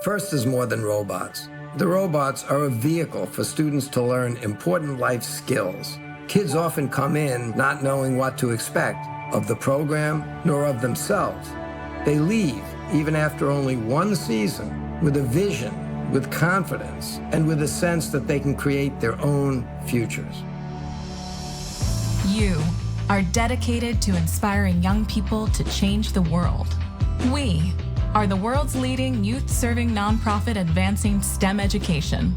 FIRST is more than robots. The robots are a vehicle for students to learn important life skills. Kids often come in not knowing what to expect of the program nor of themselves. They leave, even after only one season, with a vision, with confidence, and with a sense that they can create their own futures. You are dedicated to inspiring young people to change the world. We are the world's leading youth-serving nonprofit advancing STEM education.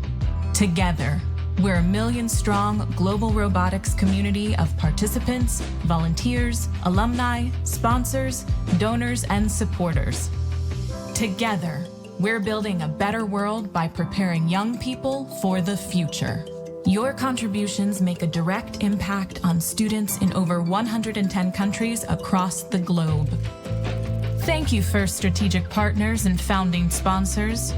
Together, we're a million-strong global robotics community of participants, volunteers, alumni, sponsors, donors, and supporters. Together, we're building a better world by preparing young people for the future. Your contributions make a direct impact on students in over 110 countries across the globe. Thank you, FIRST strategic partners and founding sponsors.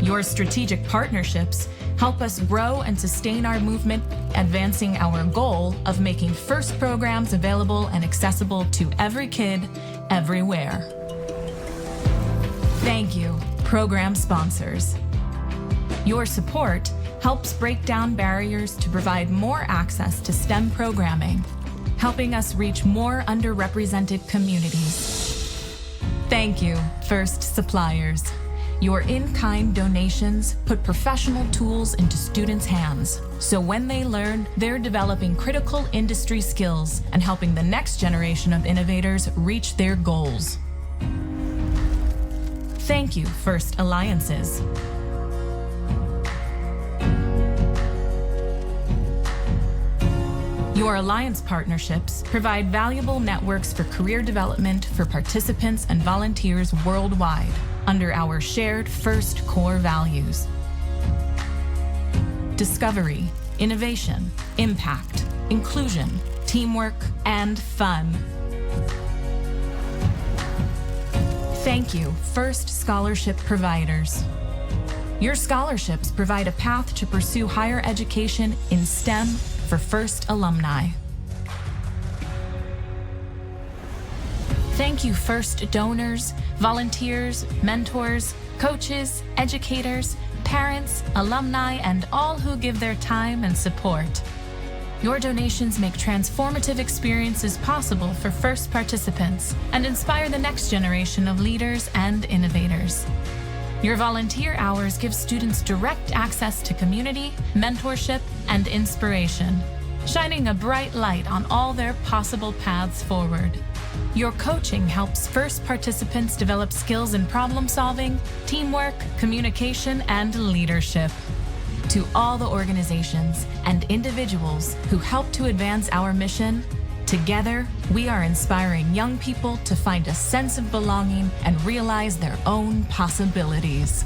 Your strategic partnerships help us grow and sustain our movement, advancing our goal of making FIRST programs available and accessible to every kid, everywhere. Thank you, program sponsors. Your support helps break down barriers to provide more access to STEM programming, helping us reach more underrepresented communities. Thank you, FIRST suppliers. Your in-kind donations put professional tools into students' hands, so when they learn, they're developing critical industry skills and helping the next generation of innovators reach their goals. Thank you, FIRST Alliances. Your alliance partnerships provide valuable networks for career development for participants and volunteers worldwide under our shared FIRST core values: discovery, innovation, impact, inclusion, teamwork, and fun. Thank you, FIRST scholarship providers. Your scholarships provide a path to pursue higher education in STEM for FIRST alumni. Thank you, FIRST donors, volunteers, mentors, coaches, educators, parents, alumni, and all who give their time and support. Your donations make transformative experiences possible for FIRST participants and inspire the next generation of leaders and innovators. Your volunteer hours give students direct access to community, mentorship, and inspiration, shining a bright light on all their possible paths forward. Your coaching helps FIRST participants develop skills in problem solving, teamwork, communication, and leadership. To all the organizations and individuals who help to advance our mission, together we are inspiring young people to find a sense of belonging and realize their own possibilities.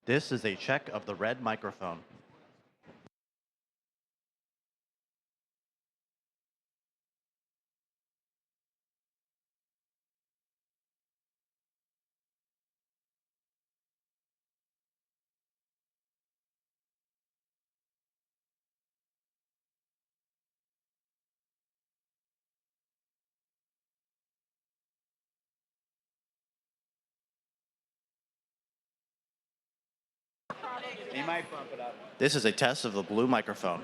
This is a check of the red microphone. This is a test of the blue microphone.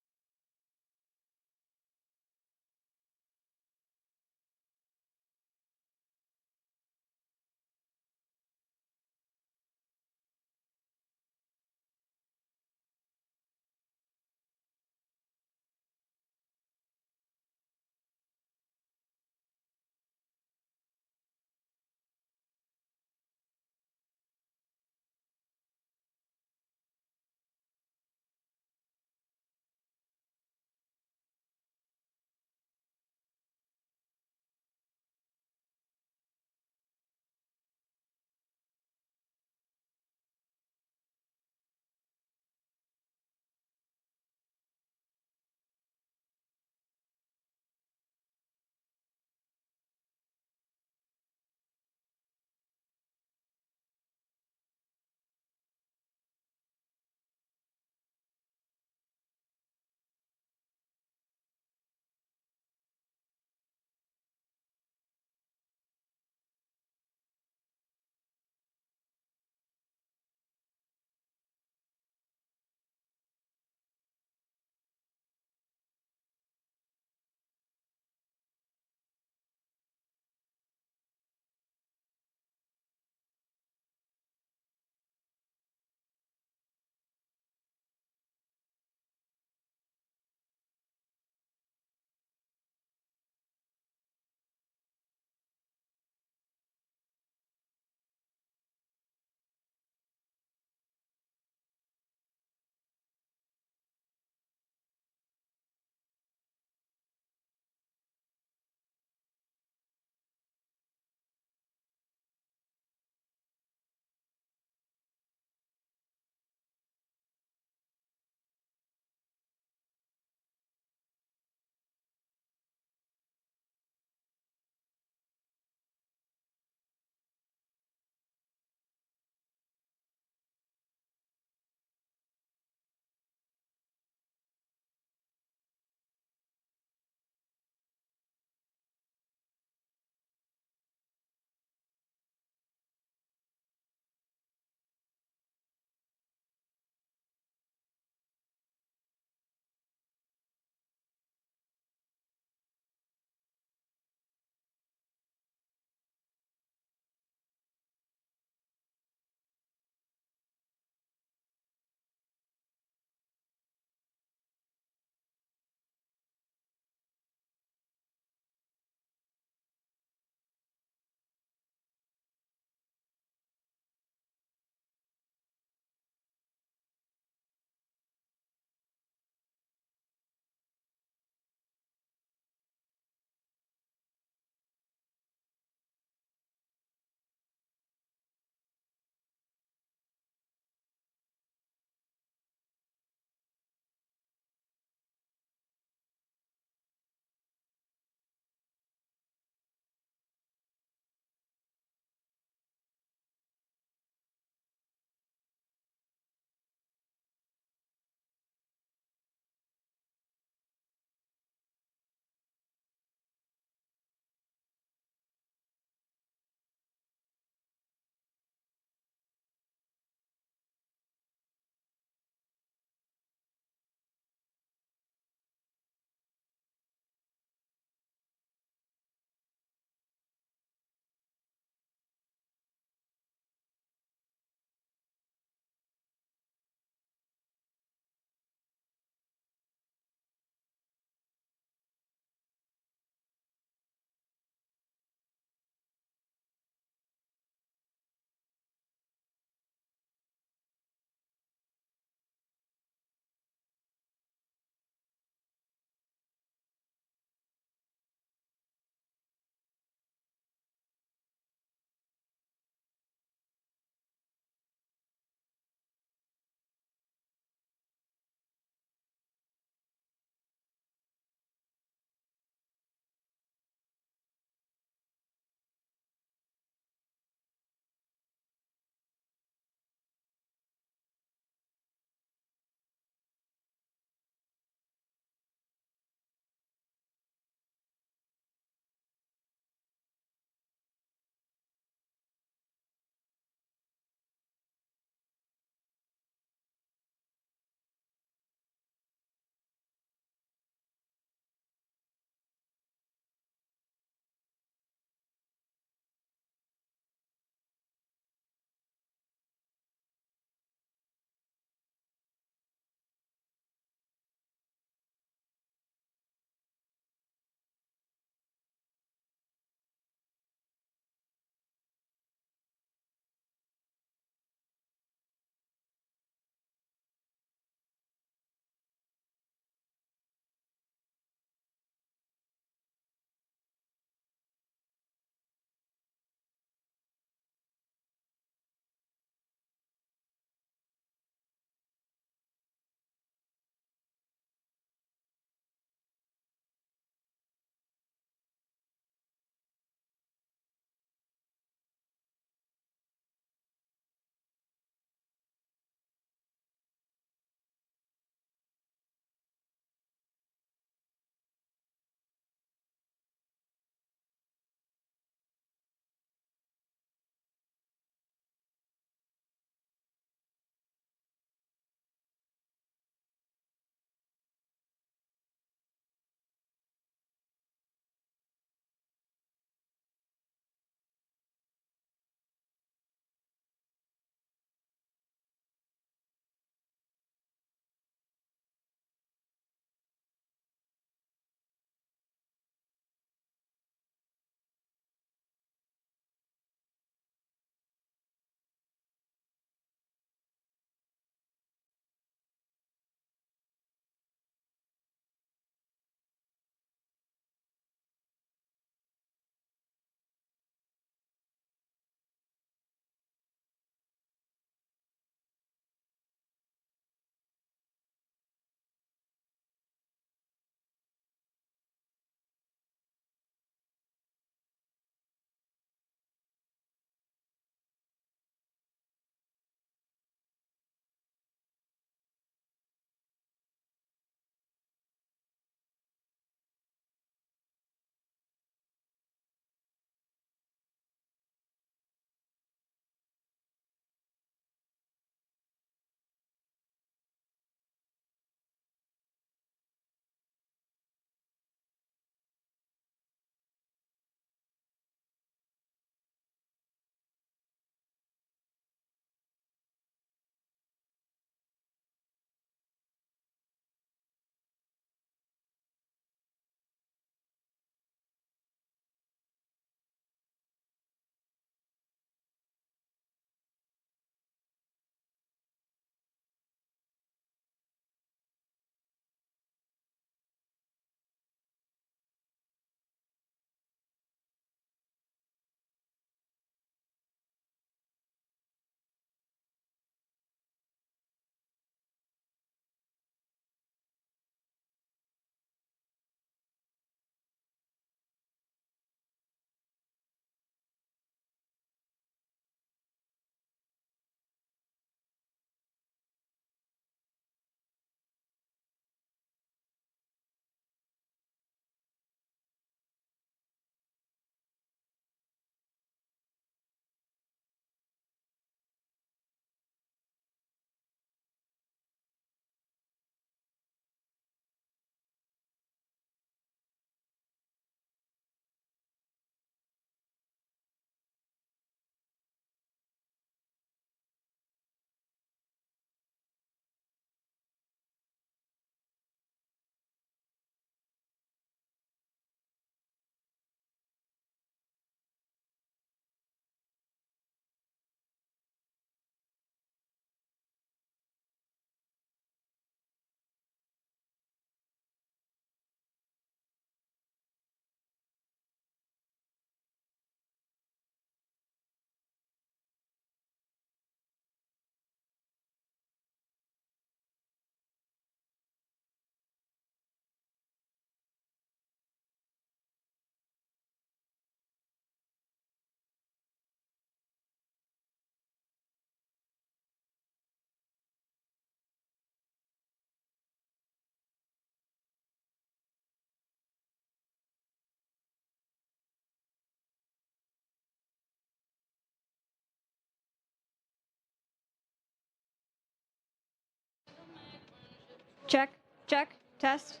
Check, check, test.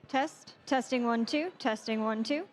Test, testing 1, 2, testing 1, 2.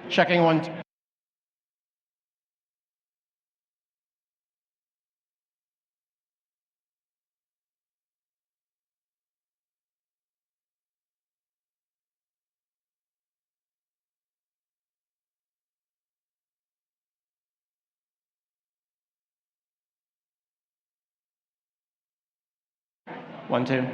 Checking 1. One, two.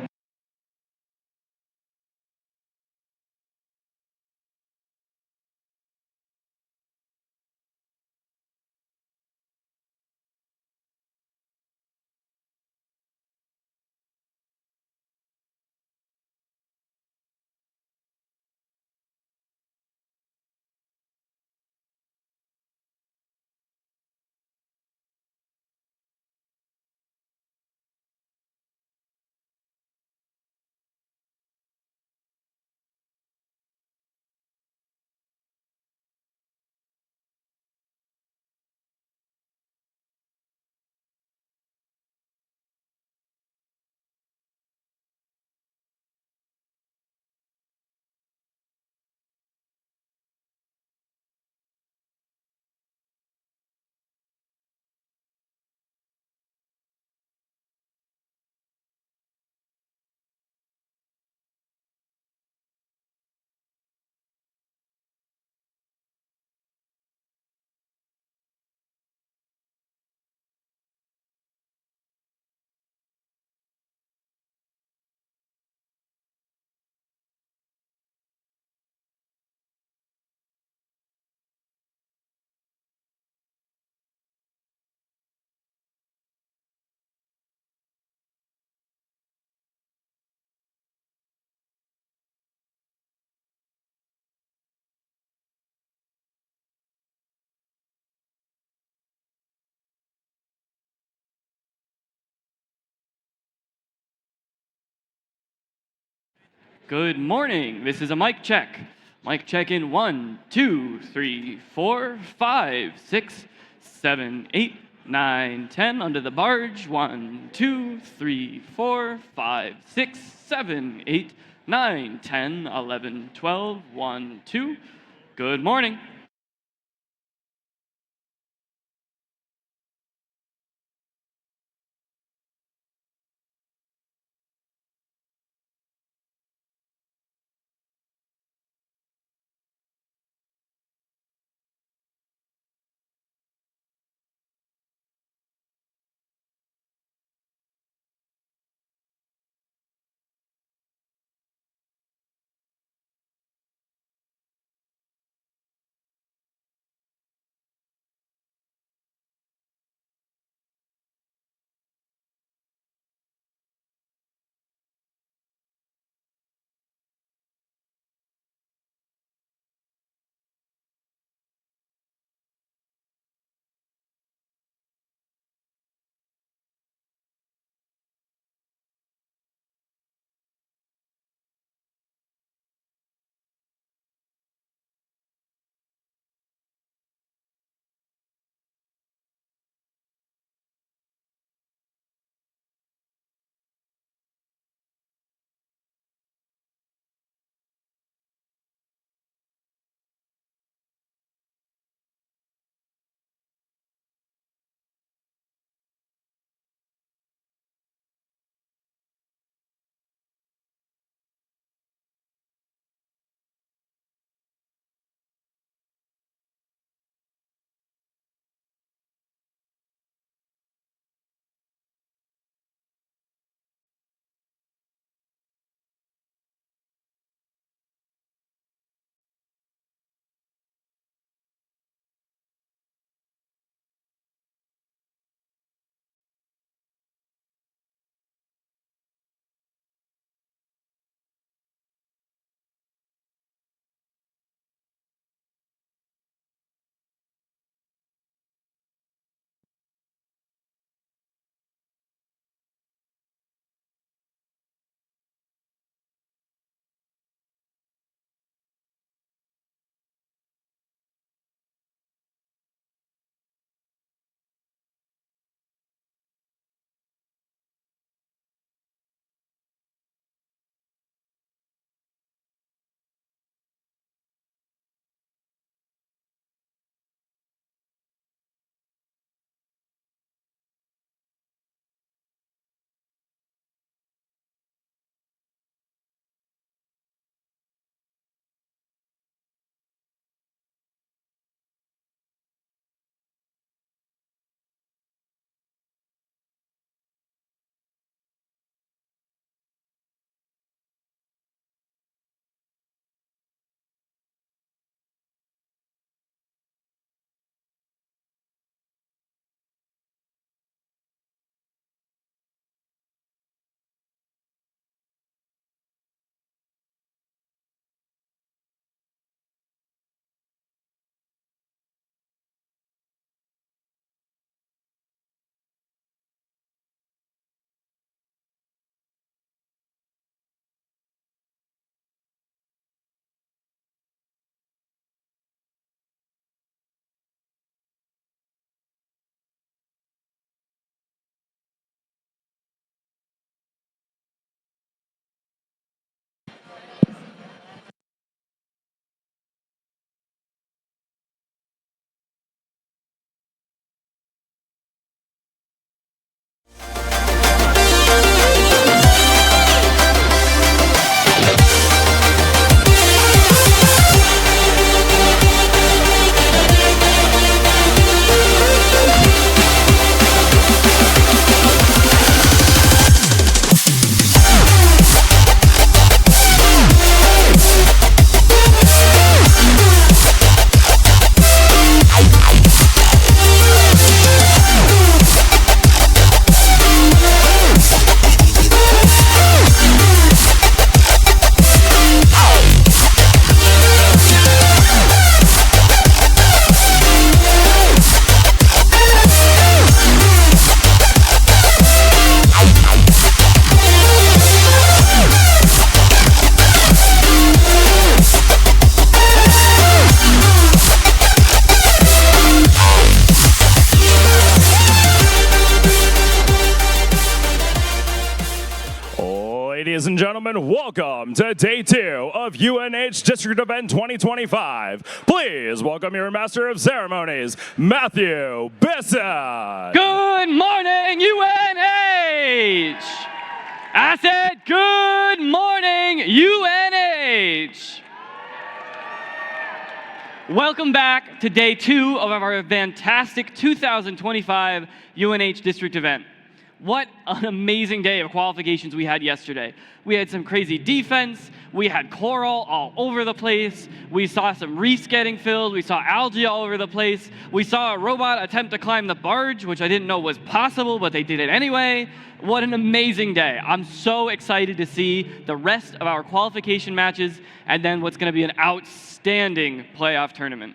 Good morning. This is a mic check. Mic check in 1, 2, 3, 4, 5, 6, 7, 8, 9, 10. Under the barge. 1, 2, 3, 4, 5, 6, 7, 8, 9, 10, 11, 12. 1, 2. Good morning. Ladies and gentlemen, welcome to Day 2 of UNH District Event 2025. Please welcome your Master of Ceremonies, Matthew Bissett. Good morning, UNH! I said good morning, UNH! Welcome back to Day 2 of our fantastic 2025 UNH District Event. What an amazing day of qualifications we had yesterday. We had some crazy defense, we had coral all over the place, we saw some reefs getting filled, we saw algae all over the place, we saw a robot attempt to climb the barge, which I didn't know was possible, but they did it anyway. What an amazing day. I'm so excited to see the rest of our qualification matches and then what's gonna be an outstanding playoff tournament.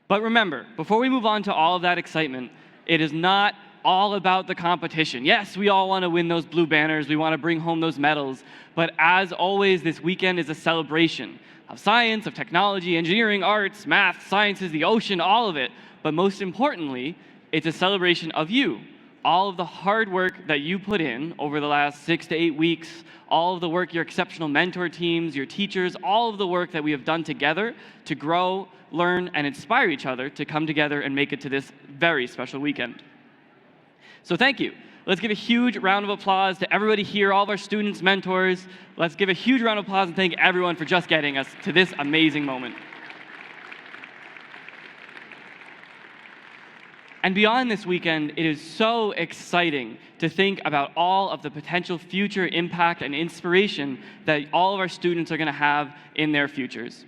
But remember, before we move on to all of that excitement, it is not all about the competition. Yes, we all want to win those blue banners, we want to bring home those medals, but as always, this weekend is a celebration of science, of technology, engineering, arts, math, sciences, the ocean, all of it. But most importantly, it's a celebration of you. All of the hard work that you put in over the last 6 to 8 weeks, all of the work your exceptional mentor teams, your teachers, all of the work that we have done together to grow, learn, and inspire each other to come together and make it to this very special weekend. So thank you. Let's give a huge round of applause to everybody here, all of our students, mentors. Let's give a huge round of applause and thank everyone for just getting us to this amazing moment. And beyond this weekend, it is so exciting to think about all of the potential future impact and inspiration that all of our students are going to have in their futures.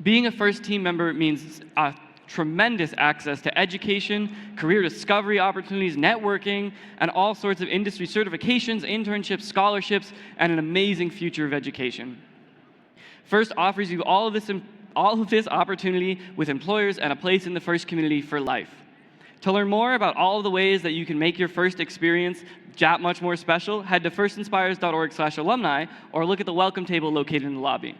Being a first team member means tremendous access to education, career discovery opportunities, networking, and all sorts of industry certifications, internships, scholarships, and an amazing future of education. First offers you all of this opportunity with employers and a place in the FIRST community for life. To learn more about all of the ways that you can make your FIRST experience that much more special, head to firstinspires.org/alumni or look at the welcome table located in the lobby.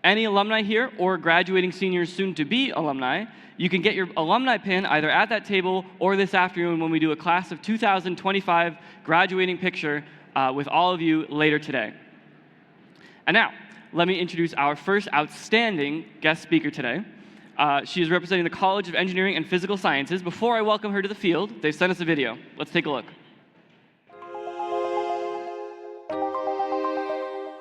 Any alumni here or graduating seniors soon to be alumni, you can get your alumni pin either at that table or this afternoon when we do a class of 2025 graduating picture with all of you later today. And now, let me introduce our first outstanding guest speaker today. She is representing the College of Engineering and Physical Sciences. Before I welcome her to the field, they've sent us a video. Let's take a look.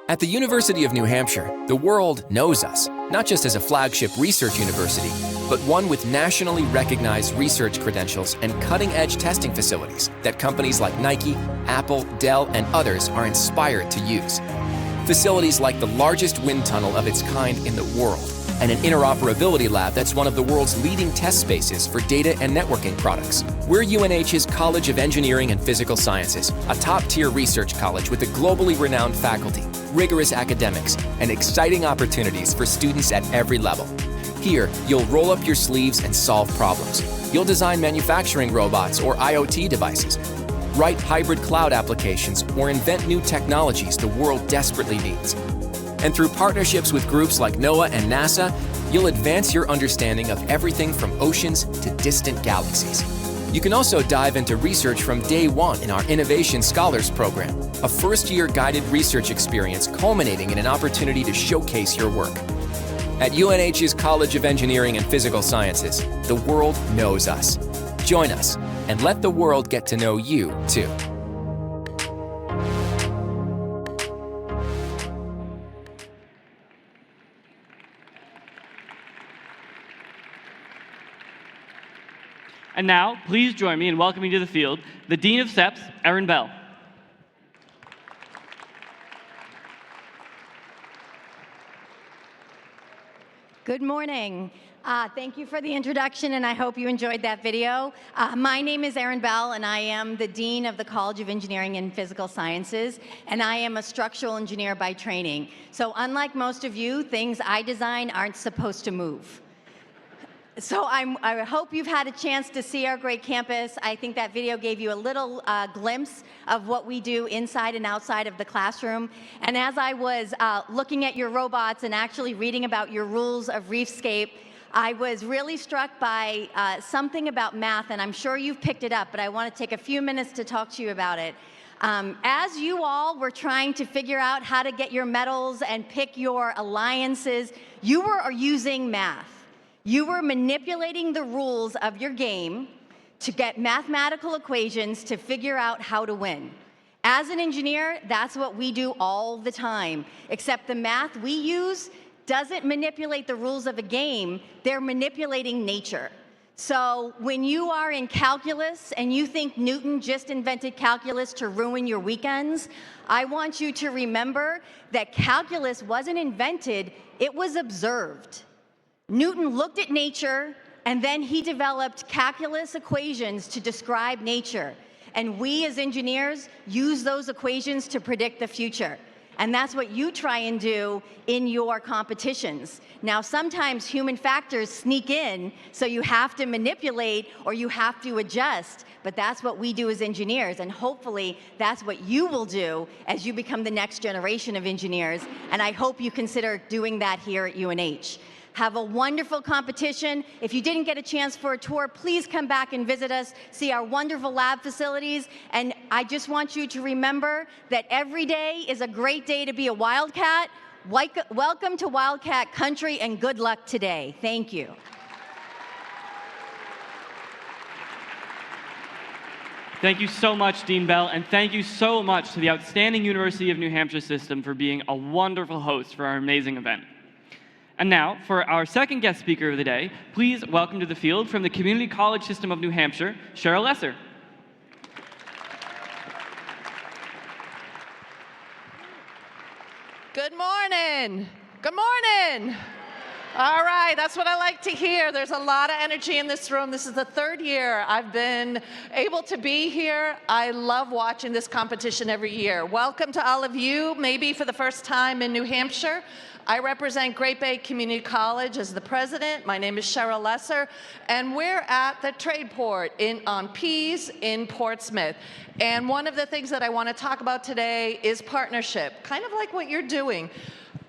At the University of New Hampshire, the world knows us, not just as a flagship research university, but one with nationally recognized research credentials and cutting-edge testing facilities that companies like Nike, Apple, Dell, and others are inspired to use. Facilities like the largest wind tunnel of its kind in the world, and an interoperability lab that's one of the world's leading test spaces for data and networking products. We're UNH's College of Engineering and Physical Sciences, a top-tier research college with a globally renowned faculty, rigorous academics, and exciting opportunities for students at every level. Here, you'll roll up your sleeves and solve problems. You'll design manufacturing robots or IoT devices, write hybrid cloud applications, or invent new technologies the world desperately needs. And through partnerships with groups like NOAA and NASA, you'll advance your understanding of everything from oceans to distant galaxies. You can also dive into research from day one in our Innovation Scholars Program, a first-year guided research experience culminating in an opportunity to showcase your work. At UNH's College of Engineering and Physical Sciences, the world knows us. Join us and let the world get to know you, too. And now, please join me in welcoming to the field the Dean of SEPS, Erin Bell. Good morning. Thank you for the introduction, and I hope you enjoyed that video. My name is Erin Bell, and I am the Dean of the College of Engineering and Physical Sciences, and I am a structural engineer by training. So unlike most of you, things I design aren't supposed to move. So I hope you've had a chance to see our great campus. I think that video gave you a little glimpse of what we do inside and outside of the classroom. And as I was looking at your robots and actually reading about your rules of Reefscape, I was really struck by something about math, and I'm sure you've picked it up, but I want to take a few minutes to talk to you about it. As you all were trying to figure out how to get your medals and pick your alliances, you were using math. You were manipulating the rules of your game to get mathematical equations to figure out how to win. As an engineer, that's what we do all the time, except the math we use doesn't manipulate the rules of a game, they're manipulating nature. So when you are in calculus and you think Newton just invented calculus to ruin your weekends, I want you to remember that calculus wasn't invented, it was observed. Newton looked at nature, and then he developed calculus equations to describe nature. And we as engineers use those equations to predict the future. And that's what you try and do in your competitions. Now, sometimes human factors sneak in, so you have to manipulate or you have to adjust, but that's what we do as engineers, and hopefully that's what you will do as you become the next generation of engineers, and I hope you consider doing that here at UNH. Have a wonderful competition. If you didn't get a chance for a tour, please come back and visit us, see our wonderful lab facilities. And I just want you to remember that every day is a great day to be a Wildcat. Welcome to Wildcat Country and good luck today. Thank you. Thank you so much, Dean Bell, and thank you so much to the outstanding University of New Hampshire system for being a wonderful host for our amazing event. And now, for our second guest speaker of the day, please welcome to the field from the Community College System of New Hampshire, Cheryl Lesser. Good morning. Good morning. All right, that's what I like to hear. There's a lot of energy in this room. This is the third year I've been able to be here. I love watching this competition every year. Welcome to all of you, maybe for the first time in New Hampshire. I represent Great Bay Community College as the president. My name is Cheryl Lesser, and we're at the Trade Port on Pease in Portsmouth. And one of the things that I want to talk about today is partnership, kind of like what you're doing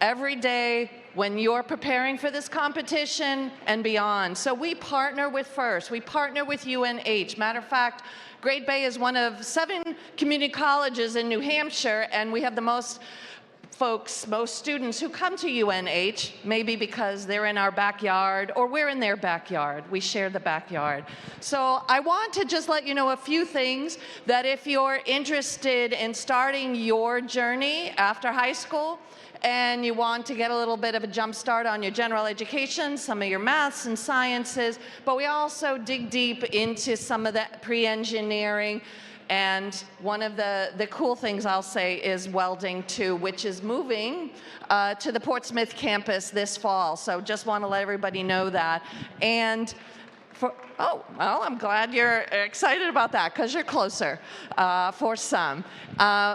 every day when you're preparing for this competition and beyond. So we partner with FIRST, we partner with UNH. Matter of fact, Great Bay is one of 7 community colleges in New Hampshire, and we have the most students who come to UNH, maybe because they're in our backyard or we're in their backyard. We share the backyard. So I want to just let you know a few things that if you're interested in starting your journey after high school and you want to get a little bit of a jump start on your general education, some of your maths and sciences, but we also dig deep into some of the pre-engineering. And one of the cool things I'll say is welding too, which is moving to the Portsmouth campus this fall. So just want to let everybody know that. And well, I'm glad you're excited about that because you're closer for some.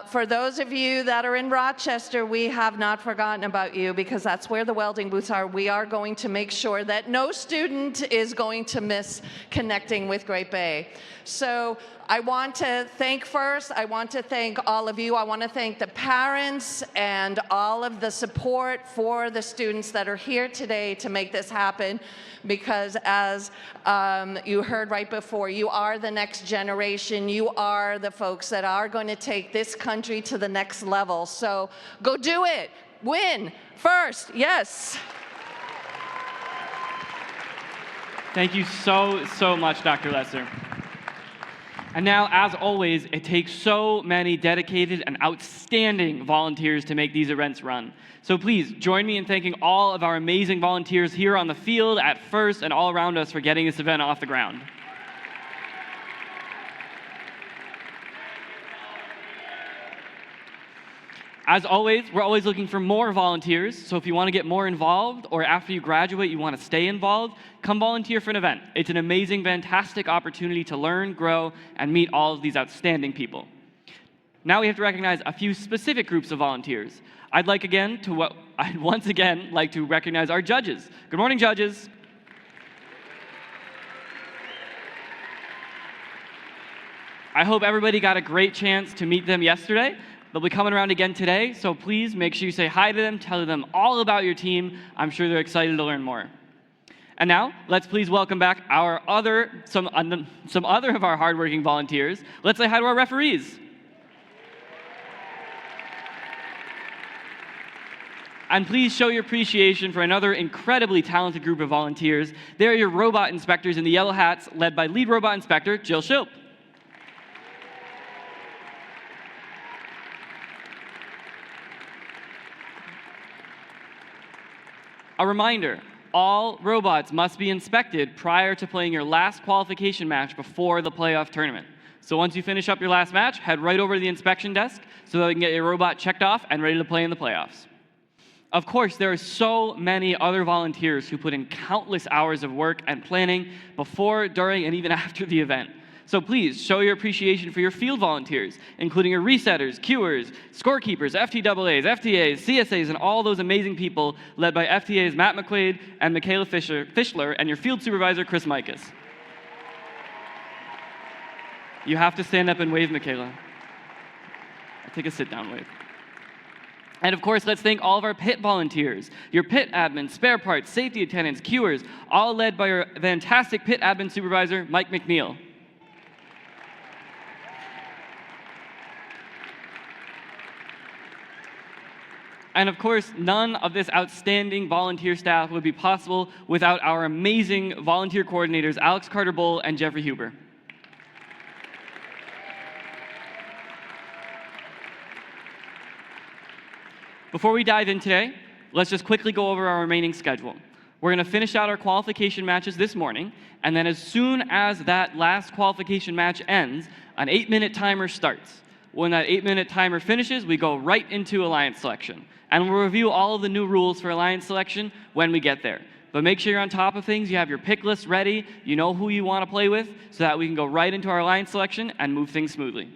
For those of you that are in Rochester, we have not forgotten about you because that's where the welding booths are. We are going to make sure that no student is going to miss connecting with Great Bay. So I want to thank FIRST, I want to thank all of you, I want to thank the parents and all of the support for the students that are here today to make this happen, because as you heard right before, you are the next generation, you are the folks that are going to take this country to the next level. So go do it, win, FIRST, yes. Thank you so much, Dr. Lesser. And now, as always, it takes so many dedicated and outstanding volunteers to make these events run. So please join me in thanking all of our amazing volunteers here on the field, at FIRST, and all around us for getting this event off the ground. As always, we're always looking for more volunteers, so if you want to get more involved, or after you graduate you want to stay involved, come volunteer for an event. It's an amazing, fantastic opportunity to learn, grow, and meet all of these outstanding people. Now we have to recognize a few specific groups of volunteers. I'd once again like to recognize our judges. Good morning, judges. I hope everybody got a great chance to meet them yesterday. They'll be coming around again today, so please make sure you say hi to them, tell them all about your team. I'm sure they're excited to learn more. And now, let's please welcome back some other of our hardworking volunteers. Let's say hi to our referees. And please show your appreciation for another incredibly talented group of volunteers. They're your robot inspectors in the yellow hats, led by lead robot inspector Jill Shilp. A reminder, all robots must be inspected prior to playing your last qualification match before the playoff tournament. So once you finish up your last match, head right over to the inspection desk so that we can get your robot checked off and ready to play in the playoffs. Of course, there are so many other volunteers who put in countless hours of work and planning before, during, and even after the event. So please show your appreciation for your field volunteers, including your resetters, queuers, scorekeepers, FTAAs, FTAs, CSAs, and all those amazing people led by FTAs Matt McQuaid and Michaela Fischler, and your field supervisor, Chris Mikas. You have to stand up and wave, Michaela. I'll take a sit-down wave. And of course, let's thank all of our pit volunteers, your pit admins, spare parts, safety attendants, queuers, all led by our fantastic pit admin supervisor, Mike McNeil. And of course, none of this outstanding volunteer staff would be possible without our amazing volunteer coordinators, Alex Carter-Bull and Jeffrey Huber. Before we dive in today, let's just quickly go over our remaining schedule. We're going to finish out our qualification matches this morning, and then as soon as that last qualification match ends, an 8-minute timer starts. When that 8-minute timer finishes, we go right into alliance selection. And we'll review all of the new rules for alliance selection when we get there. But make sure you're on top of things, you have your pick list ready, you know who you want to play with, so that we can go right into our alliance selection and move things smoothly.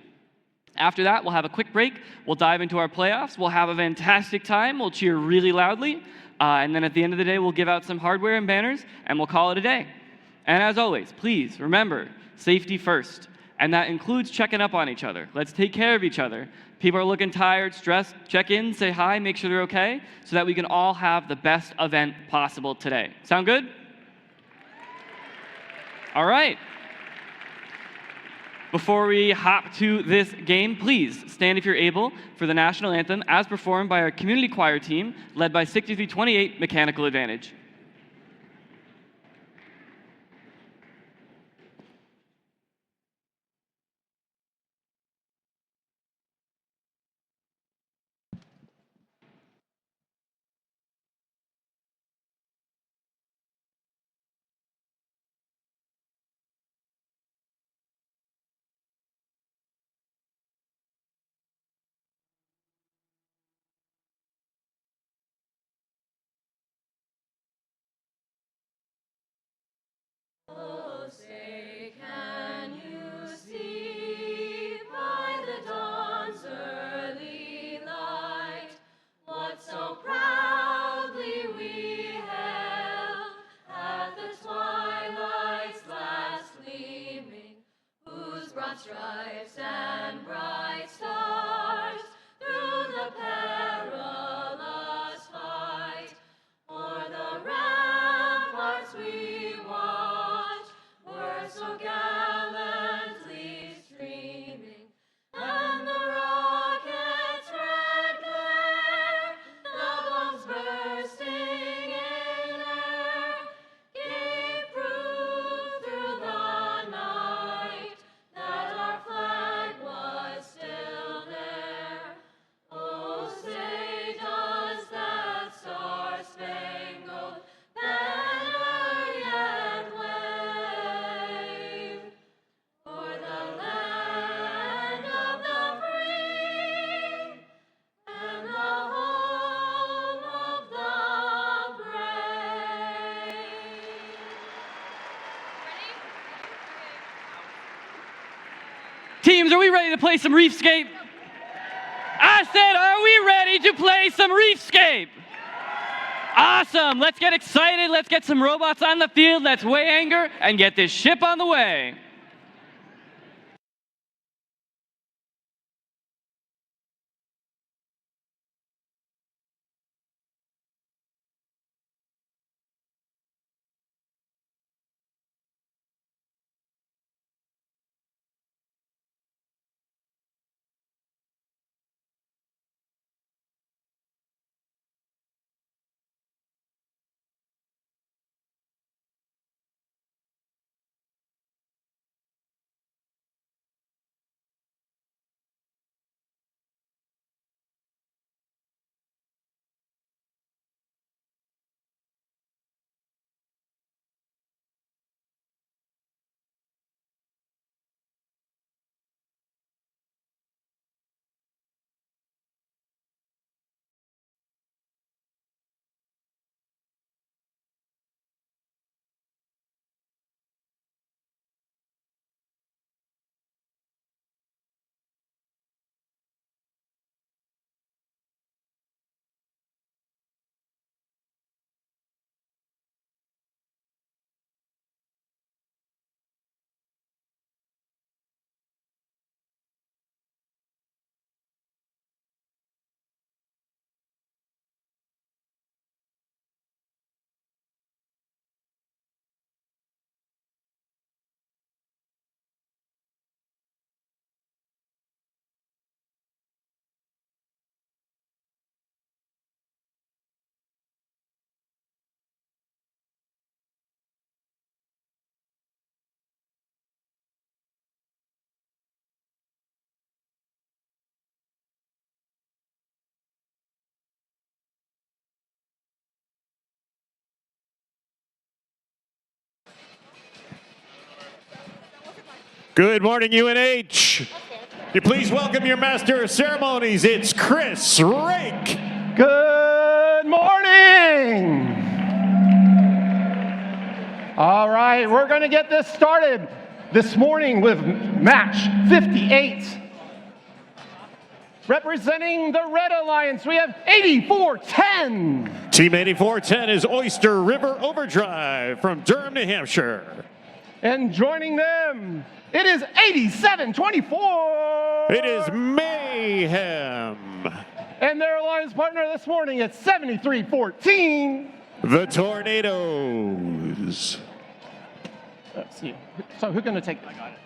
After that, we'll have a quick break. We'll dive into our playoffs. We'll have a fantastic time. We'll cheer really loudly. And then at the end of the day, we'll give out some hardware and banners, and we'll call it a day. And as always, please remember, safety first. And that includes checking up on each other. Let's take care of each other. People are looking tired, stressed, check in, say hi, make sure they're okay, so that we can all have the best event possible today. Sound good? All right. Before we hop to this game, please stand if you're able for the national anthem as performed by our community choir team led by 6328 Mechanical Advantage. Say, can you see by the dawn's early light what so proudly we held at the twilight's last gleaming, whose broad stripes and bright stars through the perilous fight o'er the ramparts we watched were so gallantly streaming, and the rocket's red glare, the bombs bursting in air, gave proof through the night that our flag was still there. Oh, say does that star-spangled banner yet wave o'er the land of the free and the home of the brave? Teams, are we ready to play some Reefscape? I said, are we ready to play some Reefscape? Awesome, let's get excited, let's get some robots on the field, let's weigh anger and get this ship on the way. Good morning, UNH. You please welcome your Master of Ceremonies. It's Chris Rake. Good morning. All right, we're going to get this started this morning with match 58. Representing the Red Alliance, we have 8410. Team 8410 is Oyster River Overdrive from Durham, New Hampshire. And joining them, it is 8724. It is Mayhem. And their alliance partner this morning at 7314. The Tornadoes. Let's see. So who's going to take that?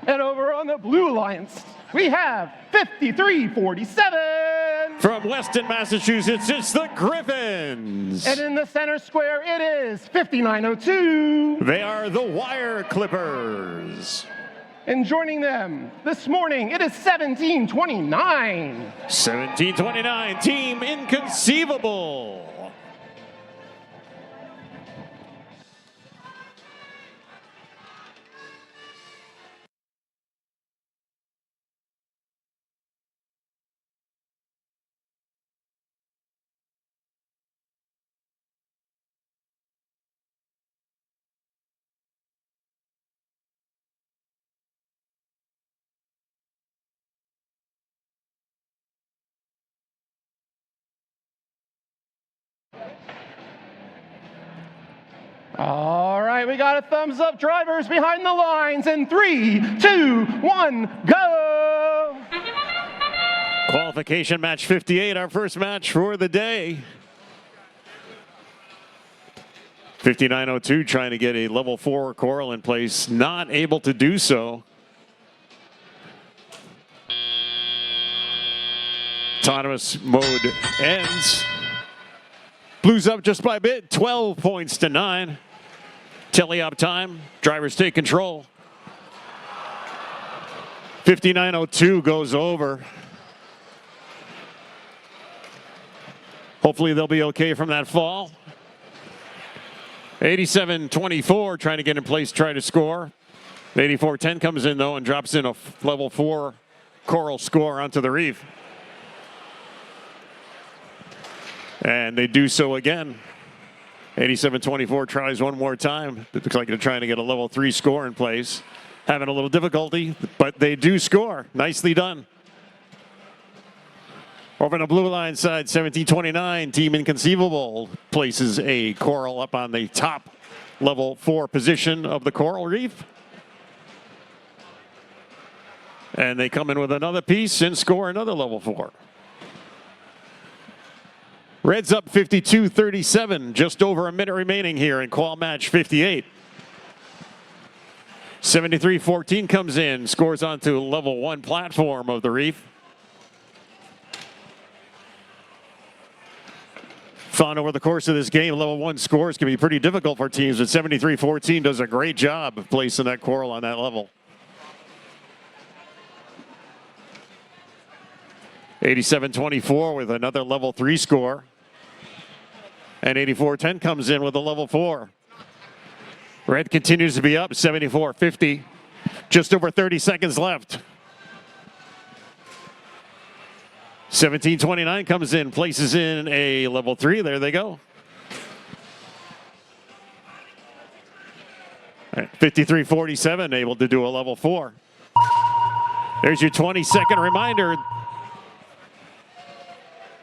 And over on the Blue Alliance, we have 5347. From Weston, Massachusetts, it's the Griffins. And in the center square, it is 5902. They are the Wire Clippers. And joining them this morning, it is 1729. 1729, Team Inconceivable. All right, we got a thumbs up. Drivers behind the lines in 3, 2, 1, go! Qualification match 58, our first match for the day. 5902 trying to get a level 4 coral in place, not able to do so. Autonomous mode ends. Blues up just by a bit, 12 points to 9. Teleop time, drivers take control. 5902 goes over. Hopefully they'll be okay from that fall. 8724 trying to get in place, try to score. 8410 comes in though and drops in a level 4 coral score onto the reef. And they do so again. 8724 tries one more time. It looks like they're trying to get a level 3 score in place. Having a little difficulty, but they do score. Nicely done. Over on the blue line side, 1729, Team Inconceivable places a coral up on the top level 4 position of the coral reef. And they come in with another piece and score another level 4. Reds up 52-37, just over a minute remaining here in qual match 58. 7314 comes in, scores onto level 1 platform of the reef. Found over the course of this game, level 1 scores can be pretty difficult for teams, but 7314 does a great job of placing that coral on that level. 8724 with another level 3 score. And 8410 comes in with a level 4. Red continues to be up 74-50. Just over 30 seconds left. 1729 comes in, places in a level 3. There they go. 53-47, able to do a level 4. There's your 20-second reminder.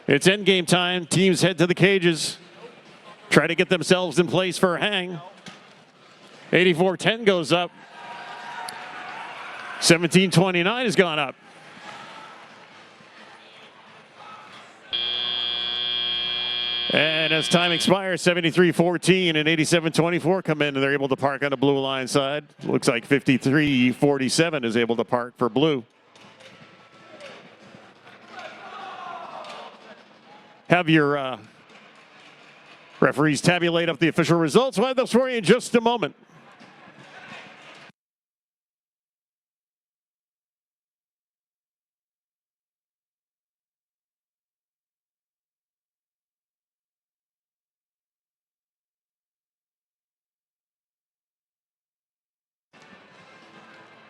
It's endgame time. Teams head to the cages. Try to get themselves in place for a hang. 8410 goes up. 1729 has gone up. And as time expires, 7314 and 8724 come in, and they're able to park on the blue line side. Looks like 5347 is able to park for blue. Have your referees tabulate up the official results. We'll have those for you in just a moment.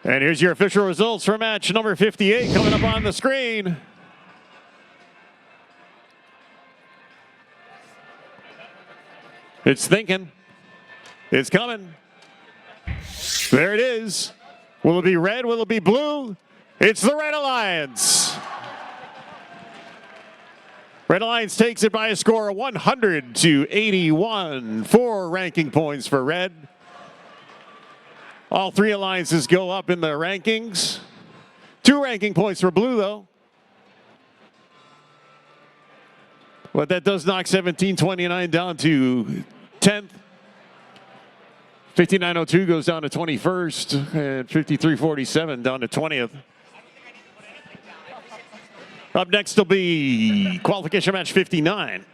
And here's your official results for match number 58 coming up on the screen. It's thinking. It's coming. There it is. Will it be red? Will it be blue? It's the Red Alliance. Red Alliance takes it by a score of 100-81. 4 ranking points for red. All 3 alliances go up in the rankings. 2 ranking points for blue, though. But that does knock 1729 down to 10th. 5902 goes down to 21st, and 5347 down to 20th. Up next will be qualification match 59.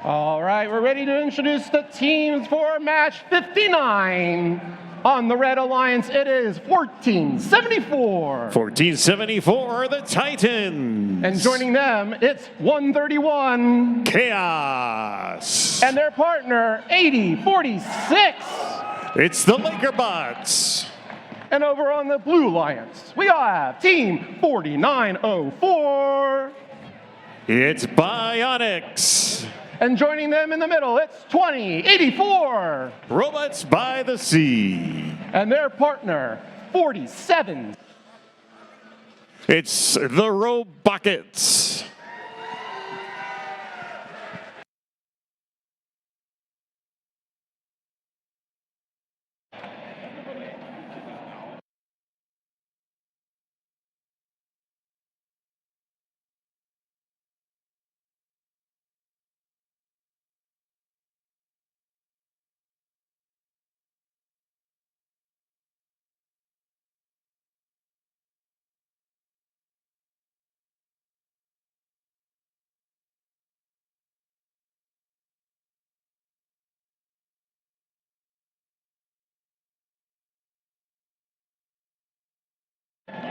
All right, we're ready to introduce the teams for match 59. On the Red Alliance, it is 1474. 1474, the Titans. And joining them, it's 131. Chaos. And their partner, 8046. It's the Lakerbots. And over on the Blue Alliance, we have Team 4904. It's Bionics. And joining them in the middle, it's 2084. Robots by the Sea. And their partner, 47. It's the Robotics.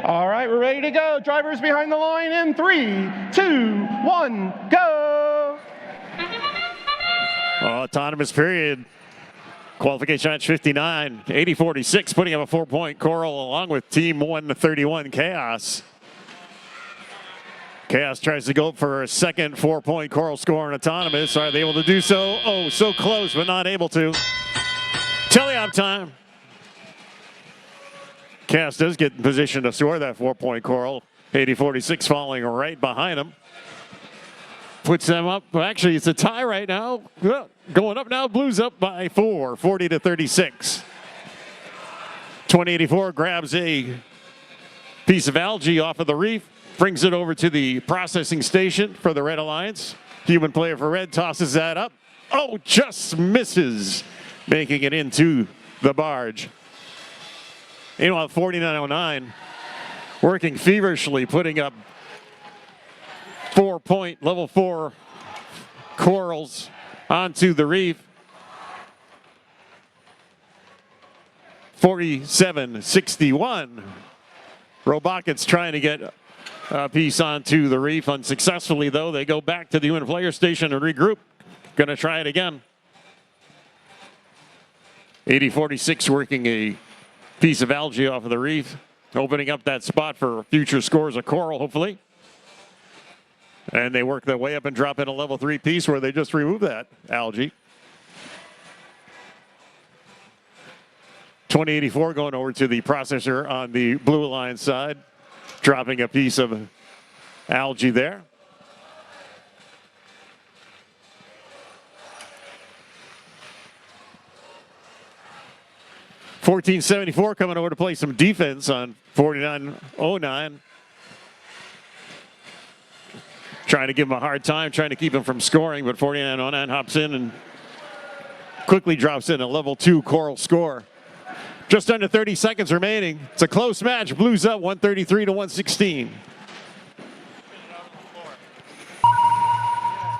All right, we're ready to go. Drivers behind the line in 3, 2, 1, go. Autonomous period. Qualification match 59. 8046 putting up a 4-point Coral along with Team 131 Chaos. Chaos tries to go for a second 4-point Coral score in Autonomous. Are they able to do so? Oh, so close, but not able to. Teleop time. Chaos does get in position to score that 4-point Coral. 8046 falling right behind him. Puts them up. Actually, it's a tie right now. Going up now. Blues up by 4, 40-36. 2084 grabs a piece of algae off of the reef, brings it over to the processing station for the Red Alliance. Human player for Red tosses that up. Oh, just misses, making it into the barge. Meanwhile, 4909 working feverishly, putting up 4-point level 4 corals onto the reef. 47-61. Robotics trying to get a piece onto the reef unsuccessfully, though. They go back to the human player station and regroup. Going to try it again. 8046 working a piece of algae off of the reef, opening up that spot for future scores of coral, hopefully. And they work their way up and drop in a level 3 piece where they just remove that algae. 2084 going over to the processor on the Blue Alliance side, dropping a piece of algae there. $14.74 coming over to play some defense on 4909. Trying to give him a hard time, trying to keep him from scoring, but 4909 hops in and quickly drops in a level 2 coral score. Just under 30 seconds remaining. It's a close match. Blues up 133-116.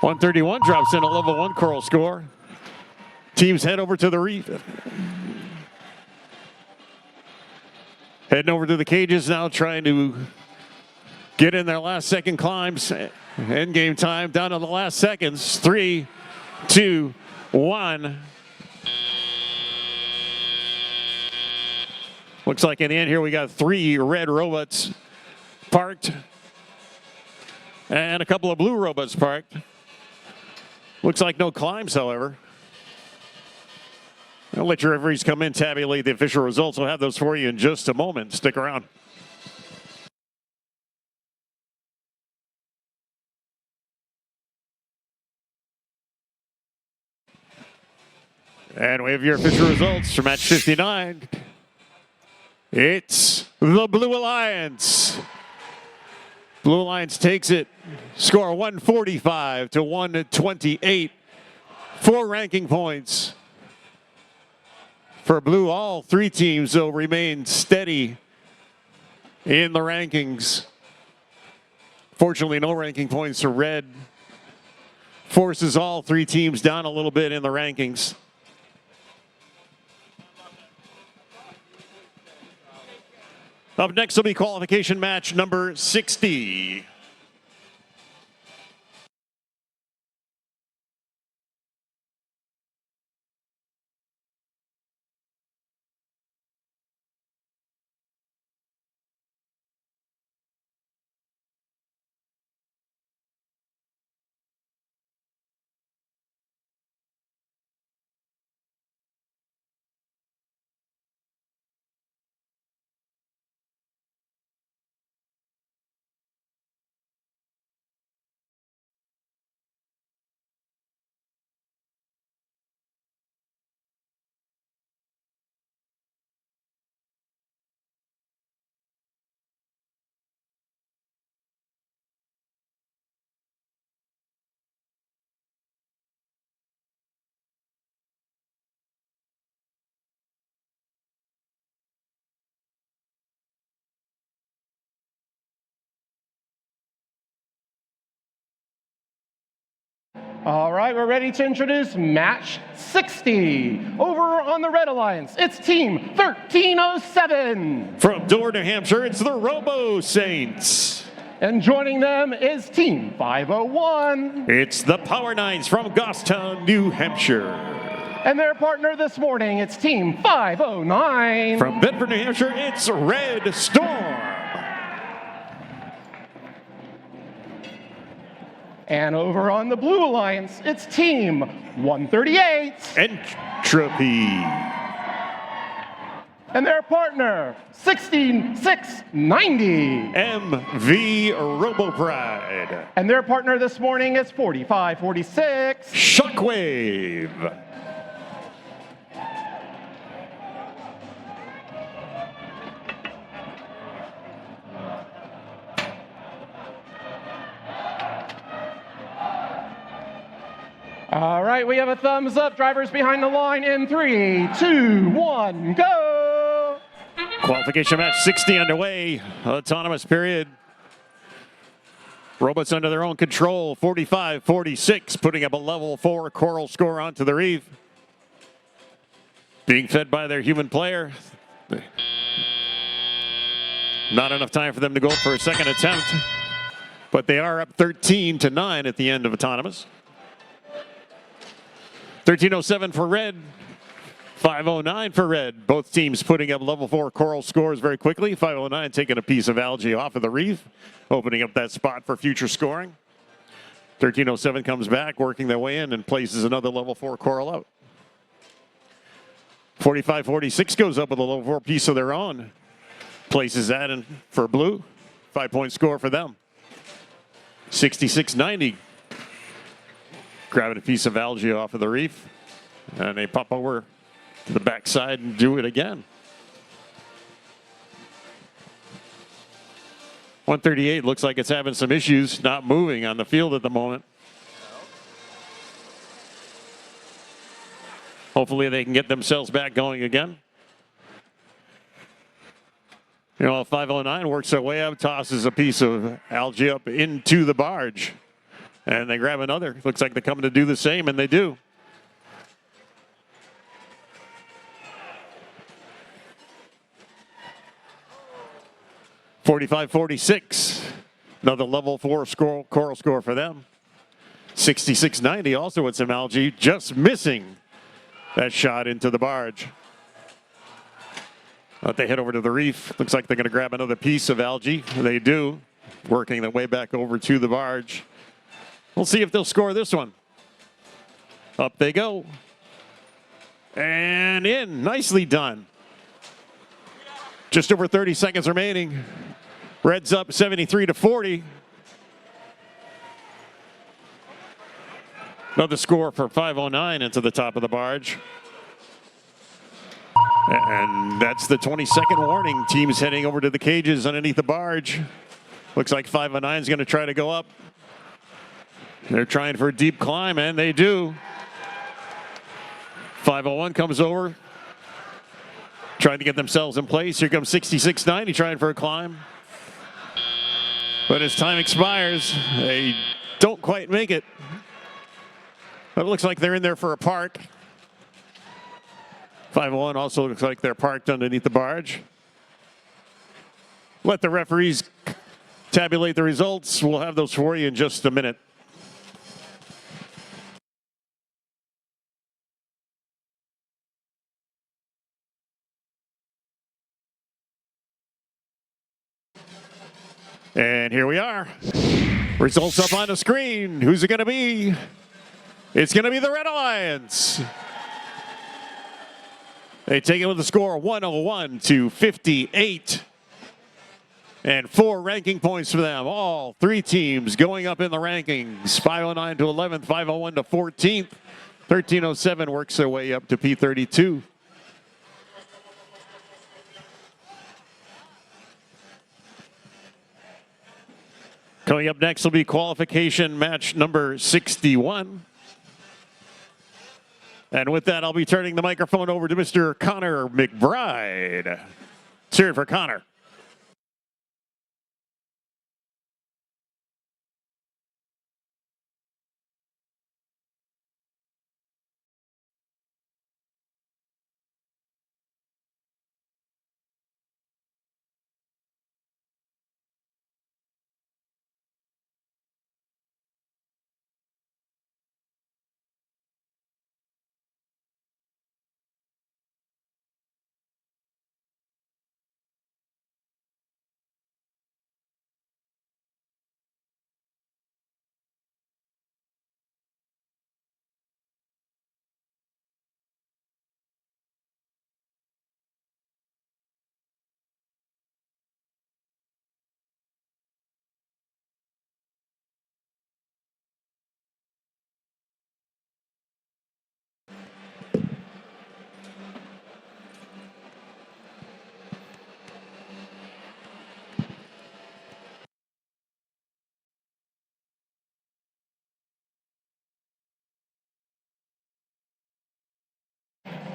131 drops in a level 1 coral score. Teams head over to the reef. Heading over to the cages now, trying to get in their last second climbs. End game time down to the last seconds. 3, 2, 1. Looks like in the end here we got 3 red robots parked and a couple of blue robots parked. Looks like no climbs, however. I'll let your referees come in, tabulate the official results. We'll have those for you in just a moment. Stick around. And we have your official results for match 59. It's the Blue Alliance. Blue Alliance takes it. Score 145-128. 4 ranking points. For Blue, all 3 teams will remain steady in the rankings. Fortunately, no ranking points for Red. Forces all 3 teams down a little bit in the rankings. Up next will be qualification match number 60. All right, we're ready to introduce match 60. Over on the Red Alliance, it's team 1307. From Dover, New Hampshire, it's the Robo Saints. And joining them is team 501. It's the Power Nines from Goffstown, New Hampshire. And their partner this morning, it's team 509. From Bedford, New Hampshire, it's Red Storm. And over on the Blue Alliance, it's team 138. Entropy. And their partner, 16690. MV RoboPride. And their partner this morning is 4546. Shockwave. All right, we have a thumbs up. Drivers behind the line in 3, 2, 1, go! Qualification match 60 underway. Autonomous period. Robots under their own control. 45-46, putting up a level 4 coral score onto the reef. Being fed by their human player. Not enough time for them to go for a second attempt, but they are up 13-9 at the end of autonomous. 13:07 for red, 5:09 for red. Both teams putting up level 4 coral scores very quickly. 5:09 taking a piece of algae off of the reef, opening up that spot for future scoring. 13:07 comes back, working their way in and places another level 4 coral out. 45-46 goes up with a level 4 piece of their own. Places that in for blue. 5-point score for them. 66-90. Grabbing a piece of algae off of the reef. And they pop over to the backside and do it again. 138 looks like it's having some issues, not moving on the field at the moment. Hopefully they can get themselves back going again. You know, 5:09 works their way up, tosses a piece of algae up into the barge. And they grab another. Looks like they're coming to do the same, and they do. (45-46). Another level 4 coral score for them. 66-90 also with some algae, just missing that shot into the barge. But they head over to the reef. Looks like they're going to grab another piece of algae. They do, working their way back over to the barge. We'll see if they'll score this one. Up they go. And in. Nicely done. Just over 30 seconds remaining. Reds up 73-40. Another score for 5:09 into the top of the barge. And that's the 20-second warning. Teams heading over to the cages underneath the barge. Looks like 5:09 is going to try to go up. They're trying for a deep climb, and they do. 5:01 comes over. Trying to get themselves in place. Here comes 66-90 trying for a climb. But as time expires, they don't quite make it. But it looks like they're in there for a park. 5:01 also looks like they're parked underneath the barge. Let the referees tabulate the results. We'll have those for you in just a minute. And here we are. Results up on the screen. Who's it going to be? It's going to be the Red Alliance. They take it with a score of 101-58. And 4 ranking points for them. All 3 teams going up in the rankings. 5:09 to 11th, 5:01 to 14th. 13:07 works their way up to P32. Coming up next will be qualification match number 61. And with that, I'll be turning the microphone over to Mr. Connor McBride. Let's hear it for Connor.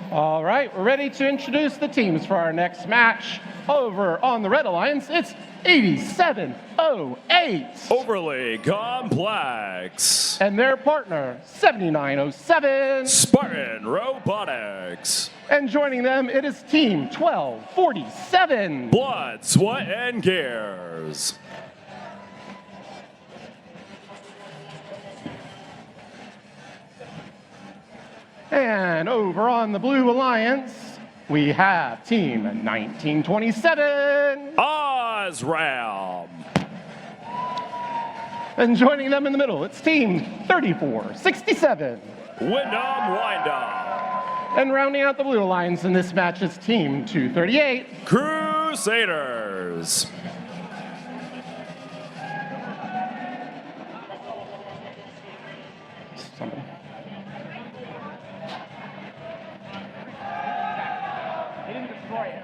All right, we're ready to introduce the teams for our next match. Over on the Red Alliance, it's 8708. Overly Complex. And their partner, 7907. Spartan Robotics. And joining them, it is Team 1247. Blood, Sweat, and Gears. And over on the Blue Alliance, we have Team 1927. Osram. And joining them in the middle, it's Team 3467. Wyndham Windup. And rounding out the Blue Alliance in this match is Team 238. Crusaders. Somebody. He didn't destroy it.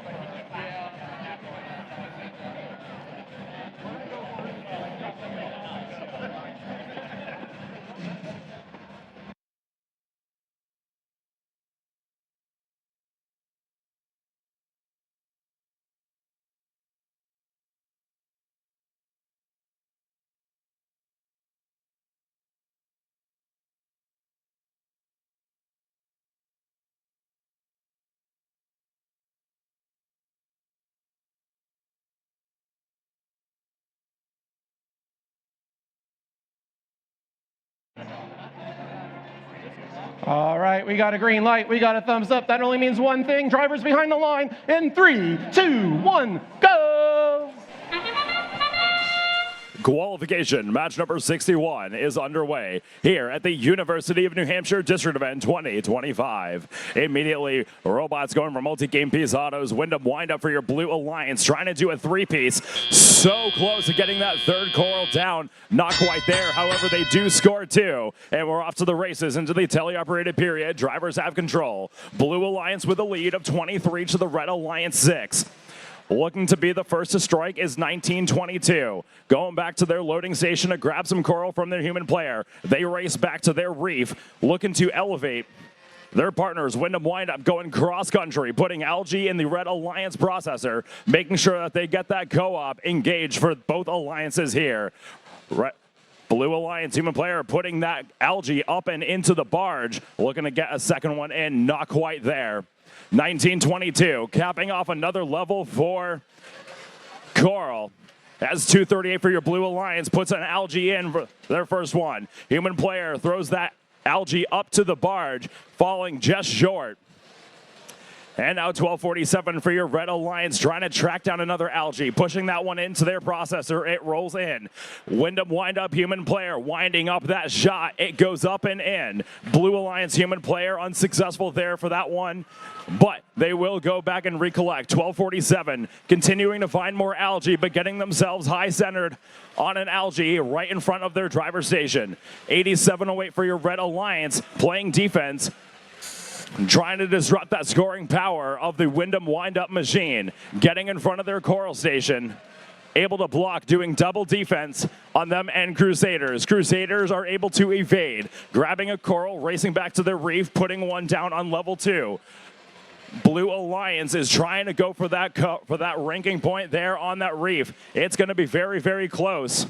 All right, we got a green light, we got a thumbs up. That only means one thing. Drivers behind the line in 3, 2, 1, go! Qualification match number 61 is underway here at the University of New Hampshire District Event 2025. Immediately, robots going for multi-game piece autos. Wyndham Windup for your Blue Alliance, trying to do a three-piece. So close to getting that third coral down. Not quite there. However, they do score two. And we're off to the races into the teleoperated period. Drivers have control. Blue Alliance with a lead of 23 to the Red Alliance 6. Looking to be the first to strike is 1922. Going back to their loading station to grab some coral from their human player. They race back to their reef, looking to elevate their partners. Wyndham Windup going cross-country, putting algae in the Red Alliance processor, making sure that they get that co-op engaged for both alliances here. Blue Alliance human player putting that algae up and into the barge, looking to get a second one in, not quite there. 1922, capping off another level for coral. As 238 for your Blue Alliance puts an algae in for their first one. Human player throws that algae up to the barge, falling just short. And now 1247 for your Red Alliance, trying to track down another algae, pushing that one into their processor. It rolls in. Wyndham Windup human player winding up that shot. It goes up and in. Blue Alliance human player unsuccessful there for that one, but they will go back and recollect. 1247 continuing to find more algae, but getting themselves high-centered on an algae right in front of their driver's station. 8708 for your Red Alliance, playing defense, trying to disrupt that scoring power of the Wyndham Windup machine, getting in front of their coral station, able to block, doing double defense on them and Crusaders. Crusaders are able to evade, grabbing a coral, racing back to their reef, putting one down on level 2. Blue Alliance is trying to go for that ranking point there on that reef. It's going to be very, very close.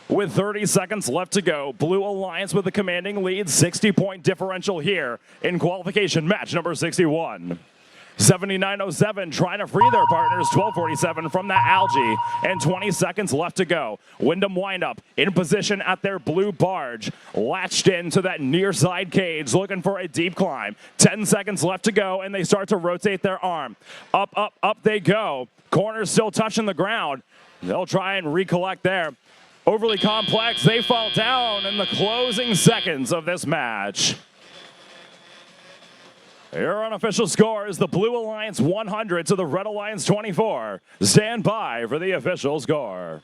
With 30 seconds left to go, Blue Alliance with a commanding lead, 60-point differential here in qualification match number 61. 7907 trying to free their partners, 1247 from that algae, and 20 seconds left to go. Wyndham Windup in position at their blue barge, latched into that near side cage, looking for a deep climb. 10 seconds left to go, and they start to rotate their arm. Up, up, up they go. Corners still touching the ground. They'll try and recollect there. Overly Complex, they fall down in the closing seconds of this match. Your unofficial score is the Blue Alliance 100 to the Red Alliance 24. Stand by for the official score.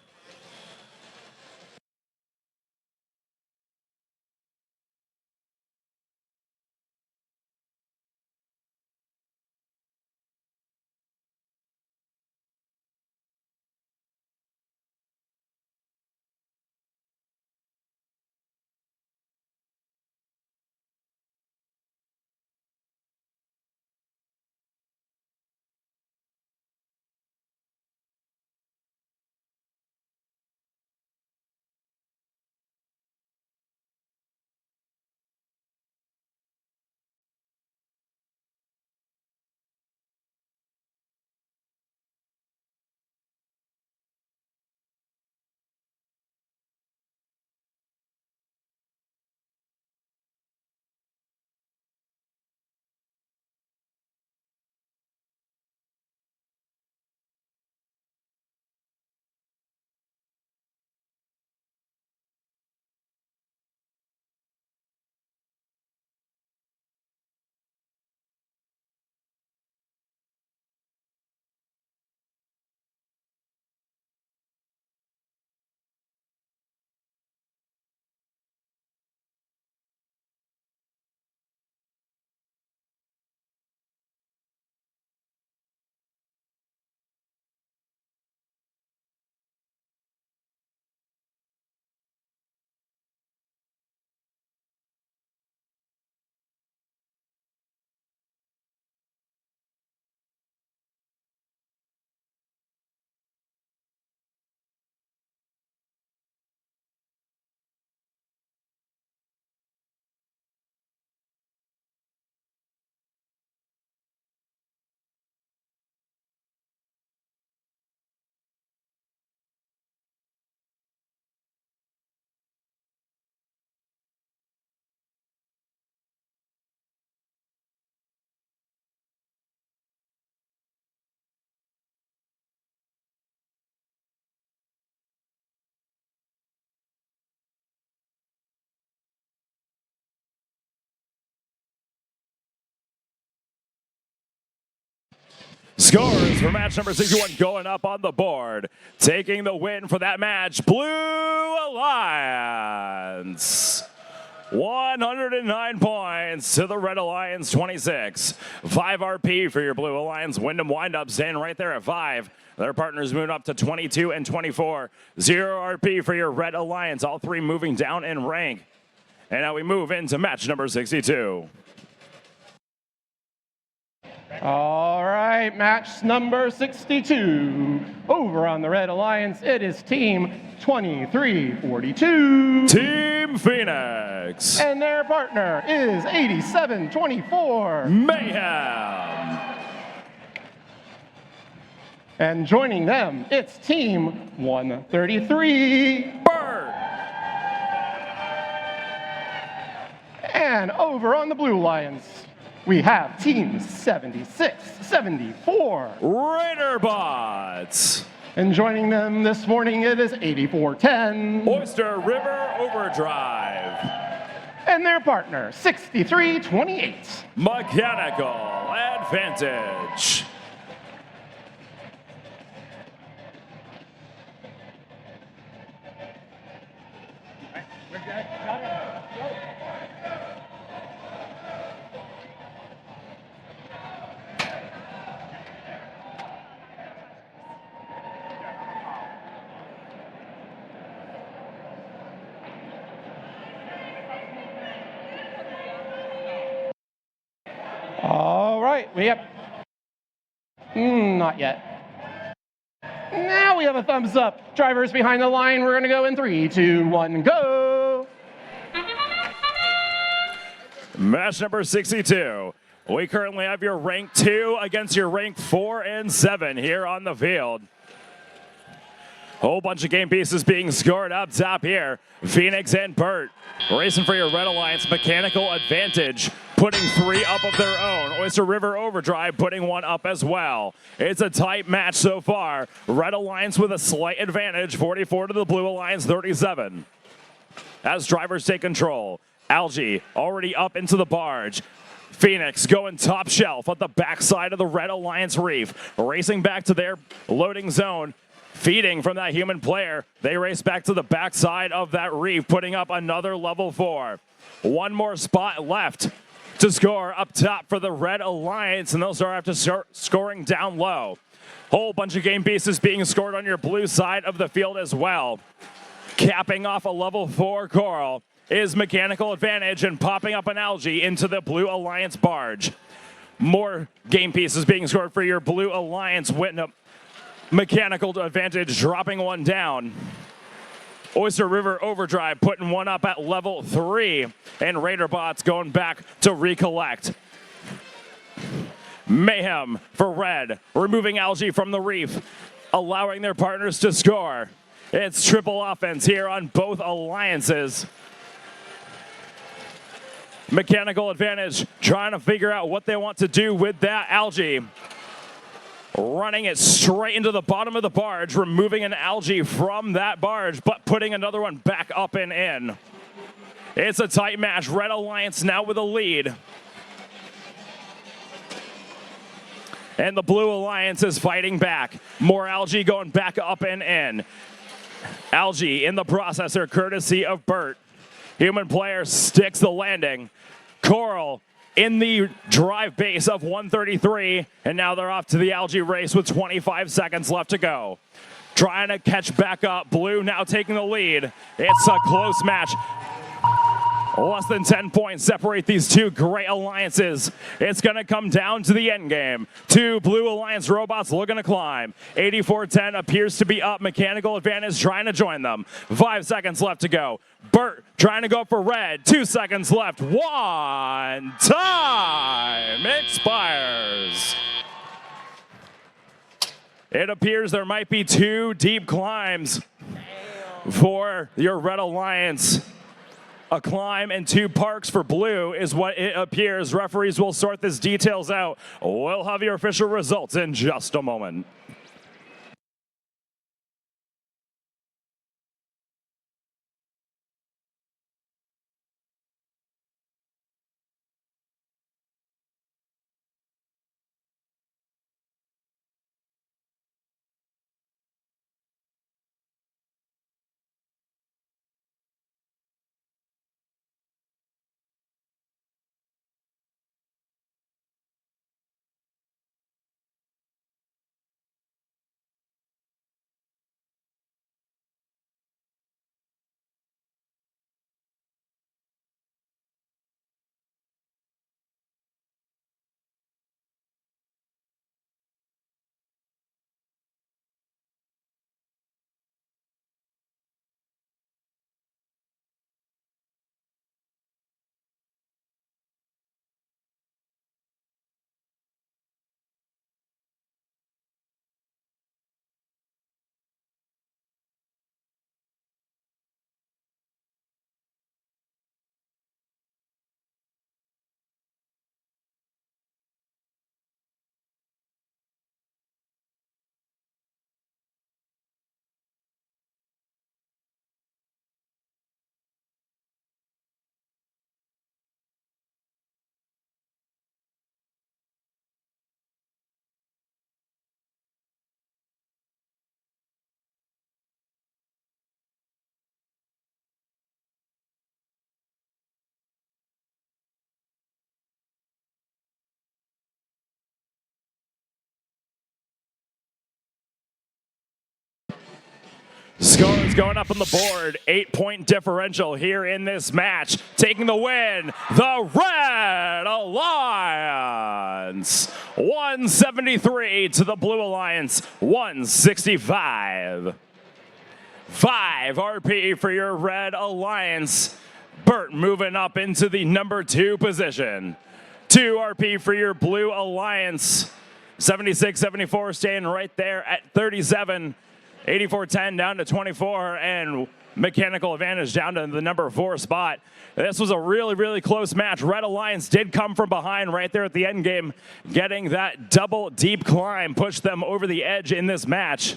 Scores for match number 61 going up on the board. Taking the win for that match, Blue Alliance. 109 points to the Red Alliance 26. 5 RP for your Blue Alliance. Wyndham windup staying right there at 5. Their partners moving up to 22 and 24. 0 RP for your Red Alliance. All 3 moving down in rank. And now we move into match number 62. All right, match number 62. Over on the Red Alliance, it is Team 2342. Team Phoenix. And their partner is 8724. Mayhem. And joining them, it's Team 133. Bird. And over on the Blue Alliance, we have Team 7674. Raiderbots. And joining them this morning, it is 8410. Oyster River Overdrive. And their partner, 6328. Mechanical Advantage. All right, we have, not yet. Now we have a thumbs up. Drivers behind the line, we're gonna go in 3, 2, 1, go. Match number 62. We currently have your rank 2 against your rank 4 and 7 here on the field. Whole bunch of game pieces being scored up top here. Phoenix and Burt racing for your Red Alliance. Mechanical Advantage putting 3 up of their own. Oyster River Overdrive putting 1 up as well. It's a tight match so far. Red Alliance with a slight advantage, 44 to the Blue Alliance 37. As drivers take control, Algae already up into the barge. Phoenix going top shelf on the backside of the Red Alliance reef, racing back to their loading zone. Feeding from that human player, they race back to the backside of that reef, putting up another level 4. 1 more spot left to score up top for the Red Alliance, and they'll start after scoring down low. Whole bunch of game pieces being scored on your blue side of the field as well. Capping off a level 4 Coral is Mechanical Advantage and popping up an Algae into the Blue Alliance barge. More game pieces being scored for your Blue Alliance. Wyndham Mechanical Advantage dropping 1 down. Oyster River Overdrive putting 1 up at level 3. And Raiderbots going back to recollect. Mayhem for Red, removing Algae from the reef, allowing their partners to score. It's triple offense here on both alliances. Mechanical Advantage trying to figure out what they want to do with that Algae. Running it straight into the bottom of the barge, removing an Algae from that barge, but putting another one back up and in. It's a tight match. Red Alliance now with a lead. And the Blue Alliance is fighting back. More Algae going back up and in. Algae in the processor, courtesy of Burt. Human player sticks the landing. Coral in the drive base of 133, and now they're off to the Algae race with 25 seconds left to go. Trying to catch back up. Blue now taking the lead. It's a close match. Less than 10 points separate these two great alliances. It's going to come down to the end game. 2 Blue Alliance robots looking to climb. 8410 appears to be up. Mechanical Advantage trying to join them. 5 seconds left to go. Burt trying to go for Red. 2 seconds left. 1 time expires. It appears there might be 2 deep climbs for your Red Alliance. A climb and 2 parks for Blue is what it appears. Referees will sort these details out. We'll have your official results in just a moment. Scores going up on the board. 8-point differential here in this match. Taking the win, the Red Alliance. 173 to the Blue Alliance, 165. 5 RP for your Red Alliance. Burt moving up into the number 2 position. 2 RP for your Blue Alliance. 76-74 staying right there at 37. 84-10 down to 24, and mechanical advantage down to the number 4 spot. This was a really, really close match. Red Alliance did come from behind right there at the end game, getting that double deep climb, pushed them over the edge in this match.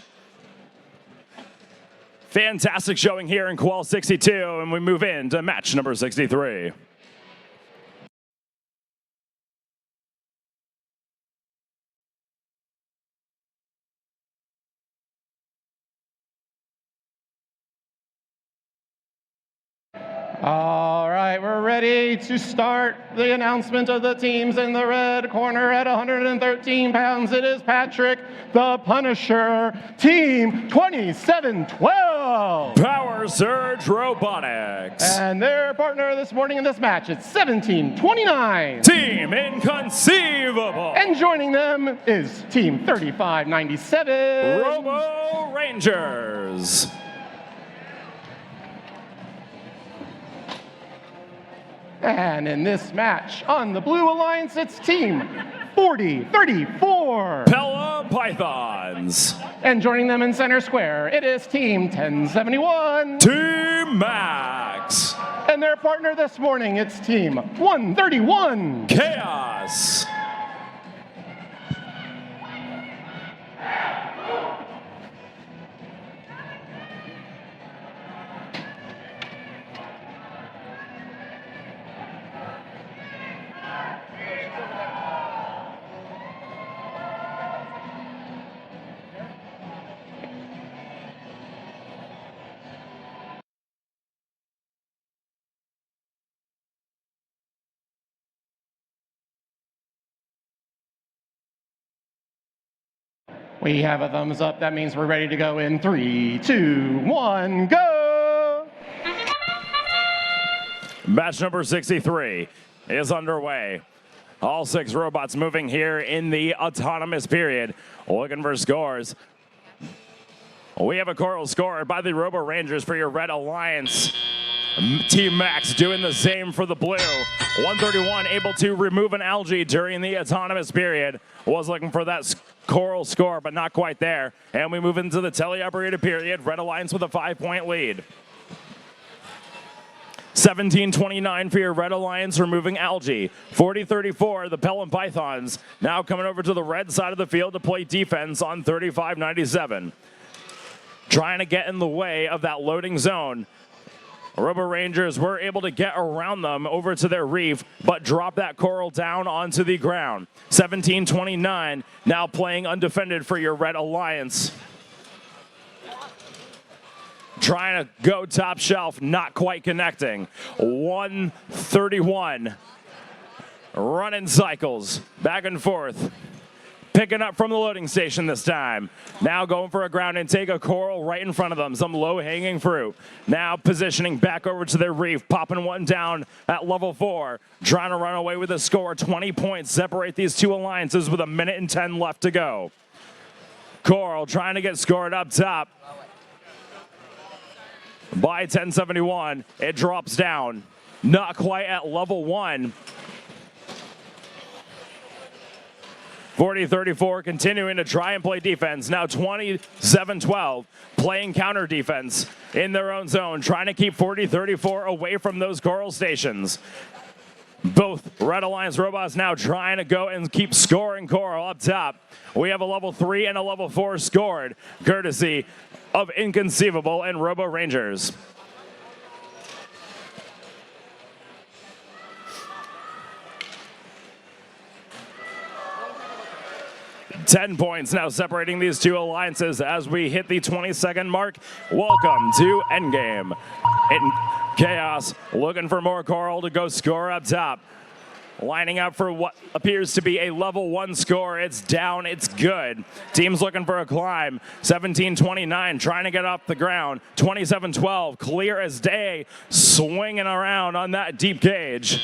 Fantastic showing here in Qual 62, and we move into match number 63. All right, we're ready to start the announcement of the teams. In the red corner at 113 pounds, it is Patrick the Punisher, Team 2712. Power Surge Robotics. And their partner this morning in this match, it's 1729. Team Inconceivable. And joining them is Team 3597. Robo Rangers. And in this match, on the Blue Alliance, it's Team 4034. Pella Pythons. And joining them in center square, it is Team 1071. Team Max. And their partner this morning, it's Team 131. Chaos. We have a thumbs up. That means we're ready to go in 3, 2, 1, go! Match number 63 is underway. All 6 robots moving here in the autonomous period, looking for scores. We have a choral scored by the Robo Rangers for your Red Alliance. Team Max doing the same for the Blue. 131 able to remove an algae during the autonomous period. Was looking for that choral score, but not quite there. And we move into the teleoperated period. Red Alliance with a 5-point lead. 1729 for your Red Alliance, removing algae. 40-34, the Pelham Pythons now coming over to the red side of the field to play defense on 35-97. Trying to get in the way of that loading zone. Robo Rangers were able to get around them over to their reef, but drop that coral down onto the ground. 1729 now playing undefended for your Red Alliance. Trying to go top shelf, not quite connecting. 131. Running cycles, back and forth. Picking up from the loading station this time. Now going for a ground intake, a coral right in front of them, some low-hanging fruit. Now positioning back over to their reef, popping one down at level 4. Trying to run away with a score. 20 points separate these two alliances with 1:10 left to go. Coral trying to get scored up top. By 1071, it drops down. Not quite at level 1. 40-34 continuing to try and play defense. Now 27-12 playing counter defense in their own zone, trying to keep 40-34 away from those coral stations. Both Red Alliance robots now trying to go and keep scoring coral up top. We have a level 3 and a level 4 scored, courtesy of Inconceivable and Robo Rangers. 10 points now separating these two alliances as we hit the 20-second mark. Welcome to Endgame. Chaos looking for more coral to go score up top. lining up for what appears to be a level 1 score. It's down, it's good. Team's looking for a climb. 17-29, trying to get off the ground. 27-12, clear as day, swinging around on that deep gauge.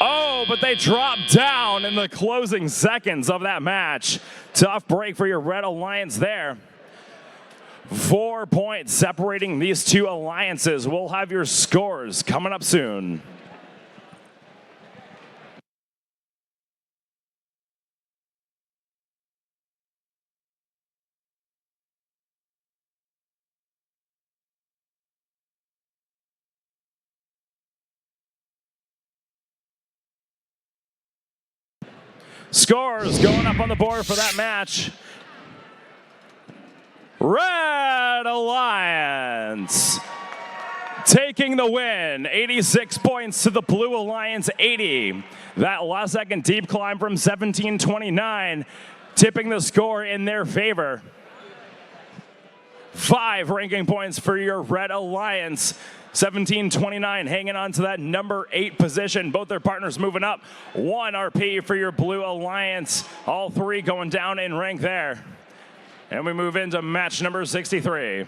Oh, but they drop down in the closing seconds of that match. Tough break for your Red Alliance there. 4 points separating these two alliances. We'll have your scores coming up soon. Scores going up on the board for that match. Red Alliance taking the win, 86 points to the Blue Alliance 80. That last second deep climb from 17-29, tipping the score in their favor. 5 ranking points for your Red Alliance. 17-29 hanging on to that number 8 position. Both their partners moving up. 1 RP for your Blue Alliance. All 3 going down in rank there. And we move into match number 63.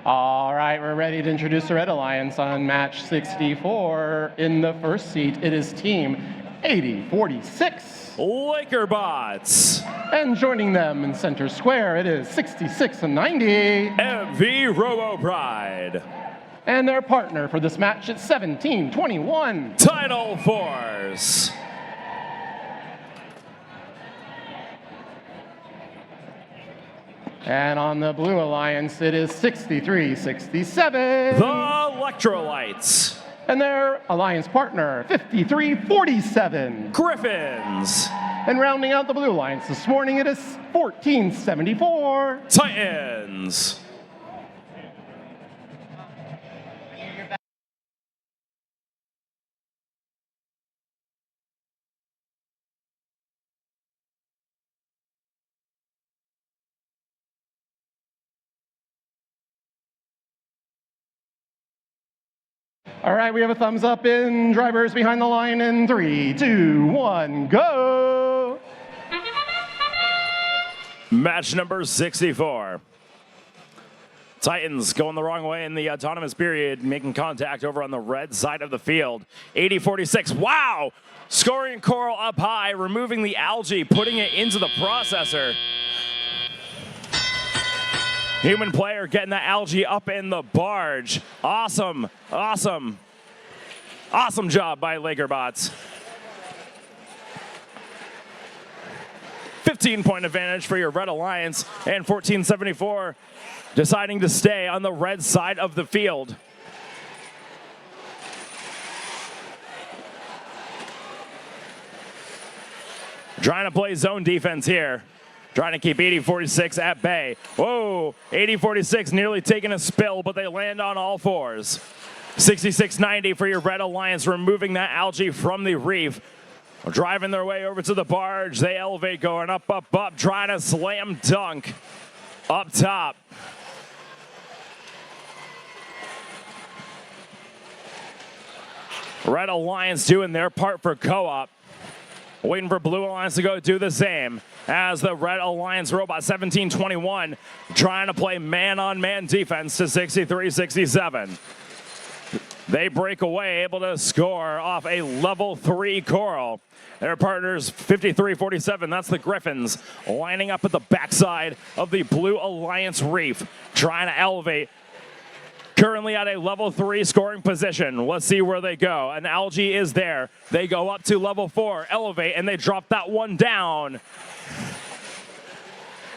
All right, we're ready to introduce the Red Alliance on match 64. In the first seat, it is team 8046. Lakerbots. And joining them in center square, it is 66-90. MV Robo Pride. And their partner for this match at 17-21. Tidal Force. And on the Blue Alliance, it is 63-67. The Electrolytes. And their alliance partner, 53-47. Griffins. And rounding out the Blue Alliance this morning, it is 14-74. Titans. All right, we have a thumbs up in drivers behind the line in 3, 2, 1, go. Match number 64. Titans going the wrong way in the autonomous period, making contact over on the red side of the field. 80-46, wow! Scoring coral up high, removing the algae, putting it into the processor. Human player getting the algae up in the barge. Awesome, awesome, awesome job by LakerBots. 15-point advantage for your Red Alliance, and 1474 deciding to stay on the red side of the field. Trying to play zone defense here. Trying to keep 80-46 at bay. Whoa, 80-46 nearly taking a spill, but they land on all fours. 66-90 for your Red Alliance, removing that algae from the reef. Driving their way over to the barge. They elevate, going up, up, up, trying to slam dunk up top. Red Alliance doing their part for co-op. Waiting for Blue Alliance to go do the same as the Red Alliance robot 1721 trying to play man-on-man defense to 63-67. They break away, able to score off a level 3 coral. Their partners 53-47, that's the Griffins, lining up at the backside of the Blue Alliance reef, trying to elevate. Currently at a level 3 scoring position. Let's see where they go. An algae is there. They go up to level 4, elevate, and they drop that one down.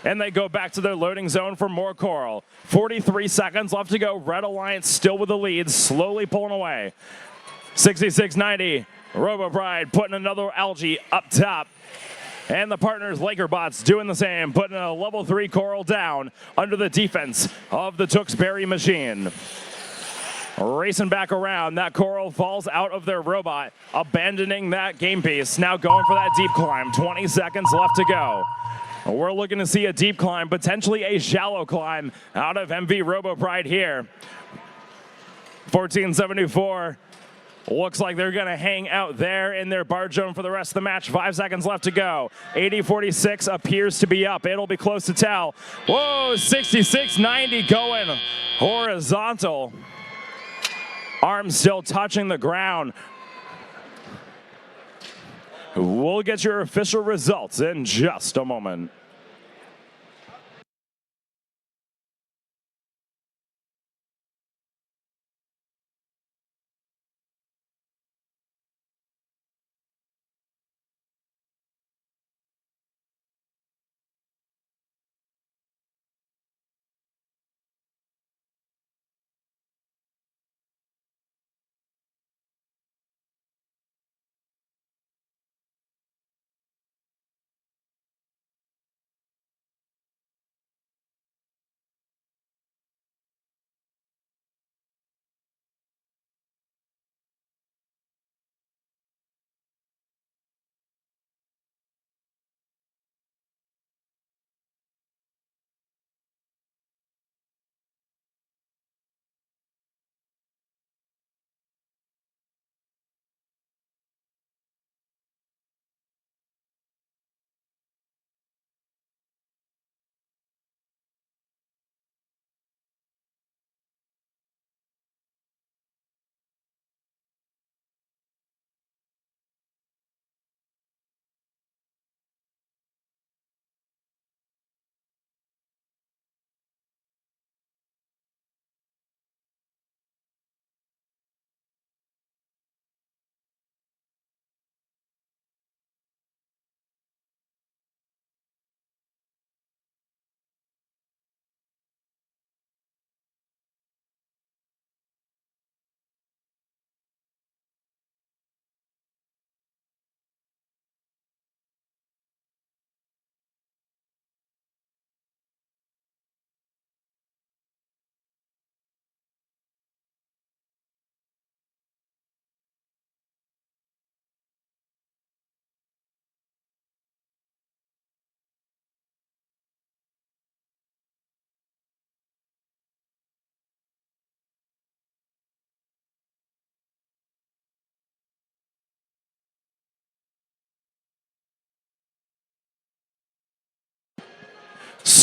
And they go back to their loading zone for more coral. 43 seconds left to go. Red Alliance still with the lead, slowly pulling away. 66-90, RoboBride putting another algae up top. And the partners, LakerBots, doing the same, putting a level 3 coral down under the defense of the Tewksbury machine. Racing back around, that coral falls out of their robot, abandoning that game piece. Now going for that deep climb, 20 seconds left to go. We're looking to see a deep climb, potentially a shallow climb out of MV RoboBride here. 1474. Looks like they're going to hang out there in their barge zone for the rest of the match. 5 seconds left to go. 80-46 appears to be up. It'll be close to tell. Whoa, 66-90 going horizontal. Arms still touching the ground. We'll get your official results in just a moment.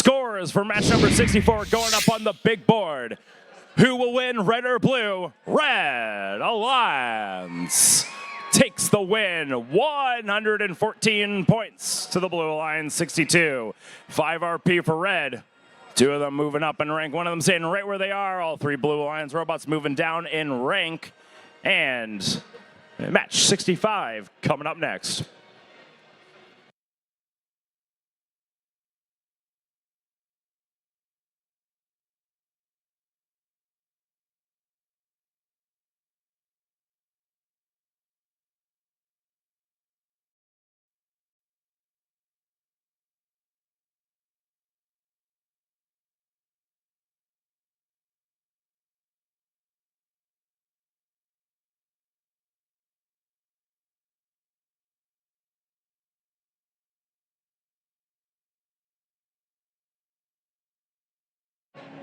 scores for match number 64 going up on the big board. Who will win, red or blue? Red Alliance takes the win, 114 points to the Blue Alliance 62. 5 RP for red. 2 of them moving up in rank, one of them staying right where they are. All 3 Blue Alliance robots moving down in rank. And match 65 coming up next.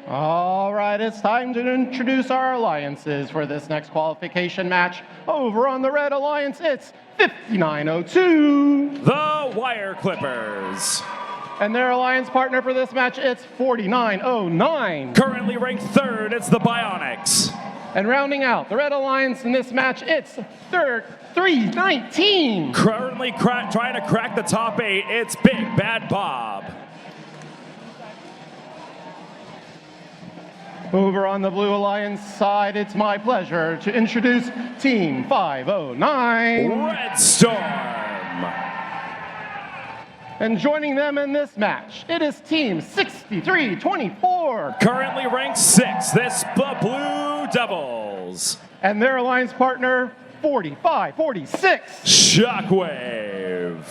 All right, it's time to introduce our alliances for this next qualification match. Over on the Red Alliance, it's 5902. The Wire Clippers. And their alliance partner for this match, it's 4909. Currently ranked 3rd, it's the Bionics. And rounding out the Red Alliance in this match, it's 319. Currently trying to crack the top 8, it's Big Bad Bob. Over on the Blue Alliance side, it's my pleasure to introduce Team 509. Red Storm. And joining them in this match, it is Team 6324. Currently ranked 6th, this the Blue Devils. And their alliance partner, 4546. Shockwave.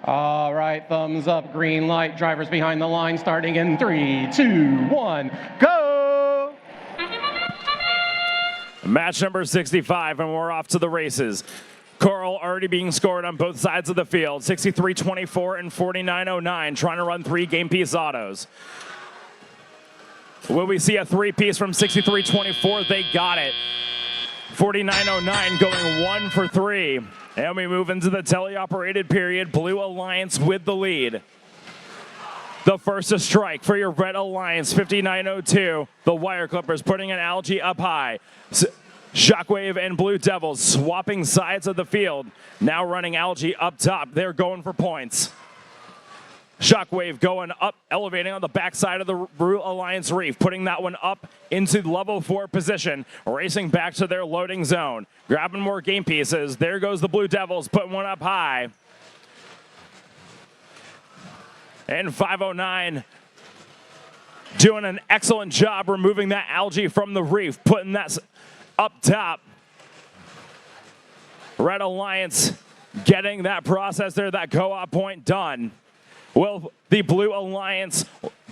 All right, thumbs up, green light, drivers behind the line, starting in 3, 2, 1, go! Match number 65, and we're off to the races. Coral already being scored on both sides of the field, 63-24 and 49-09, trying to run 3 game piece autos. Will we see a 3-piece from 63-24? They got it. 49-09 going 1 for 3. And we move into the teleoperated period. Blue Alliance with the lead. The first to strike for your Red Alliance, 59-02. The Wire Clippers putting an Algae up high. Shockwave and Blue Devils swapping sides of the field. Now running Algae up top. They're going for points. Shockwave going up, elevating on the backside of the Blue Alliance Reef, putting that one up into level 4 position, racing back to their loading zone, grabbing more game pieces. There goes the Blue Devils, putting one up high. And 509 doing an excellent job removing that algae from the reef, putting that up top. Red Alliance getting that processor, that co-op point done. Will the Blue Alliance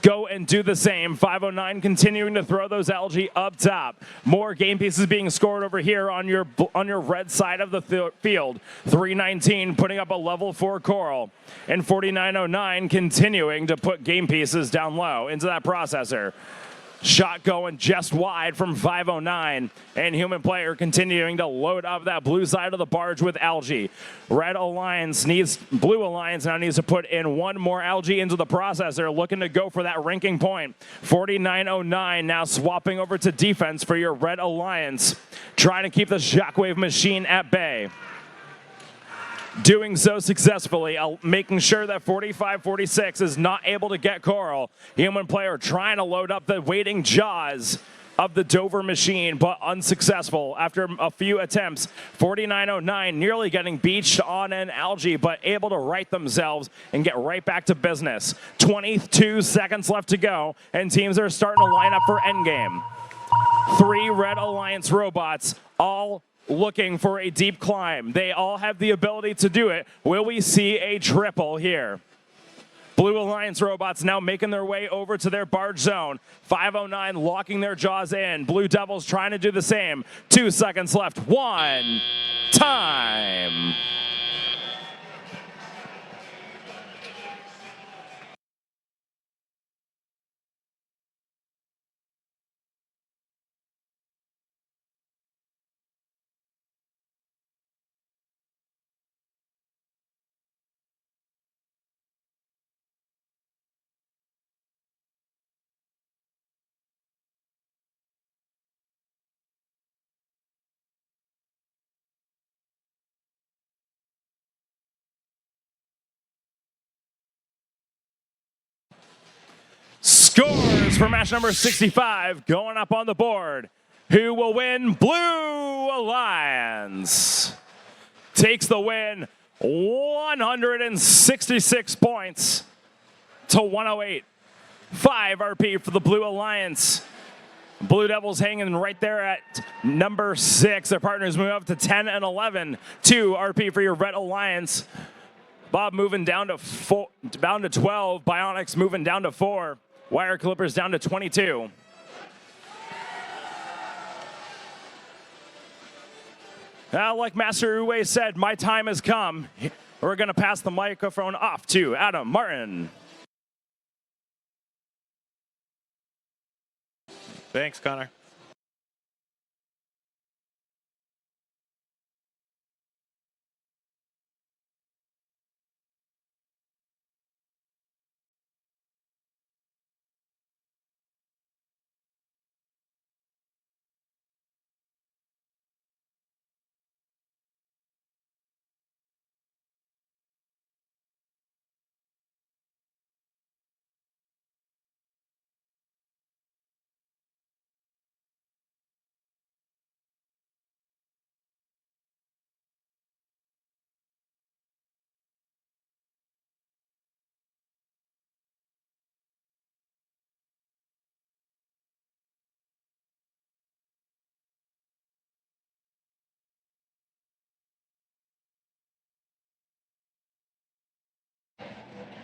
go and do the same? 509 continuing to throw those algae up top. More game pieces being scored over here on your red side of the field. 319 putting up a level 4 coral. And 4909 continuing to put game pieces down low into that processor. Shot going just wide from 509, and Human Player continuing to load up that blue side of the barge with algae. Blue Alliance now needs to put in one more algae into the processor, looking to go for that ranking point. 4909 now swapping over to defense for your Red Alliance, trying to keep the Shockwave machine at bay. Doing so successfully, making sure that 45-46 is not able to get Coral. Human Player trying to load up the waiting jaws of the Dover machine, but unsuccessful after a few attempts. 4909 nearly getting beached on an algae, but able to right themselves and get right back to business. 22 seconds left to go, and teams are starting to line up for endgame. 3 Red Alliance robots, all looking for a deep climb. They all have the ability to do it. Will we see a triple here? Blue Alliance robots now making their way over to their barge zone. 509 locking their jaws in. Blue Devils trying to do the same. 2 seconds left. One. Time. Scores for match number 65 going up on the board. Who will win? Blue Alliance takes the win, 166 points to 108. 5 RP for the Blue Alliance. Blue Devils hanging right there at number 6. Their partners move up to 10 and 11. 2 RP for your Red Alliance. Bob moving down to 12. Bionics moving down to 4. Wire Clippers down to 22. Like Master Uwe said, my time has come. We're going to pass the microphone off to Adam Martin. Thanks, Connor.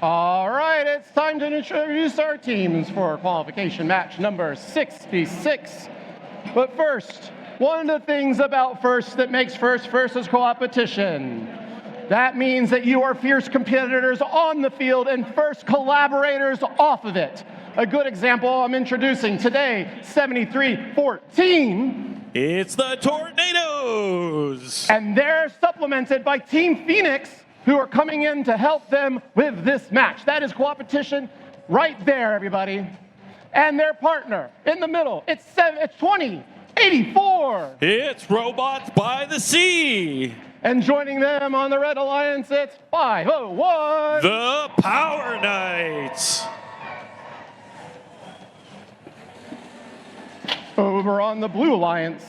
All right, it's time to introduce our teams for qualification match number 66. But first, one of the things about FIRST that makes FIRST is competition. That means that you are fierce competitors on the field and FIRST collaborators off of it. A good example I'm introducing today, 73-14. It's the Tornadoes! And they're supplemented by Team Phoenix, who are coming in to help them with this match. That is competition right there, everybody. And their partner in the middle, it's 2084. It's Robots by the Sea. And joining them on the Red Alliance, it's 501. The Power Knights. Over on the Blue Alliance,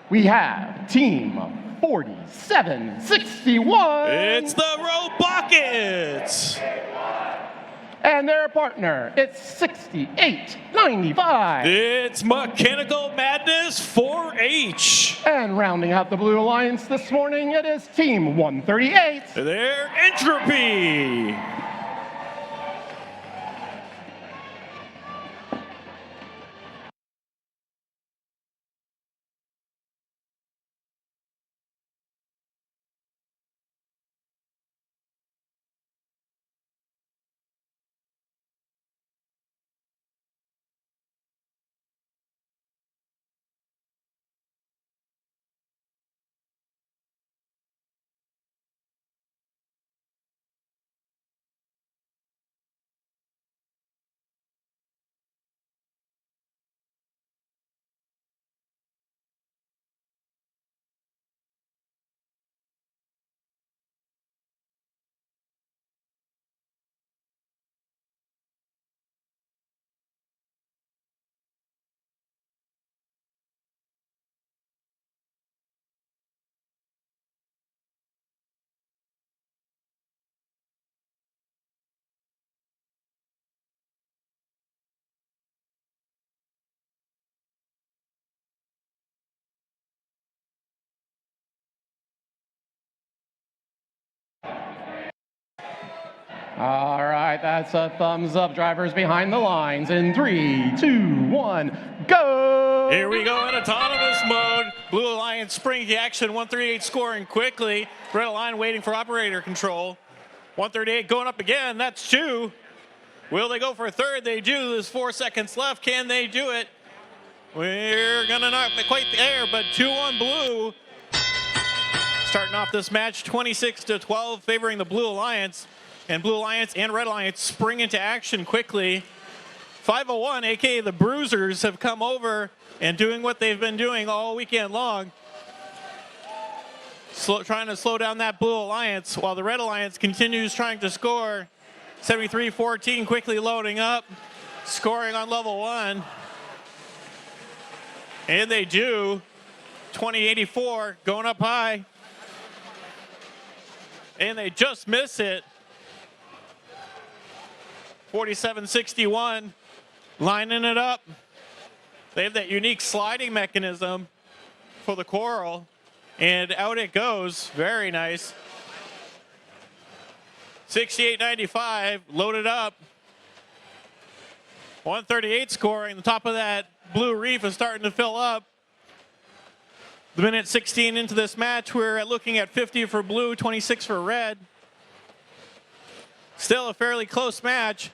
we have Team 4761. It's the Robotics. And their partner, it's 6895. It's Mechanical Madness 4H. And rounding out the Blue Alliance this morning, it is Team 138. Their Entropy. All right, that's a thumbs up. Drivers behind the lines in 3, 2, 1, go! Here we go in autonomous mode. Blue Alliance spring to action, 138 scoring quickly. Red Alliance waiting for operator control. 138 going up again, that's 2. Will they go for a third? They do. There's 4 seconds left. Can they do it? We're gonna not quite there, but 2 on blue. Starting off this match 26-12, favoring the Blue Alliance. And Blue Alliance and Red Alliance spring into action quickly. 501, aka the Bruisers, have come over and doing what they've been doing all weekend long. Trying to slow down that Blue Alliance while the Red Alliance continues trying to score. 73-14 quickly loading up, scoring on level 1. And they do. 20-84 going up high. And they just miss it. 47-61, lining it up. They have that unique sliding mechanism for the coral, and out it goes. Very nice. 68-95, loaded up. 138 scoring. The top of that blue reef is starting to fill up. The minute 16 into this match, we're looking at 50 for blue, 26 for red. Still a fairly close match.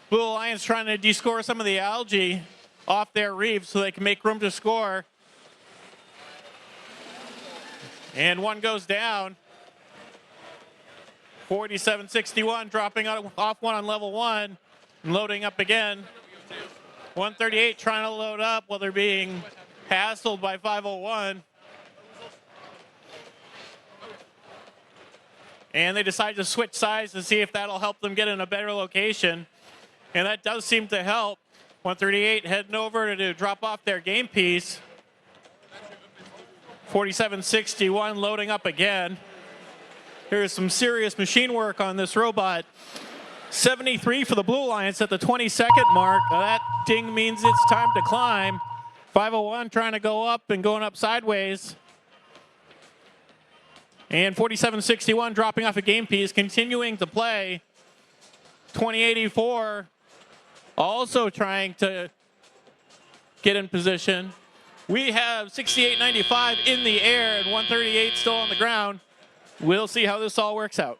Blue Alliance trying to descore some of the algae off their reef so they can make room to score. And one goes down. 47-61, dropping off one on level 1 and loading up again. 138 trying to load up while they're being hassled by 501. And they decide to switch sides to see if that'll help them get in a better location. And that does seem to help. 138 heading over to drop off their game piece. 47-61 loading up again. Here's some serious machine work on this robot. 73 for the Blue Alliance at the 20-second mark. Now that ding means it's time to climb. 501 trying to go up and going up sideways. And 47-61 dropping off a game piece, continuing to play. 20-84 also trying to get in position. We have 68-95 in the air and 138 still on the ground. We'll see how this all works out.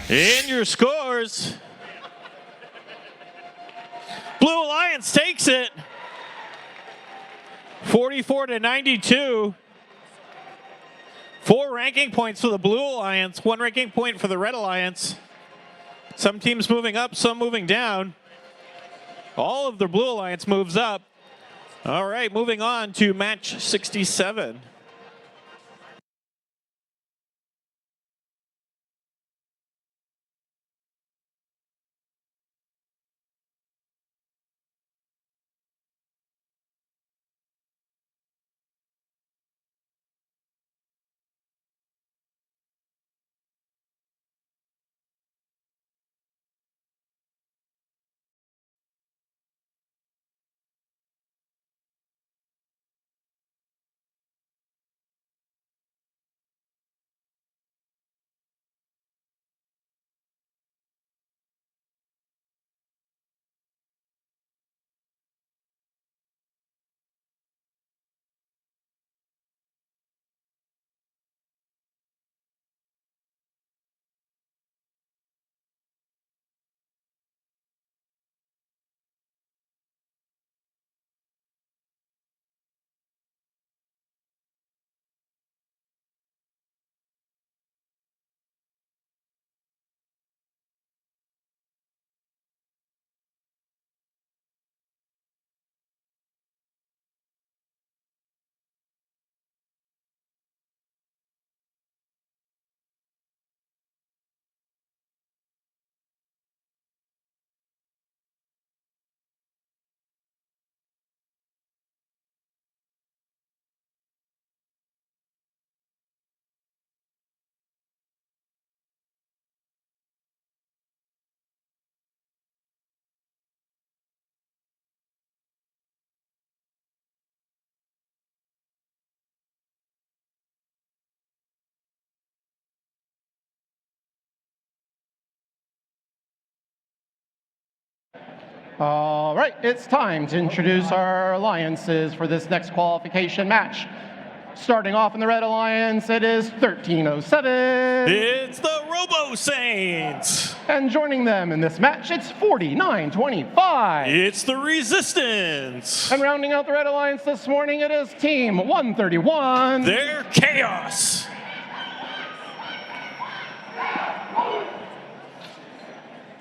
In your scores, Blue Alliance takes it 44-92. 4 ranking points for the Blue Alliance, 1 ranking point for the Red Alliance. Some teams moving up, some moving down. All of the Blue Alliance moves up. All right, moving on to match 67. All right, it's time to introduce our alliances for this next qualification match. Starting off in the Red Alliance, it is 1307. It's the Robo Saints. And joining them in this match, it's 4925. It's the Resistance. And rounding out the Red Alliance this morning, it is Team 131. They're Chaos.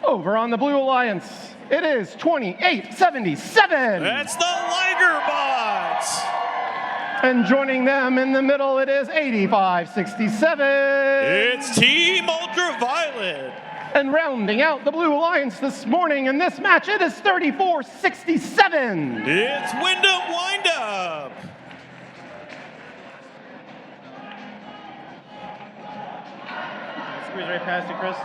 Over on the Blue Alliance, it is 2877. That's the Liger Bots. And joining them in the middle, it is 8567. It's Team Ultraviolet. And rounding out the Blue Alliance this morning in this match, it is 3467. It's Wyndham Windup. Squeeze right past you, Chris.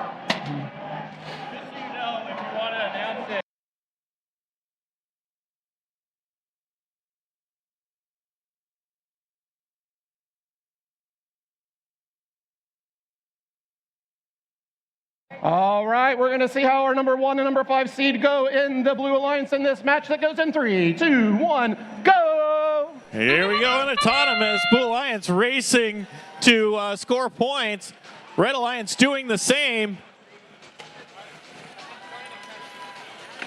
All right, we're going to see how our number 1 and number 5 seed go in the Blue Alliance in this match that goes in 3, 2, 1, go! Here we go in autonomous. Blue Alliance racing to score points. Red Alliance doing the same.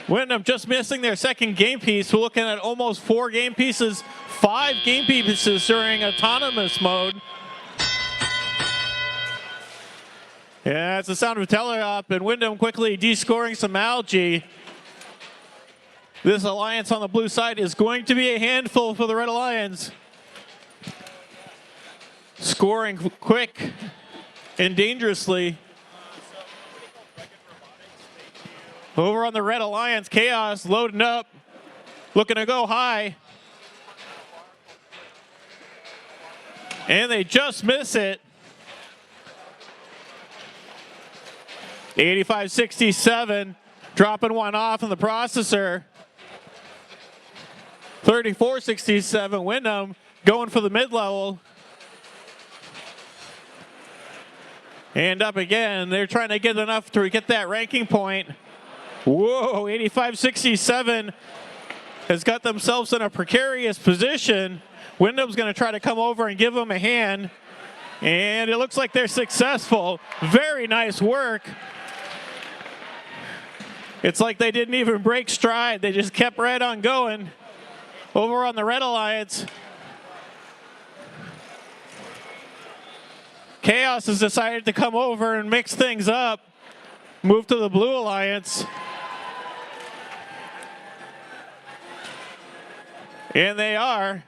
Wyndham just missing their second game piece. We're looking at almost 4 game pieces, 5 game pieces during autonomous mode. Yeah, it's the sound of a teleop, and Wyndham quickly descoring some algae. This alliance on the blue side is going to be a handful for the Red Alliance. Scoring quick and dangerously. Over on the Red Alliance, Chaos loading up, looking to go high. And they just miss it. 8567, dropping one off in the processor. 3467, Wyndham going for the mid-level. And up again, they're trying to get enough to get that ranking point. Whoa, 8567 has got themselves in a precarious position. Wyndham's going to try to come over and give them a hand. And it looks like they're successful. Very nice work. It's like they didn't even break stride. They just kept right on going. Over on the Red Alliance, Chaos has decided to come over and mix things up. Move to the Blue Alliance. And they are.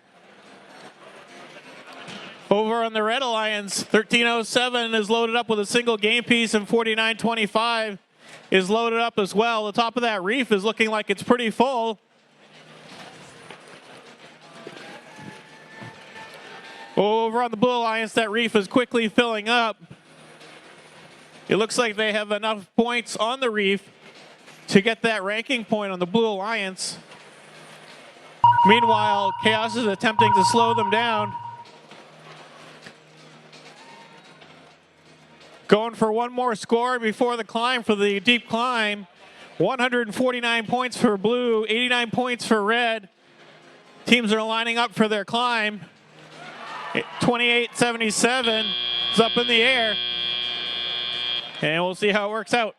Over on the Red Alliance, 1307 is loaded up with a single game piece, and 4925 is loaded up as well. The top of that reef is looking like it's pretty full. Over on the Blue Alliance, that reef is quickly filling up. It looks like they have enough points on the reef to get that ranking point on the Blue Alliance. Meanwhile, Chaos is attempting to slow them down. Going for one more score before the climb for the deep climb. 149 points for blue, 89 points for red. Teams are lining up for their climb. 2877 is up in the air. And we'll see how it works out.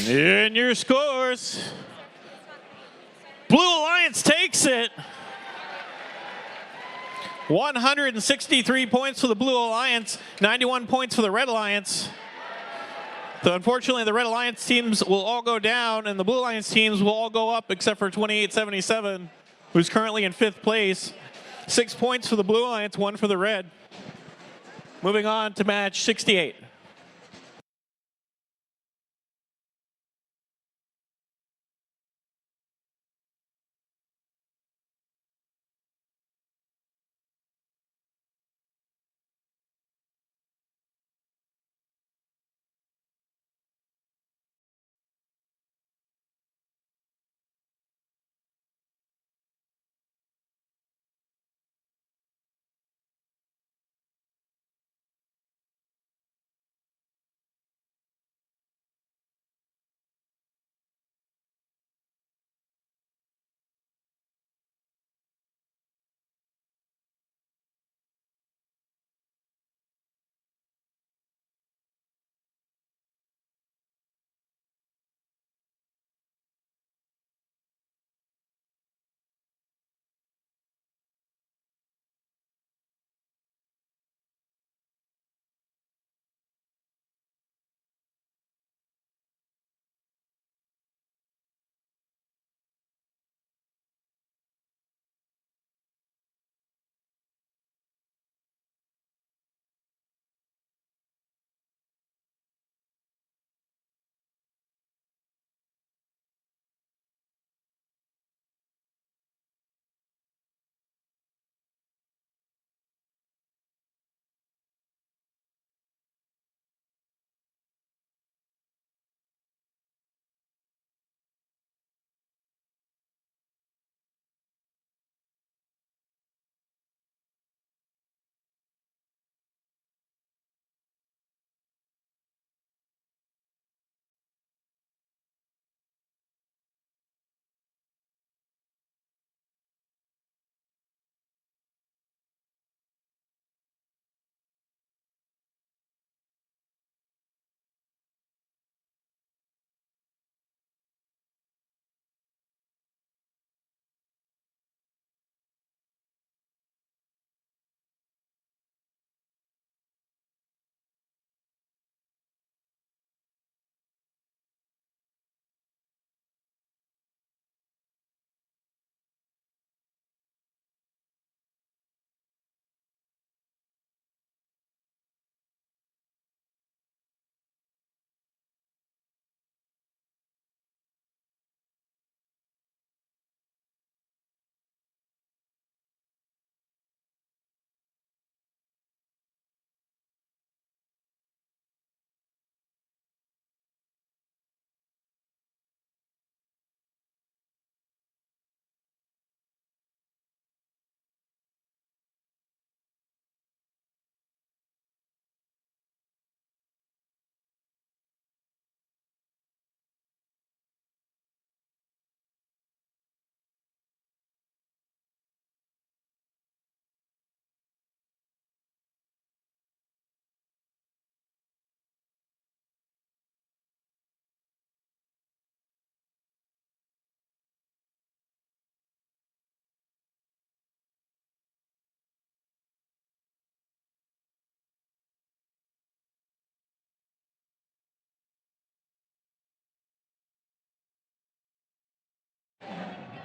In your scores, Blue Alliance takes it. 163 points for the Blue Alliance, 91 points for the Red Alliance. So unfortunately, the Red Alliance teams will all go down, and the Blue Alliance teams will all go up, except for 2877, who's currently in 5th place. 6 points for the Blue Alliance, 1 for the Red. Moving on to match 68.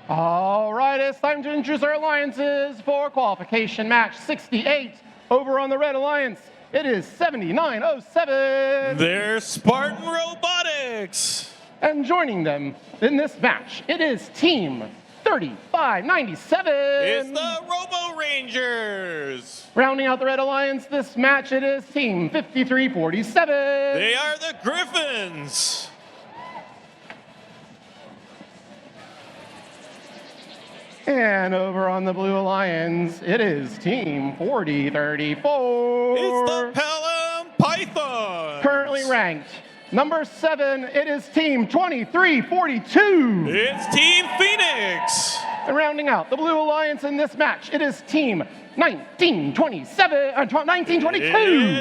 All right, it's time to introduce our alliances for qualification match 68. Over on the Red Alliance, it is 7907. They're Spartan Robotics. And joining them in this match, it is Team 3597. It's the Robo Rangers. Rounding out the Red Alliance this match, it is Team 5347. They are the Griffins. And over on the Blue Alliance, it is Team 4034. It's the Pelham Pythons. Currently ranked number 7, it is Team 2342. It's Team Phoenix. And rounding out the Blue Alliance in this match, it is Team 1922.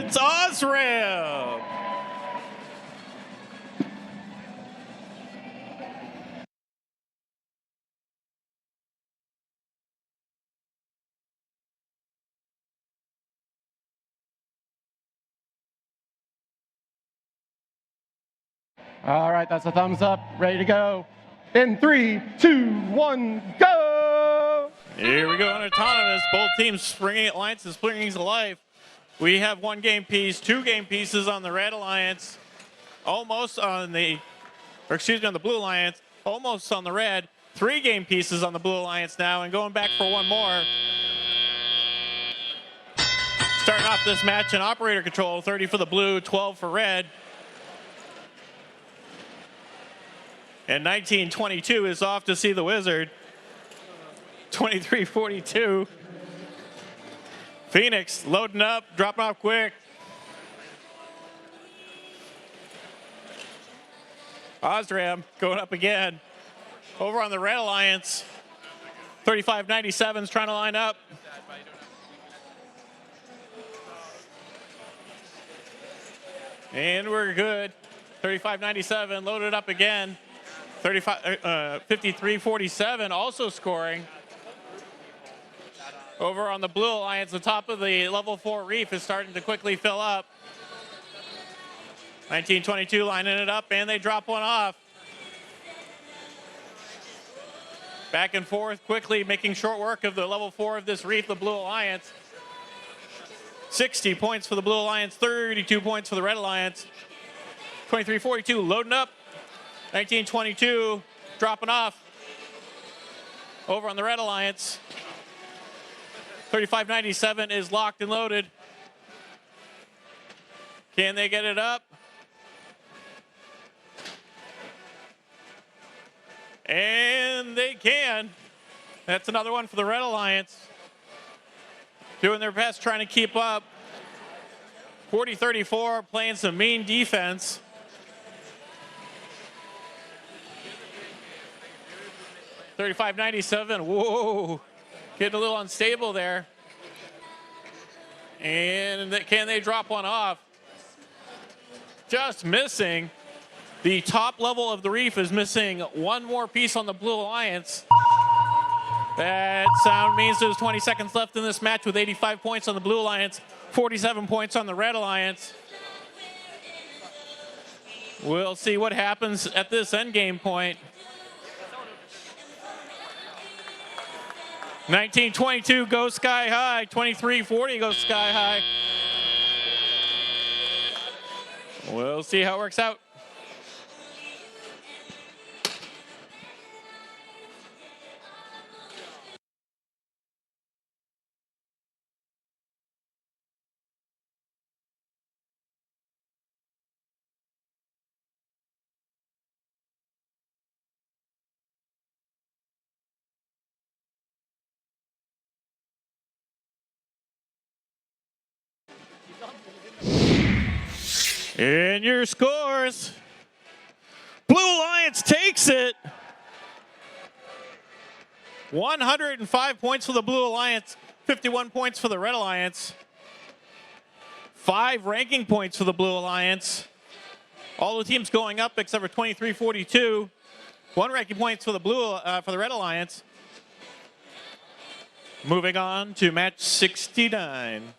It's Osram. All right, that's a thumbs up. Ready to go. In 3, 2, 1, go! Here we go in autonomous. Both teams springing alliances, springing to life. We have 1 game piece, 2 game pieces on the Red Alliance, almost on the, or excuse me, on the Blue Alliance, almost on the Red. 3 game pieces on the Blue Alliance now, and going back for 1 more. Starting off this match in operator control, 30 for the Blue, 12 for Red. And 1922 is off to see the Wizard. 2342. Phoenix loading up, dropping off quick. Osram going up again. Over on the Red Alliance, 3597's trying to line up. And we're good. 3597 loaded up again. 5347 also scoring. Over on the Blue Alliance, the top of the level 4 reef is starting to quickly fill up. 1922 lining it up, and they drop one off. Back and forth quickly, making short work of the level 4 of this reef, the Blue Alliance. 60 points for the Blue Alliance, 32 points for the Red Alliance. 2342 loading up. 1922 dropping off. Over on the Red Alliance, 3597 is locked and loaded. Can they get it up? And they can. That's another one for the Red Alliance. Doing their best, trying to keep up. 4034 playing some mean defense. 3597, whoa, getting a little unstable there. And can they drop one off? Just missing. The top level of the reef is missing 1 more piece on the Blue Alliance. That sound means there's 20 seconds left in this match with 85 points on the Blue Alliance, 47 points on the Red Alliance. We'll see what happens at this endgame point. 1922 goes sky high, 2340 goes sky high. We'll see how it works out. And your scores. Blue Alliance takes it. 105 points for the Blue Alliance, 51 points for the Red Alliance. 5 ranking points for the Blue Alliance. All the teams going up except for 2342. 1 ranking points for the for the Red Alliance. Moving on to match 69.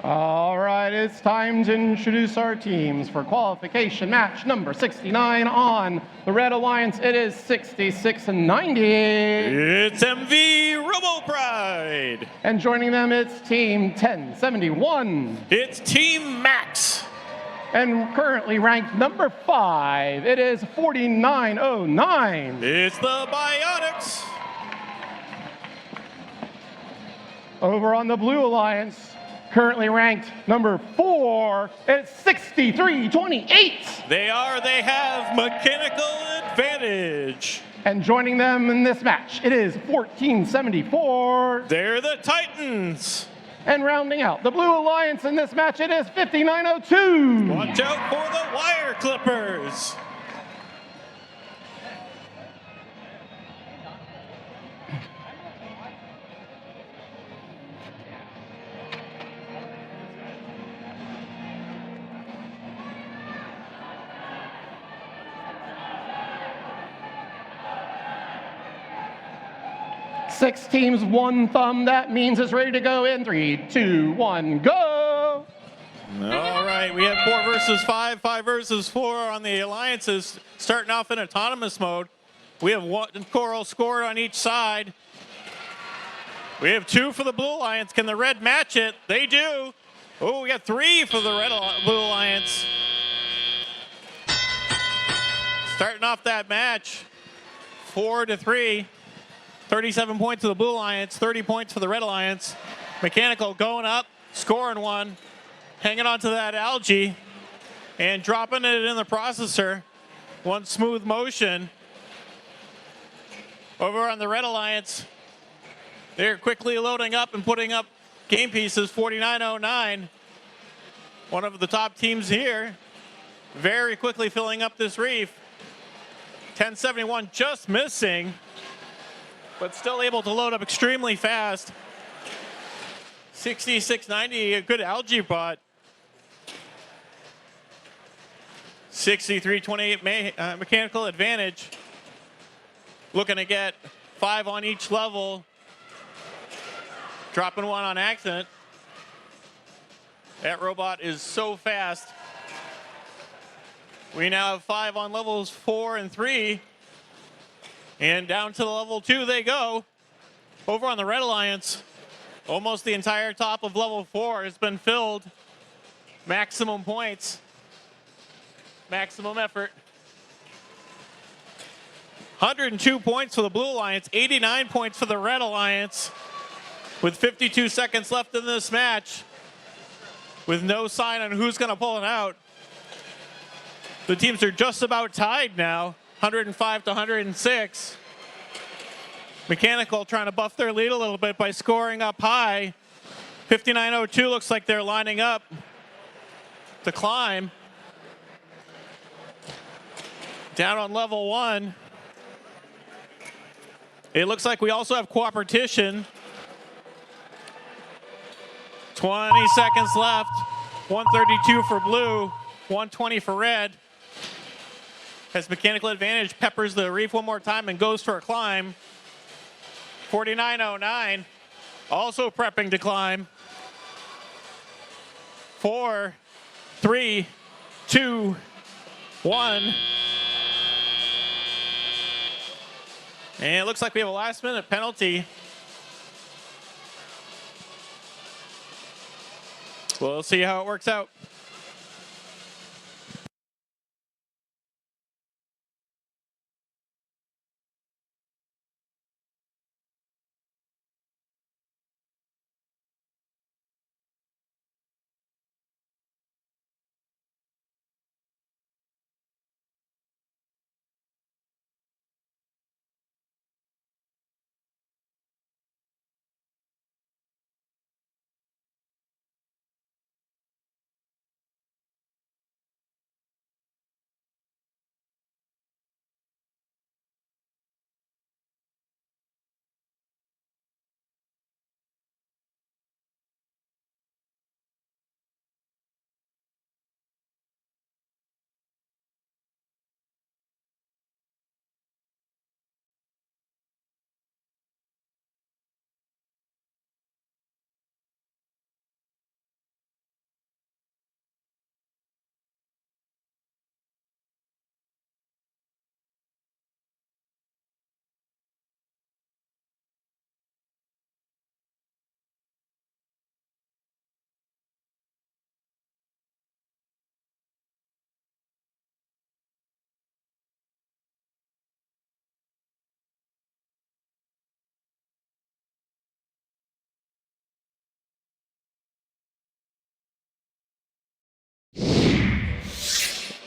All right, it's time to introduce our teams for qualification match number 69 on the Red Alliance. It is 66-90. It's MV Robo Pride. And joining them, it's Team 1071. It's Team Max. And currently ranked number 5, it is 4909. It's the Biotics. Over on the Blue Alliance, currently ranked number 4, it's 6328. They have mechanical advantage. And joining them in this match, it is 1474. They're the Titans. And rounding out the Blue Alliance in this match, it is 5902. Watch out for the Wire Clippers. Six teams, one thumb. That means it's ready to go in 3, 2, 1, go. All right, we have 4 versus 5, 5 versus 4 on the alliances, starting off in autonomous mode. We have 1 coral scored on each side. We have 2 for the Blue Alliance. Can the red match it? They do. Oh, we got 3 for the Blue Alliance. Starting off that match, 4-3. 37 points for the Blue Alliance, 30 points for the Red Alliance. Mechanical going up, scoring 1, hanging on to that algae, and dropping it in the processor. 1 smooth motion. Over on the Red Alliance, they're quickly loading up and putting up game pieces. 4909, one of the top teams here, very quickly filling up this reef. 1071 just missing, but still able to load up extremely fast. 6690, a good algae pot. 6328 mechanical advantage. Looking to get 5 on each level. Dropping 1 on accident. That robot is so fast. We now have 5 on levels 4 and 3. And down to the level 2 they go. Over on the Red Alliance, almost the entire top of level 4 has been filled. Maximum points, maximum effort. 102 points for the Blue Alliance, 89 points for the Red Alliance. With 52 seconds left in this match, with no sign on who's going to pull it out. The teams are just about tied now. 105 to 106. Mechanical trying to buff their lead a little bit by scoring up high. 5902 looks like they're lining up to climb. Down on level 1. It looks like we also have cooperation. 20 seconds left. 132 for blue, 120 for red. Has mechanical advantage, peppers the reef one more time and goes for a climb. 4909 also prepping to climb. 4, 3, 2, 1. And it looks like we have a last-minute penalty. We'll see how it works out.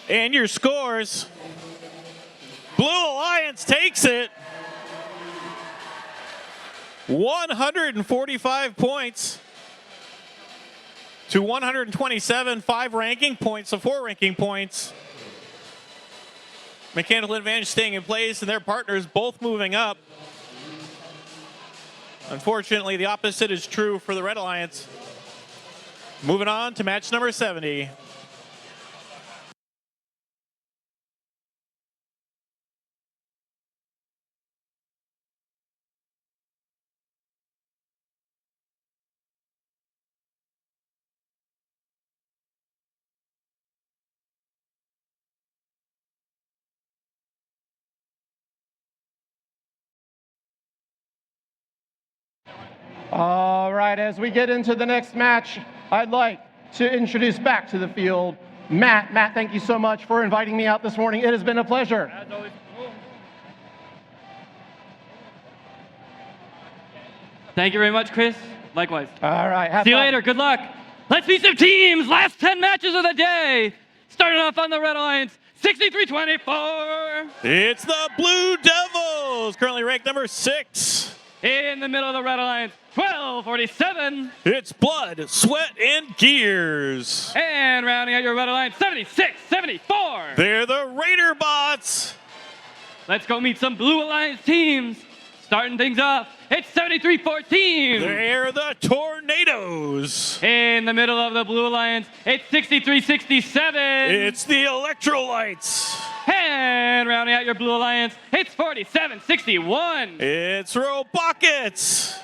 And your scores. Blue Alliance takes it. 145 points to 127, 5 ranking points, so 4 ranking points. Mechanical advantage staying in place, and their partners both moving up. Unfortunately, the opposite is true for the Red Alliance. Moving on to match number 70. All right, as we get into the next match, I'd like to introduce back to the field Matt. Matt, thank you so much for inviting me out this morning. It has been a pleasure. As always. Thank you very much, Chris. Likewise. All right. See you later. Good luck. Let's be some teams. Last 10 matches of the day. Starting off on the Red Alliance, 63-24. It's the Blue Devils, currently ranked number 6. In the middle of the Red Alliance, 12-47. It's Blood, Sweat, and Gears. And rounding out your Red Alliance, 76-74. They're the Raider Bots. Let's go meet some Blue Alliance teams. Starting things off, it's 73-14. They're the Tornadoes. In the middle of the Blue Alliance, it's 63-67. It's the Electrolytes. And rounding out your Blue Alliance, it's 47-61. It's Robotics.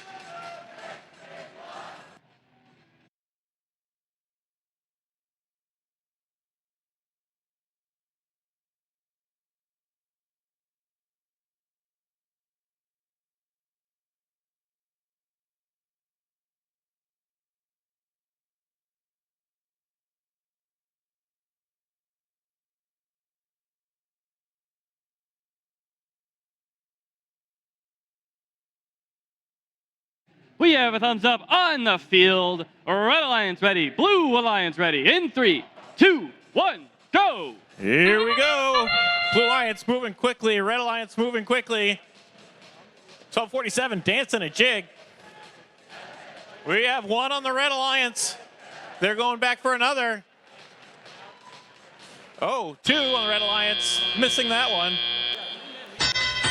We have a thumbs up on the field. Red Alliance ready, Blue Alliance ready. In 3, 2, 1, go! Here we go. Blue Alliance moving quickly, Red Alliance moving quickly. 12:47, dancing a jig. We have one on the Red Alliance. They're going back for another. Oh, 2 on the Red Alliance, missing that one.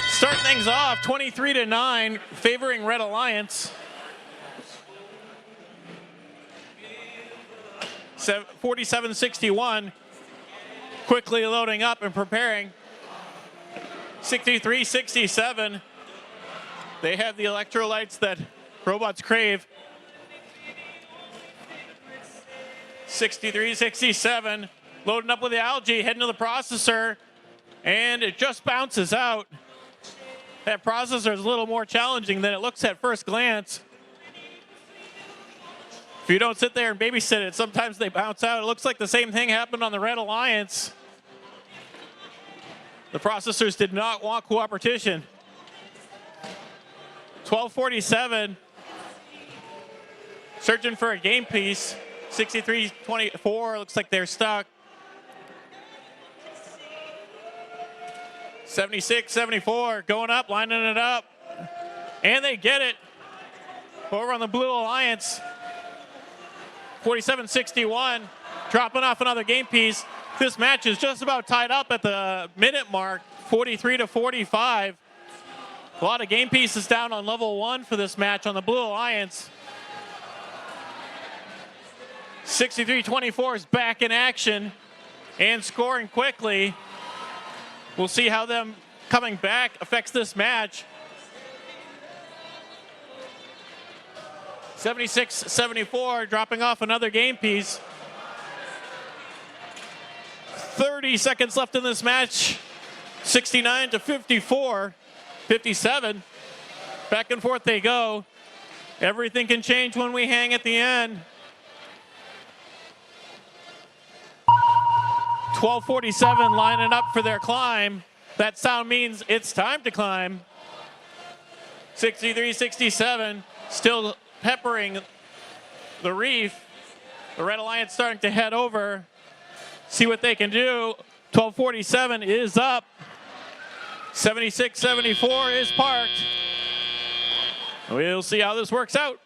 Starting things off, 23-9, favoring Red Alliance. 47-61, quickly loading up and preparing. 63-67, they have the electrolytes that robots crave. 63-67, loading up with the algae, heading to the processor, and it just bounces out. That processor is a little more challenging than it looks at first glance. If you don't sit there and babysit it, sometimes they bounce out. It looks like the same thing happened on the Red Alliance. The processors did not want cooperation. 12:47, searching for a game piece. 63-24, looks like they're stuck. 76-74, going up, lining it up. And they get it. Over on the Blue Alliance. 47-61, dropping off another game piece. This match is just about tied up at the minute mark, 43-45. A lot of game pieces down on level 1 for this match on the Blue Alliance. 63-24 is back in action and scoring quickly. We'll see how them coming back affects this match. 76-74, dropping off another game piece. 30 seconds left in this match. 69-54, 57. Back and forth they go. Everything can change when we hang at the end. 12:47 lining up for their climb. That sound means it's time to climb. 63-67, still peppering the reef. The Red Alliance starting to head over, see what they can do. 1247 is up. 7674 is parked. We'll see how this works out.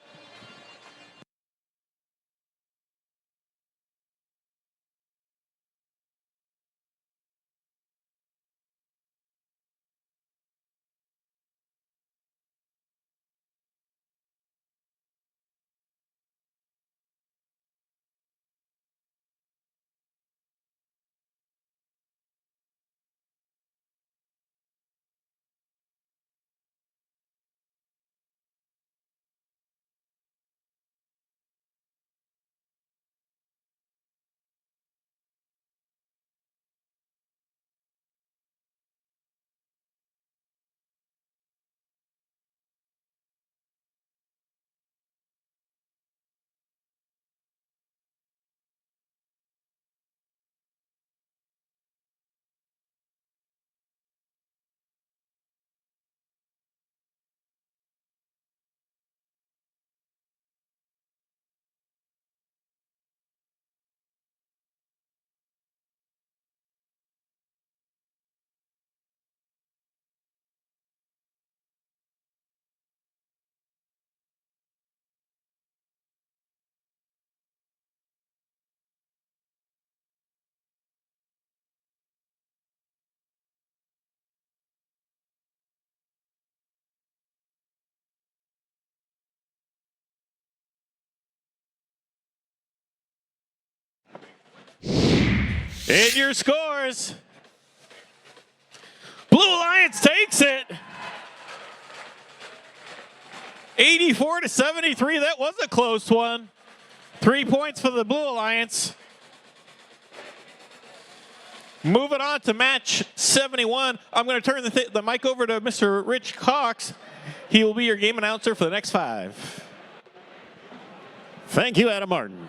In your scores, Blue Alliance takes it. 84-73, that was a close one. 3 points for the Blue Alliance. Moving on to match 71. I'm going to turn the mic over to Mr. Rich Cox. He will be your game announcer for the next 5. Thank you, Adam Martin.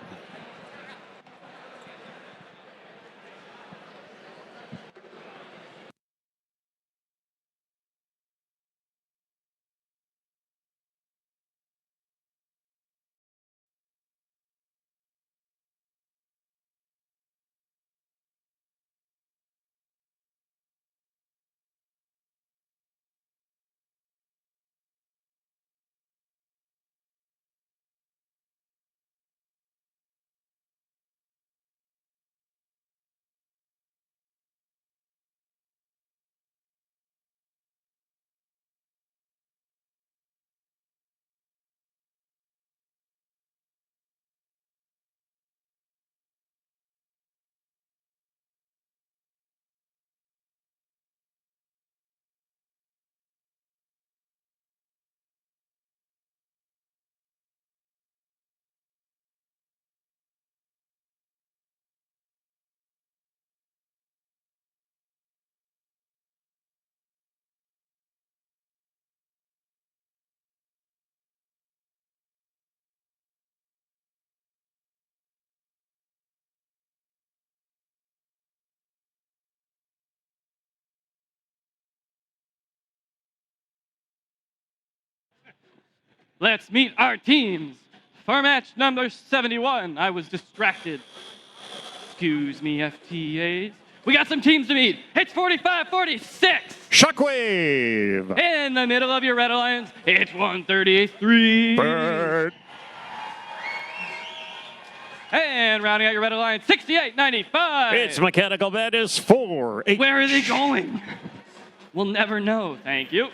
Let's meet our teams. For match number 71, I was distracted. Excuse me, FTAs. We got some teams to meet. It's 45-46. Shockwave. In the middle of your Red Alliance, it's 138-3. Bird. And rounding out your Red Alliance, 68-95. It's Mechanical Madness 4-8. Where are they going? We'll never know, thank you.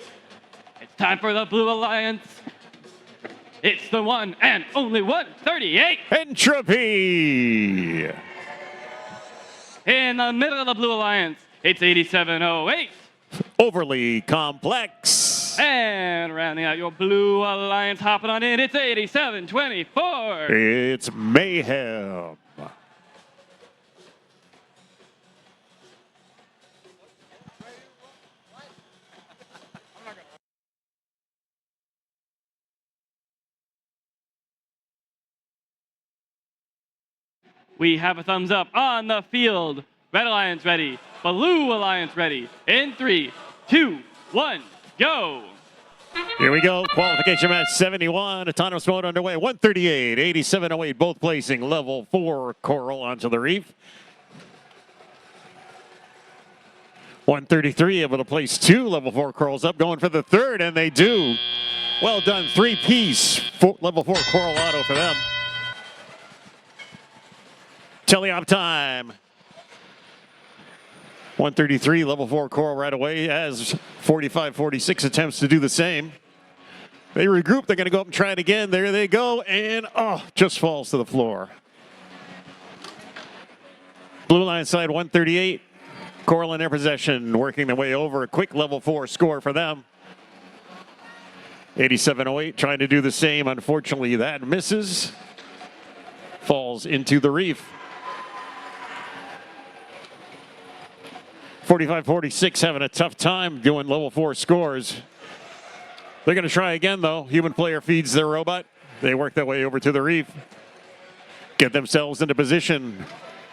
It's time for the Blue Alliance. It's the one and only 138. Entropy. In the middle of the Blue Alliance, it's 8708. Overly complex. And rounding out your Blue Alliance, hopping on in, it's 8724. It's mayhem. We have a thumbs up on the field. Red Alliance ready. Blue Alliance ready. In 3, 2, 1, go. Here we go. Qualification match 71. Autonomous mode underway. 138, 8708, both placing level 4 coral onto the reef. 133 able to place 2 level 4 corals up, going for the third, and they do. Well done, 3-piece level 4 coral auto for them. Teleop time. 133 level 4 coral right away as 45-46 attempts to do the same. They regroup, they're going to go up and try it again. There they go, and just falls to the floor. Blue line side 138. Coral in their possession, working their way over. A quick level 4 score for them. 87-08 trying to do the same. Unfortunately, that misses. Falls into the reef. 45-46 having a tough time doing level 4 scores. They're going to try again, though. Human player feeds their robot. They work their way over to the reef. Get themselves into position.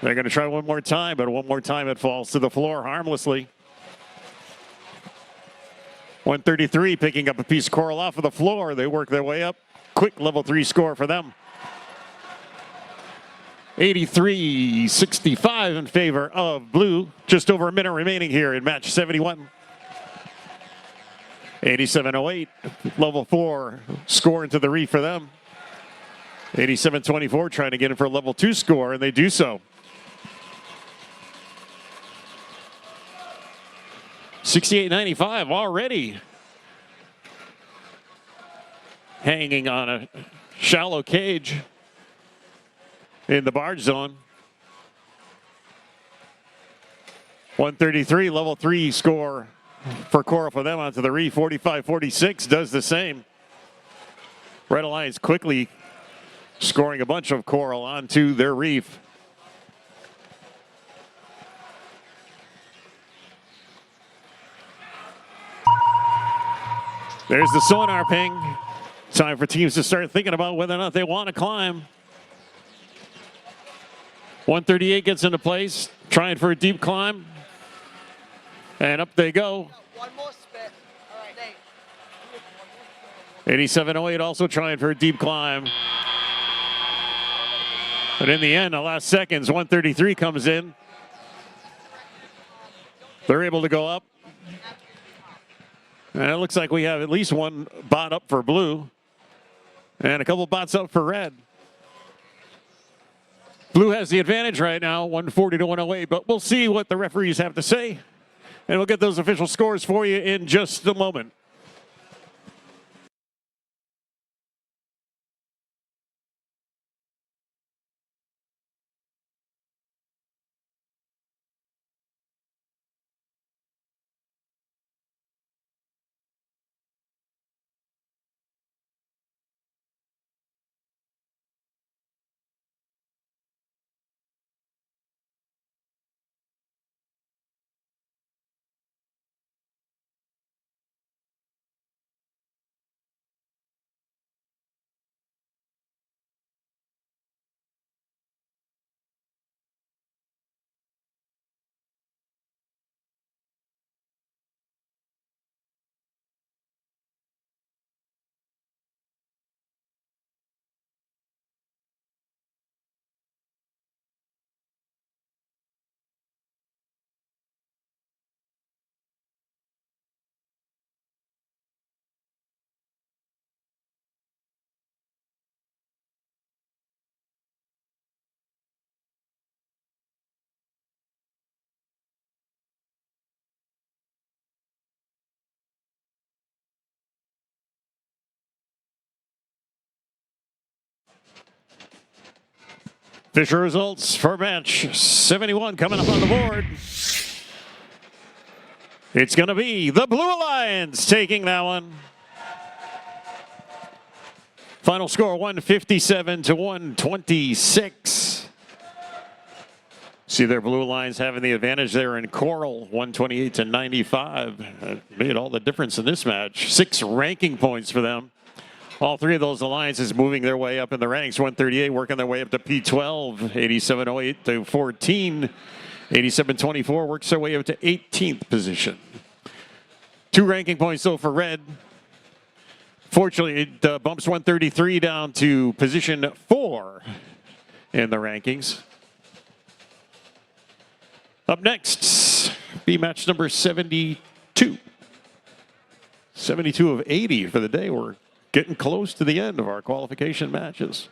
They're going to try one more time, but one more time it falls to the floor harmlessly. 133 picking up a piece of coral off of the floor. They work their way up. Quick level 3 score for them. 83-65 in favor of blue. Just over a minute remaining here in match 71. 87-08, level 4 score into the reef for them. 87-24 trying to get in for a level 2 score, and they do so. 68-95 already. Hanging on a shallow cage in the barge zone. 133 level 3 score for coral for them onto the reef. 45-46 does the same. Red Alliance quickly scoring a bunch of coral onto their reef. There's the sonar ping. Time for teams to start thinking about whether or not they want to climb. 138 gets into place, trying for a deep climb. And up they go. 87-08 also trying for a deep climb. But in the end, the last seconds, 133 comes in. They're able to go up. And it looks like we have at least one bot up for blue and a couple bots up for red. Blue has the advantage right now, 140-108, but we'll see what the referees have to say. And we'll get those official scores for you in just a moment. Official results for match 71 coming up on the board. It's going to be the Blue Alliance taking that one. Final score 157-126. See their Blue Alliance having the advantage there in coral, 128-95. That made all the difference in this match. 6 ranking points for them. All 3 of those alliances moving their way up in the ranks. 138 working their way up to P12. 87-08 to 14. 87-24 works their way up to 18th position. 2 ranking points though for red. Fortunately, it bumps 133 down to position 4 in the rankings. Up next, be match number 72. 72 of 80 for the day. We're getting close to the end of our qualification matches.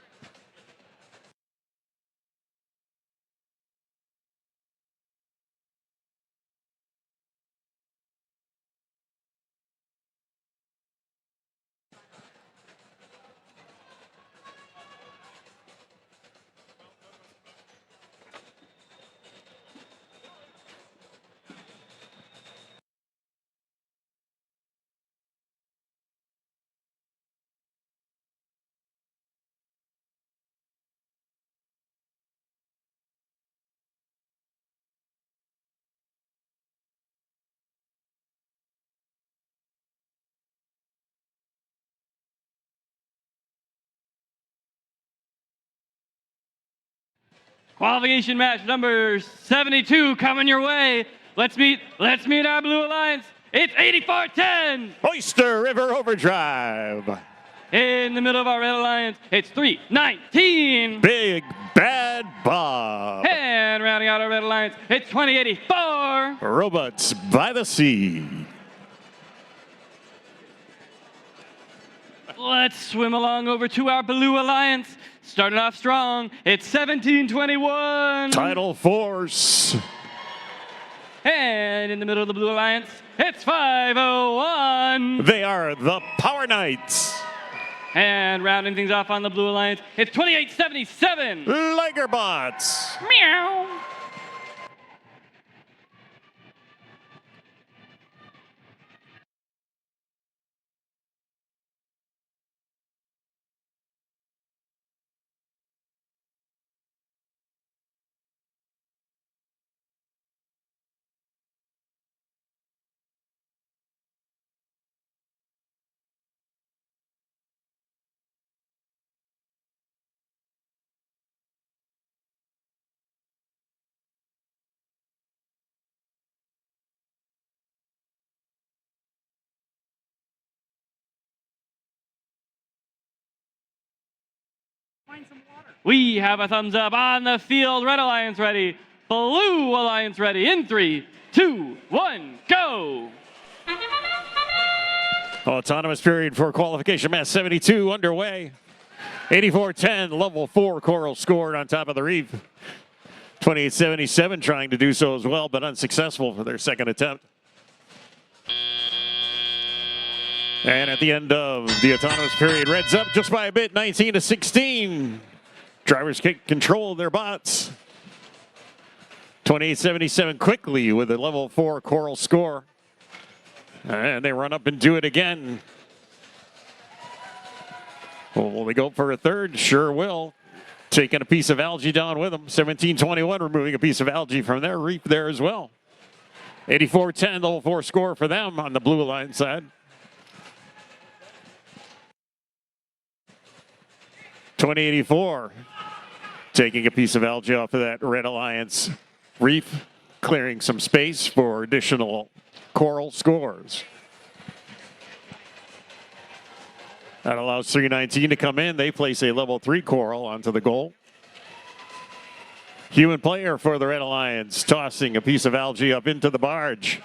Qualification match number 72 coming your way. Let's meet our Blue Alliance. It's 84-10. Oyster River Overdrive. In the middle of our Red Alliance, it's 319. Big Bad Bob. And rounding out our Red Alliance, it's 2084. Robots by the Sea. Let's swim along over to our Blue Alliance. Starting off strong, it's 1721. Tidal Force. And in the middle of the Blue Alliance, it's 501. They are the Power Knights. And rounding things off on the Blue Alliance, it's 2877. Ligerbots. Meow. We have a thumbs up on the field. Red Alliance ready. Blue Alliance ready. In 3, 2, 1, go. Autonomous period for qualification match 72 underway. 84-10, level 4 coral scored on top of the reef. 2877 trying to do so as well, but unsuccessful for their second attempt. And at the end of the autonomous period, Reds up just by a bit, 19-16. Drivers take control of their bots. 2877 quickly with a level 4 coral score. And they run up and do it again. Well, will they go for a third? Sure will. Taking a piece of algae down with them. 1721 removing a piece of algae from their reef there as well. 84-10, level 4 score for them on the Blue Alliance side. 2084 taking a piece of algae off of that Red Alliance reef, clearing some space for additional coral scores. That allows 319 to come in. They place a level 3 coral onto the goal. Human player for the Red Alliance, tossing a piece of algae up into the barge.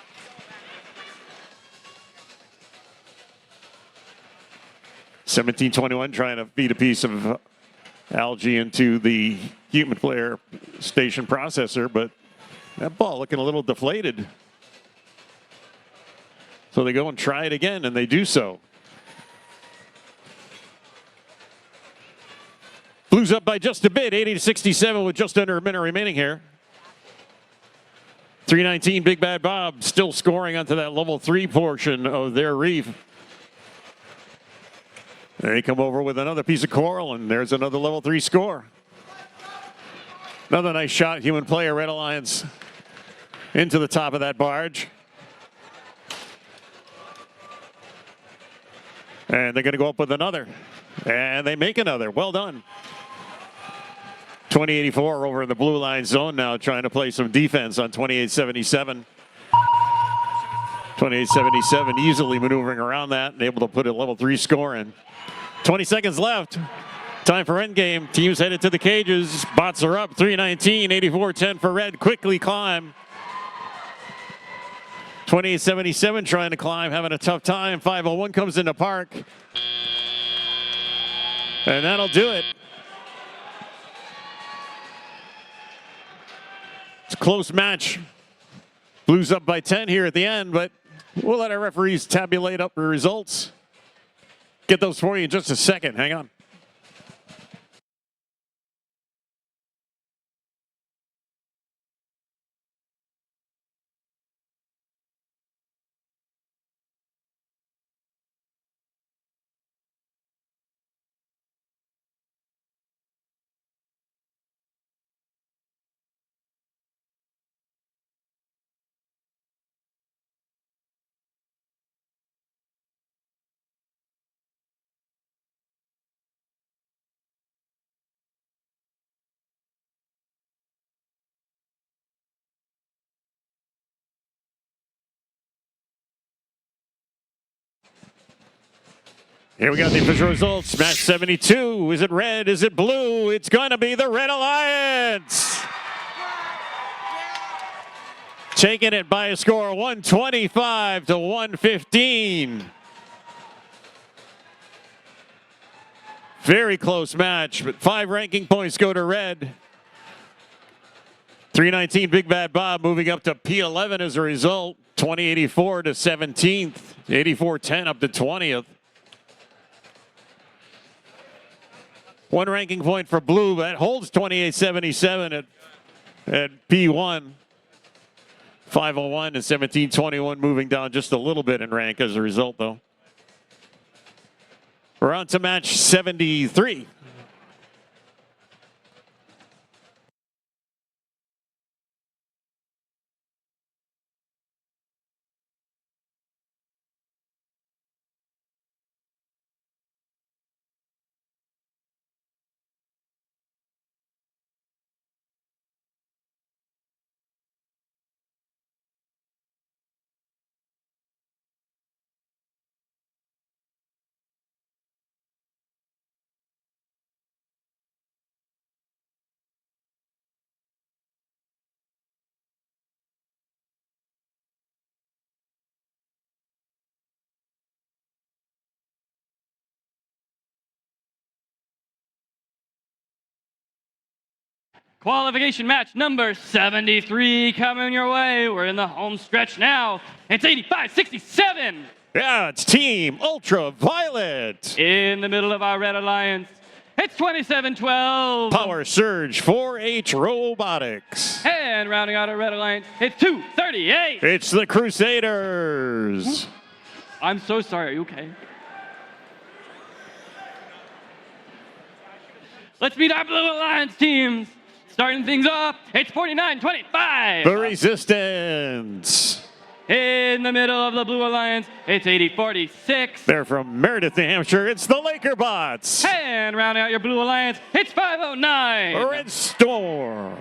(1721) trying to feed a piece of algae into the human player station processor, but that ball looking a little deflated. So they go and try it again, and they do so. Blues up by just a bit, 80-67 with just under a minute remaining here. 319, Big Bad Bob still scoring onto that level 3 portion of their reef. They come over with another piece of coral, and there's another level 3 score. Another nice shot, human player, Red Alliance, into the top of that barge. And they're going to go up with another. And they make another. Well done. 2084 over in the blue line zone now, trying to play some defense on 2877. 2877 easily maneuvering around that and able to put a level 3 score in. 20 seconds left. Time for endgame. Teams headed to the cages. Bots are up. 319, 84-10 for Red. Quickly climb. 2877 trying to climb, having a tough time. 501 comes into park. And that'll do it. It's a close match. Blues up by 10 here at the end, but we'll let our referees tabulate up the results. Get those for you in just a second. Hang on. Here we got the official results. Match 72. Is it red? Is it blue? It's going to be the Red Alliance. Taking it by a score of 125 to 115. Very close match, but 5 ranking points go to red. 319 Big Bad Bob moving up to P11 as a result. 2084 to 17th. 8410 up to 20th. 1 ranking point for blue. That holds 2877 at P1. 501 and 1721 moving down just a little bit in rank as a result, though. We're on to match 73. Qualification match number 73 coming your way. We're in the home stretch now. It's 85-67. Yeah, it's Team Ultraviolet. In the middle of our Red Alliance, it's 27-12. Power Surge 4H Robotics. And rounding out our Red Alliance, it's 238. It's the Crusaders. I'm so sorry. Are you okay? Let's meet our Blue Alliance teams. Starting things off, it's 49-25. The Resistance. In the middle of the Blue Alliance, it's 80-46. They're from Meredith, New Hampshire. It's the Laker Bots. And rounding out your Blue Alliance, it's 509. Red Storm.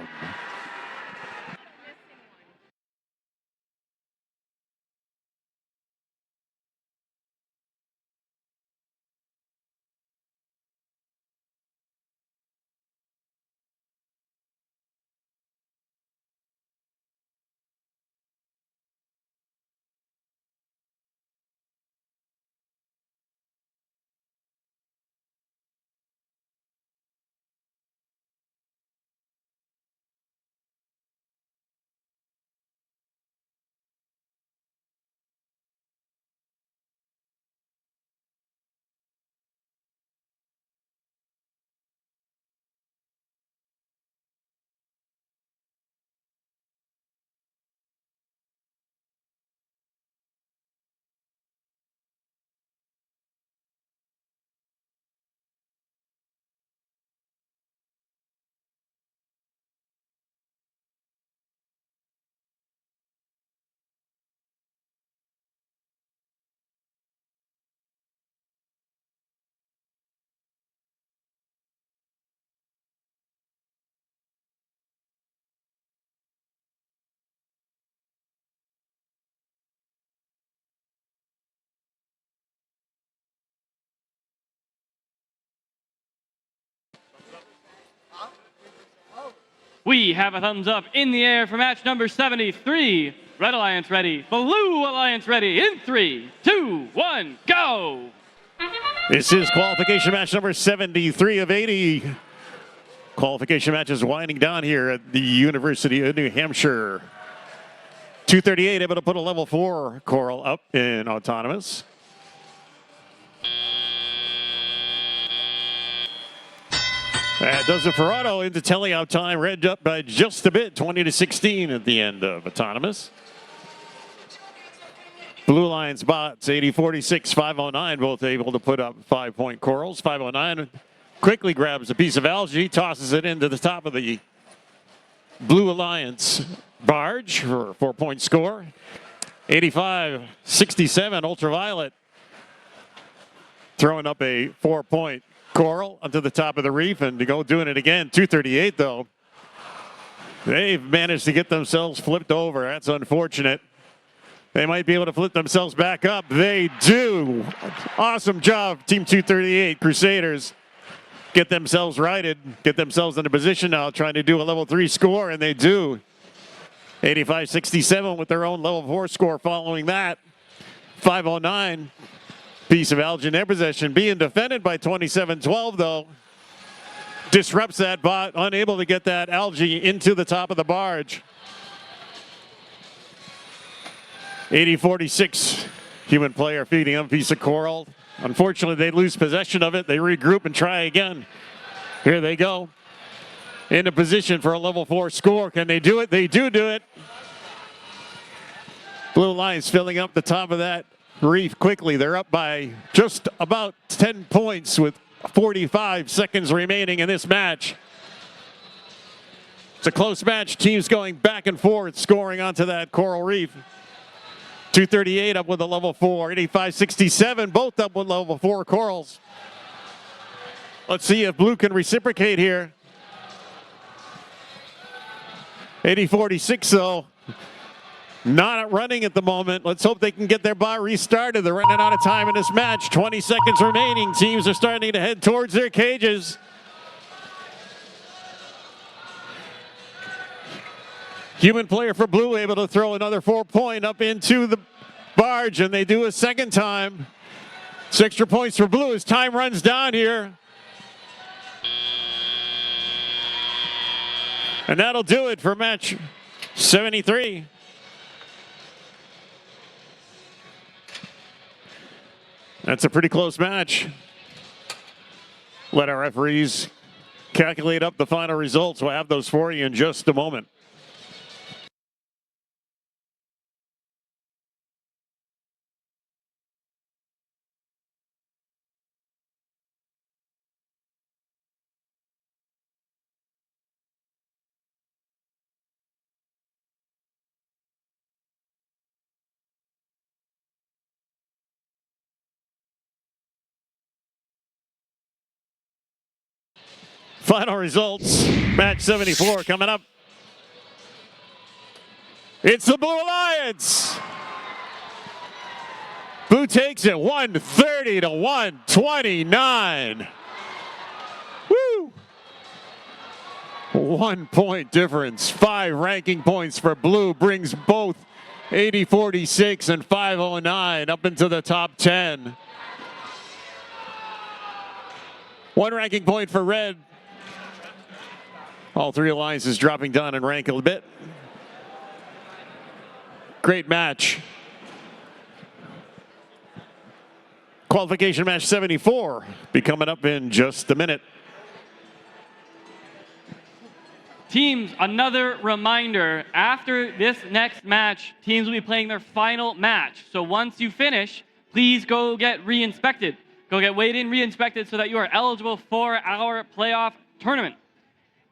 We have a thumbs up in the air for match number 73. Red Alliance ready. Blue Alliance ready. In 3, 2, 1, go! This is qualification match number 73 of 80. Qualification match is winding down here at the University of New Hampshire. 238 able to put a level 4 coral up in autonomous. That does it for auto into teleout time. Red up by just a bit, 20-16 at the end of autonomous. Blue Alliance bots, 80-46, 509, both able to put up 5-point corals. 509 quickly grabs a piece of algae, tosses it into the top of the Blue Alliance barge for a 4-point score. 85-67, Ultraviolet throwing up a 4-point coral onto the top of the reef and to go doing it again. 238 though. They've managed to get themselves flipped over. That's unfortunate. They might be able to flip themselves back up. They do. Awesome job, Team 238 Crusaders. Get themselves righted, get themselves in a position now trying to do a level 3 score, and they do. 85-67 with their own level 4 score following that. 509. Piece of algae in their possession, being defended by 27-12 though. Disrupts that bot, unable to get that algae into the top of the barge. 80-46, human player feeding them a piece of coral. Unfortunately, they lose possession of it. They regroup and try again. Here they go. In a position for a level 4 score. Can they do it? They do it. Blue Alliance filling up the top of that reef quickly. They're up by just about 10 points with 45 seconds remaining in this match. It's a close match. Teams going back and forth, scoring onto that coral reef. 238 up with a level 4. 85-67, both up with level 4 corals. Let's see if Blue can reciprocate here. 80-46 though. Not running at the moment. Let's hope they can get their bot restarted. They're running out of time in this match. 20 seconds remaining. Teams are starting to head towards their cages. Human player for Blue able to throw another 4-point up into the barge, and they do a second time. 6 extra points for Blue as time runs down here. And that'll do it for match 73. That's a pretty close match. Let our referees calculate up the final results. We'll have those for you in just a moment. Final results, match 74 coming up. It's the Blue Alliance. Blue takes it 130 to 129. Woo! 1 point difference. 5 ranking points for Blue brings both 80-46 and 509 up into the top 10. 1 ranking point for Red. All 3 alliances dropping down in rank a bit. Great match. Qualification match 74 be coming up in just a minute. Teams, another reminder, after this next match, teams will be playing their final match. So once you finish, please go get re-inspected. Go get weighed in, re-inspected so that you are eligible for our playoff tournament.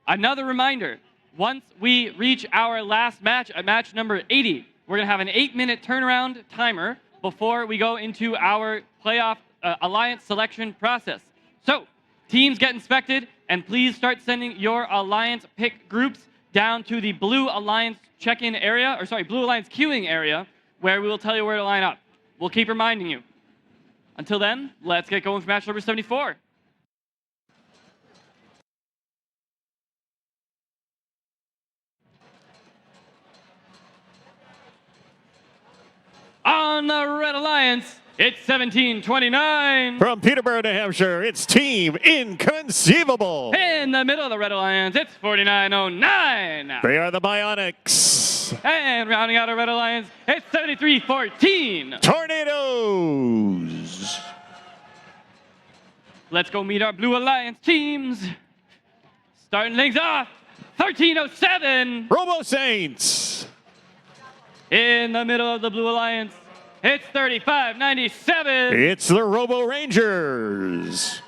Another reminder, once we reach our last match at match number 80, we're going to have an 8-minute turnaround timer before we go into our playoff alliance selection process. So, teams get inspected, and please start sending your alliance pick groups down to the Blue Alliance check-in area, or sorry, Blue Alliance queuing area, where we will tell you where to line up. We'll keep reminding you. Until then, let's get going for match number 74. on the Red Alliance, it's 1729. From Peterborough, New Hampshire, it's Team Inconceivable. In the middle of the Red Alliance, it's 4909. They are the Bionics. And rounding out our Red Alliance, it's 7314. Tornadoes. Let's go meet our Blue Alliance teams. Starting things off, 1307. Robo Saints. In the middle of the Blue Alliance, it's 3597. It's the Robo Rangers.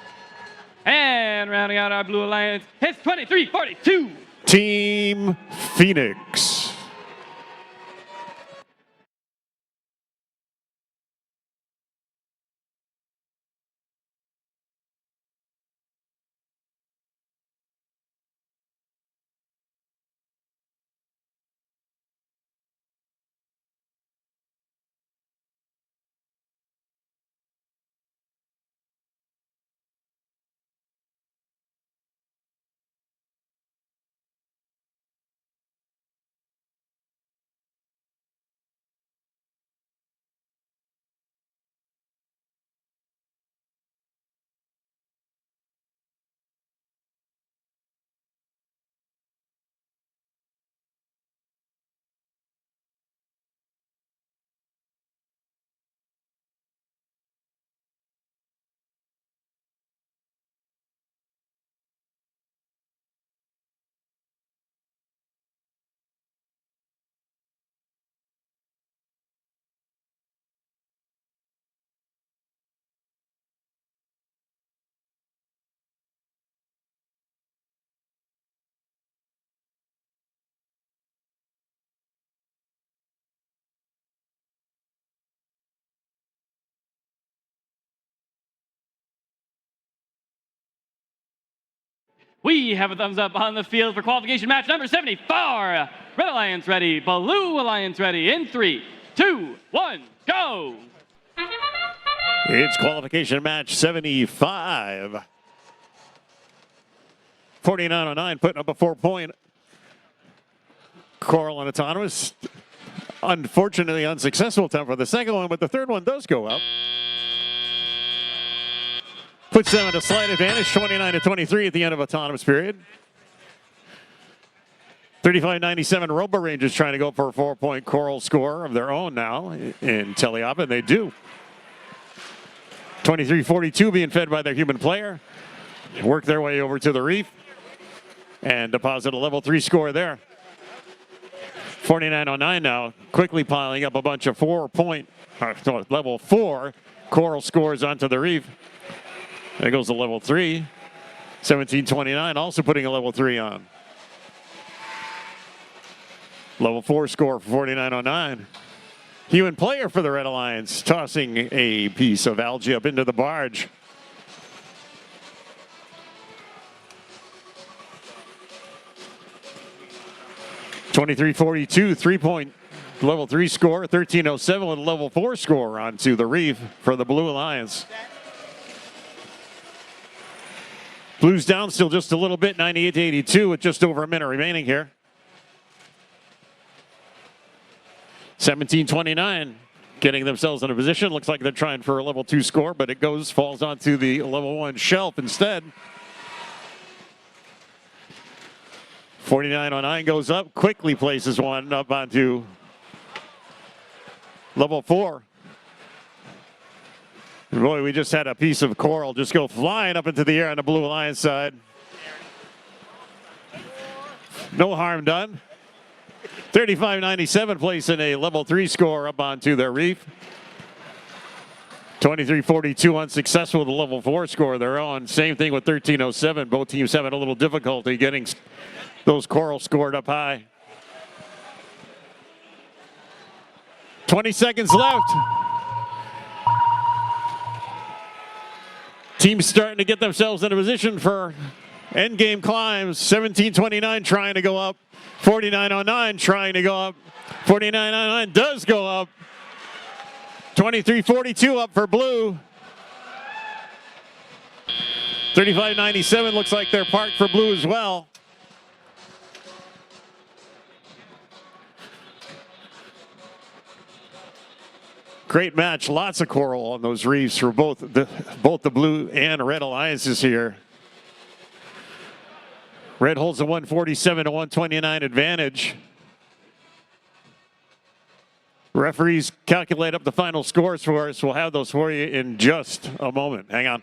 And rounding out our Blue Alliance, it's 2342. Team Phoenix. We have a thumbs up on the field for qualification match number 74. Red Alliance ready, Blue Alliance ready. In 3, 2, 1, go! It's qualification match 75. 4909 putting up a 4-point. Coral and Autonomous. Unfortunately unsuccessful attempt for the second one, but the third one does go up. Puts them at a slight advantage, 29-23 at the end of Autonomous period. 35-97 Robo Rangers trying to go for a 4-point Coral score of their own now in Teleop, and they do. 23-42 being fed by their human player. Work their way over to the reef and deposit a level 3 score there. 49-09 now, quickly piling up a bunch of level 4 Coral scores onto the reef. There goes the level 3. 17-29 also putting a level 3 on. Level 4 score for 49-09. Human player for the Red Alliance tossing a piece of algae up into the barge. (23-42) 3-point level 3 score. 13-07 with a level 4 score onto the reef for the Blue Alliance. Blues down still just a little bit, 98-82 with just over a minute remaining here. 17-29 getting themselves in a position. Looks like they're trying for a level 2 score, but it falls onto the level 1 shelf instead. 49-09 goes up, quickly places one up onto level 4. Boy, we just had a piece of coral just go flying up into the air on the Blue Alliance side. No harm done. 35-97 placing a level 3 score up onto their reef. 23-42 unsuccessful with a level 4 score of their own. Same thing with 13-07. Both teams having a little difficulty getting those coral scored up high. 20 seconds left. Teams starting to get themselves in a position for endgame climbs. 17-29 trying to go up. 49-09 trying to go up. 49-09 does go up. 23-42 up for Blue. 35-97 looks like they're parked for Blue as well. Great match. Lots of coral on those reefs for both the blue and red alliances here. Red holds a 147 to 129 advantage. Referees calculate up the final scores for us. We'll have those for you in just a moment. Hang on.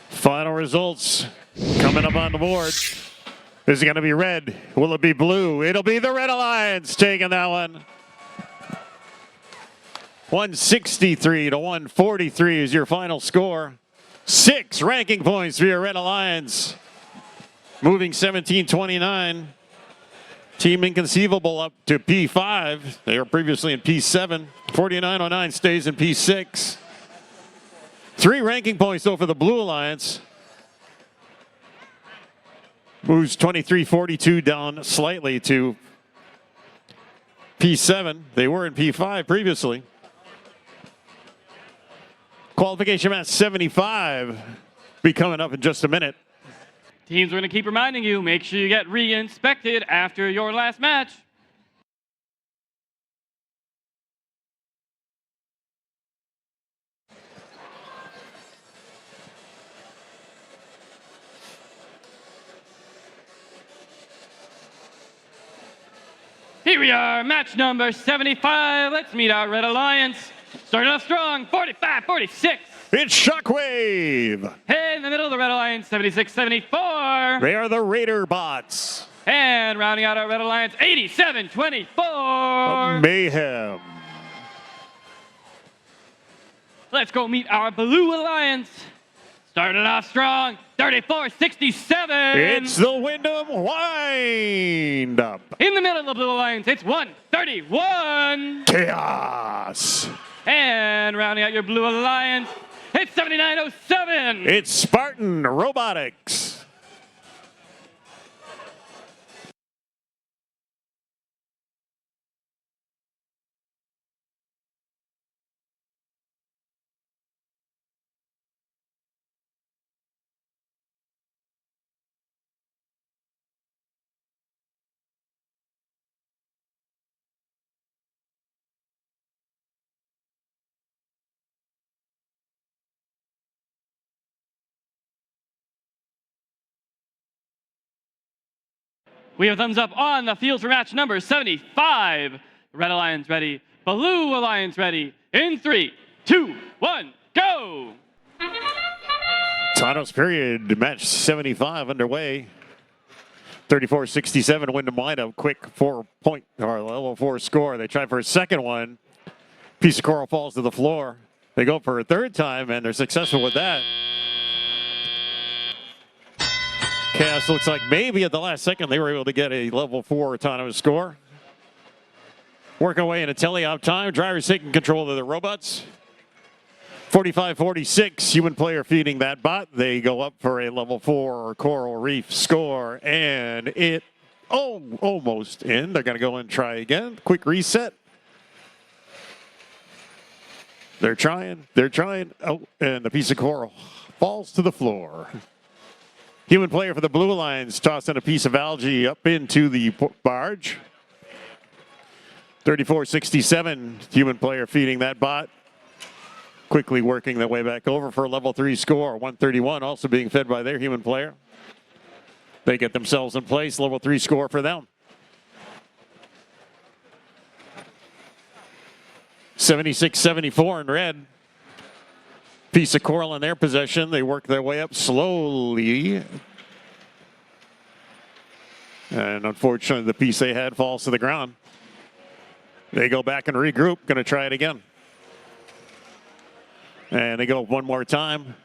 Final results coming up on the board. Is it going to be red? Will it be blue? It'll be the Red Alliance taking that one. 163 to 143 is your final score. 6 ranking points for your Red Alliance. Moving 17-29. Team Inconceivable up to P5. They were previously in P7. 4909 stays in P6. 3 ranking points though for the Blue Alliance. Moves 23-42 down slightly to P7. They were in P5 previously. Qualification match 75 be coming up in just a minute. Teams are going to keep reminding you, make sure you get re-inspected after your last match. Here we are, match number 75. Let's meet our Red Alliance. Starting off strong, 45-46. It's Shockwave. Hey, in the middle of the Red Alliance, 76-74. They are the Raider Bots. And rounding out our Red Alliance, 87-24. Mayhem. Let's go meet our Blue Alliance. Starting off strong, 34-67. It's the Wyndham Wind Up. In the middle of the Blue Alliance, it's 131. Chaos. And rounding out your Blue Alliance, it's 79-07. It's Spartan Robotics. We have thumbs up on the field for match number 75. Red Alliance ready, Blue Alliance ready. In 3, 2, 1, go! Tanos period, match 75 underway. 34-67, Wyndham windup, quick 4-point or level 4 score. They try for a second one. Piece of coral falls to the floor. They go for a third time, and they're successful with that. Chaos looks like maybe at the last second they were able to get a level 4 autonomous score. Working away in a teleop time. Drivers taking control of the robots. 45-46, human player feeding that bot. They go up for a level 4 coral reef score, and it almost in. They're going to go and try again. Quick reset. They're trying. Oh, and the piece of coral falls to the floor. Human player for the Blue Lions tossing a piece of algae up into the barge. 34-67, human player feeding that bot. Quickly working their way back over for a level 3 score. 131 also being fed by their human player. They get themselves in place. Level 3 score for them. 76-74 in red. Piece of coral in their possession. They work their way up slowly. And unfortunately, the piece they had falls to the ground. They go back and regroup. Going to try it again. And they go one more time.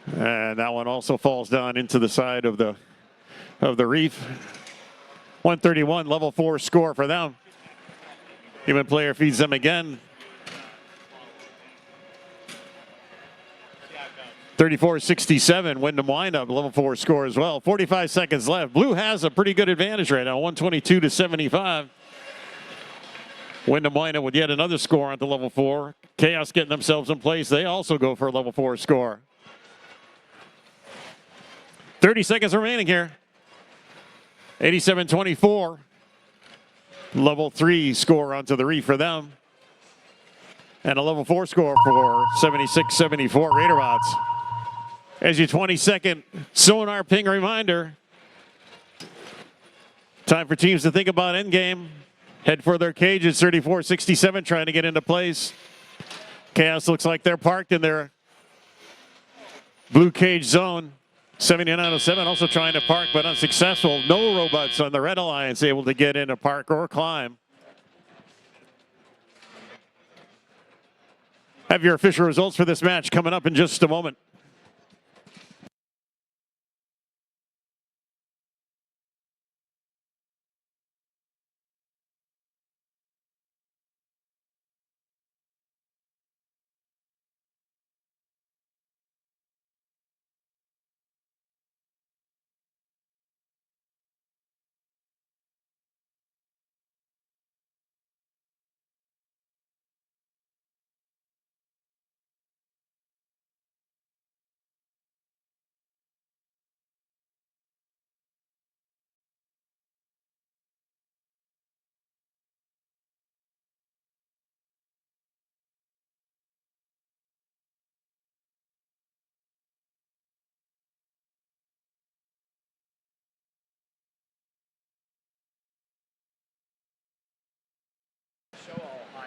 And that one also falls down into the side of the reef. 131, level 4 score for them. Human player feeds them again. 34-67, Wyndham windup, level 4 score as well. 45 seconds left. Blue has a pretty good advantage right now, 122-75. Wyndham windup with yet another score onto level 4. Chaos getting themselves in place. They also go for a level 4 score. 30 seconds remaining here. 87-24. Level 3 score onto the reef for them. And a level 4 score for 76-74 Raiderbots. As your 20-second sonar ping reminder, time for teams to think about endgame. Head for their cages, 34-67, trying to get into place. Chaos looks like they're parked in their blue cage zone. 7907 also trying to park, but unsuccessful. No robots on the Red Alliance able to get in a park or climb. Have your official results for this match coming up in just a moment.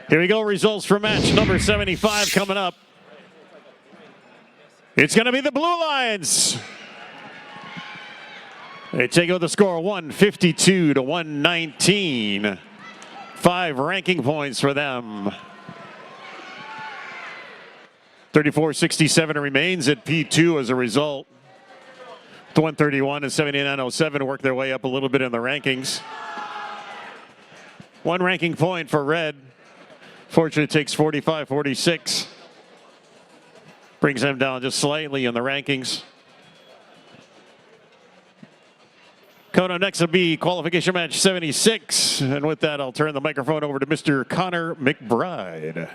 Here we go, results for match number 75 coming up. It's going to be the Blue Lions. They take out the score 152-119. 5 ranking points for them. 34-67 remains at P2 as a result. 131 and 7907 work their way up a little bit in the rankings. 1 ranking point for red. Fortunately, it takes 45-46. Brings them down just slightly in the rankings. Coming up next will be qualification match 76. And with that, I'll turn the microphone over to Mr. Connor McBride.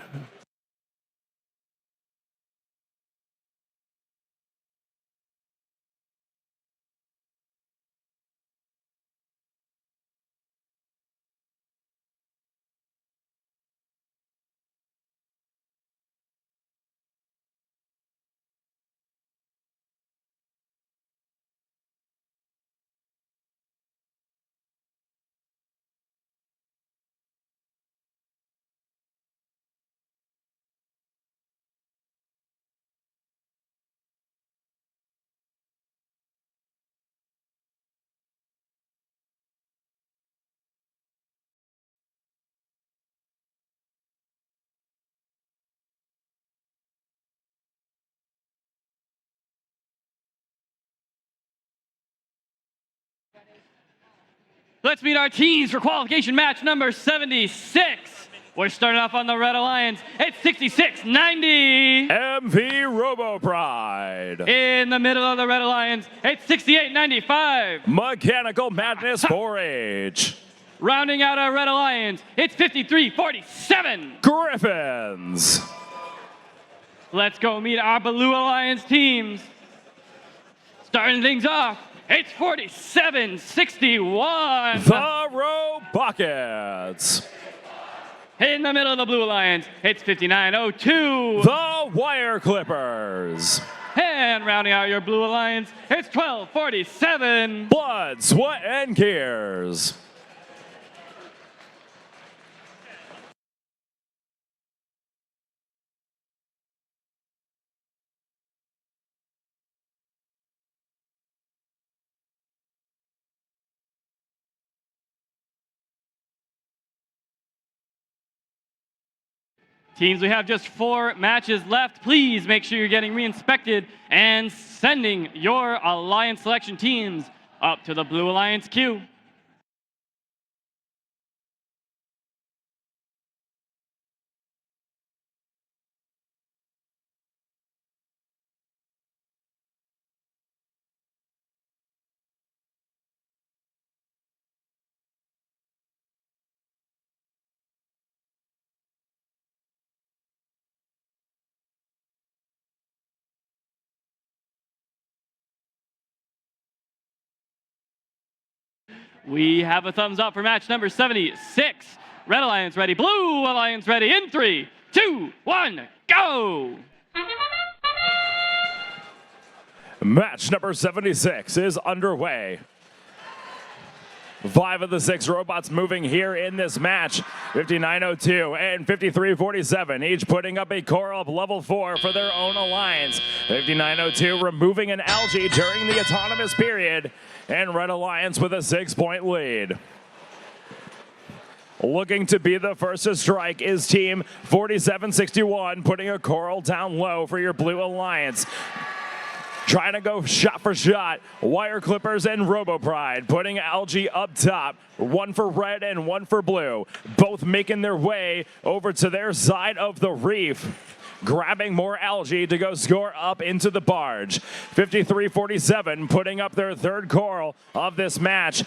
Let's meet our teams for qualification match number 76. We're starting off on the Red Alliance. It's 6690. MV Robo Pride. In the middle of the Red Alliance, it's 6895. Mechanical Madness 4H. Rounding out our Red Alliance, it's 5347. Griffins. Let's go meet our Blue Alliance teams. Starting things off, it's 4761. The Robotics. In the middle of the Blue Alliance, it's 5902. The Wire Clippers. And rounding out your Blue Alliance, it's 1247. Blood, Sweat, and Gears. Teams, we have just 4 matches left. Please make sure you're getting re-inspected and sending your Alliance selection teams up to the Blue Alliance queue. We have a thumbs up for match number 76. Red Alliance ready, Blue Alliance ready in 3, 2, 1, go! Match number 76 is underway. 5 of the 6 robots moving here in this match. 5902 and 5347, each putting up a core of level 4 for their own alliance. 5902 removing an algae during the autonomous period, and Red Alliance with a 6-point lead. Looking to be the first to strike is Team 4761, putting a coral down low for your Blue Alliance. Trying to go shot for shot, Wire Clippers and Robo Pride putting algae up top. 1 for red and 1 for blue. Both making their way over to their side of the reef, grabbing more algae to go score up into the barge. 5347 putting up their 3rd coral of this match.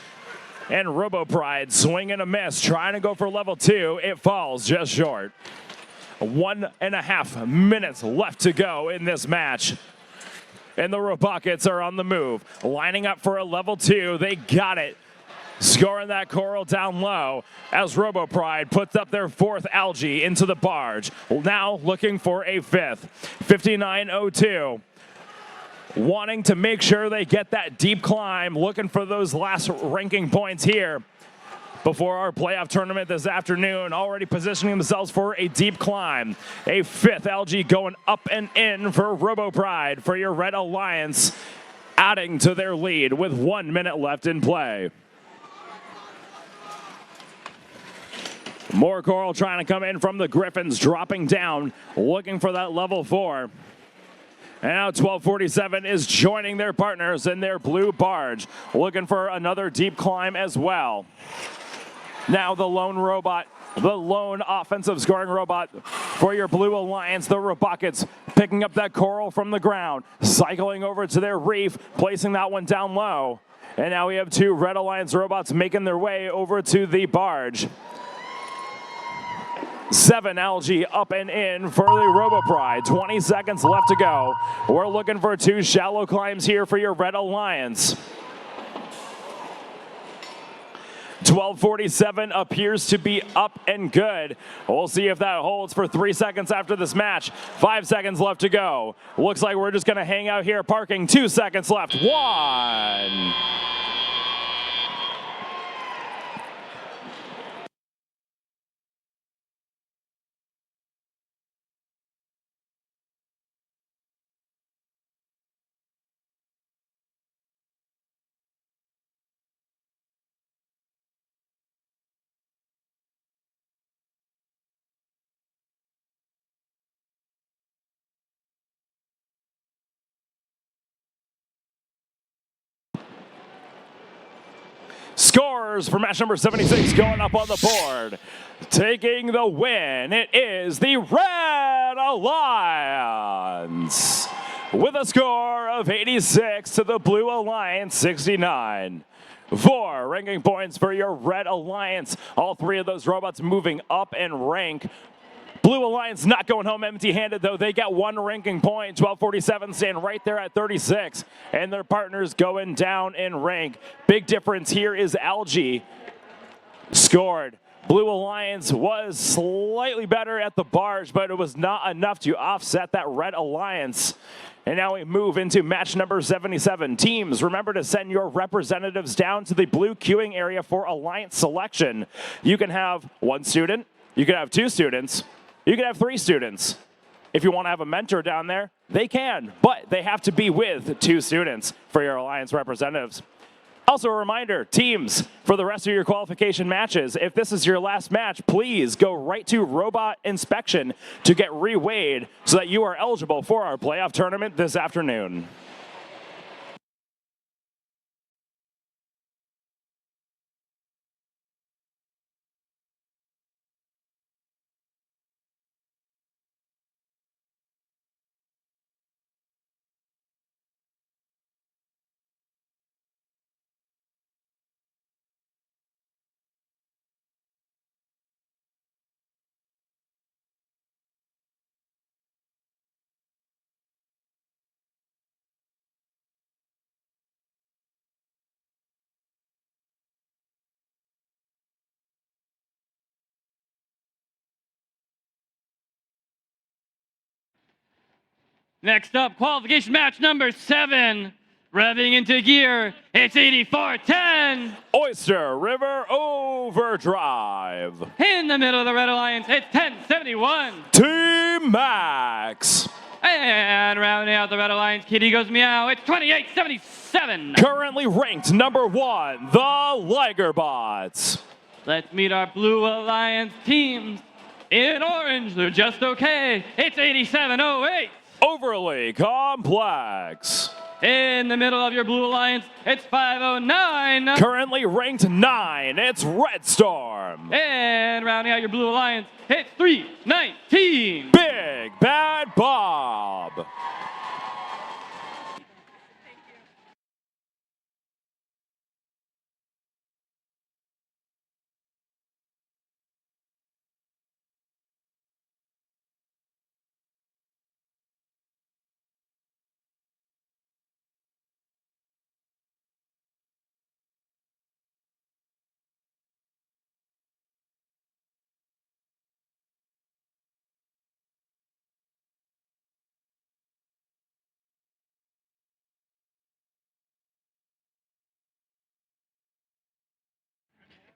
And Robo Pride swing and a miss, trying to go for level 2. It falls just short. 1.5 minutes left to go in this match. And the Robotics are on the move, lining up for a level 2. They got it, scoring that coral down low as Robo Pride puts up their 4th algae into the barge. Now looking for a 5th. 5902, wanting to make sure they get that deep climb, looking for those last ranking points here before our playoff tournament this afternoon, already positioning themselves for a deep climb. A 5th algae going up and in for Robo Pride for your Red Alliance, adding to their lead with 1 minute left in play. More coral trying to come in from the Griffins, dropping down, looking for that level 4. And now 1247 is joining their partners in their blue barge, looking for another deep climb as well. Now the lone robot, the lone offensive scoring robot for your Blue Alliance, the Robotics, picking up that coral from the ground, cycling over to their reef, placing that one down low. And now we have 2 Red Alliance robots making their way over to the barge. 7 algae up and in for the Robo Pride. 20 seconds left to go. We're looking for 2 shallow climbs here for your Red Alliance. 1247 appears to be up and good. We'll see if that holds for 3 seconds after this match. 5 seconds left to go. Looks like we're just going to hang out here parking. 2 seconds left. 1. Scores for match number 76 going up on the board. Taking the win, it is the Red Alliance with a score of 86 to the Blue Alliance 69. 4 ranking points for your Red Alliance. All 3 of those robots moving up in rank. Blue Alliance not going home empty-handed, though. They got 1 ranking point. 1247 staying right there at 36. And their partners going down in rank. Big difference here is Algae scored. Blue Alliance was slightly better at the barge, but it was not enough to offset that Red Alliance. And now we move into match number 77. Teams, remember to send your representatives down to the blue queuing area for Alliance selection. You can have 1 student, you can have 2 students, you can have 3 students. If you want to have a mentor down there, they can, but they have to be with 2 students for your Alliance representatives. Also a reminder, teams, for the rest of your qualification matches, if this is your last match, please go right to robot inspection to get reweighed so that you are eligible for our playoff tournament this afternoon. Next up, qualification match number 7. Revving into gear, it's 84-10. Oyster River Overdrive. In the middle of the Red Alliance, it's 1071. Team Max. And rounding out the Red Alliance, Kitty goes meow, it's 2877. Currently ranked number 1, the Ligerbots. Let's meet our Blue Alliance teams. In orange, they're just okay. It's 8708. Overly Complex. In the middle of your Blue Alliance, it's 509. Currently ranked 9, it's Red Storm. And rounding out your Blue Alliance, it's 319. Big Bad Bob.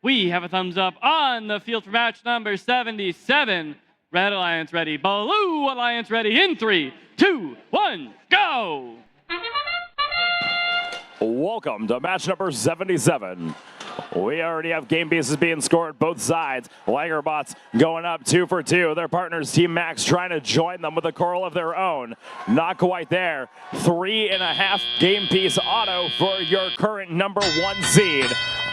We have a thumbs up on the field for match number 77. Red Alliance ready, Blue Alliance ready in 3, 2, 1, go! Welcome to match number 77. We already have game pieces being scored both sides. Ligerbots going up 2 for 2. Their partners, Team Max, trying to join them with a coral of their own. Not quite there. 3.5 game piece auto for your current number 1 seed.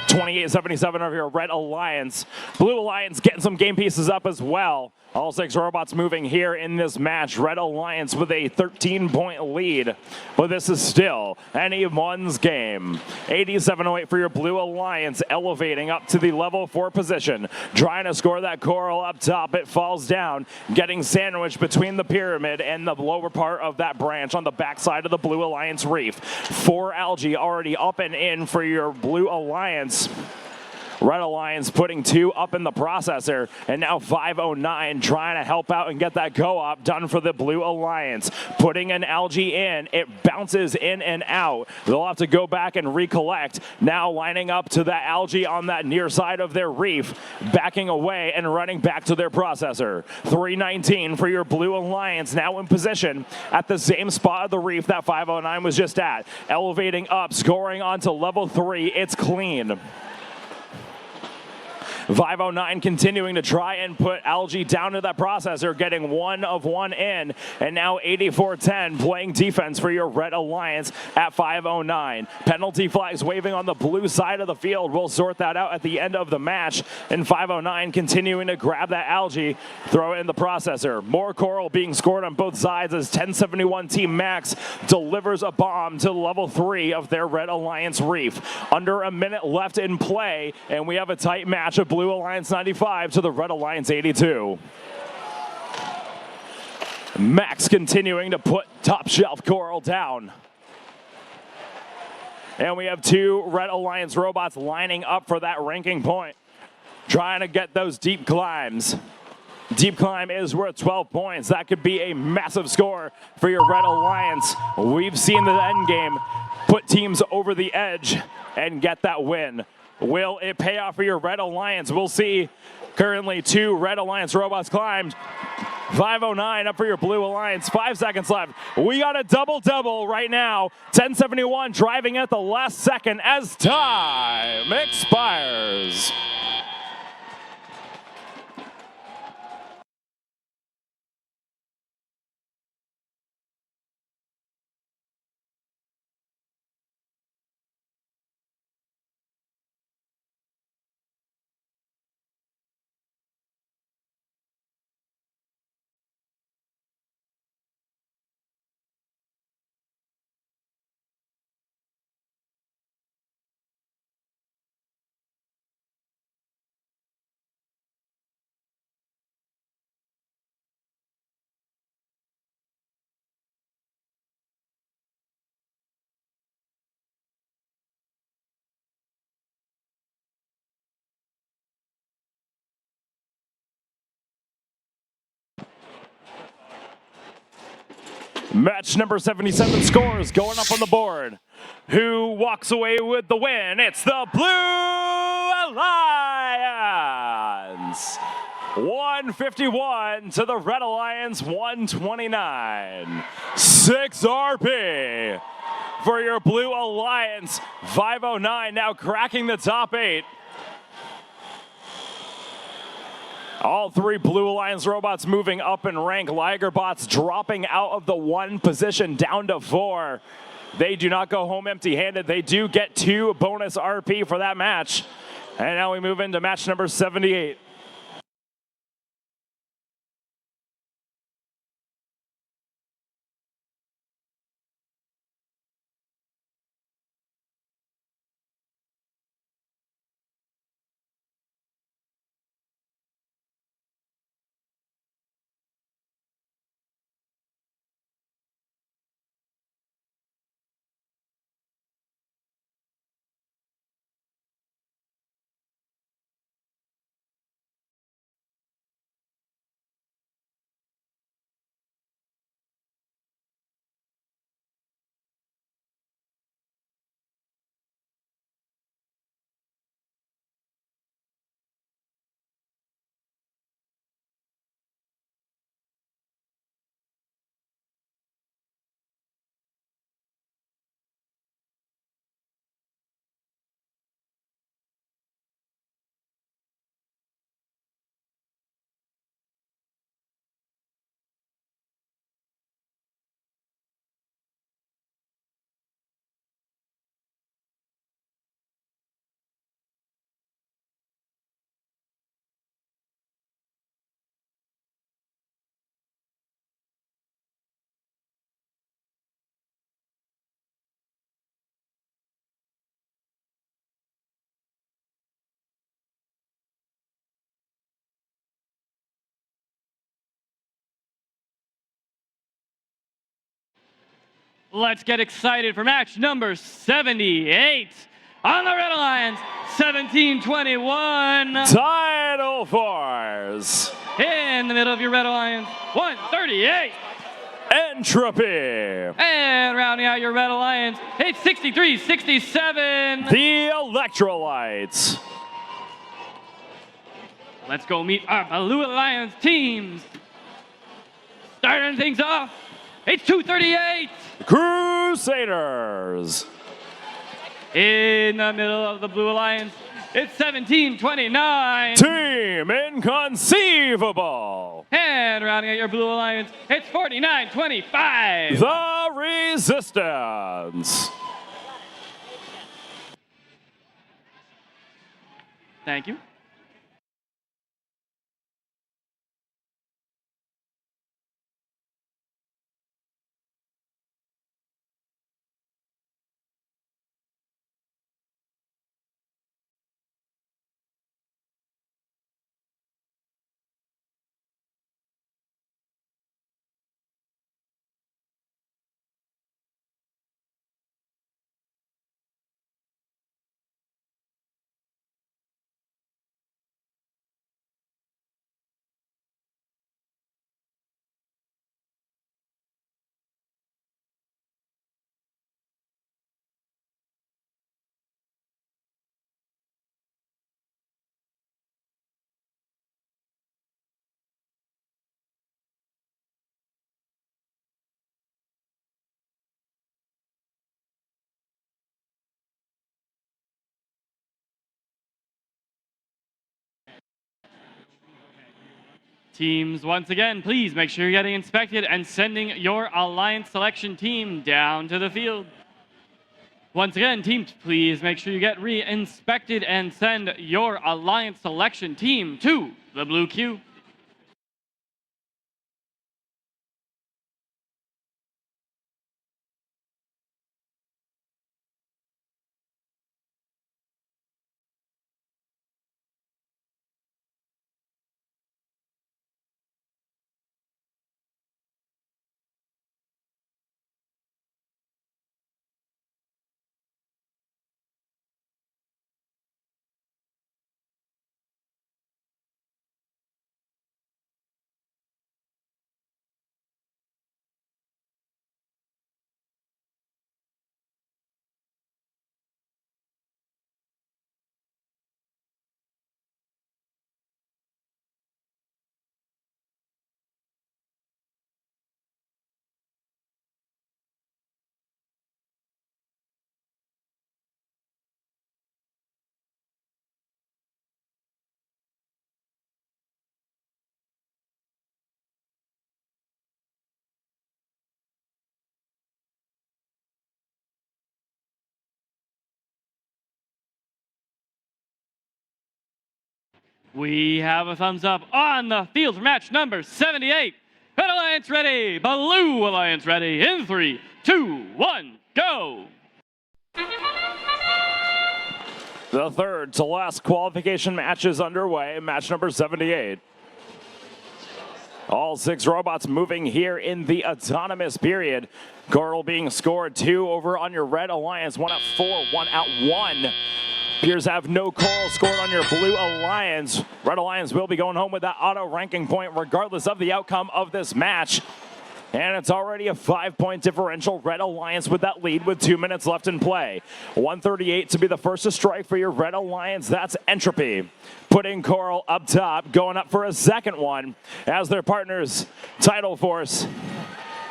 2877 of your Red Alliance. Blue Alliance getting some game pieces up as well. All 6 robots moving here in this match. Red Alliance with a 13-point lead, but this is still anyone's game. 8708 for your Blue Alliance, elevating up to the level 4 position. Trying to score that coral up top. It falls down, getting sandwiched between the pyramid and the lower part of that branch on the backside of the Blue Alliance reef. 4 algae already up and in for your Blue Alliance. Red Alliance putting 2 up in the processor, and now 509 trying to help out and get that co-op done for the Blue Alliance. Putting an algae in, it bounces in and out. They'll have to go back and recollect. Now lining up to that algae on that near side of their reef, backing away and running back to their processor. 319 for your Blue Alliance, now in position at the same spot of the reef that 509 was just at. Elevating up, scoring onto level 3, it's clean. 509 continuing to try and put Algae down to that processor, getting 1 of 1 in, and now 84-10 playing defense for your Red Alliance at 509. Penalty flags waving on the blue side of the field. We'll sort that out at the end of the match, and 509 continuing to grab that Algae, throw it in the processor. More coral being scored on both sides as 1071 Team Max delivers a bomb to level 3 of their Red Alliance reef. Under a minute left in play, and we have a tight match of Blue Alliance 95 to the Red Alliance 82. Max continuing to put top shelf coral down. And we have 2 Red Alliance robots lining up for that ranking point, trying to get those deep climbs. Deep climb is worth 12 points. That could be a massive score for your Red Alliance. We've seen the end game put teams over the edge and get that win. Will it pay off for your Red Alliance? We'll see. Currently 2 Red Alliance robots climbed. 509 up for your Blue Alliance. 5 seconds left. We got a double-double right now. 1071 driving at the last second as time expires. Match number 77 scores going up on the board. Who walks away with the win? It's the Blue Alliance. 151 to the Red Alliance 129. 6 RP for your Blue Alliance. 509 now cracking the top 8. All 3 Blue Alliance robots moving up in rank. Ligerbots dropping out of the 1 position down to 4. They do not go home empty-handed. They do get 2 bonus RP for that match. And now we move into match number 78. Let's get excited for match number 78 on the Red Alliance, 1721. Title Force. In the middle of your Red Alliance, 138. Entropy. And rounding out your Red Alliance, 863-67. The Electrolytes. Let's go meet our Blue Alliance teams. Starting things off, H238. Crusaders. In the middle of the Blue Alliance, It's 17-29. Team Inconceivable. And rounding out your Blue Alliance, it's 49-25. The Resistance. Thank you. Teams, once again, please make sure you're getting inspected and sending your Alliance selection team down to the field. Once again, teams, please make sure you get re-inspected and send your Alliance selection team to the blue queue. We have a thumbs up on the field for match number 78. Red Alliance ready, Blue Alliance ready. In 3, 2, 1, go! The third to last qualification match is underway, match number 78. All 6 robots moving here in the autonomous period. Coral being scored 2 over on your Red Alliance, 1 out 4, 1 out 1. Appears to have no Coral scored on your Blue Alliance. Red Alliance will be going home with that auto ranking point regardless of the outcome of this match. And it's already a 5-point differential. Red Alliance with that lead with 2 minutes left in play. 138 to be the first to strike for your Red Alliance. That's Entropy. Putting Coral up top, going up for a second one as their partners, Tidal Force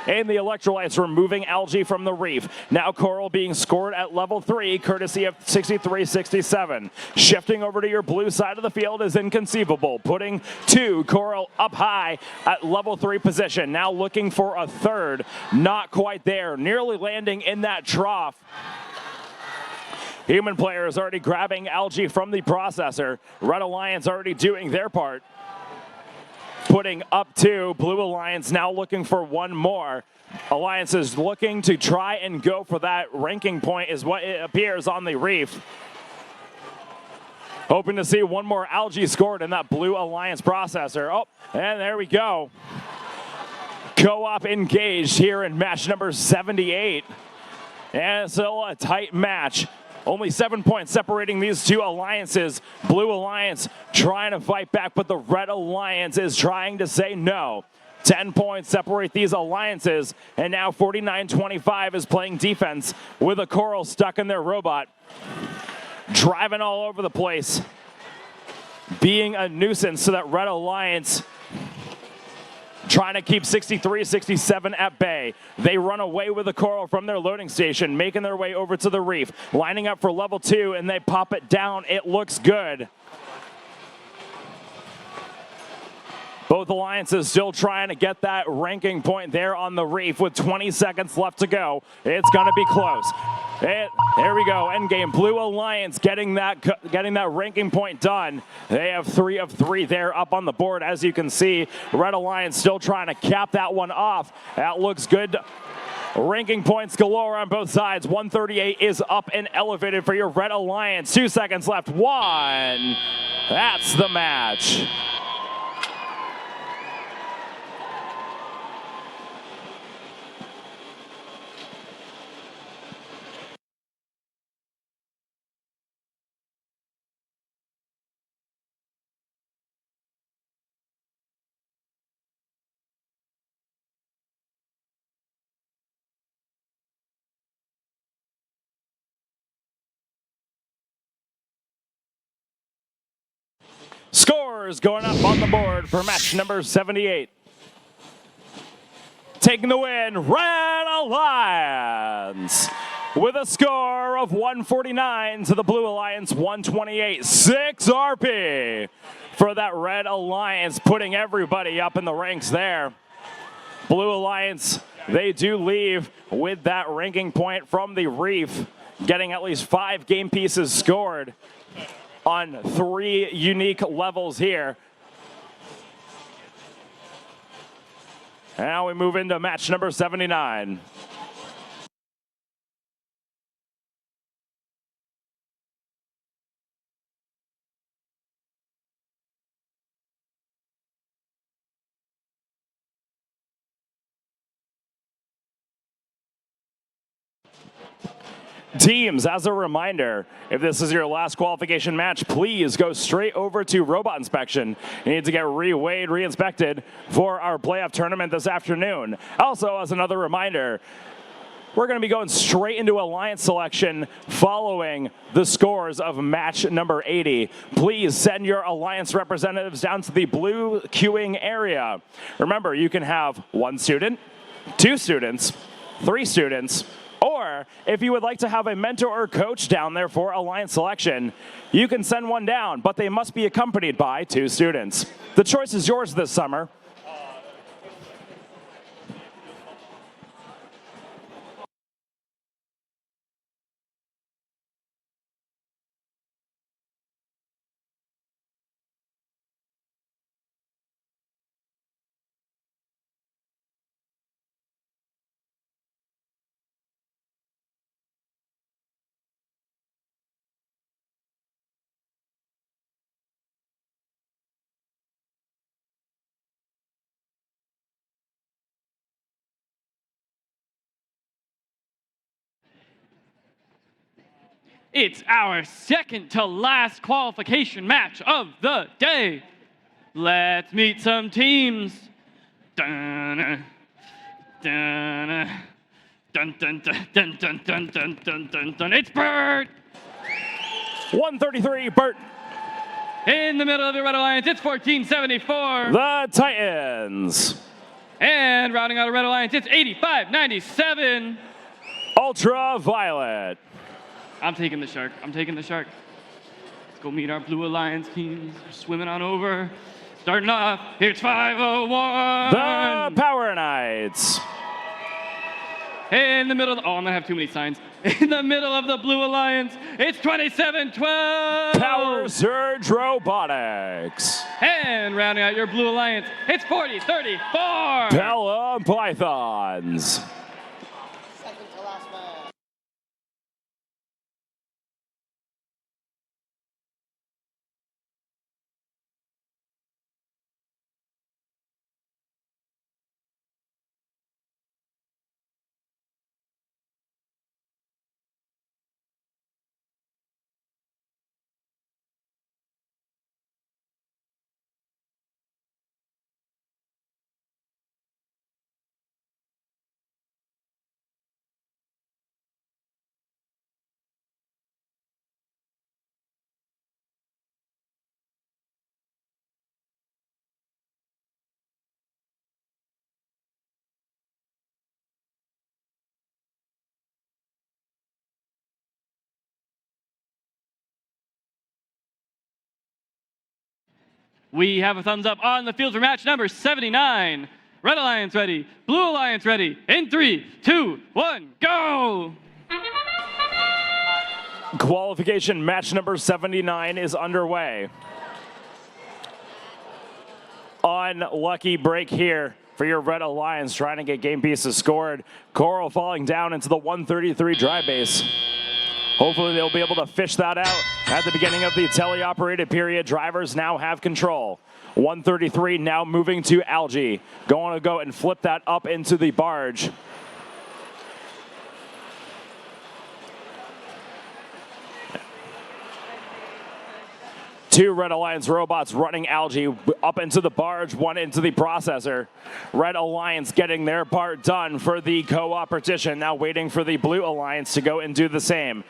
and the Electrolytes, removing algae from the reef. Now Coral being scored at level 3, courtesy of 63-67. Shifting over to your blue side of the field is Inconceivable, putting 2 Coral up high at level 3 position. Now looking for a third, not quite there, nearly landing in that trough. Human player is already grabbing algae from the processor. Red Alliance already doing their part. Putting up 2, Blue Alliance now looking for one more. Alliance is looking to try and go for that ranking point is what it appears on the reef. Hoping to see one more algae scored in that Blue Alliance processor. Oh, and there we go. Co-op engaged here in match number 78. And still a tight match. Only 7 points separating these two alliances. Blue Alliance trying to fight back, but the Red Alliance is trying to say no. 10 points separate these alliances, and now 49-25 is playing defense with a Coral stuck in their robot. Driving all over the place. Being a nuisance to that Red Alliance. trying to keep 63-67 at bay. They run away with the coral from their loading station, making their way over to the reef, lining up for level 2, and they pop it down. It looks good. Both alliances still trying to get that ranking point there on the reef with 20 seconds left to go. It's going to be close. There we go, endgame. Blue Alliance getting that ranking point done. They have 3 of 3 there up on the board, as you can see. Red Alliance still trying to cap that one off. That looks good. Ranking points galore on both sides. 138 is up and elevated for your Red Alliance. 2 seconds left. 1. That's the match. Scores going up on the board for match number 78. Taking the win, Red Alliance with a score of 149 to the Blue Alliance 128. 6 RP for that Red Alliance, putting everybody up in the ranks there. Blue Alliance, they do leave with that ranking point from the reef, getting at least 5 game pieces scored on 3 unique levels here. And now we move into match number 79. Teams, as a reminder, if this is your last qualification match, please go straight over to robot inspection. You need to get reweighed, re-inspected for our playoff tournament this afternoon. Also, as another reminder, we're going to be going straight into alliance selection following the scores of match number 80. Please send your alliance representatives down to the blue queuing area. Remember, you can have 1 student, 2 students, 3 students, or if you would like to have a mentor or coach down there for alliance selection, you can send one down, but they must be accompanied by 2 students. The choice is yours this summer. It's our second to last qualification match of the day. Let's meet some teams. Dun, dun, dun, dun, dun, dun, dun, dun, dun, dun, dun, dun. It's Bert. 133, Bert. In the middle of the Red Alliance, it's 1474. The Titans. And rounding out a Red Alliance, it's 8597. Ultraviolet. I'm taking the shark. I'm taking the shark. Let's go meet our Blue Alliance teams. We're swimming on over. Starting off, here's 501. The Power Knights. In the middle, oh, I'm gonna have too many signs. In the middle of the Blue Alliance, it's 2712. Power Surge Robotics. And rounding out your Blue Alliance, it's 4034. Bella Pythons. We have a thumbs up on the field for match number 79. Red Alliance ready, Blue Alliance ready. In 3, 2, 1, go! Qualification match number 79 is underway. Unlucky break here for your Red Alliance, trying to get game pieces scored. Coral falling down into the 133 dry base. Hopefully they'll be able to fish that out at the beginning of the teleoperated period. Drivers now have control. 133 now moving to Algae. Going to go and flip that up into the barge. Two Red Alliance robots running Algae up into the barge, one into the processor. Red Alliance getting their part done for the co-opetition, now waiting for the Blue Alliance to go and do the same.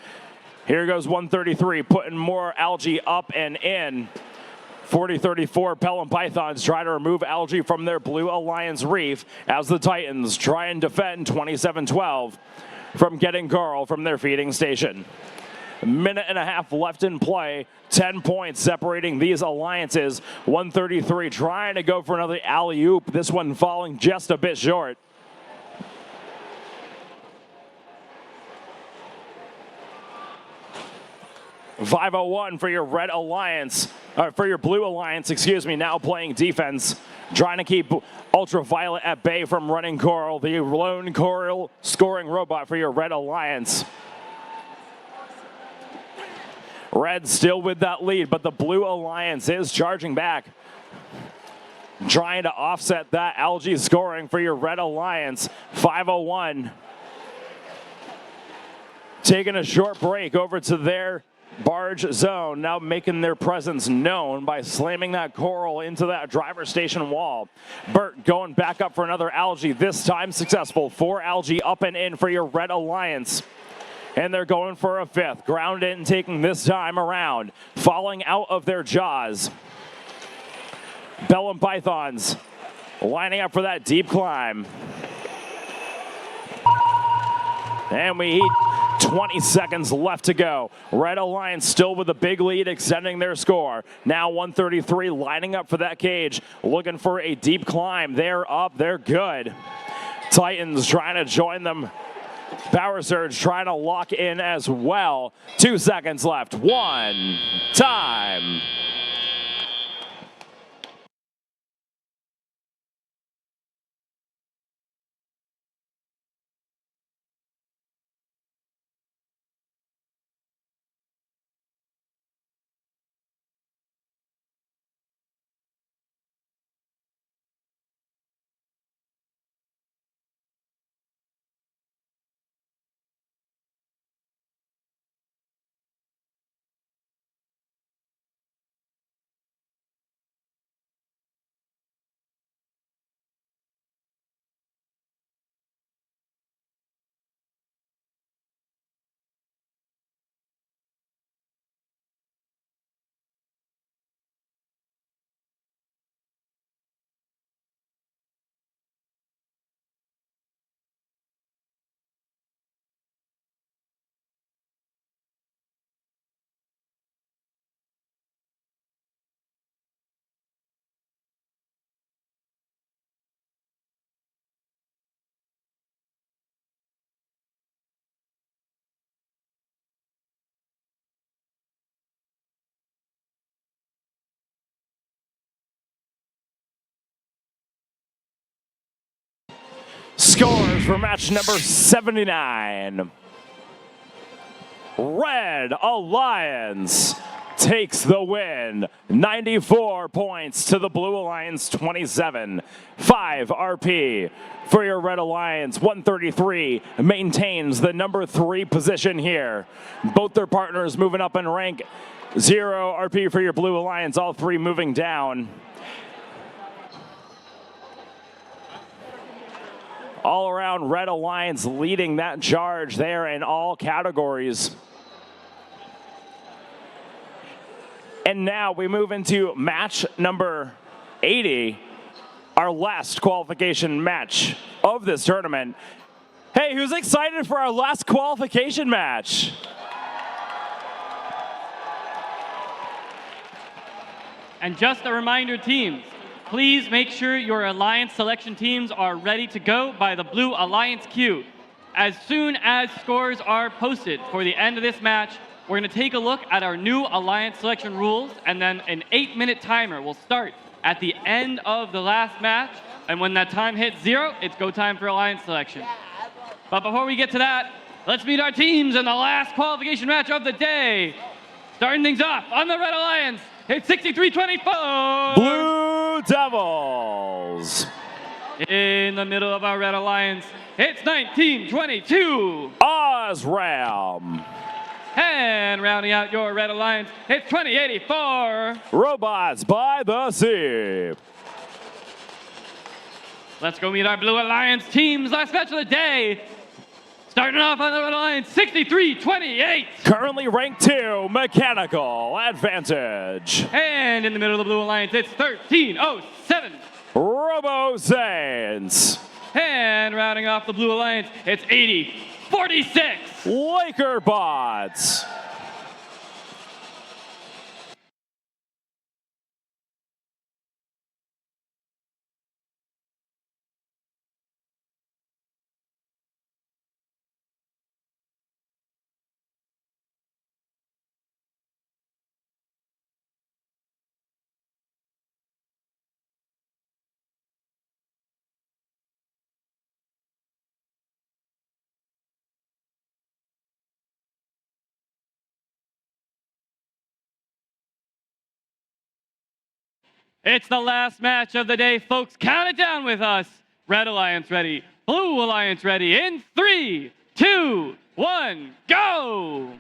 Here goes 133, putting more Algae up and in. 4034 Pelham Pythons try to remove Algae from their Blue Alliance reef as the Titans try and defend 2712 from getting Carl from their feeding station. Minute and a half left in play. 10 points separating these alliances. 133 trying to go for another alley-oop. This one falling just a bit short. .501 for your Red Alliance, or for your Blue Alliance, excuse me, now playing defense. Trying to keep Ultraviolet at bay from running Coral, the lone Coral scoring robot for your Red Alliance. Red still with that lead, but the Blue Alliance is charging back. Trying to offset that Algae scoring for your Red Alliance. 501. Taking a short break over to their barge zone, now making their presence known by slamming that Coral into that driver station wall. Burt going back up for another Algae, this time successful. 4 Algae up and in for your Red Alliance. And they're going for a 5th. Ground in, taking this time around. Falling out of their jaws. Pelham Pythons lining up for that deep climb. And we eat 20 seconds left to go. Red Alliance still with a big lead, extending their score. Now 133 lining up for that cage, looking for a deep climb. They're up, they're good. Titans trying to join them. Power Surge trying to lock in as well. 2 seconds left. 1 time. Scores for match number 79. Red Alliance takes the win. 94 points to the Blue Alliance 27. 5 RP for your Red Alliance. 133 maintains the number 3 position here. Both their partners moving up in rank. 0 RP for your Blue Alliance, all 3 moving down. All around Red Alliance leading that charge there in all categories. And now we move into match number 80, our last qualification match of this tournament. Hey, who's excited for our last qualification match? And just a reminder, teams, please make sure your Alliance selection teams are ready to go by the blue Alliance queue. As soon as scores are posted for the end of this match, we're going to take a look at our new Alliance selection rules, and then an 8-minute timer will start at the end of the last match. And when that time hits 0, it's go time for Alliance selection. But before we get to that, let's meet our teams in the last qualification match of the day. Starting things off on the Red Alliance, it's 63-24. Blue Devils. In the middle of our Red Alliance, it's 19-22. Osram. And rounding out your Red Alliance, it's 20-84. Robots by the Sea. Let's go meet our Blue Alliance teams. Last match of the day. Starting off on the Red Alliance, 63-28. Currently ranked 2, Mechanical Advantage. And in the middle of the Blue Alliance, it's 13-07. Robo Saints. And rounding off the Blue Alliance, it's 80-46. Laker Bots. It's the last match of the day, folks. Count it down with us. Red Alliance ready. Blue Alliance ready. In 3, 2, 1, go!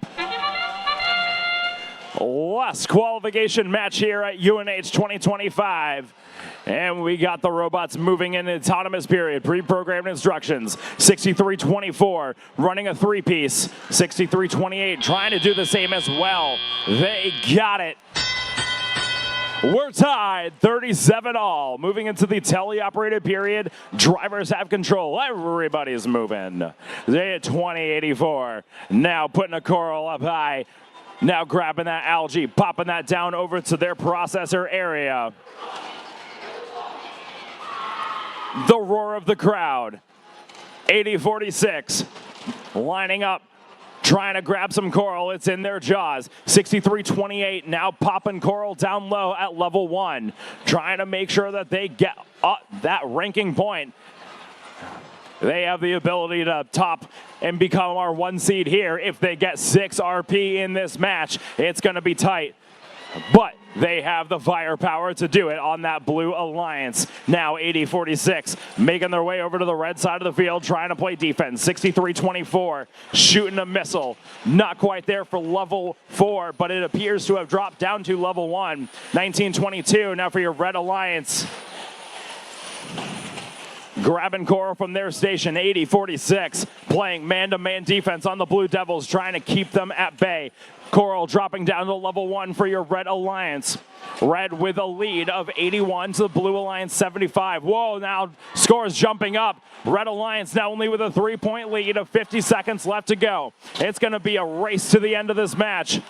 Last qualification match here at UNH 2025. And we got the robots moving in autonomous period. Pre-programmed instructions. 63-24, running a 3-piece. 63-28, trying to do the same as well. They got it. We're tied 37-all. Moving into the teleoperated period. Drivers have control. Everybody's moving. They're at 20-84. Now putting a coral up high. Now grabbing that algae, popping that down over to their processor area. The roar of the crowd. 80-46. Lining up. Trying to grab some coral, it's in their jaws. 63-28, now popping coral down low at level 1. Trying to make sure that they get up that ranking point. They have the ability to top and become our 1 seed here. If they get 6 RP in this match, it's gonna be tight. But they have the firepower to do it on that Blue Alliance. Now 80-46, making their way over to the red side of the field, trying to play defense. 63-24, shooting a missile. Not quite there for level 4, but it appears to have dropped down to level 1. 19-22, now for your Red Alliance. Grabbing coral from their station, 80-46, playing man-to-man defense on the Blue Devils, trying to keep them at bay. Coral dropping down to level 1 for your Red Alliance. Red with a lead of 81 to the Blue Alliance 75. Whoa, now scores jumping up. Red Alliance now only with a 3-point lead of 50 seconds left to go. It's going to be a race to the end of this match.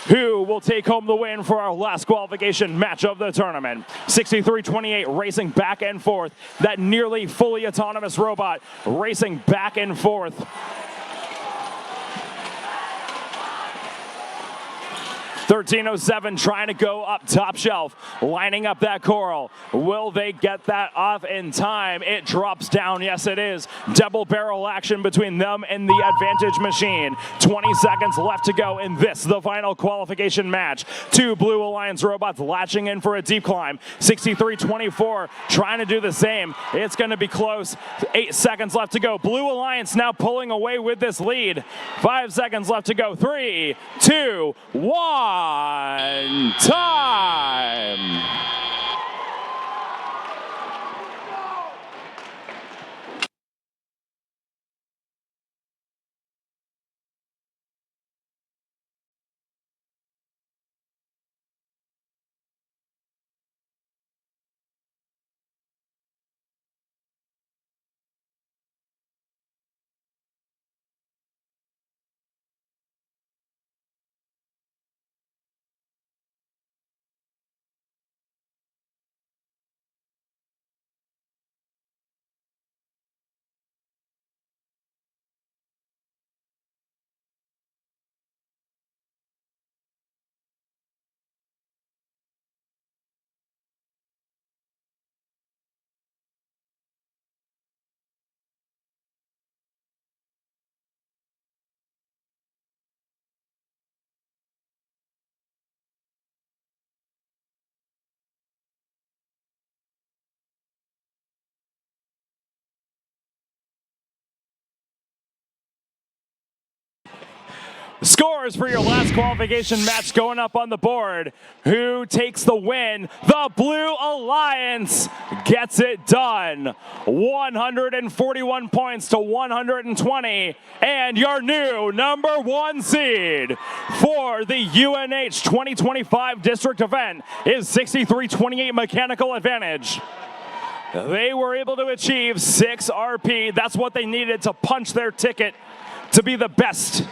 Who will take home the win for our last qualification match of the tournament? 63-28, racing back and forth. That nearly fully autonomous robot racing back and forth. 13:07, trying to go up top shelf, lining up that coral. Will they get that off in time? It drops down. Yes, it is. Double barrel action between them and the Advantage machine. 20 seconds left to go in this, the final qualification match. 2 Blue Alliance robots latching in for a deep climb. 63-24, trying to do the same. It's going to be close. 8 seconds left to go. Blue Alliance now pulling away with this lead. 5 seconds left to go. 3, 2, 1. Time! Scores for your last qualification match going up on the board. Who takes the win? The Blue Alliance gets it done. 141 points to 120. And your new number 1 seed for the UNH 2025 district event is 63-28 mechanical advantage. They were able to achieve 6 RP. That's what they needed to punch their ticket to be the best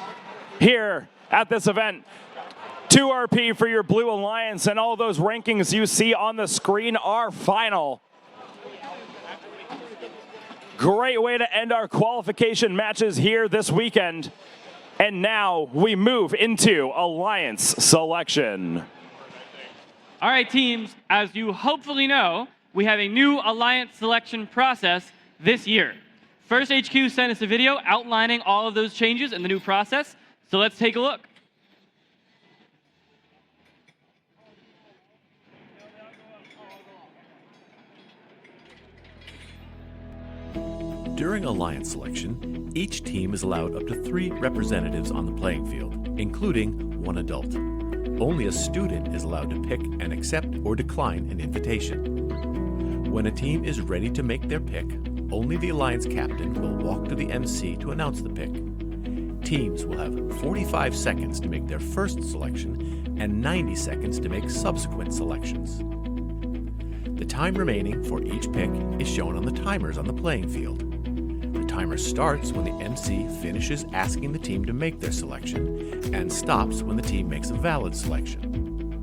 here at this event. 2 RP for your Blue Alliance, and all those rankings you see on the screen are final. Great way to end our qualification matches here this weekend. And now we move into Alliance selection. All right, teams, as you hopefully know, we have a new Alliance selection process this year. First HQ sent us a video outlining all of those changes in the new process. So let's take a look. During Alliance selection, each team is allowed up to 3 representatives on the playing field, including 1 adult. Only a student is allowed to pick and accept or decline an invitation. When a team is ready to make their pick, only the Alliance captain will walk to the MC to announce the pick. Teams will have 45 seconds to make their first selection and 90 seconds to make subsequent selections. The time remaining for each pick is shown on the timers on the playing field. The timer starts when the MC finishes asking the team to make their selection and stops when the team makes a valid selection.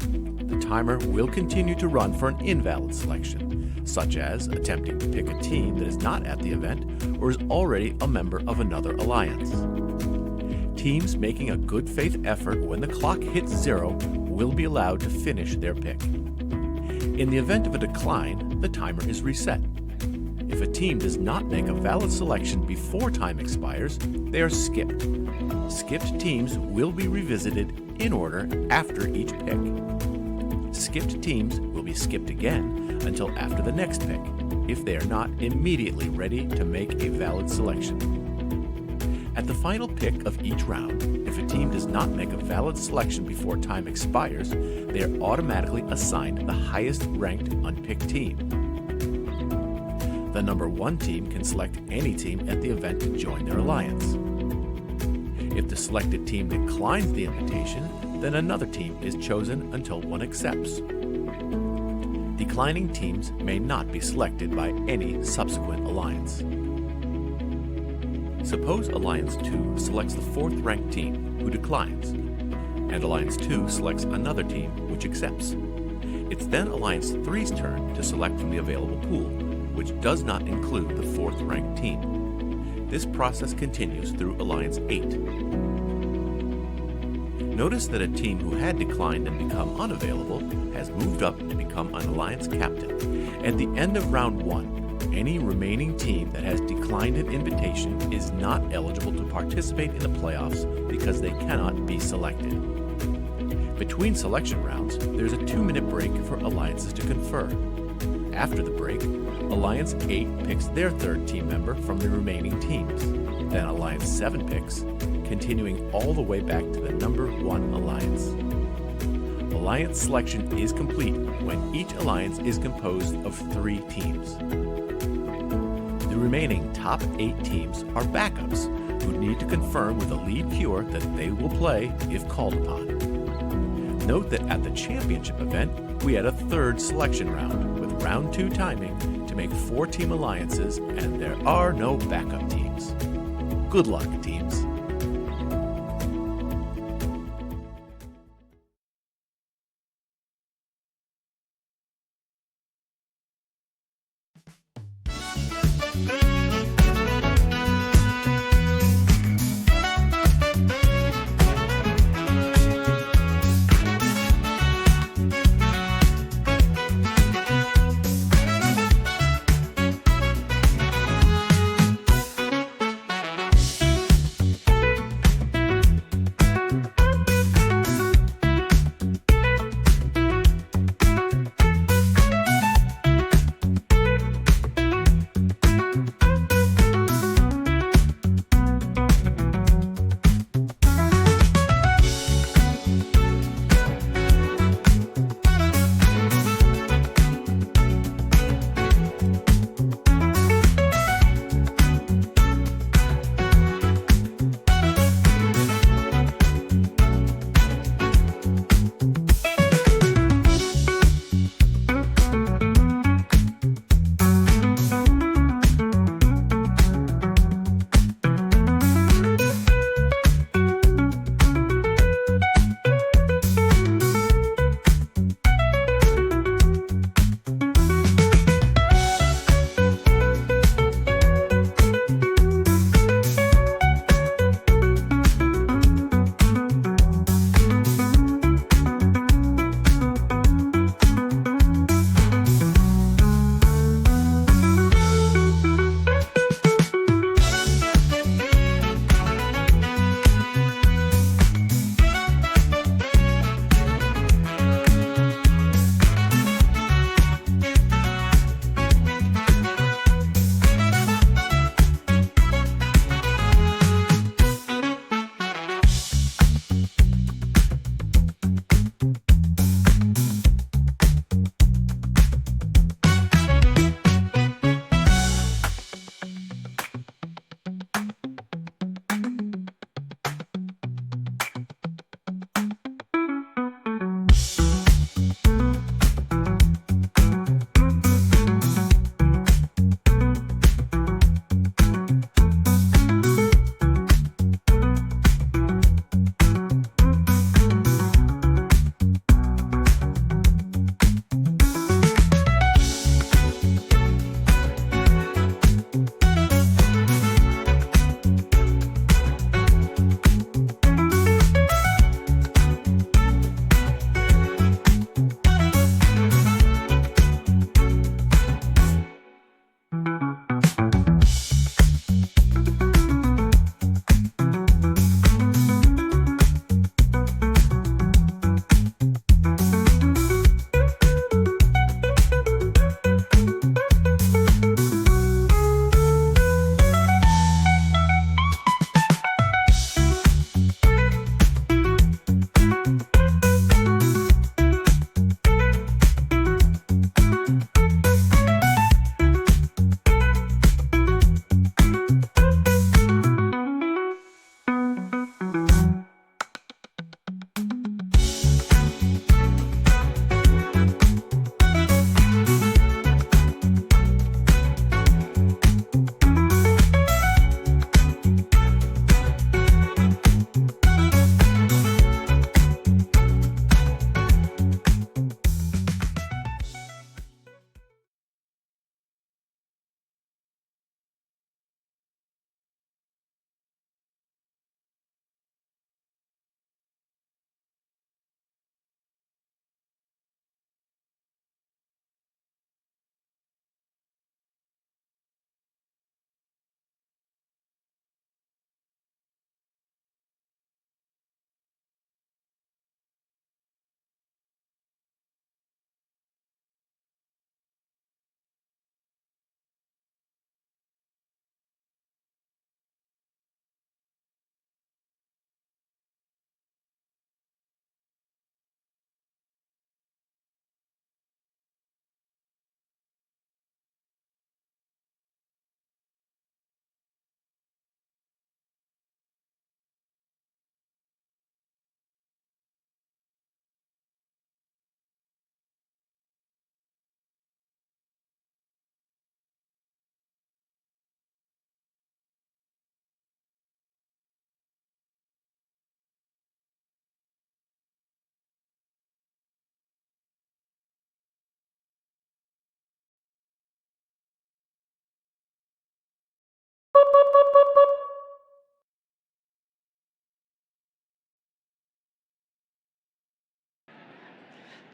The timer will continue to run for an invalid selection, such as attempting to pick a team that is not at the event or is already a member of another alliance. Teams making a good faith effort when the clock hits 0 will be allowed to finish their pick. In the event of a decline, the timer is reset. If a team does not make a valid selection before time expires, they are skipped. Skipped teams will be revisited in order after each pick. Skipped teams will be skipped again until after the next pick, if they are not immediately ready to make a valid selection. At the final pick of each round, if a team does not make a valid selection before time expires, they are automatically assigned the highest ranked unpicked team. The number 1 team can select any team at the event to join their alliance. If the selected team declines the invitation, then another team is chosen until one accepts. Declining teams may not be selected by any subsequent alliance. Suppose Alliance 2 selects the 4th ranked team, who declines, and Alliance 2 selects another team, which accepts. It's then Alliance 3's turn to select from the available pool, which does not include the 4th ranked team. This process continues through Alliance 8. Notice that a team who had declined and become unavailable has moved up to become an Alliance captain. At the end of round 1, any remaining team that has declined an invitation is not eligible to participate in the playoffs because they cannot be selected. Between selection rounds, there's a 2-minute break for alliances to confer. After the break, Alliance 8 picks their 3rd team member from the remaining teams. Then Alliance 7 picks, continuing all the way back to the number 1 alliance. Alliance selection is complete when each alliance is composed of 3 teams. The remaining top 8 teams are backups who need to confirm with a lead queuer that they will play if called upon. Note that at the championship event, we had a 3rd selection round with round 2 timing to make 4-team alliances, and there are no backup teams. Good luck, teams.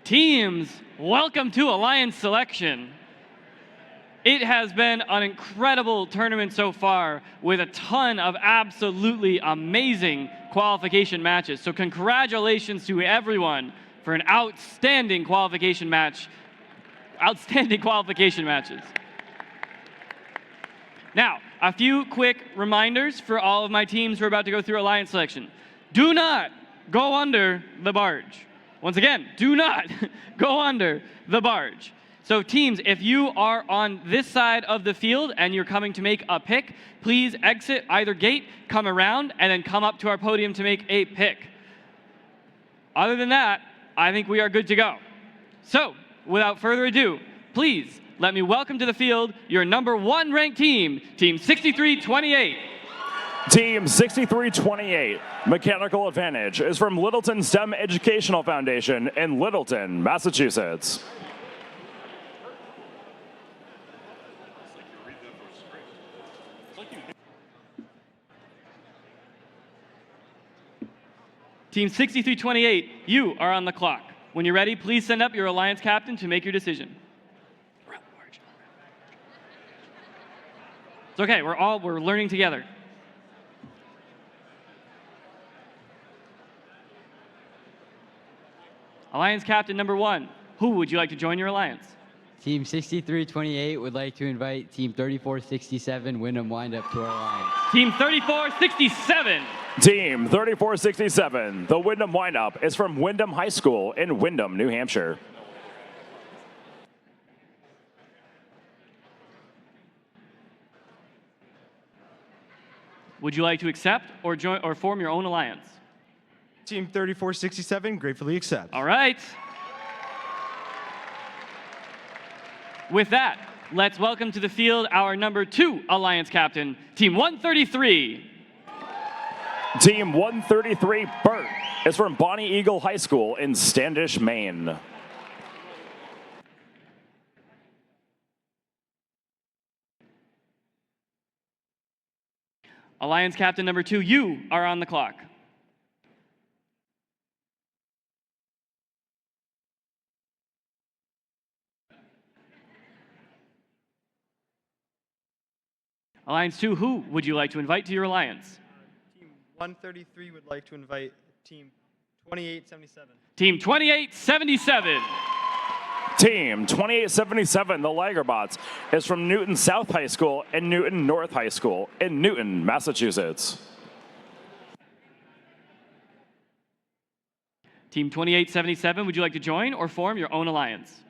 Teams, welcome to Alliance Selection. It has been an incredible tournament so far with a ton of absolutely amazing qualification matches. So congratulations to everyone for an outstanding qualification match. Outstanding qualification matches. Now, a few quick reminders for all of my teams who are about to go through Alliance Selection. Do not go under the barge. Once again, do not go under the barge. So teams, if you are on this side of the field and you're coming to make a pick, please exit either gate, come around, and then come up to our podium to make a pick. Other than that, I think we are good to go. So, without further ado, please let me welcome to the field your #1 ranked team, Team 6328. Team 6328, Mechanical Advantage, is from Littleton STEM Educational Foundation in Littleton, Massachusetts. Team 6328, you are on the clock. When you're ready, please send up your Alliance captain to make your decision. It's okay, we're learning together. Alliance captain #1, who would you like to join your alliance? Team 6328 would like to invite Team 3467 Wyndham Windup to our alliance. Team 3467. Team 3467, the Wyndham Windup, is from Wyndham High School in Wyndham, New Hampshire. Would you like to accept or join or form your own alliance? Team 3467 gratefully accepts. All right. With that, let's welcome to the field our #2 alliance captain, Team 133. Team 133, Burt, is from Bonnie Eagle High School in Standish, Maine. Alliance captain #2, you are on the clock. Alliance 2, who would you like to invite to your alliance? Team 133 would like to invite Team 2877. Team 2877. Team 2877, the Lagerbots, is from Newton South High School and Newton North High School in Newton, Massachusetts. Team 2877, would you like to join or form your own alliance?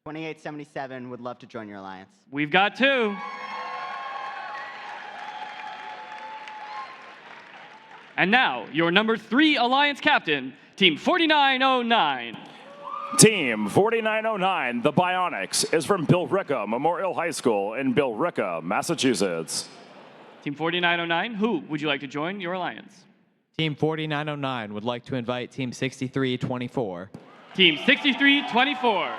2877 would love to join your alliance. We've got 2. And now, your #3 alliance captain, Team 4909. Team 4909, the Bionics, is from Billerica Memorial High School in Billerica, Massachusetts. Team 4909, who would you like to join your alliance? Team 4909 would like to invite Team 6324. Team 6324.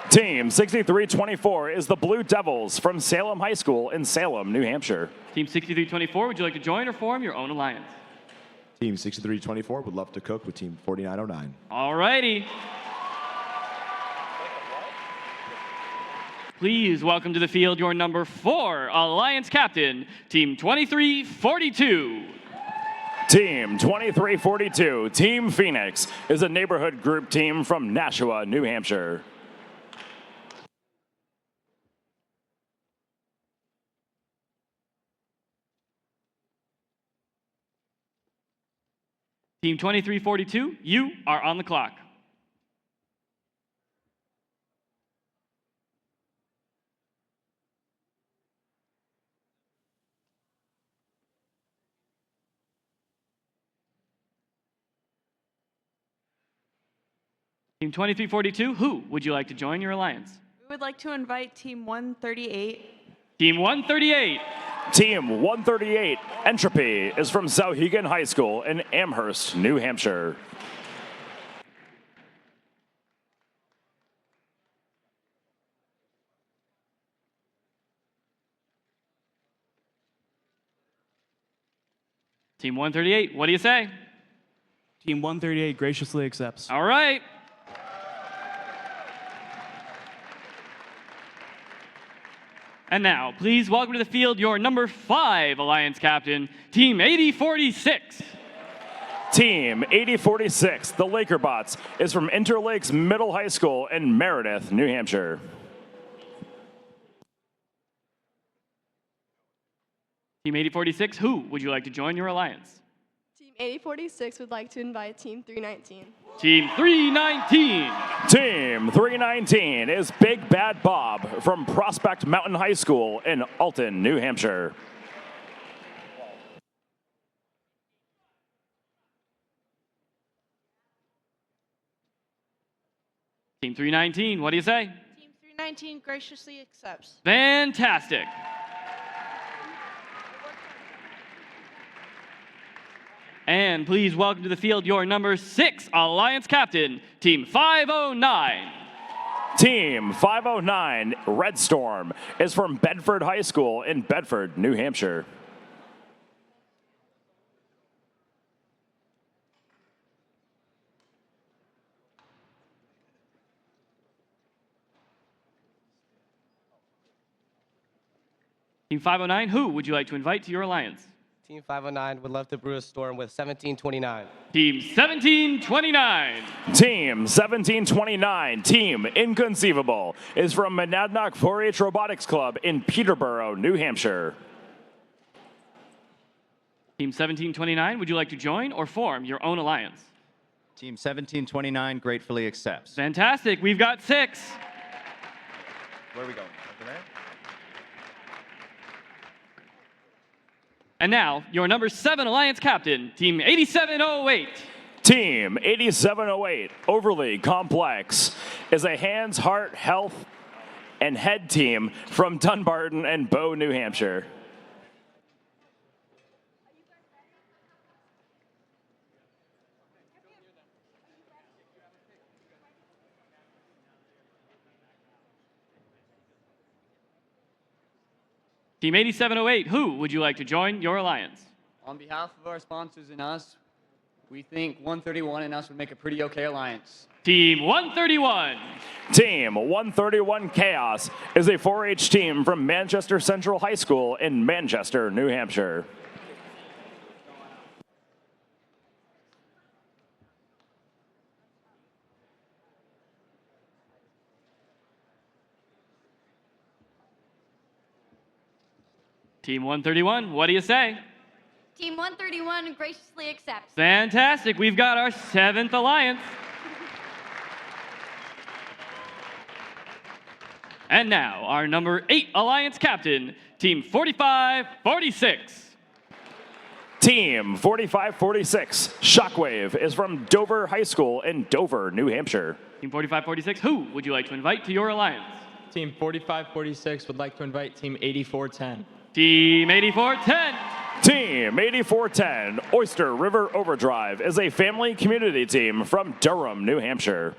Team 6324 is the Blue Devils from Salem High School in Salem, New Hampshire. Team 6324, would you like to join or form your own alliance? Team 6324 would love to cook with Team 4909. All righty. Please welcome to the field your #4 alliance captain, Team 2342. Team 2342, Team Phoenix, is a neighborhood group team from Nashua, New Hampshire. Team 2342, you are on the clock. Team 2342, who would you like to join your alliance? We would like to invite Team 138. Team 138. Team 138, Entropy, is from Sauhegan High School in Amherst, New Hampshire. Team 138, what do you say? Team 138 graciously accepts. All right. And now, please welcome to the field your number 5 Alliance captain, Team 8046. Team 8046, the Lakerbots, is from Interlakes Middle High School in Meredith, New Hampshire. Team 8046, who would you like to join your alliance? Team 8046 would like to invite Team 319. Team 319. Team 319 is Big Bad Bob from Prospect Mountain High School in Alton, New Hampshire. Team 319, what do you say? Team 319 graciously accepts. Fantastic. And please welcome to the field your number 6 Alliance captain, Team 509. Team 509, Red Storm, is from Bedford High School in Bedford, New Hampshire. Team 509, who would you like to invite to your alliance? Team 509 would love to brew a storm with 1729. Team 1729. Team 1729, Team Inconceivable, is from Monadnock 4-H Robotics Club in Peterborough, New Hampshire. Team 1729, would you like to join or form your own alliance? Team 1729 gratefully accepts. Fantastic, we've got 6. Where are we going? Over there? And now, your number 7 Alliance captain, Team 8708. Team 8708, Overly Complex, is a hands, heart, health, and head team from Dunbarton and Bow, New Hampshire. Team 8708, who would you like to join your alliance? On behalf of our sponsors and us, we think 131 and us would make a pretty okay alliance. Team 131. Team 131 Chaos is a 4-H team from Manchester Central High School in Manchester, New Hampshire. Team 131, what do you say? Team 131 graciously accepts. Fantastic, we've got our 7th alliance. And now, our number 8 alliance captain, Team 4546. Team 4546, Shockwave, is from Dover High School in Dover, New Hampshire. Team 4546, who would you like to invite to your alliance? Team 4546 would like to invite Team 8410. Team 8410. Team 8410, Oyster River Overdrive, is a family community team from Durham, New Hampshire.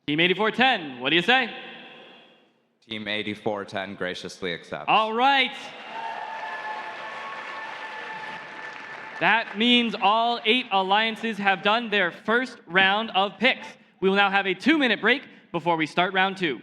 Team 8410, what do you say? Team 8410 graciously accepts. All right. That means all 8 alliances have done their first round of picks. We will now have a 2-minute break before we start round 2.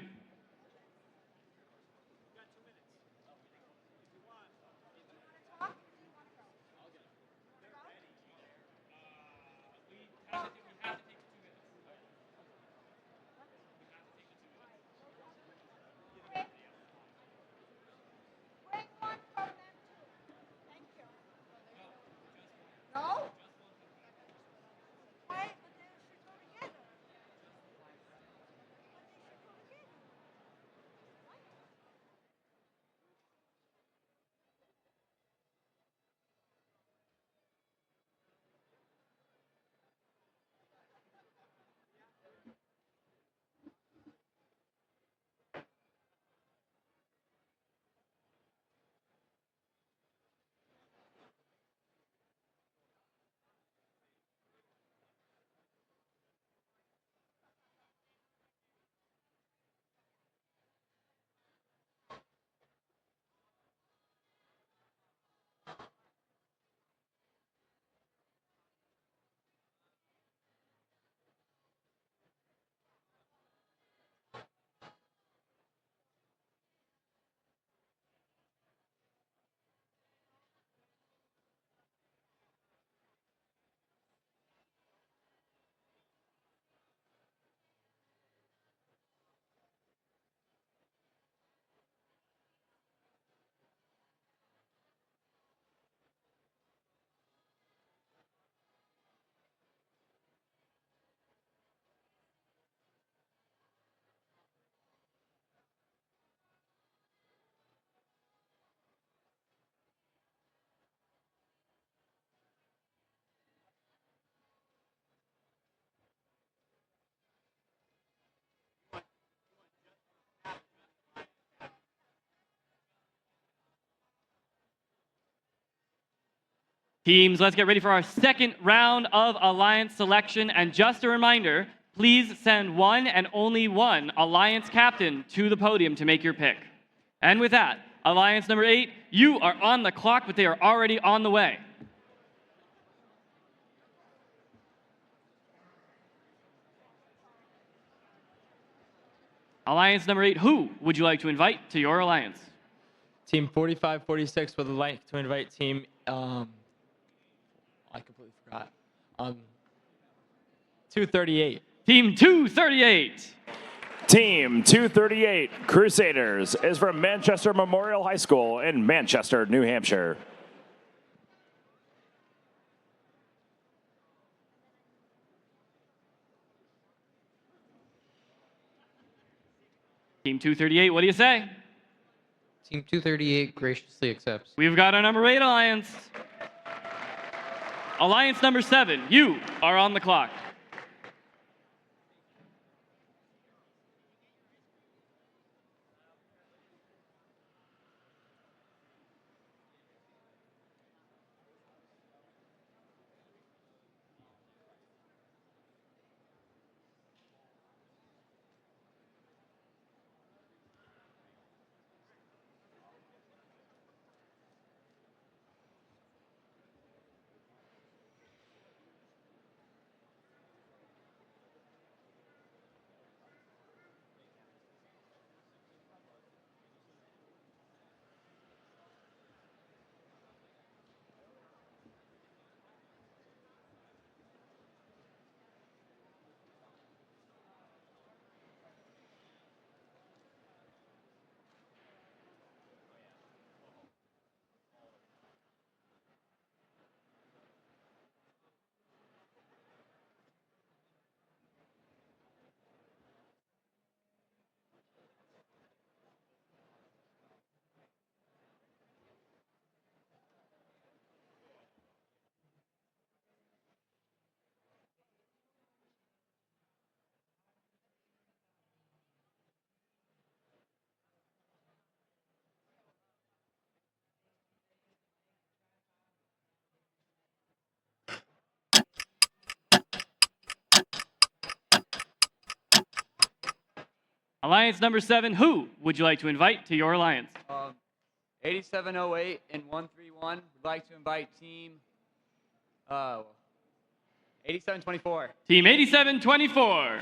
Teams, let's get ready for our second round of alliance selection. And just a reminder, please send one and only one alliance captain to the podium to make your pick. And with that, alliance number 8, you are on the clock, but they are already on the way. Alliance number 8, who would you like to invite to your alliance? Team 4546 would like to invite team, I completely forgot. 238. Team 238. Team 238 Crusaders is from Manchester Memorial High School in Manchester, New Hampshire. Team 238, what do you say? Team 238 graciously accepts. We've got our number 8 alliance. Alliance number 7, you are on the clock. Alliance number 7, who would you like to invite to your alliance? 8708 and 131 would like to invite team 8724. Team 8724.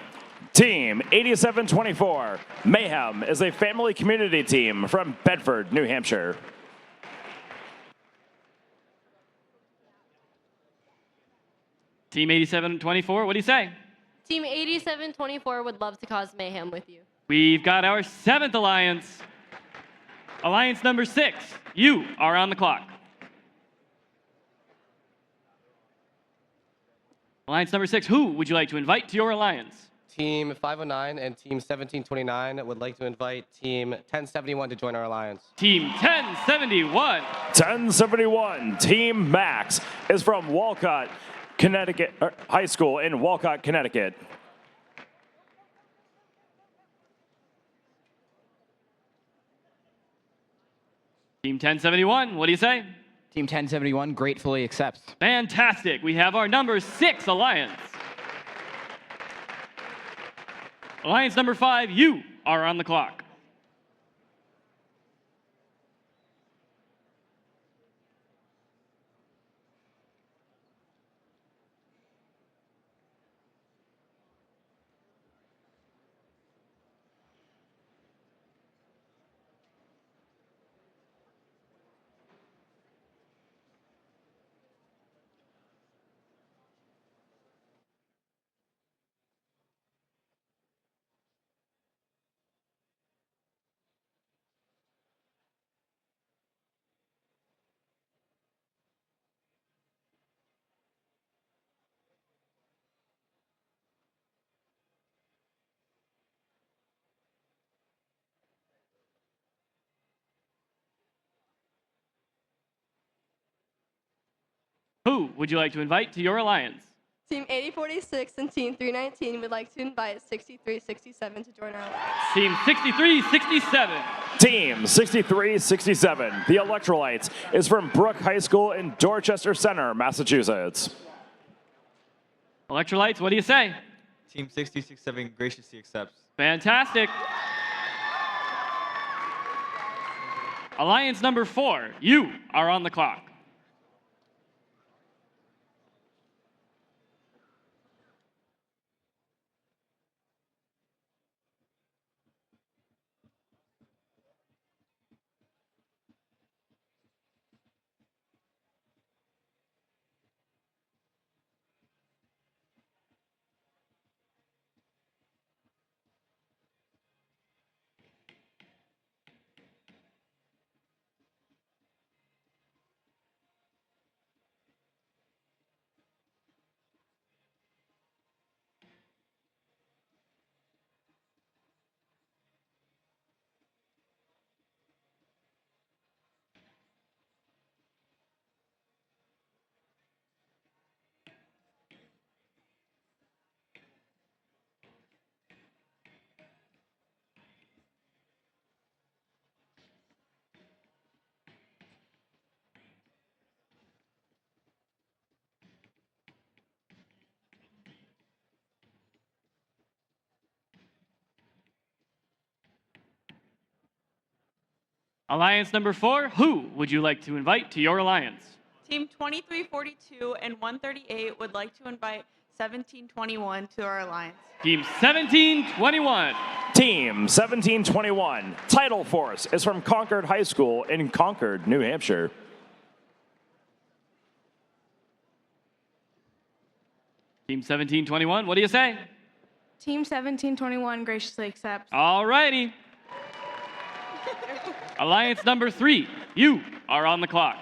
Team 8724 Mayhem is a family community team from Bedford, New Hampshire. Team 8724, what do you say? Team 8724 would love to cause mayhem with you. We've got our 7th alliance. Alliance number 6, you are on the clock. Alliance number 6, who would you like to invite to your alliance? Team 509 and Team 1729 would like to invite Team 1071 to join our alliance. Team 1071. 1071 Team Max is from Walcott, Connecticut High School in Walcott, Connecticut. Team 1071, what do you say? Team 1071 gratefully accepts. Fantastic. We have our number 6 alliance. Alliance number 5, you are on the clock. Who would you like to invite to your alliance? Team 8046 and Team 319 would like to invite 6367 to join our alliance. Team 6367. Team 6367, the Electrolytes, is from Brook High School in Dorchester Center, Massachusetts. Electrolytes, what do you say? Team 6067 graciously accepts. Fantastic. Alliance number 4, you are on the clock. Alliance number 4, who would you like to invite to your alliance? Team 2342 and 138 would like to invite 1721 to our alliance. Team 1721. Team 1721, Title Force, is from Concord High School in Concord, New Hampshire. Team 1721, what do you say? Team 1721 graciously accepts. All righty. Alliance number 3, you are on the clock.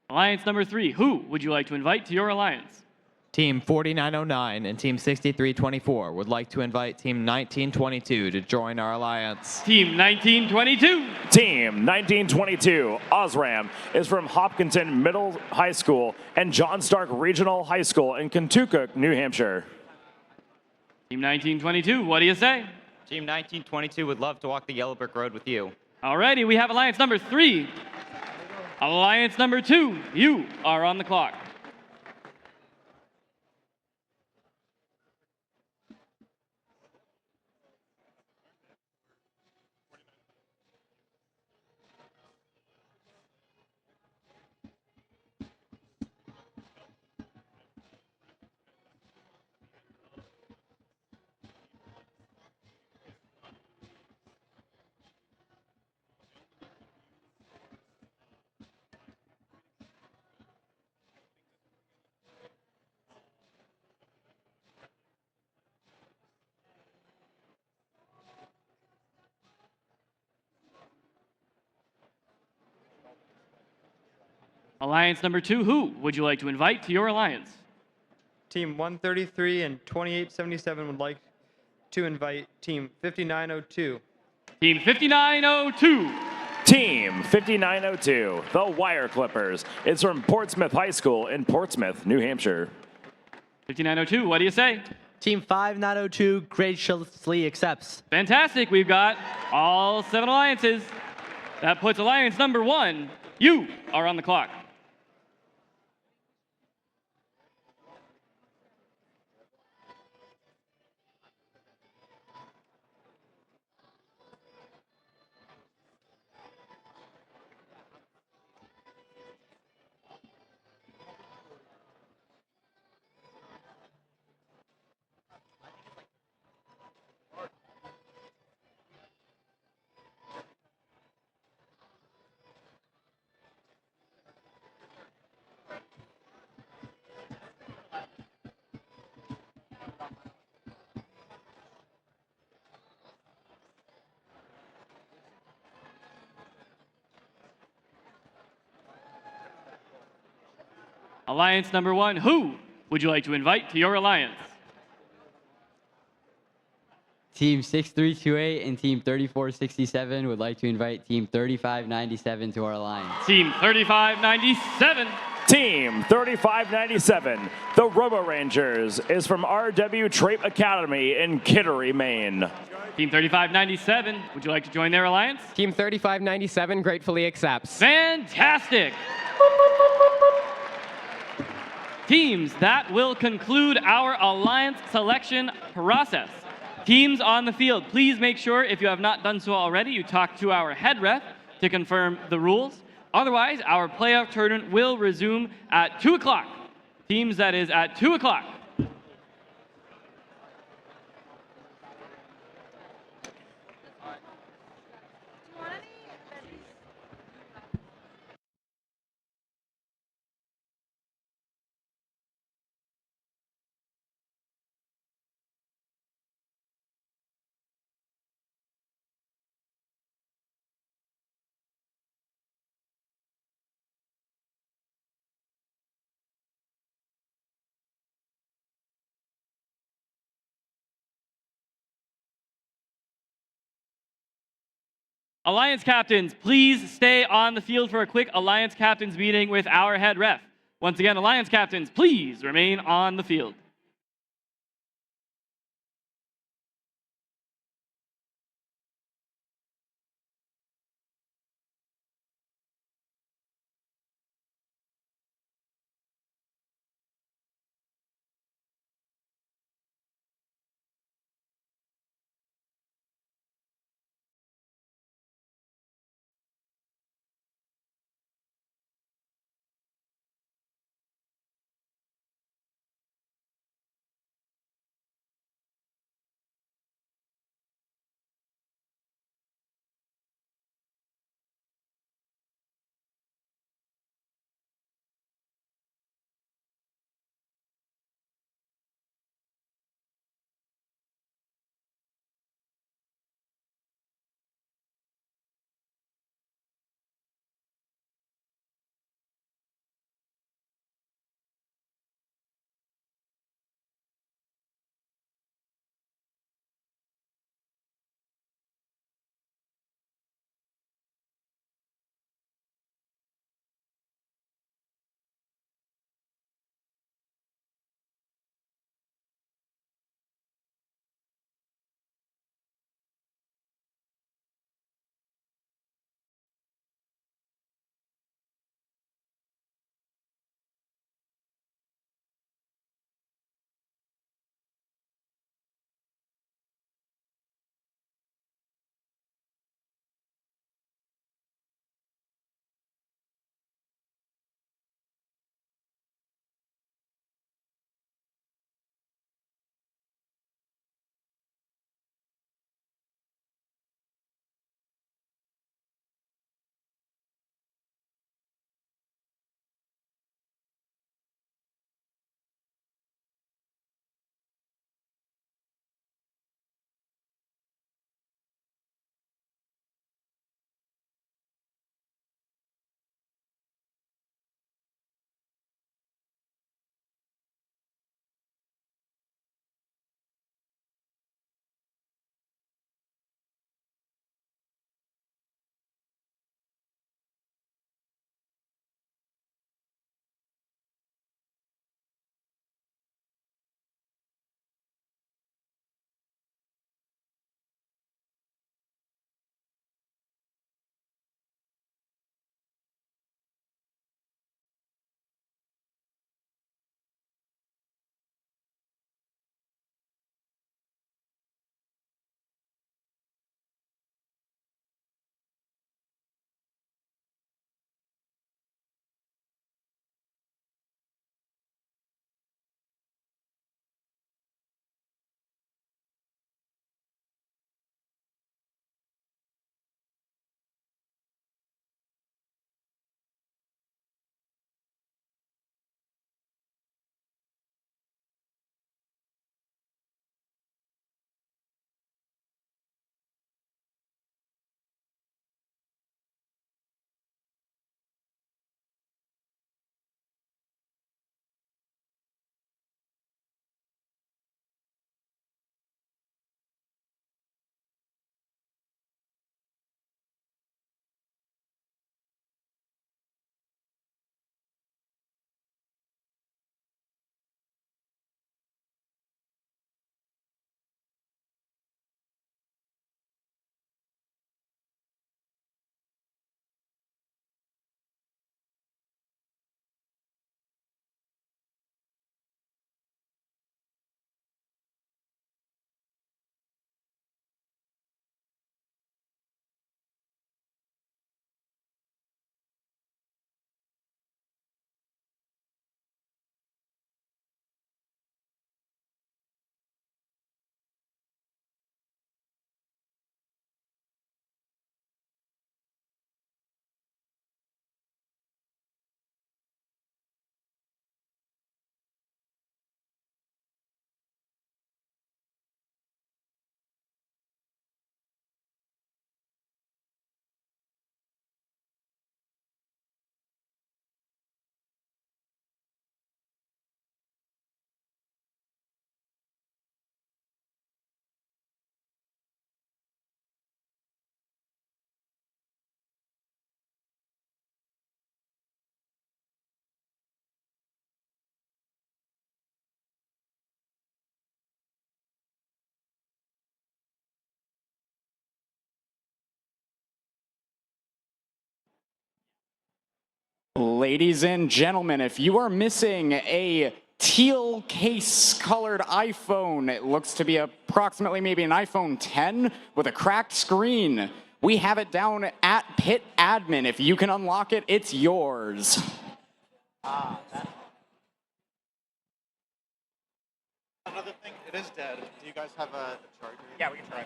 Alliance number 3, who would you like to invite to your alliance? Team 4909 and Team 6324 would like to invite Team 1922 to join our alliance. Team 1922. Team 1922, Osram, is from Hopkinton Middle High School and John Stark Regional High School in Kentucky, New Hampshire. Team 1922, what do you say? Team 1922 would love to walk the Yellow Brick Road with you. Alrighty, we have alliance number 3. Alliance number 2, you are on the clock. Alliance number 2, who would you like to invite to your alliance? Team 133 and 2877 would like to invite Team 5902. Team 5902. Team 5902, the Wire Clippers, is from Portsmouth High School in Portsmouth, New Hampshire. 5902, what do you say? Team 5902 graciously accepts. Fantastic, we've got all 7 alliances. That puts alliance number 1, you are on the clock. Alliance number 1, who would you like to invite to your alliance? Team 6328 and Team 3467 would like to invite Team 3597 to our alliance. Team 3597. Team 3597, the Robo Rangers, is from RW Trape Academy in Kittery, Maine. Team 3597, would you like to join their alliance? Team 3597 gratefully accepts. Fantastic! Teams, that will conclude our alliance selection process. Teams on the field, please make sure, if you have not done so already, you talk to our head ref to confirm the rules. Otherwise, our playoff tournament will resume at 2 o'clock. Teams, that is at 2 o'clock. Alliance captains, please stay on the field for a quick Alliance captains meeting with our head ref. Once again, Alliance captains, please remain on the field. Ladies and gentlemen, if you are missing a teal case colored iPhone, it looks to be approximately maybe an iPhone 10 with a cracked screen, we have it down at Pit Admin. If you can unlock it, it's yours. Another thing, it is dead. Do you guys have a charger? Yeah, we can try.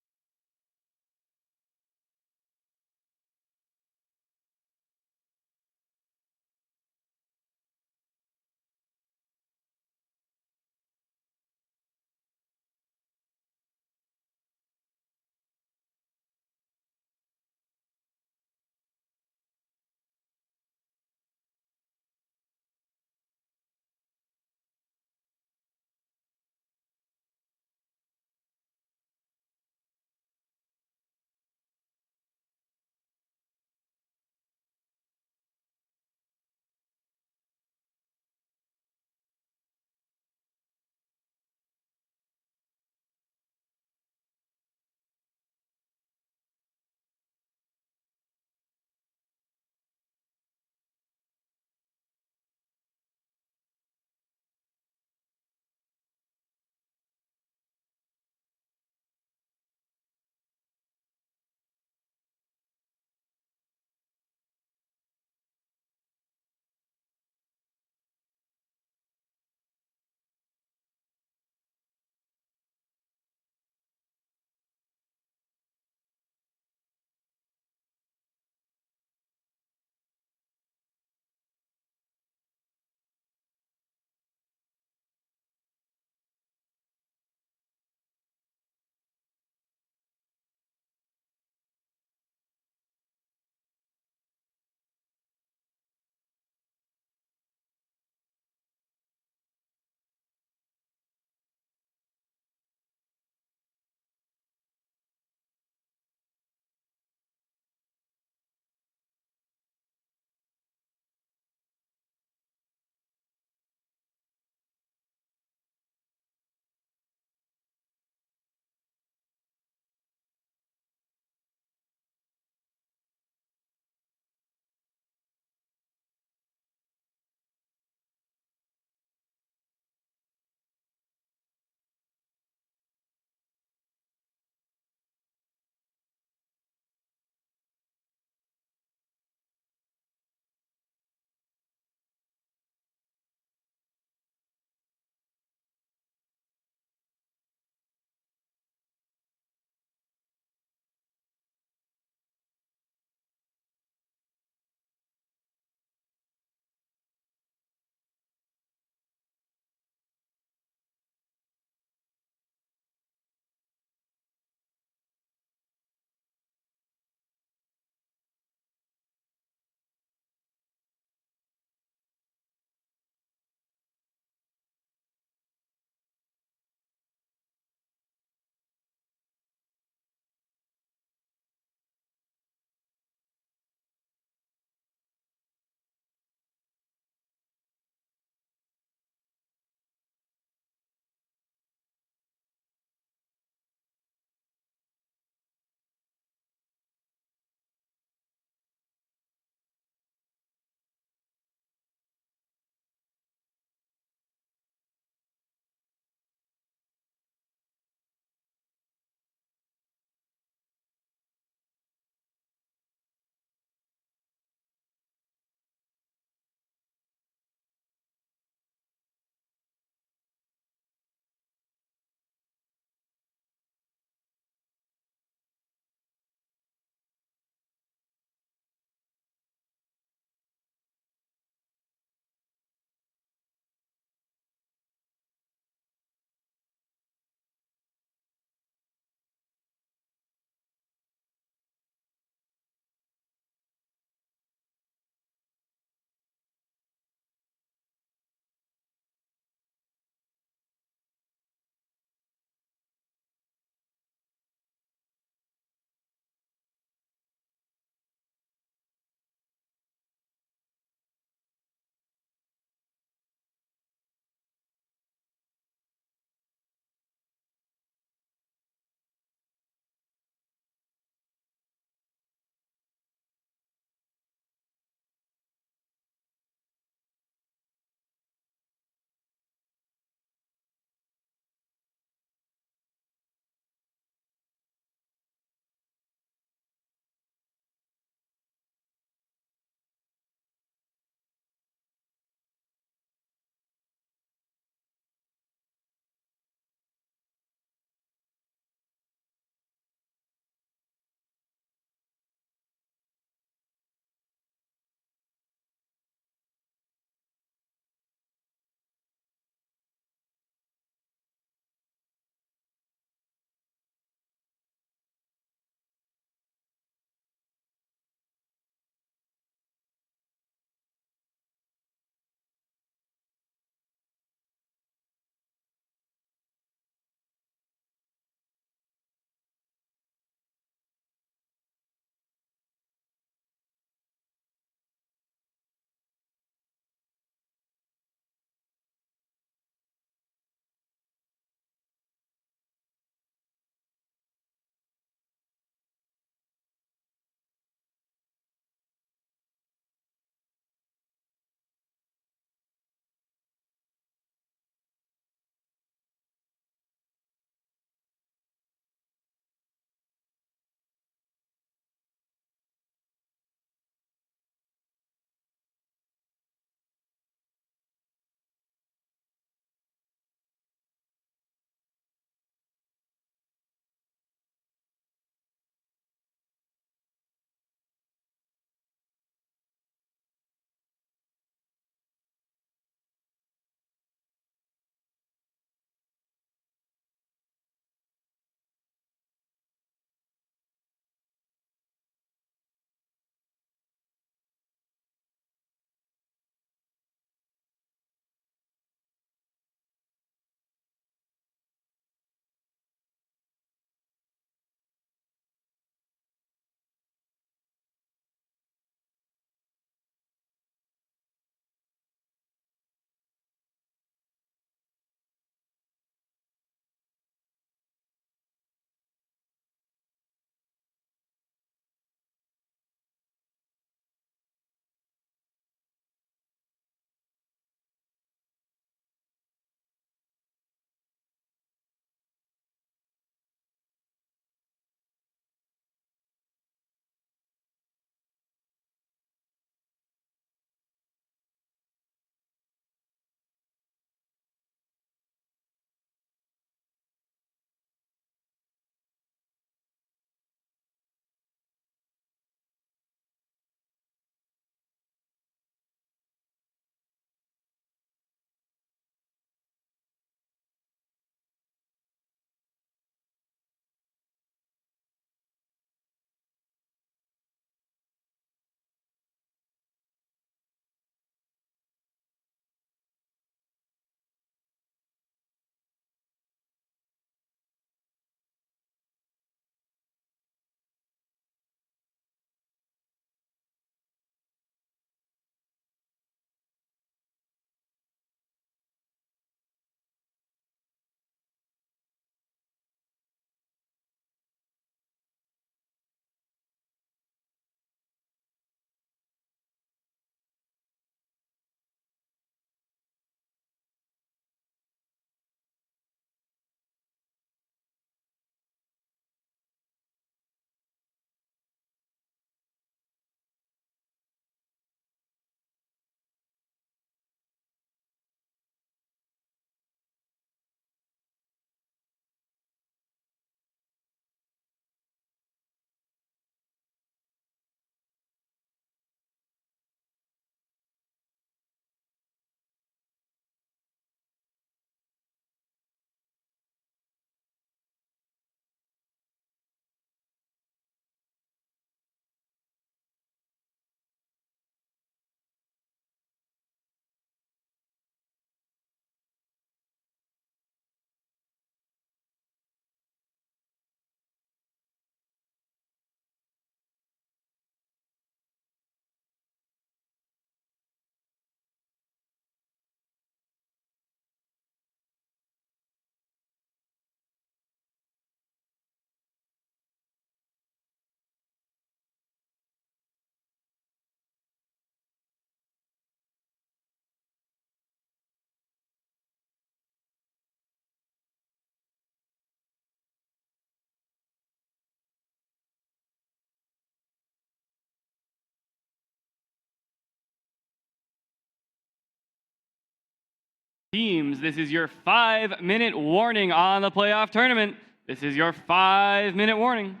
Teams, this is your 5-minute warning on the playoff tournament. This is your 5-minute warning.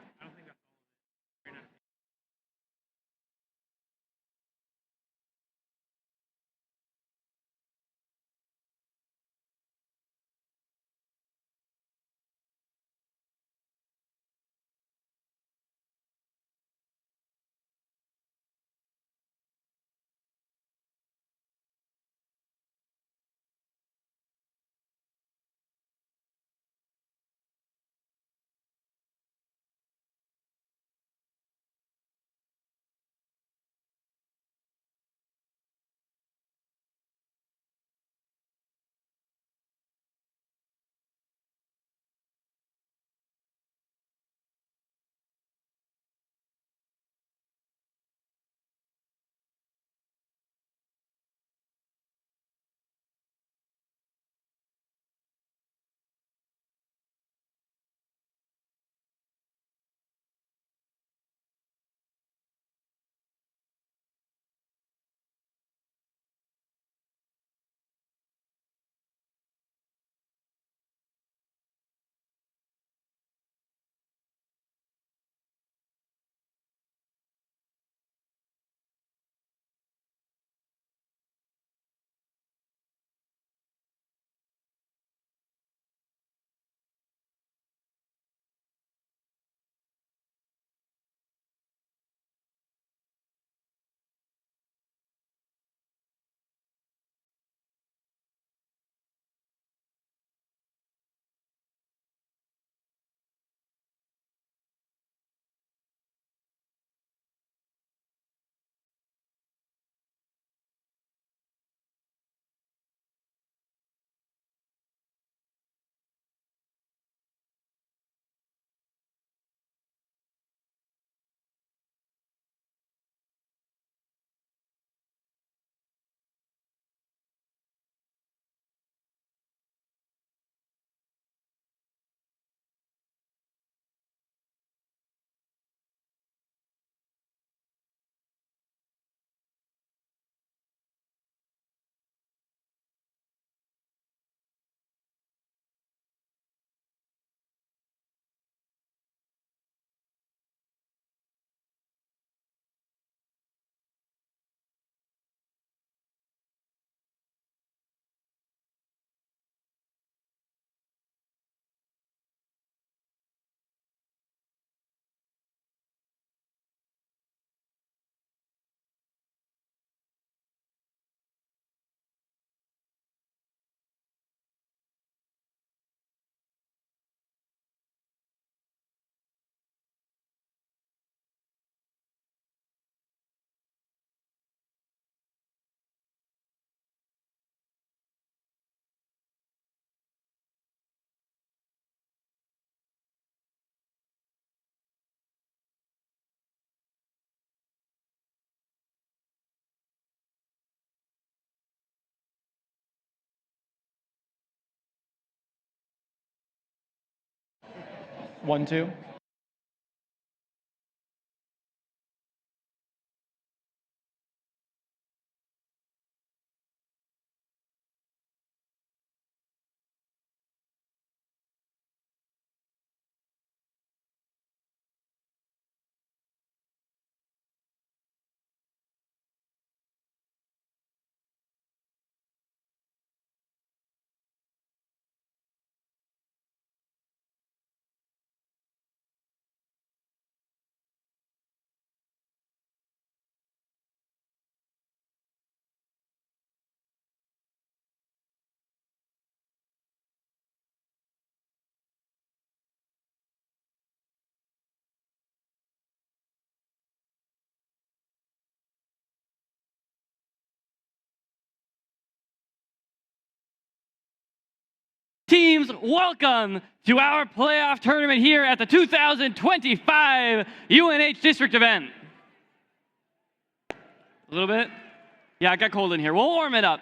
One, two. Teams, welcome to our playoff tournament here at the 2025 UNH district event. A little bit? Yeah, it got cold in here. We'll warm it up.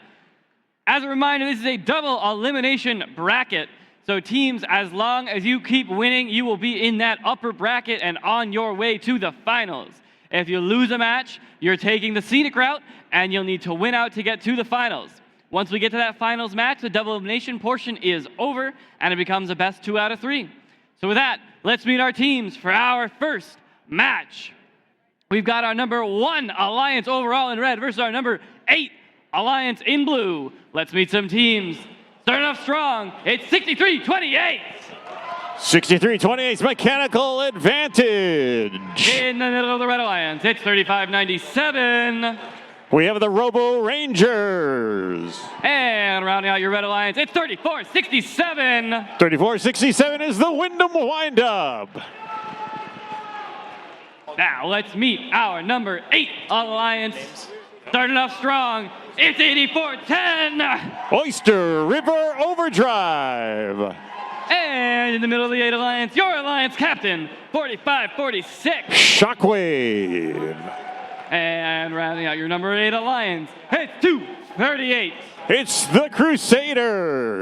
As a reminder, this is a double elimination bracket. So teams, as long as you keep winning, you will be in that upper bracket and on your way to the finals. If you lose a match, you're taking the scenic route, and you'll need to win out to get to the finals. once we get to that finals match, the double elimination portion is over, and it becomes a best 2 out of 3. So with that, let's meet our teams for our first match. We've got our number 1 Alliance overall in red versus our number 8 Alliance in blue. Let's meet some teams. Starting off strong, it's 63-28. 63-28's mechanical advantage. In the middle of the Red Alliance, it's 35-97. We have the Robo Rangers. And rounding out your Red Alliance, it's 34-67. 34-67 is the Wyndham Windup. Now let's meet our number 8 Alliance. Starting off strong, it's 84-10. Oyster River Overdrive. And in the middle of the 8 Alliance, your Alliance captain, 45-46. Shockwave. And rounding out your number 8 Alliance, it's 238. It's the Crusaders.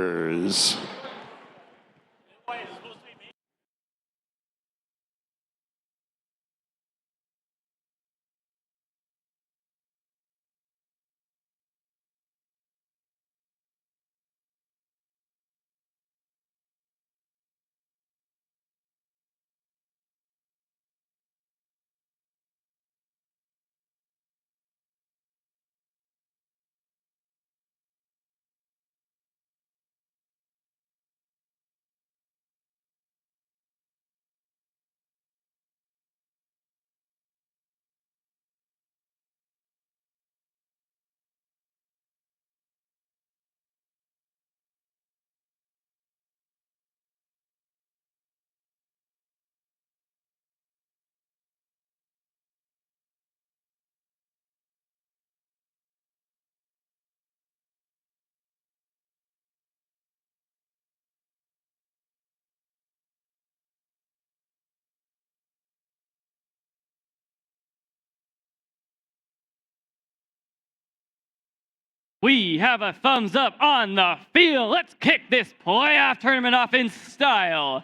We have a thumbs up on the field. Let's kick this playoff tournament off in style.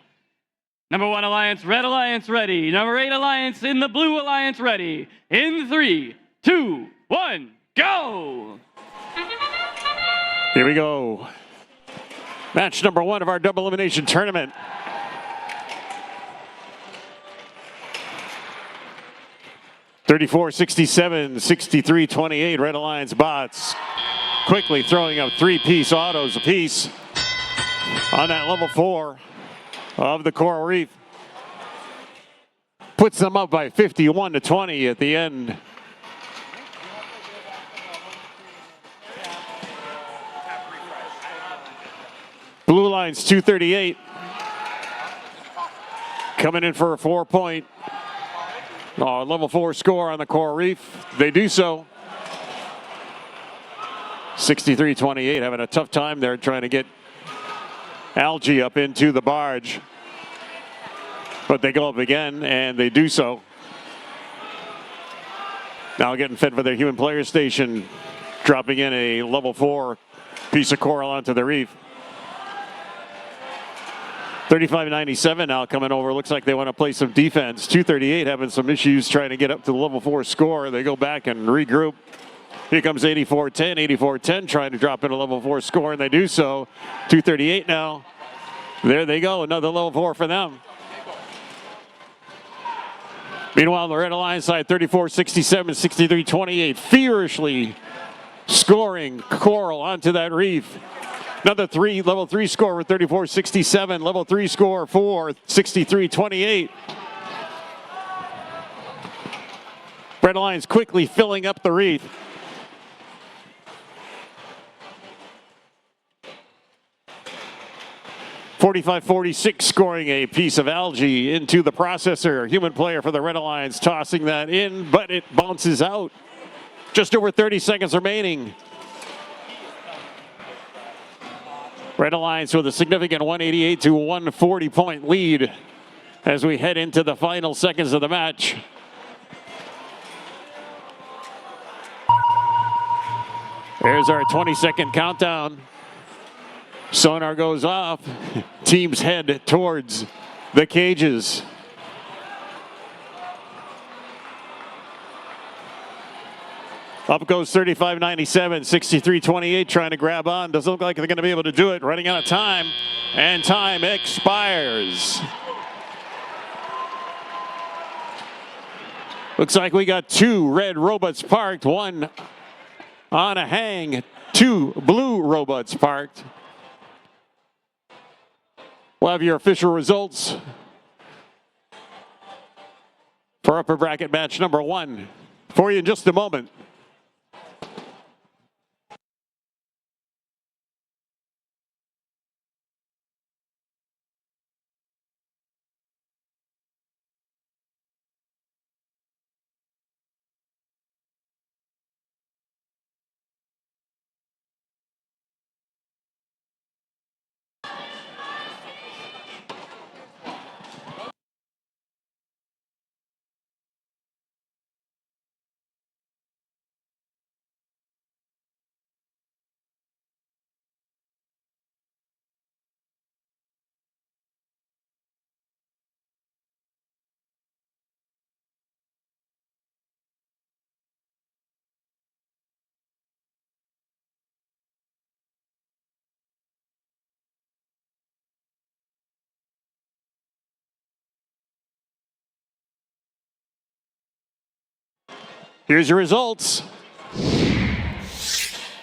Number 1 Alliance, Red Alliance ready. Number 8 Alliance in the Blue Alliance ready. In 3, 2, 1, go! Here we go. Match number 1 of our double elimination tournament. (34-67, 63-28). Red Alliance bots quickly throwing up 3-piece autos apiece on that level 4 of the Coral Reef. Puts them up by 51-20 at the end. Blue Line's 238. Coming in for a 4-point level 4 score on the Coral Reef. They do so. 63-28, having a tough time there trying to get Algae up into the barge. But they go up again, and they do so. Now getting fed for their human player station, dropping in a level 4 piece of coral onto the reef. 35-97 now coming over. Looks like they want to play some defense. 238 having some issues trying to get up to the level 4 score. They go back and regroup. Here comes 84-10. 84-10 trying to drop in a level 4 score, and they do so. 238 now. There they go. Another level 4 for them. Meanwhile, on the Red Alliance side, 34-67, 63-28. Feverishly scoring coral onto that reef. Another level 3 score with 34-67. Level 3 score for 63-28. Red Alliance quickly filling up the reef. 45-46 scoring a piece of algae into the processor. Human player for the Red Alliance tossing that in, but it bounces out. Just over 30 seconds remaining. Red Alliance with a significant 188 to 140 point lead as we head into the final seconds of the match. There's our 20-second countdown. Sonar goes off. Teams head towards the cages. Up goes 35-97, 63-28, trying to grab on. Doesn't look like they're going to be able to do it. Running out of time, and time expires. Looks like we got 2 red robots parked, 1 on a hang, 2 blue robots parked. We'll have your official results for upper bracket match number 1 for you in just a moment. Here's your results.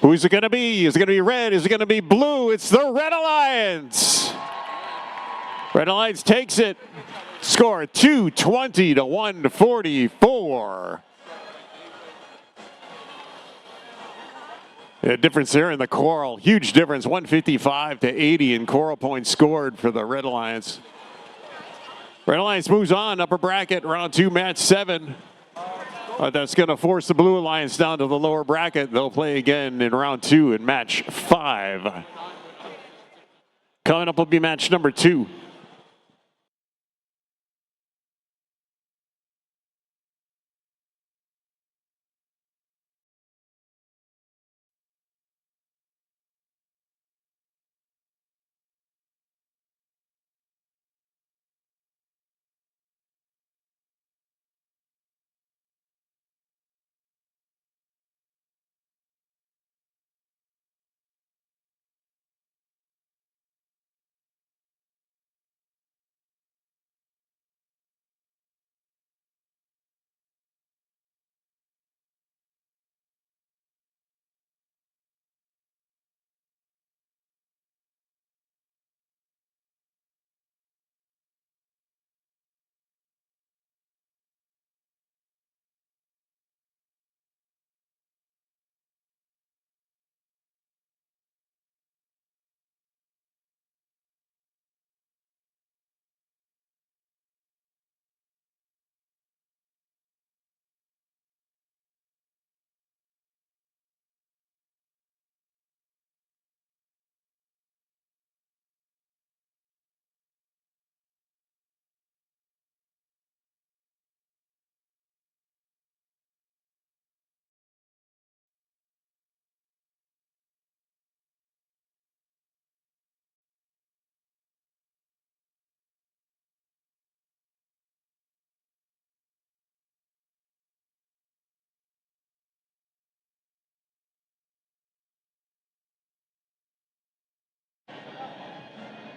Who's it going to be? Is it going to be red? Is it going to be blue? It's the Red Alliance. Red Alliance takes it. Score 220 to 144. A difference there in the Coral. Huge difference, 155 to 80 in Coral points scored for the Red Alliance. Red Alliance moves on, upper bracket, round 2, match 7. That's going to force the Blue Alliance down to the lower bracket. They'll play again in round 2 in match 5. Coming up will be match number 2.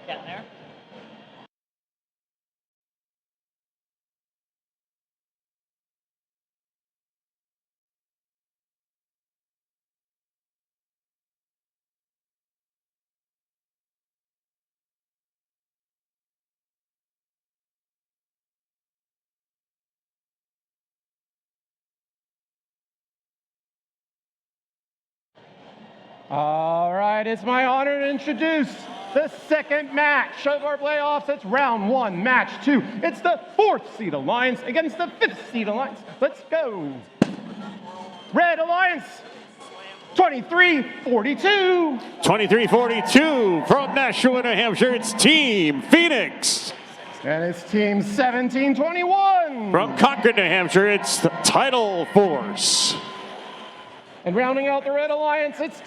Getting there. All right, it's my honor to introduce the second match of our playoffs. It's round 1, match 2. It's the 4th seed Alliance against the 5th seed Alliance. Let's go. Red Alliance, 23-42. 23-42 from Nashua, New Hampshire. It's Team Phoenix. And it's Team 17-21. From Concord, New Hampshire, it's the Tidal Force. And rounding out the Red Alliance, it's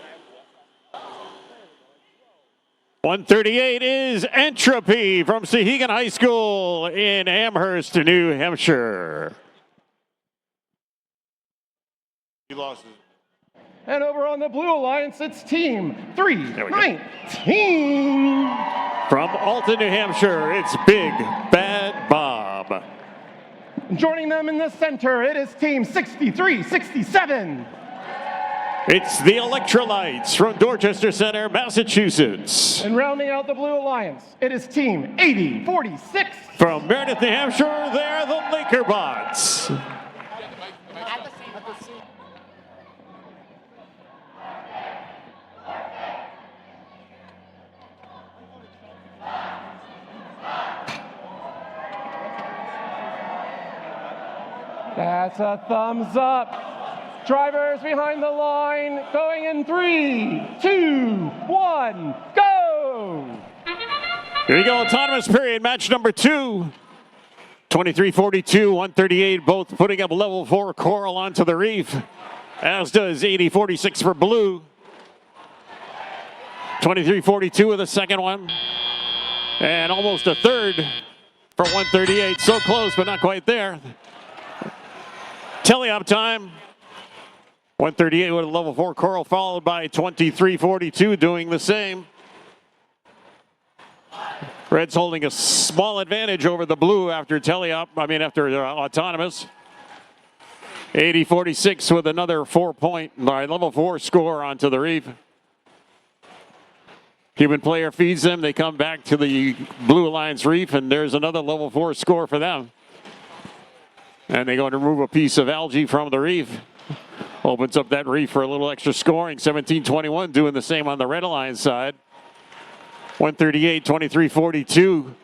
138 is Entropy from Sahegan High School in Amherst, New Hampshire. He lost his And over on the Blue Alliance, it's Team There we go. 319. From Alton, New Hampshire, it's Big Bad Bob. Joining them in the center, it is Team 6367. It's the Electrolytes from Dorchester Center, Massachusetts. And rounding out the Blue Alliance, it is Team 8046. From Meredith, New Hampshire, they're the Lakerbots. That's a thumbs up. Drivers behind the line, going in 3, 2, 1, go! Here we go, autonomous period, match number 2. 2342, 138, both putting up level 4 coral onto the reef, as does 8046 for blue. 2342 with a second one, and almost a third for 138. So close, but not quite there. Teleop time. 138 with a level 4 coral, followed by 2342 doing the same. Red's holding a small advantage over the blue after after autonomous. 8046 with another level 4 score onto the reef. Human player feeds them. They come back to the Blue Alliance reef, and there's another level 4 score for them. And they're going to remove a piece of algae from the reef. Opens up that reef for a little extra scoring. 1721 doing the same on the Red Alliance side. 138, 2342.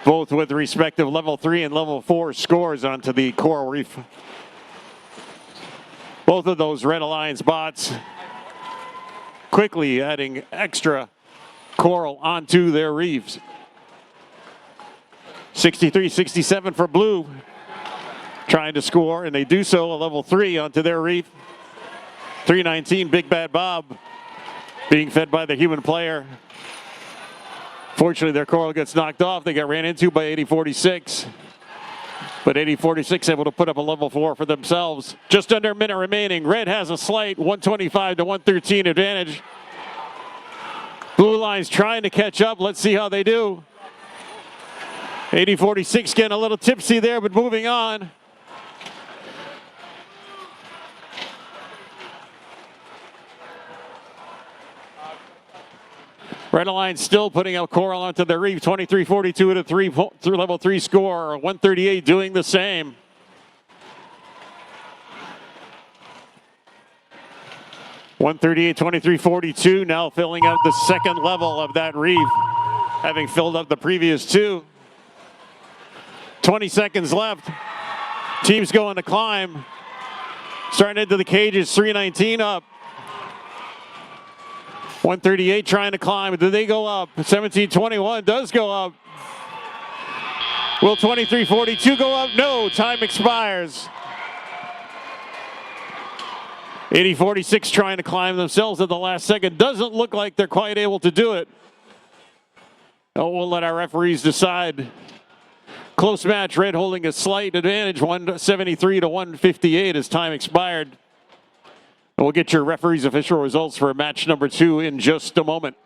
Both with respective level 3 and level 4 scores onto the coral reef. Both of those Red Alliance bots quickly adding extra coral onto their reefs. 63-67 for blue. Trying to score, and they do so a level 3 onto their reef. 319, Big Bad Bob being fed by the human player. Fortunately, their coral gets knocked off. They got ran into by 8046. But 8046 able to put up a level 4 for themselves. Just under a minute remaining. Red has a slight 125 to 113 advantage. Blue Line's trying to catch up. Let's see how they do. 8046 getting a little tipsy there, but moving on. Red Alliance still putting up coral onto the reef. 2342 at a level 3 score. 138 doing the same. (138, 2342) now filling out the second level of that reef, having filled up the previous 2. 20 seconds left. Team's going to climb. Starting into the cages. 319 up. 138 trying to climb. Do they go up? 1721 does go up. Will 2342 go up? No, time expires. 8046 trying to climb themselves at the last second. Doesn't look like they're quite able to do it. Oh, we'll let our referees decide. Close match, Red holding a slight advantage, 173 to 158 as time expired. We'll get your referees' official results for match number 2 in just a moment.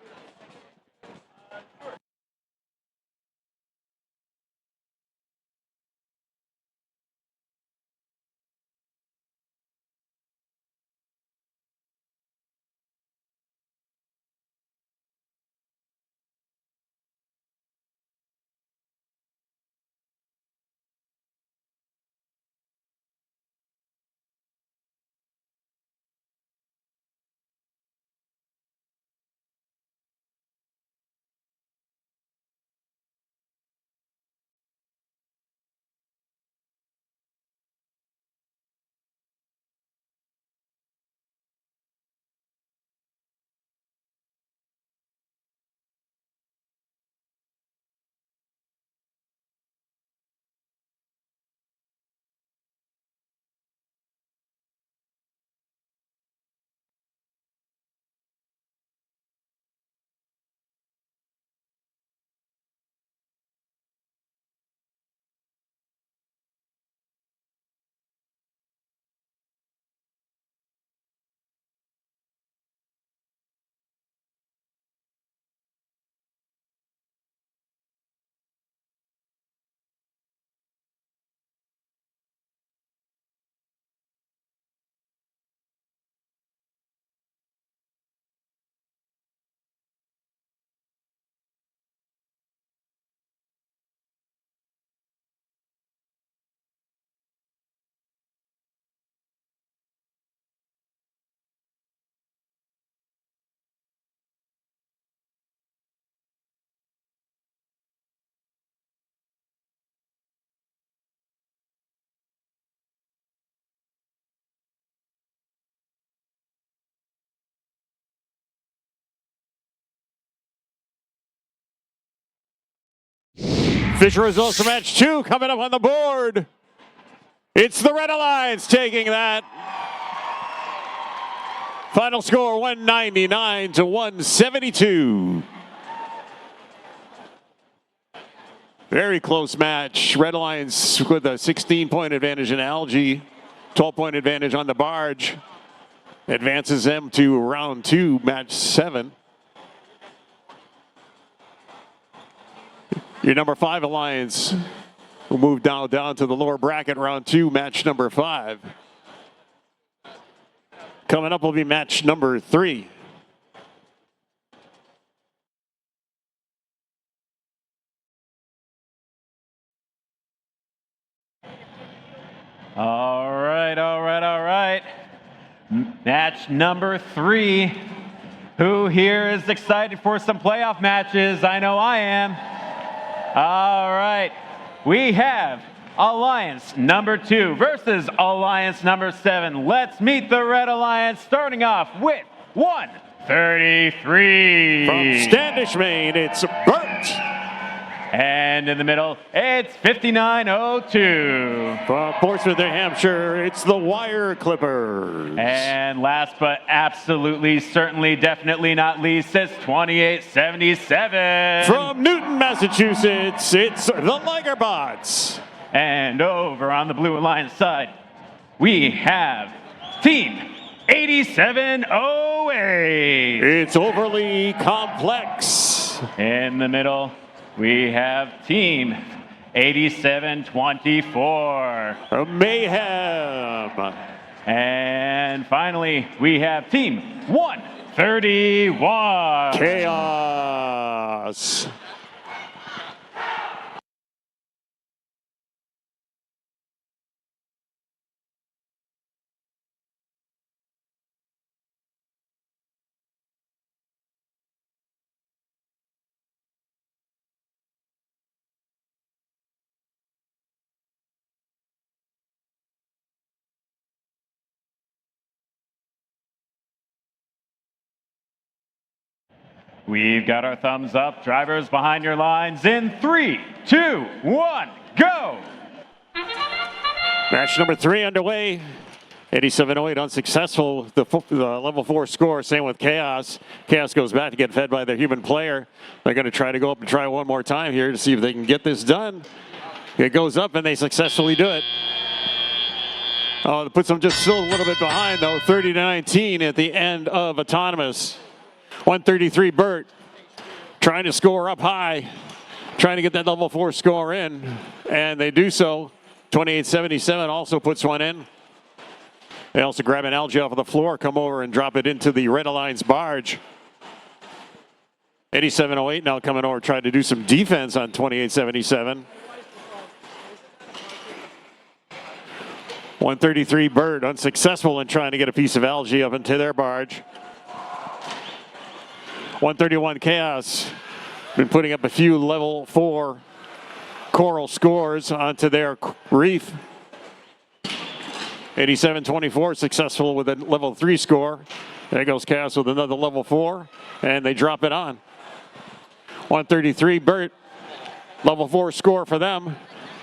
Official results of match 2 coming up on the board. It's the Red Alliance taking that. Final score 199 to 172. Very close match. Red Alliance with a 16-point advantage in Algae, 12-point advantage on the barge. Advances them to round 2, match 7. Your number 5 Alliance will move down to the lower bracket, round 2, match number 5. Coming up will be match number 3. All right. Match number 3. Who here is excited for some playoff matches? I know I am. All right. We have Alliance number 2 versus Alliance number 7. Let's meet the Red Alliance, starting off with 133. From Standish, Maine, it's Bert. And in the middle, it's 5902. From Portsmouth, New Hampshire, it's the Wire Clippers. And last but absolutely, certainly, definitely not least, it's 2877. From Newton, Massachusetts, it's the Ligerbots. And over on the Blue Alliance side, we have Team 8708. It's Overly Complex. In the middle, we have Team 8724. Mayhem. And finally, we have Team 131. Chaos. We've got our thumbs up. Drivers behind your lines in 3, 2, 1, go! Match number 3 underway. 8708 unsuccessful. The level 4 score, same with Chaos. Chaos goes back to get fed by their human player. They're going to try to go up and try one more time here to see if they can get this done. It goes up and they successfully do it. Oh, it puts them just still a little bit behind though. 30-19 at the end of Autonomous. 133 Burt trying to score up high, trying to get that level 4 score in, and they do so. 2877 also puts one in. They also grab an algae off of the floor, come over and drop it into the Red Alliance barge. 8708 now coming over, trying to do some defense on 2877. 133 Bird unsuccessful in trying to get a piece of algae up into their barge. 131 Chaos been putting up a few level 4 coral scores onto their reef. 87-24 successful with a level 3 score. There goes Chaos with another level 4, and they drop it on. 133 Burt, level 4 score for them.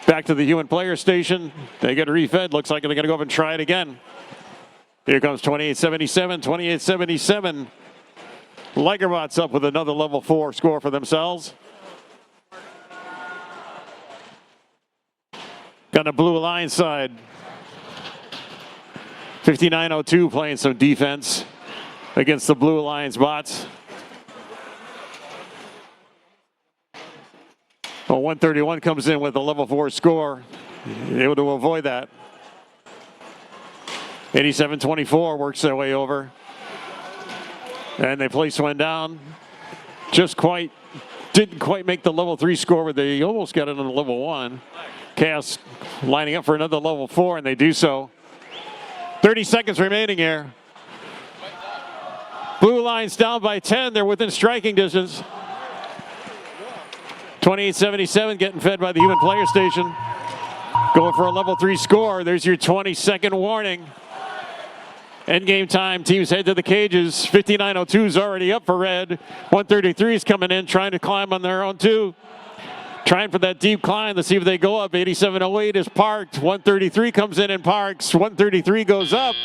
Back to the human player station. They get refed. Looks like they're going to go up and try it again. Here comes 2877, 2877. Ligerbots up with another level 4 score for themselves. Got a Blue Alliance side. 5902 playing some defense against the Blue Alliance bots. Well, 131 comes in with a level 4 score, able to avoid that. 87-24 works their way over. And they place one down. Didn't quite make the level 3 score, but they almost got it on the level 1. Chaos lining up for another level 4, and they do so. 30 seconds remaining here. Blue Alliance down by 10. They're within striking distance. 2877 getting fed by the human player station. Going for a level 3 score. There's your 20-second warning. End game time, teams head to the cages. 5902 is already up for red. 133 is coming in, trying to climb on their own too. Trying for that deep climb. Let's see if they go up. 87.08 is parked. 133 comes in and parks. 133 goes up.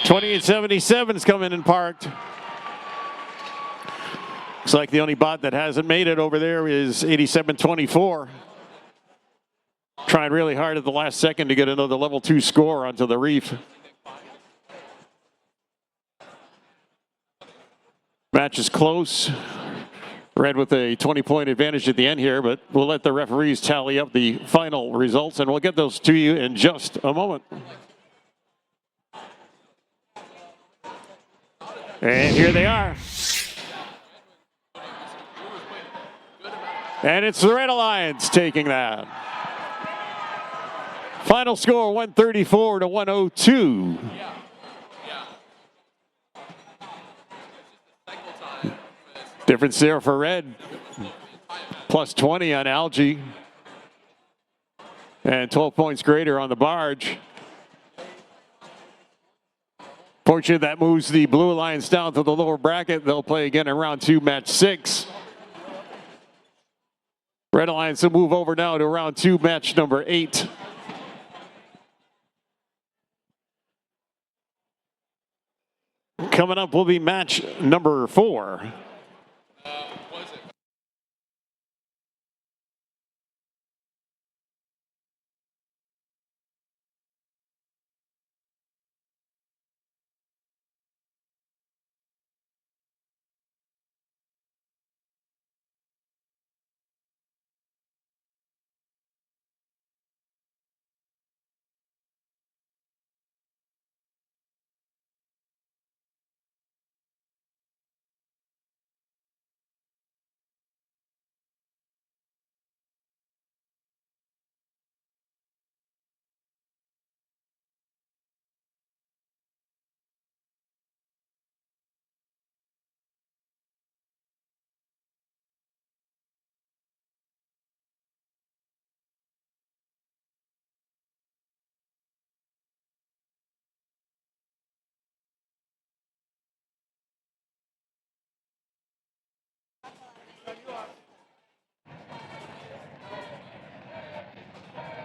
28.77 is coming and parked. Looks like the only bot that hasn't made it over there is 87.24. Trying really hard at the last second to get another level 2 score onto the reef. Match is close. Red with a 20-point advantage at the end here, but we'll let the referees tally up the final results, and we'll get those to you in just a moment. And here they are. And it's the Red Alliance taking that. Final score 134 to 102. Difference there for Red. Plus 20 on Algae. And 12 points greater on the barge. Fortunately, that moves the Blue Alliance down to the lower bracket. They'll play again in round 2, match 6. Red Alliance will move over now to round 2, match number 8. Coming up will be match number 4.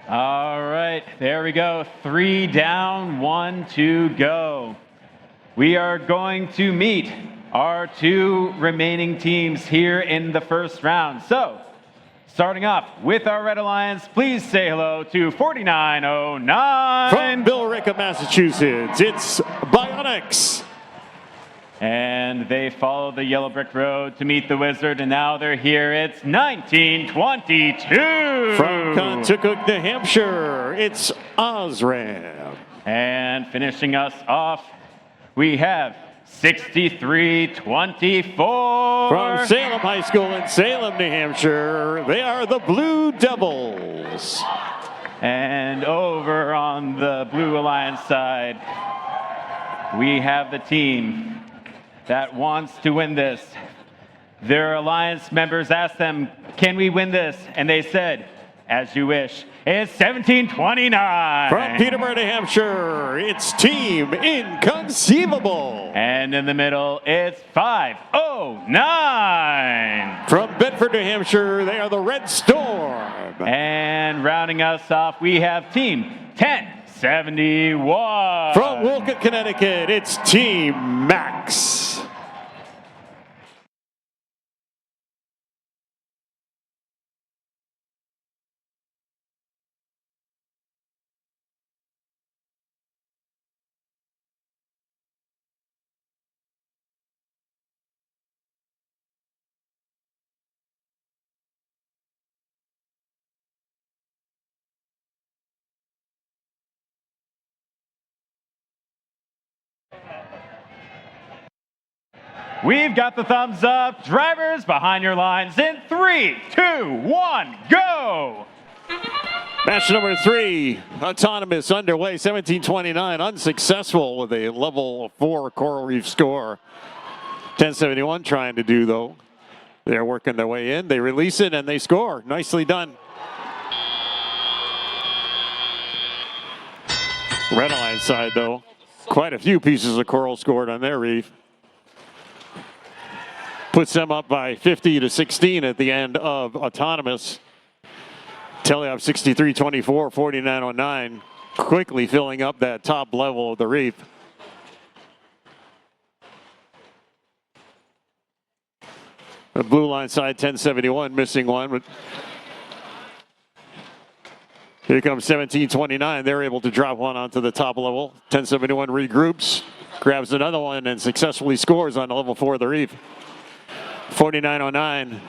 All right, there we go. 3 down, 1 to go. We are going to meet our 2 remaining teams here in the first round. So, starting off with our Red Alliance, please say hello to 4909. From Billerica, Massachusetts, it's Bionics. And they follow the yellow brick road to meet the Wizard, and now they're here. It's 1922. From Contoocook, New Hampshire, it's Osram. And finishing us off, we have 6324. From Salem High School in Salem, New Hampshire, they are the Blue Devils. And over on the Blue Alliance side, we have the team that wants to win this. Their Alliance members asked them, can we win this? And they said, as you wish. It's 1729. From Peterborough, New Hampshire, it's Team Inconceivable. And in the middle, it's 509. From Bedford, New Hampshire, they are the Red Storm. And rounding us off, we have Team 1071. From Wolcott, Connecticut, it's Team Max. We've got the thumbs up. Drivers behind your lines in 3, 2, 1, go! Match number 3, autonomous underway, 1729, unsuccessful with a level 4 Coral Reef score. 1071 trying to do though. They're working their way in. They release it and they score. Nicely done. Red Alliance side though, quite a few pieces of coral scored on their reef. Puts them up by 50-16 at the end of autonomous. Teleop 63-24, 49-09. Quickly filling up that top level of the reef. The blue line side 1071 missing one, but here comes 1729. They're able to drop one onto the top level. 1071 regroups, grabs another one, and successfully scores on level 4 of the reef. 4909,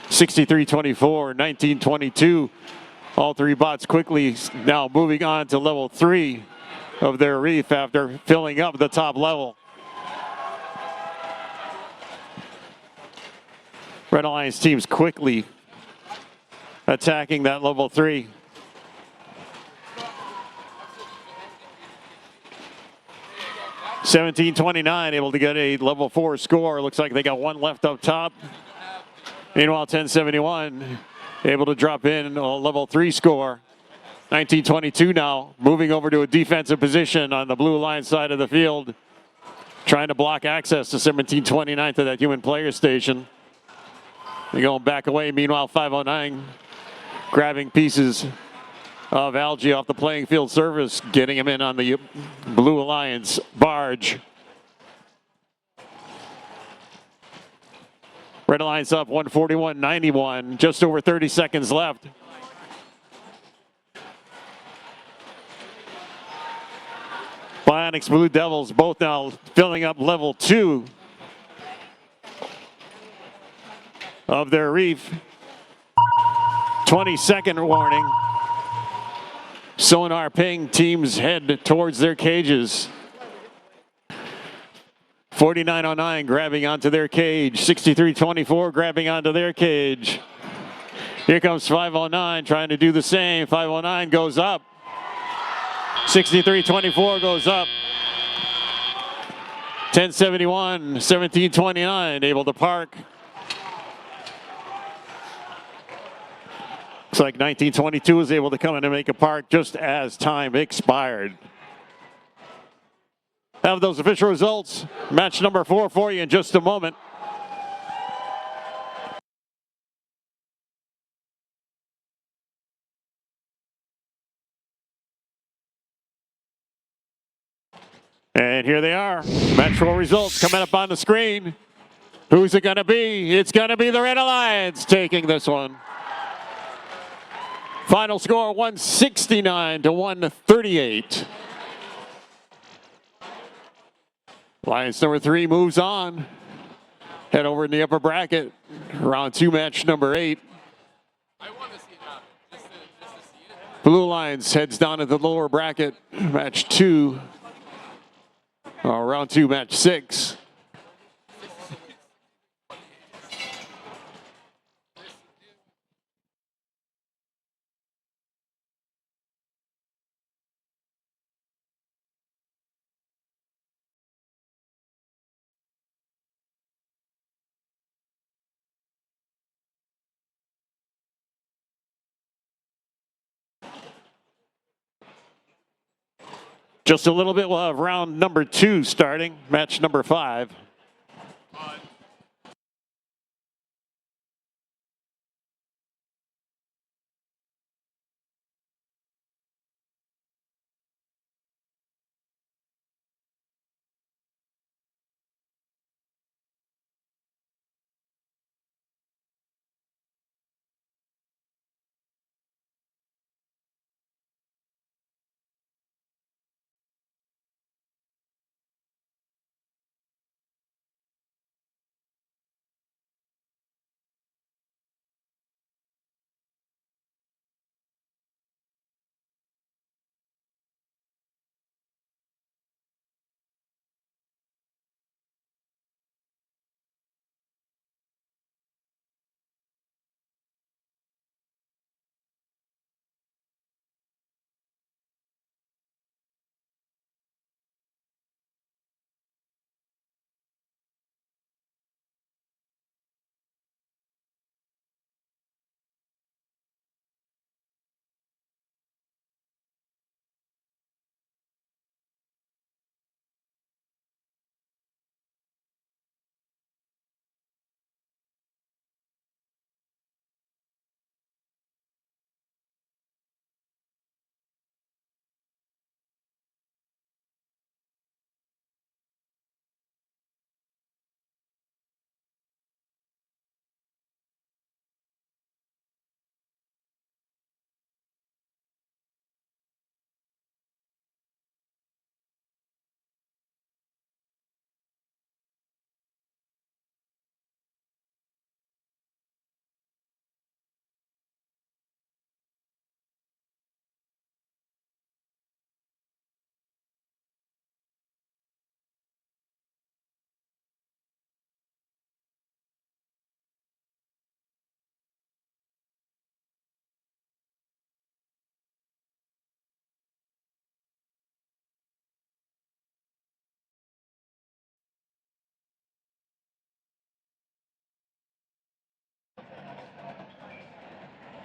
6324, 1922. All three bots quickly now moving on to level 3 of their reef after filling up the top level. Red Alliance teams quickly attacking that level 3. (1729) able to get a level 4 score. Looks like they got one left up top. Meanwhile, 1071 able to drop in a level 3 score. 1922 now moving over to a defensive position on the blue line side of the field, trying to block access to 1729 to that human player station. They're going back away. Meanwhile, 509 grabbing pieces of algae off the playing field surface, getting him in on the Blue Alliance barge. Red Alliance up 141.91, just over 30 seconds left. Bionics Blue Devils both now filling up level 2 of their reef. 20-second warning. Sonar ping, teams head towards their cages. 4909 grabbing onto their cage. 6324 grabbing onto their cage. Here comes 509 trying to do the same. 509 goes up. 6324 goes up. 1071, 1729 able to park. Looks like 1922 was able to come in and make a park just as time expired. Have those official results. Match number 4 for you in just a moment. And here they are. Match 4 results coming up on the screen. Who's it going to be? It's going to be the Red Alliance taking this one. Final score 169 to 138. Alliance number 3 moves on. Head over in the upper bracket. Round 2 match number 8. Blue Alliance heads down to the lower bracket. Match 2. Round 2 match 6. Just a little bit, we'll have round number 2 starting, match number 5.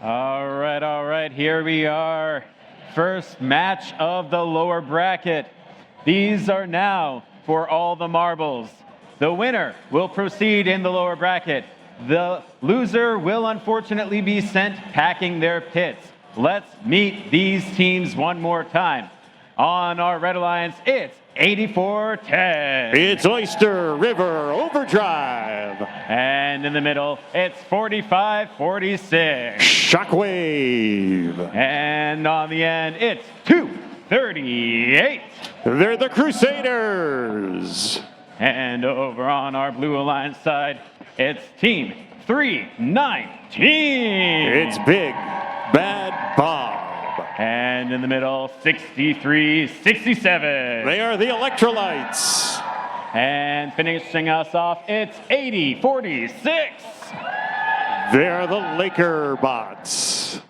All right. Here we are. First match of the lower bracket. These are now for all the marbles. The winner will proceed in the lower bracket. The loser will unfortunately be sent packing their pits. Let's meet these teams one more time. On our Red Alliance, it's 84-10. It's Oyster River Overdrive. And in the middle, it's 45-46. Shockwave. And on the end, it's 238. They're the Crusaders. And over on our Blue Alliance side, it's Team 319. It's Big Bad Bob. And in the middle, 63-67. They are the Electrolytes. And finishing us off, it's 80-46. They're the Laker Bots.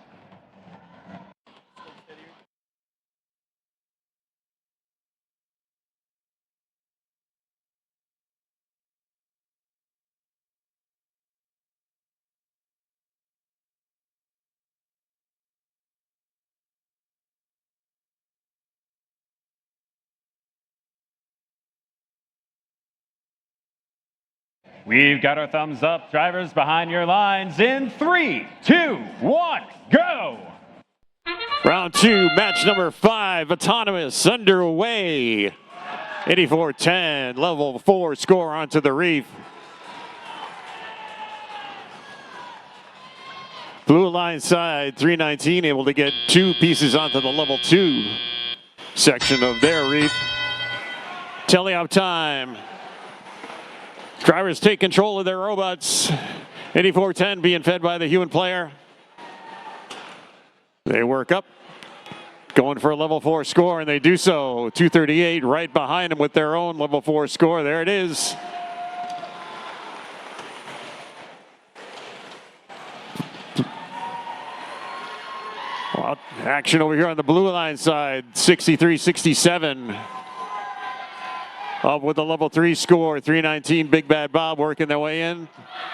We've got our thumbs up. Drivers behind your lines in 3, 2, 1, go! Round 2, match number 5, Autonomous underway. 84-10, level 4 score onto the reef. Blue line side, 319, able to get 2 pieces onto the level 2 section of their reef. Teleop time. Drivers take control of their robots. 84-10 being fed by the human player. They work up, going for a level 4 score, and they do so. 238 right behind them with their own level 4 score. There it is. Well, action over here on the blue line side, 63-67. Up with a level 3 score, 319 Big Bad Bob working their way in.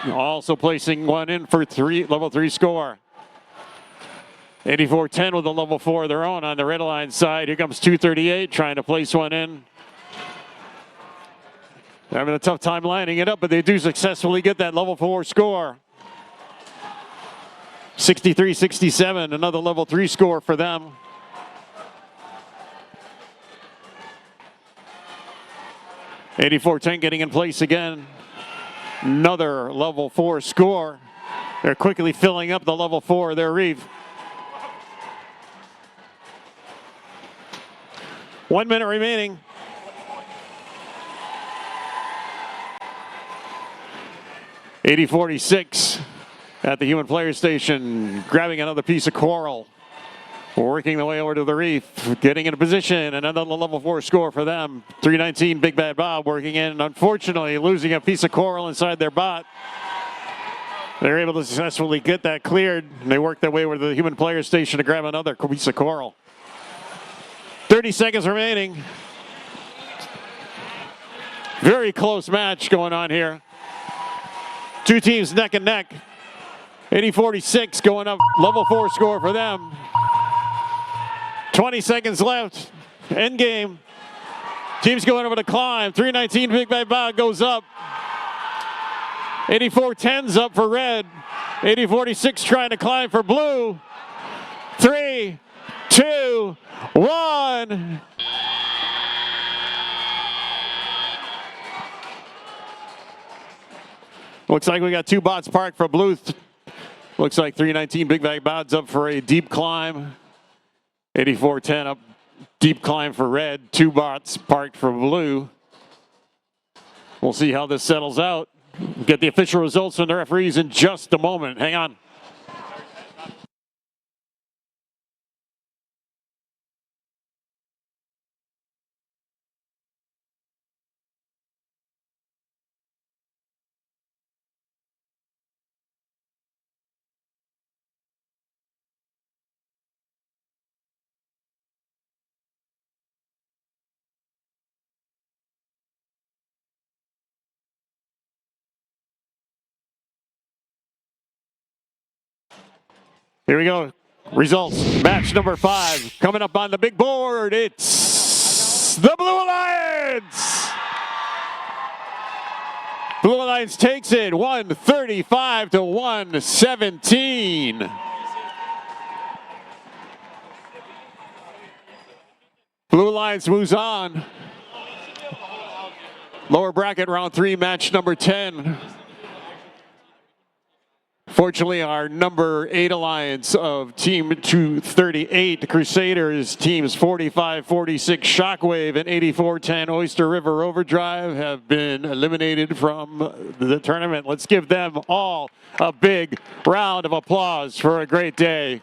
Also placing one in for level 3 score. 84-10 with a level 4 of their own on the red line side. Here comes 238 trying to place one in. They're having a tough time lining it up, but they do successfully get that level 4 score. 63-67, another level 3 score for them. $84-10 getting in place again. Another level 4 score. They're quickly filling up the level 4 of their reef. 1 minute remaining. $80-46 at the human player station, grabbing another piece of coral. Working the way over to the reef, getting into position, another level 4 score for them. 319 Big Bad Bob working in, unfortunately losing a piece of coral inside their bot. They're able to successfully get that cleared, and they work their way over to the human player station to grab another piece of coral. 30 seconds remaining. Very close match going on here. Two teams neck and neck. 80-46 going up, level 4 score for them. 20 seconds left, end game. Team's going over to climb. 319 Big Bad Bob goes up. 84-10's up for red. 80-46 trying to climb for blue. 3, 2, 1. Looks like we got 2 bots parked for blue. Looks like 319 Big Bad Bob's up for a deep climb. 84-10 up, deep climb for red. 2 bots parked for blue. We'll see how this settles out. Get the official results from the referees in just a moment. Hang on. Here we go. Results. Match number 5 coming up on the big board. It's the Blue Alliance. Blue Alliance takes it 135 to 117. Blue Alliance moves on. Lower bracket round 3, match number 10. Fortunately, our number 8 alliance of Team 238, Crusaders, teams 45-46 Shockwave and 84-10 Oyster River Overdrive have been eliminated from the tournament. Let's give them all a big round of applause for a great day.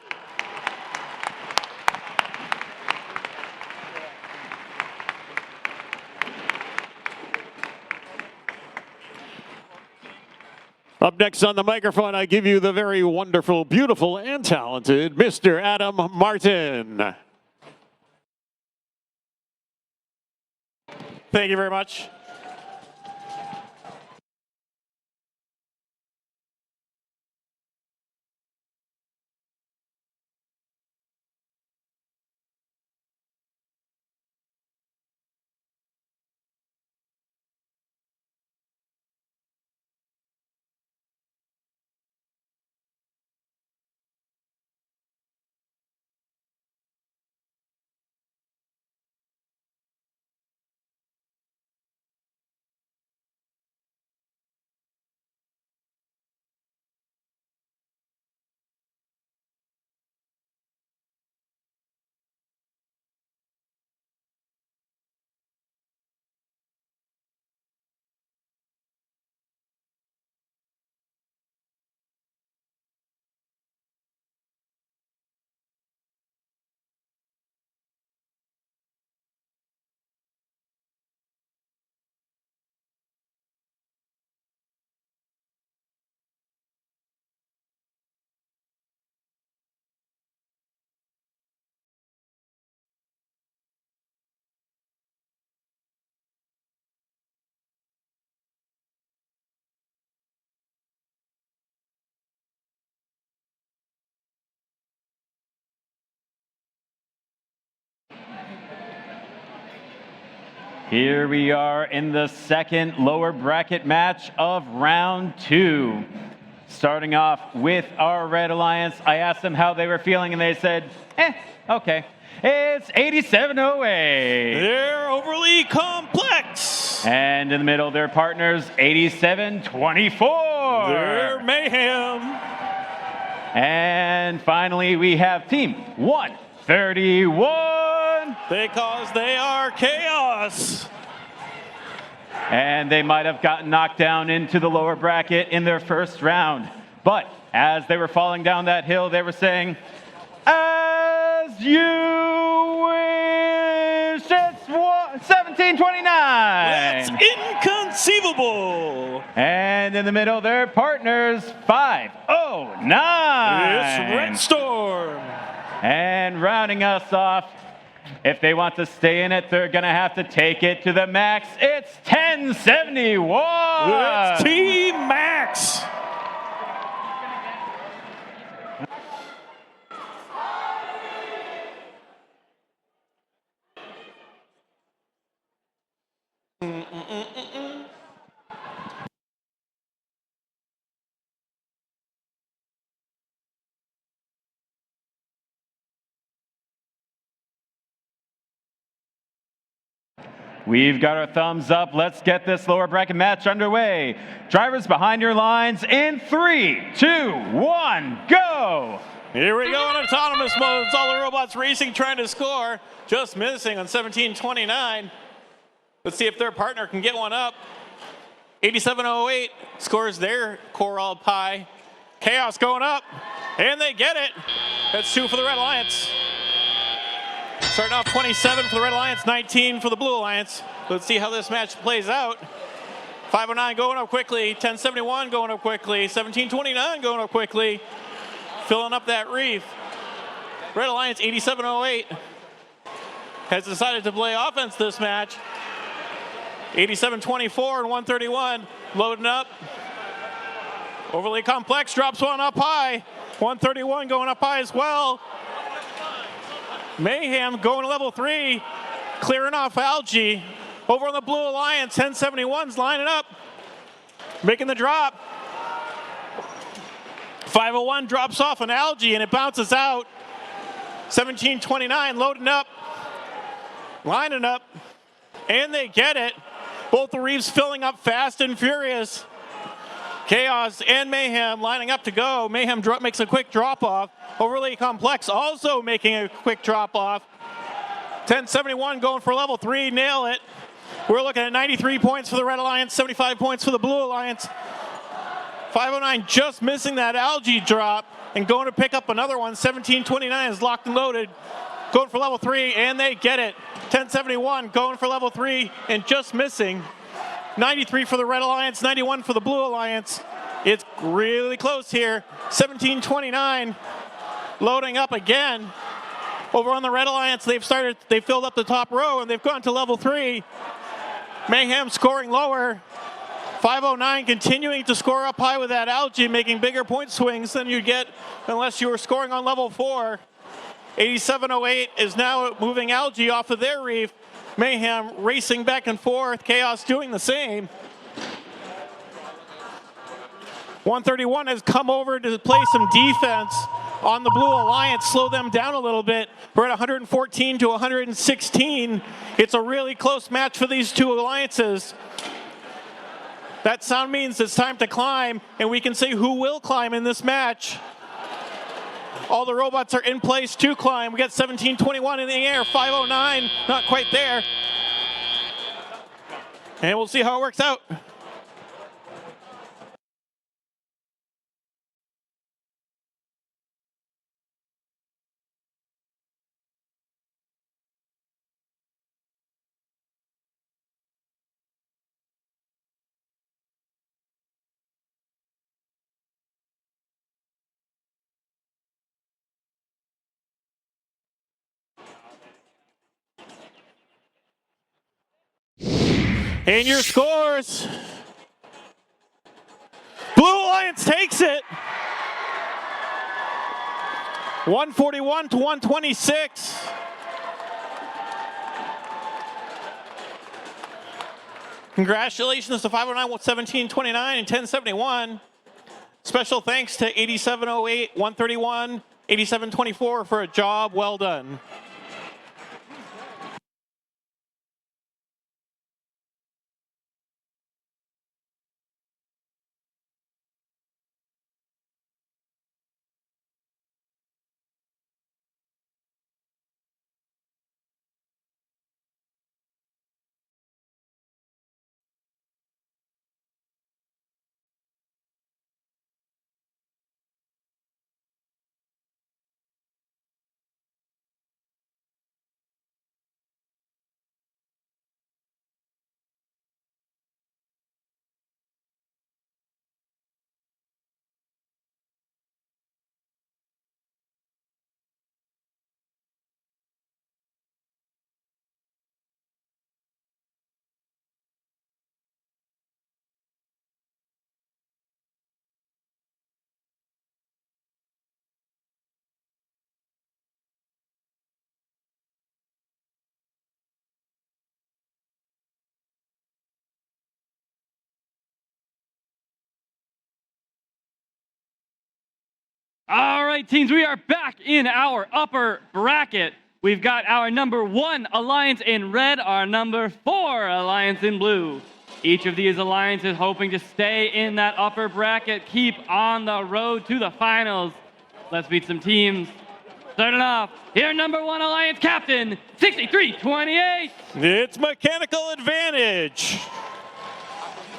Up next on the microphone, I give you the very wonderful, beautiful, and talented Mr. Adam Martin. Thank you very much. Here we are in the second lower bracket match of round 2. Starting off with our Red Alliance, I asked them how they were feeling and they said, okay. It's 8708. They're overly complex. And in the middle, their partners, 8724. They're mayhem. And finally, we have team 131. Because they are chaos. And they might have gotten knocked down into the lower bracket in their first round. But as they were falling down that hill, they were saying, as you wish, it's 1729. That's inconceivable. And in the middle, their partners, 509. It's Red Storm. And rounding us off, if they want to stay in it, they're going to have to take it to the max. It's 1071. It's Team Max. We've got our thumbs up. Let's get this lower bracket match underway. Drivers behind your lines in 3, 2, 1, go! Here we go in autonomous mode. It's all the robots racing, trying to score. Just missing on 1729. Let's see if their partner can get one up. 8708 scores their Coral Pie. Chaos going up, and they get it. That's 2 for the Red Alliance. Starting off 27 for the Red Alliance, 19 for the Blue Alliance. Let's see how this match plays out. 509 going up quickly, 1071 going up quickly, 1729 going up quickly. Filling up that reef. Red Alliance 8708 has decided to play offense this match. 8724 and 131 loading up. Overly complex drops one up high. 131 going up high as well. Mayhem going to level 3, clearing off Algae. Over on the Blue Alliance, 1071's lining up, making the drop. 501 drops off an Algae and it bounces out. 1729 loading up, lining up, and they get it. Both the reefs filling up fast and furious. Chaos and Mayhem lining up to go. Mayhem makes a quick drop off. Overly Complex also making a quick drop off. 1071 going for level 3, nail it. We're looking at 93 points for the Red Alliance, 75 points for the Blue Alliance. 509 just missing that Algae drop and going to pick up another one. 1729 is locked and loaded, going for level 3, and they get it. 1071 going for level 3 and just missing. 93 for the Red Alliance, 91 for the Blue Alliance. It's really close here. 1729 loading up again. Over on the Red Alliance, they filled up the top row and they've gone to level 3. Mayhem scoring lower. 509 continuing to score up high with that Algae, making bigger point swings than you'd get unless you were scoring on level 4. 8708 is now moving Algae off of their reef. Mayhem racing back and forth. Chaos doing the same. 131 has come over to play some defense on the Blue Alliance, slow them down a little bit. We're at 114 to 116. It's a really close match for these two alliances. That sound means it's time to climb, and we can see who will climb in this match. All the robots are in place to climb. We got 1721 in the air, 509, not quite there. And we'll see how it works out. And your scores. Blue Alliance takes it. 141 to 126. Congratulations to 509 with 1729 and 1071. Special thanks to 8708, 131, 8724 for a job well done. All right, teams, we are back in our upper bracket. We've got our number 1 alliance in red, our number 4 alliance in blue. Each of these alliances hoping to stay in that upper bracket, keep on the road to the finals. Let's meet some teams. Starting off, here number 1 alliance captain, 6328. It's Mechanical Advantage.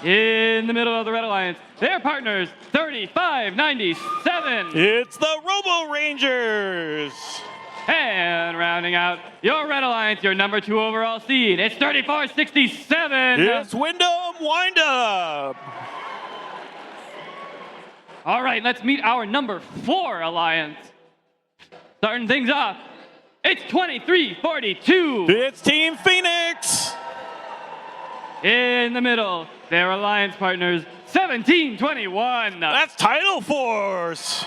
In the middle of the Red Alliance, their partners, 3597. It's the Robo Rangers. And rounding out your Red Alliance, your number 2 overall seed, it's 3467. It's Wyndham Windup. All right, let's meet our number 4 alliance. Starting things off, it's 2342. It's Team Phoenix. In the middle, their alliance partners, 1721. That's Tidal Force.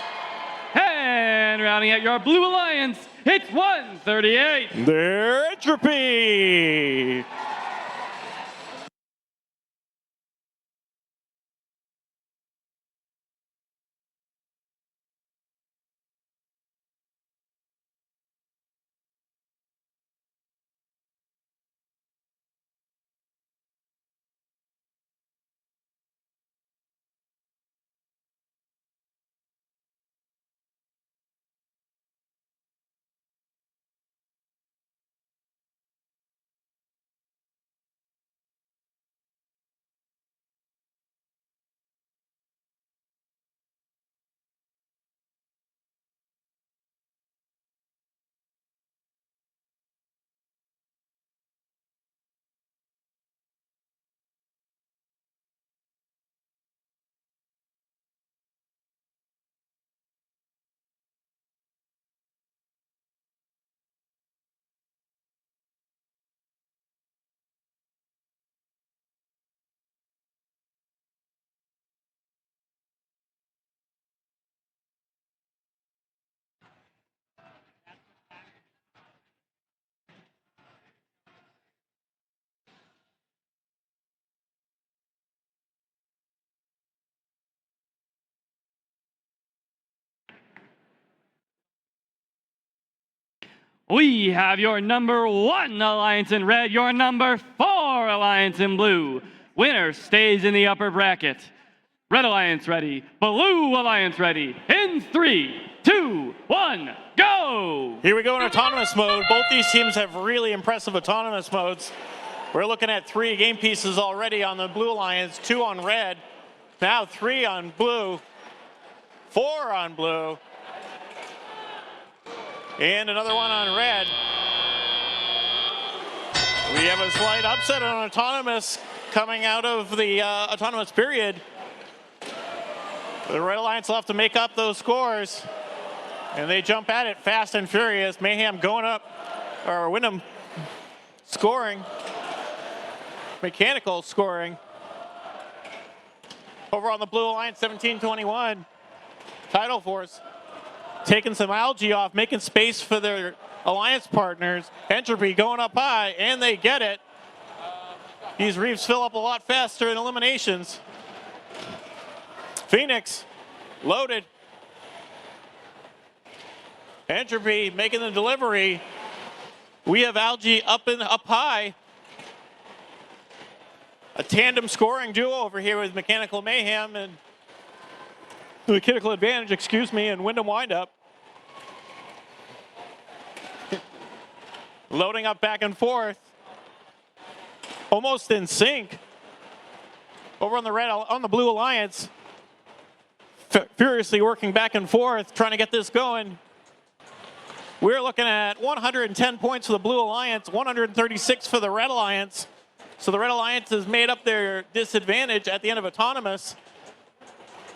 And rounding out your Blue Alliance, it's 138. Their Entropy. We have your number 1 Alliance in red, your number 4 Alliance in blue. Winner stays in the upper bracket. Red Alliance ready, Blue Alliance ready. In 3, 2, 1, go! Here we go in autonomous mode. Both these teams have really impressive autonomous modes. We're looking at 3 game pieces already on the Blue Alliance, 2 on red, now 3 on blue, 4 on blue, and another one on red. We have a slight upset on autonomous coming out of the autonomous period. The Red Alliance will have to make up those scores, and they jump at it fast and furious. Mayhem going up, or Wyndham scoring, Mechanical scoring. Over on the Blue Alliance, 17-21, Tidal Force taking some algae off, making space for their alliance partners. Entropy going up high, and they get it. These reefs fill up a lot faster in eliminations. Phoenix loaded. Entropy making the delivery. We have algae up high. A tandem scoring duo over here with Mechanical Mayhem and Mechanical Advantage, excuse me, and Wyndham Windup. Loading up back and forth. Almost in sync. Over on the Blue Alliance. Furiously working back and forth, trying to get this going. We're looking at 110 points for the Blue Alliance, 136 for the Red Alliance. So the Red Alliance has made up their disadvantage at the end of autonomous.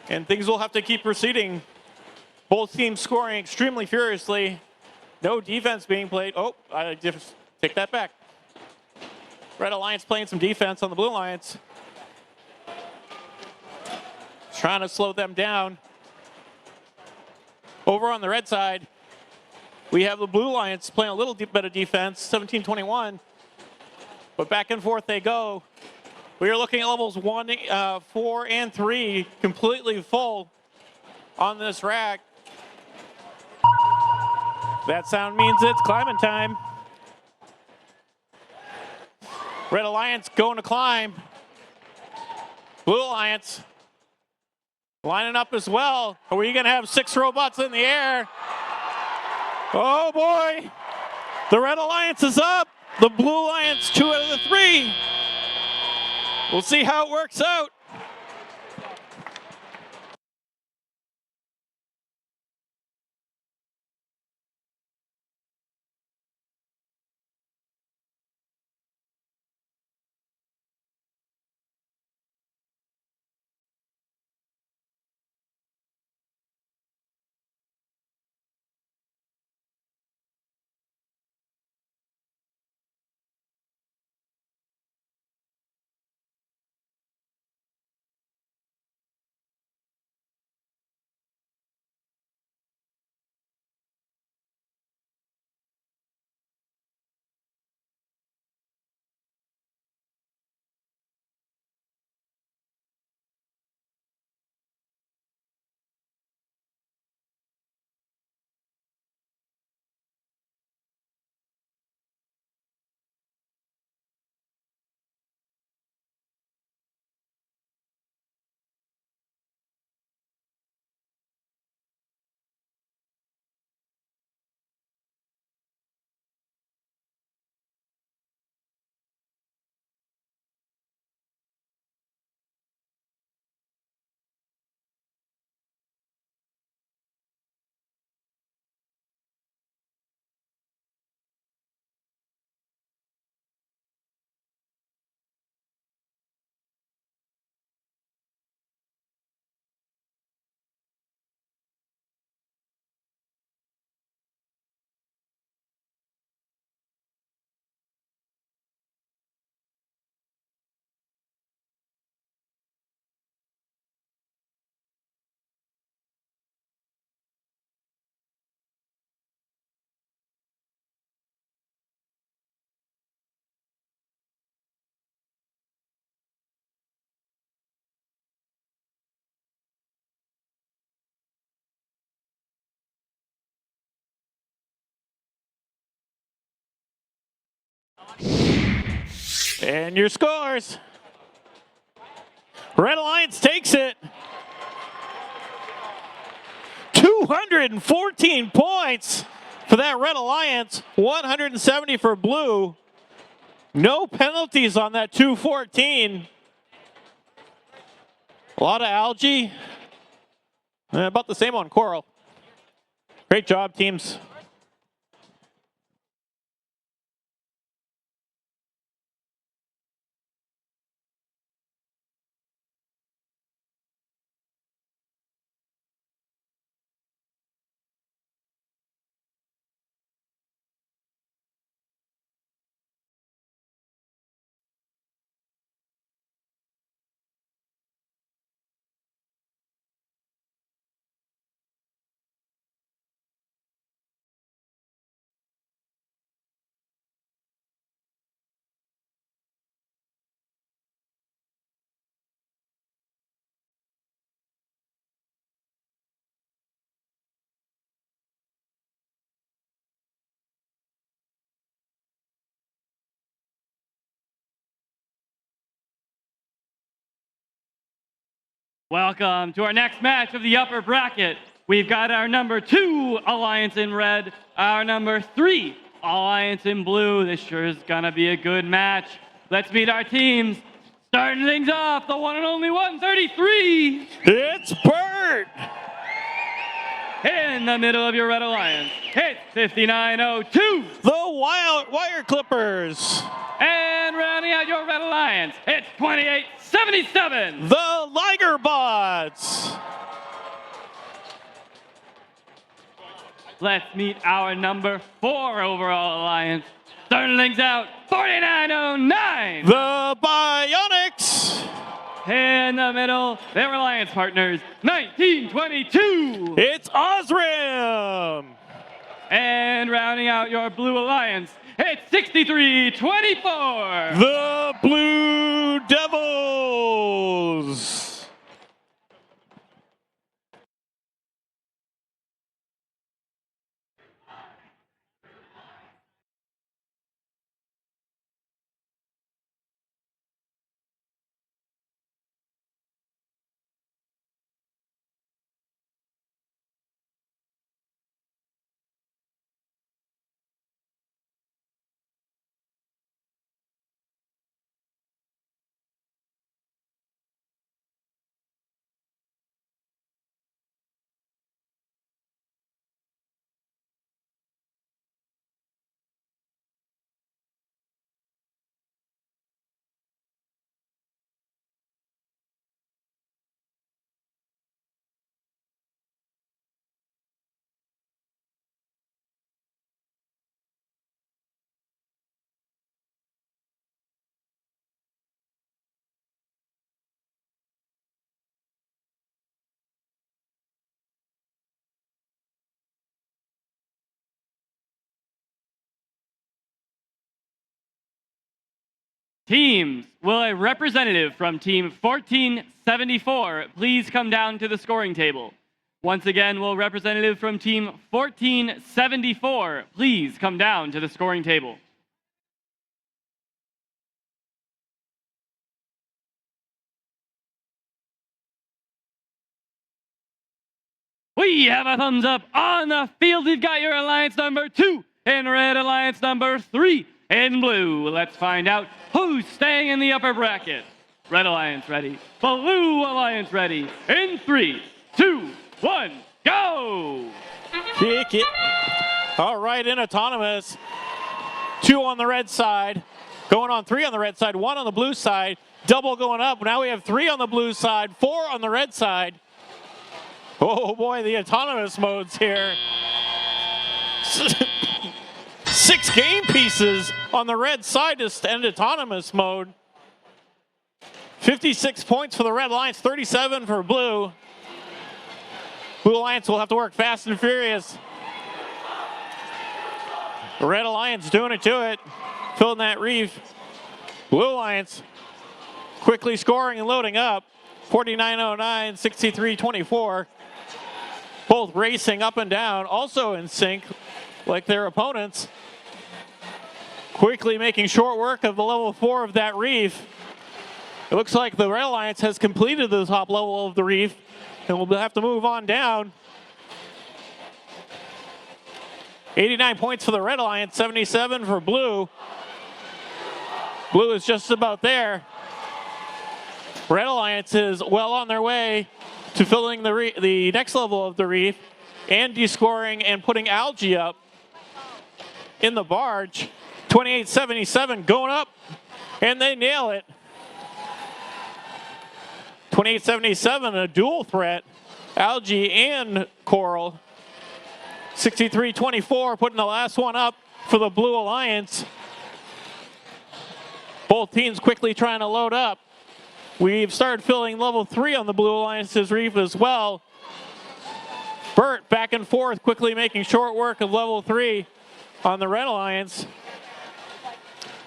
And things will have to keep proceeding. Both teams scoring extremely furiously. No defense being played. Oh, I just take that back. Red Alliance playing some defense on the Blue Alliance. Trying to slow them down. Over on the red side, we have the Blue Alliance playing a little bit of defense, 17-21. But back and forth they go. We are looking at levels 1, 4, and 3 completely full on this rack. That sound means it's climbing time. Red Alliance going to climb. Blue Alliance lining up as well. Are we going to have 6 robots in the air? Oh boy. The Red Alliance is up. The Blue Alliance 2 out of the 3. We'll see how it works out. And your scores. Red Alliance takes it. 214 points for that Red Alliance, 170 for Blue. No penalties on that 214. A lot of algae. About the same on Coral. Great job, teams. Welcome to our next match of the upper bracket. We've got our number 2 Alliance in red, our number 3 Alliance in blue. This sure is gonna be a good match. Let's meet our teams. Starting things off, the one and only 133. It's Bert. In the middle of your Red Alliance, it's 5902. The Wire Clippers. And rounding out your Red Alliance, it's 2877. The Liger Bots. Let's meet our number 4 overall alliance. Starting things out, 4909. The Bionics. In the middle, their alliance partners, 1922. It's Osram. And rounding out your blue alliance, it's 6324. The Blue Devils. Teams, will a representative from team 1474 please come down to the scoring table? Once again, will a representative from team 1474 please come down to the scoring table? We have a thumbs up on the field. We've got your alliance number 2 in red, alliance number 3 in blue. Let's find out who's staying in the upper bracket. Red Alliance ready. Blue Alliance ready. In 3, 2, 1, go! Kick it. All right, in autonomous. 2 on the red side. Going on 3 on the red side, 1 on the blue side. Double going up. Now we have 3 on the blue side, 4 on the red side. Oh boy, the autonomous modes here. 6 game pieces on the red side to end autonomous mode. 56 points for the Red Alliance, 37 for Blue. Blue Alliance will have to work fast and furious. The Red Alliance doing it to it, filling that reef. Blue Alliance quickly scoring and loading up. 4909, 6324. Both racing up and down, also in sync like their opponents. quickly making short work of the level 4 of that reef. It looks like the Red Alliance has completed the top level of the reef, and we'll have to move on down. 89 points for the Red Alliance, 77 for Blue. Blue is just about there. Red Alliance is well on their way to filling the next level of the reef and descoring and putting algae up in the barge. 28.77 going up, and they nail it. 28.77, a dual threat, algae and coral. 63.24, putting the last one up for the Blue Alliance. Both teams quickly trying to load up. We've started filling level 3 on the Blue Alliance's reef as well. Burt back and forth, quickly making short work of level 3 on the Red Alliance.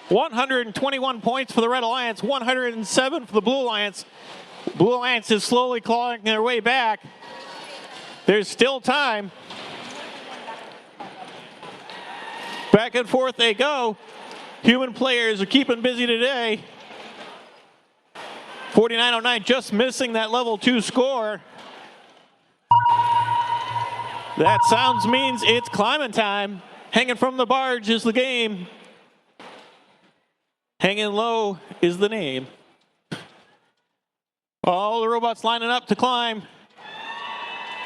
121 points for the Red Alliance, 107 for the Blue Alliance. Blue Alliance is slowly clawing their way back. There's still time. Back and forth they go. Human players are keeping busy today. 49.09 just missing that level 2 score. That sounds means it's climbing time. Hanging from the barge is the game. Hanging low is the name. All the robots lining up to climb.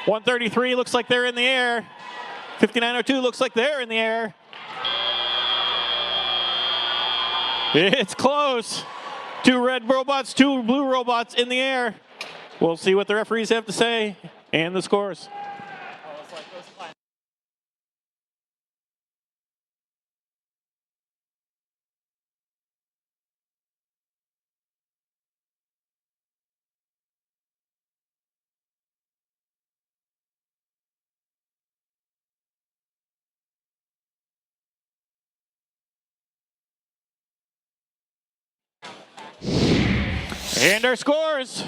133 looks like they're in the air. 59.02 looks like they're in the air. It's close. 2 red robots, 2 blue robots in the air. We'll see what the referees have to say and the scores. And our scores.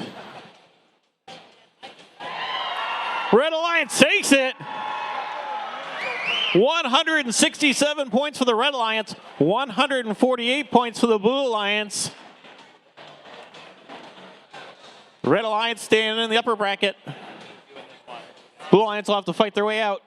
Red Alliance takes it. 167 points for the Red Alliance, 148 points for the Blue Alliance. Red Alliance staying in the upper bracket. Blue Alliance will have to fight their way out.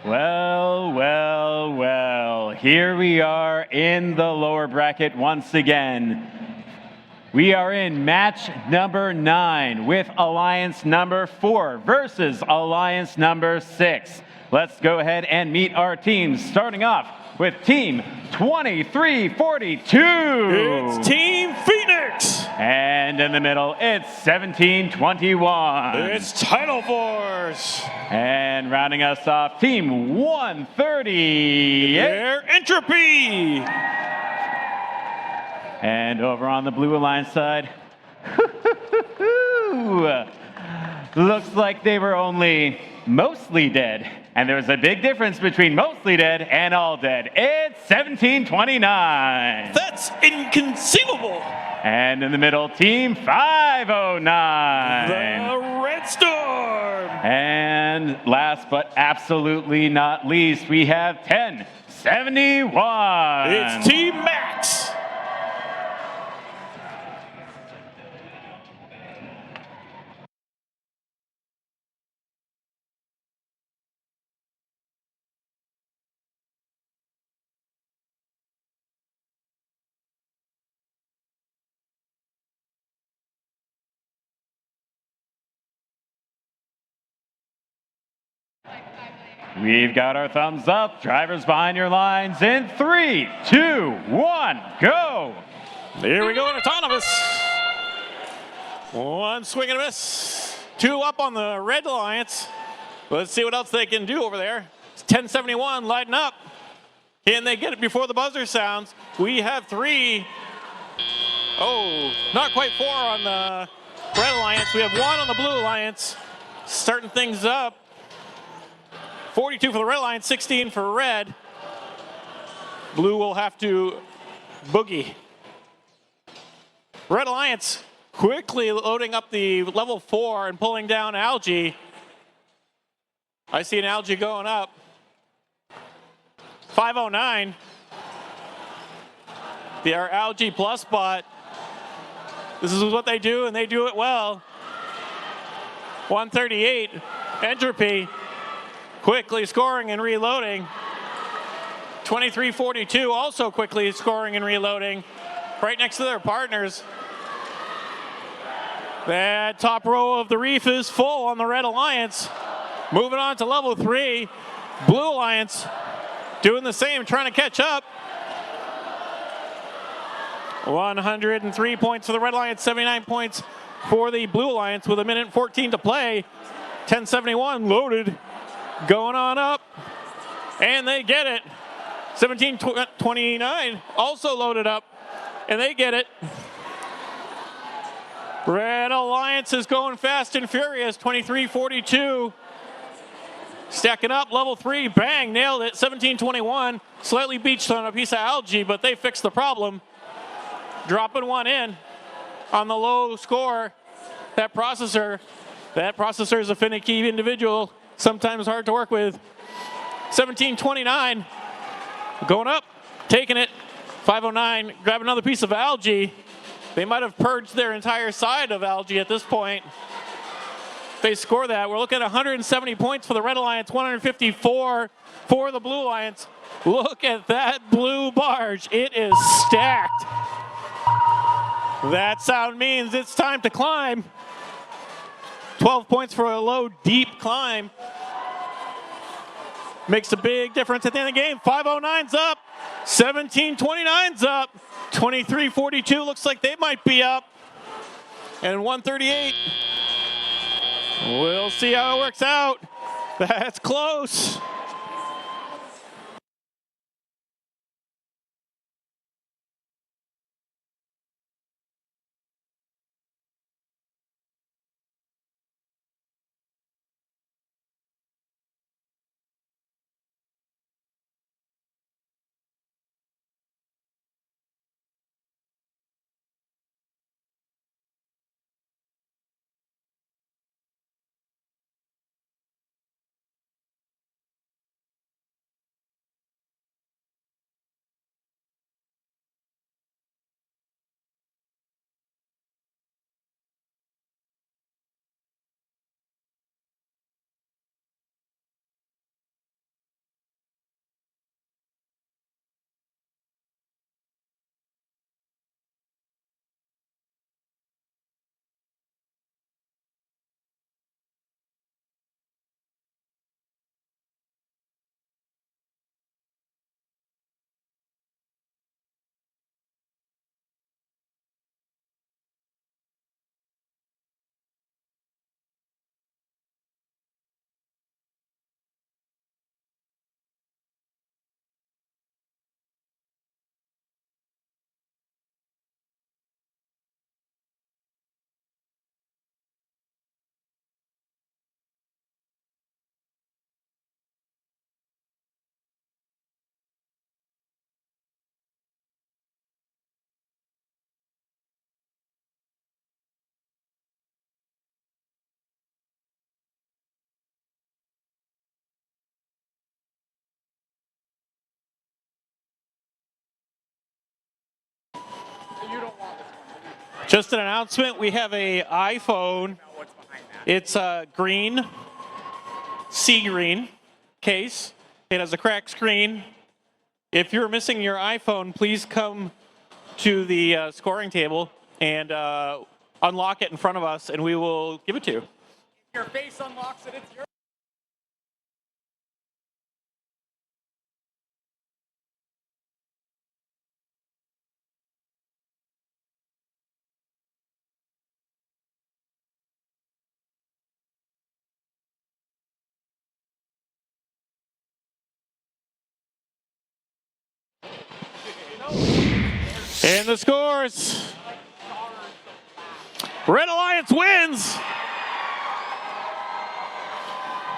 Well, well, well. Here we are in the lower bracket once again. We are in match number 9 with Alliance number 4 versus Alliance number 6. Let's go ahead and meet our teams, starting off with Team 2342. It's Team Phoenix. And in the middle, it's 1721. It's Tidal Force. And rounding us off, Team 130. Air Entropy. And over on the Blue Alliance side, looks like they were only mostly dead. And there's a big difference between mostly dead and all dead. It's 1729. That's inconceivable. And in the middle, Team 509. The Red Storm. And And last but absolutely not least, we have 1071. It's Team Max. We've got our thumbs up. Drivers behind your lines in 3, 2, 1, go. Here we go in autonomous. One swing and a miss. Two up on the Red Alliance. Let's see what else they can do over there. It's 1071 lighting up. Can they get it before the buzzer sounds? We have 3. Oh, not quite 4 on the Red Alliance. We have 1 on the Blue Alliance. Starting things up. 42 for the Red Alliance, 16 for Red. Blue will have to boogie. Red Alliance quickly loading up the level 4 and pulling down Algae. I see an Algae going up. 509. Our Algae plus bot. This is what they do, and they do it well. 138. Entropy quickly scoring and reloading. 2342 also quickly scoring and reloading. Right next to their partners. That top row of the reef is full on the Red Alliance. Moving on to level 3. Blue Alliance doing the same, trying to catch up. 103 points for the Red Alliance, 79 points for the Blue Alliance with 1:14 to play. 1071 loaded, going on up, and they get it. 1729 also loaded up, and they get it. Red Alliance is going fast and furious, 2342. Stacking up, level 3, bang, nailed it, 1721. Slightly beached on a piece of Algae, but they fixed the problem. Dropping one in on the low score. That processor is a finicky individual, sometimes hard to work with. 1729, going up, taking it. 509, grab another piece of Algae. They might have purged their entire side of Algae at this point. They score that. We're looking at 170 points for the Red Alliance, 154 for the Blue Alliance. Look at that blue barge. It is stacked. That sound means it's time to climb. 12 points for a low, deep climb. Makes a big difference at the end of the game. 509's up. 1729's up. 2342 looks like they might be up. And 138. We'll see how it works out. That's close. Just an announcement, we have a iPhone. It's a green, sea green case. It has a cracked screen. If you're missing your iPhone, please come to the scoring table and unlock it in front of us, and we will give it to you. If your face unlocks it, it's yours. And the scores. Red Alliance wins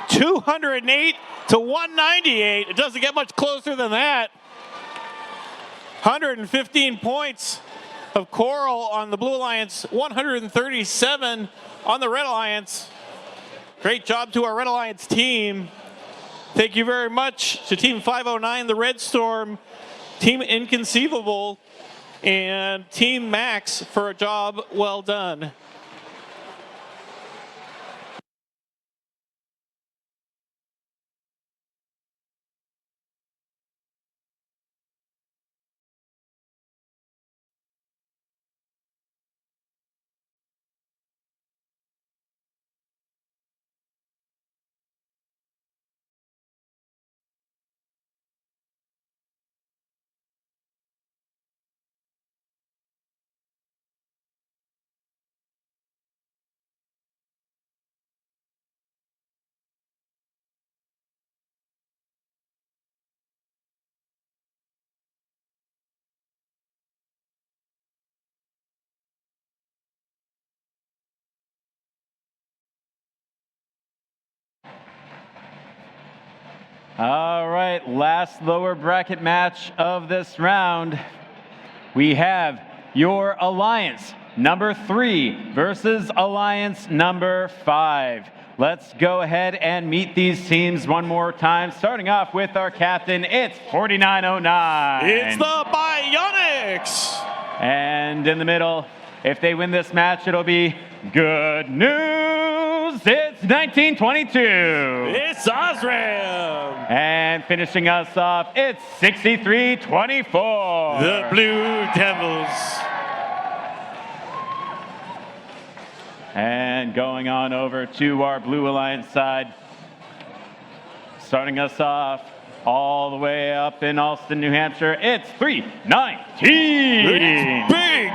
208 to 198. It doesn't get much closer than that. 115 points of Coral on the Blue Alliance, 137 on the Red Alliance. Great job to our Red Alliance team. Thank you very much to Team 509, the Red Storm, Team Inconceivable, and Team Max for a job well done. All right, last lower bracket match of this round. We have your Alliance number 3 versus Alliance number 5. Let's go ahead and meet these teams one more time. Starting off with our captain, it's 4909. It's the Bionics! And in the middle, if they win this match, it'll be good news. It's 1922. It's Osram. And finishing us off, it's 63-24. The Blue Devils. And going on over to our Blue Alliance side, starting us off all the way up in Alston, New Hampshire, it's 319. It's Big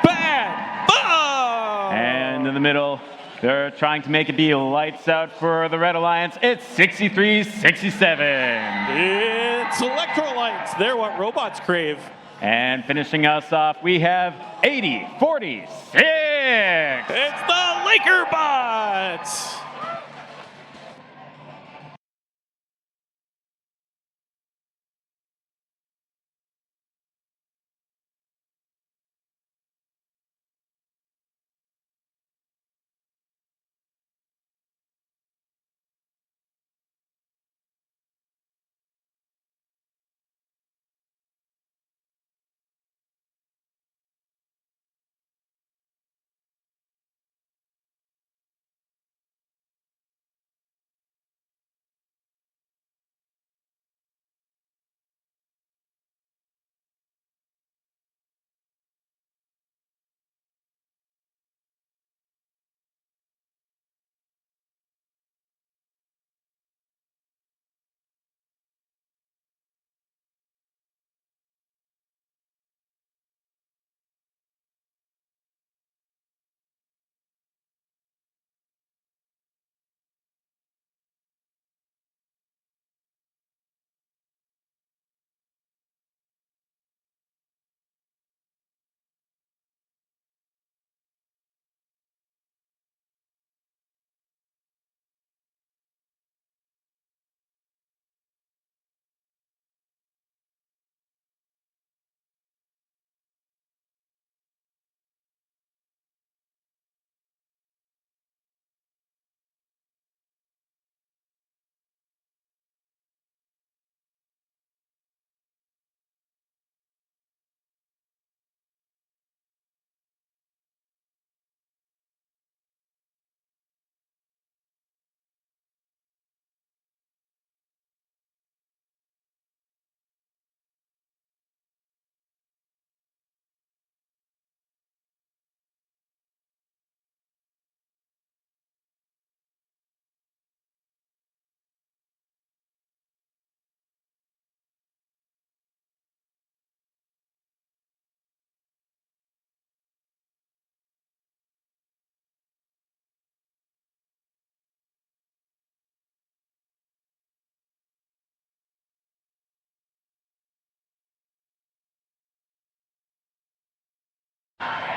Bad Bob. And in the middle, they're trying to make it be lights out for the Red Alliance. It's 63-67. It's Electrolytes. They're what robots crave. And finishing us off, we have 80-46. It's the Laker Bots.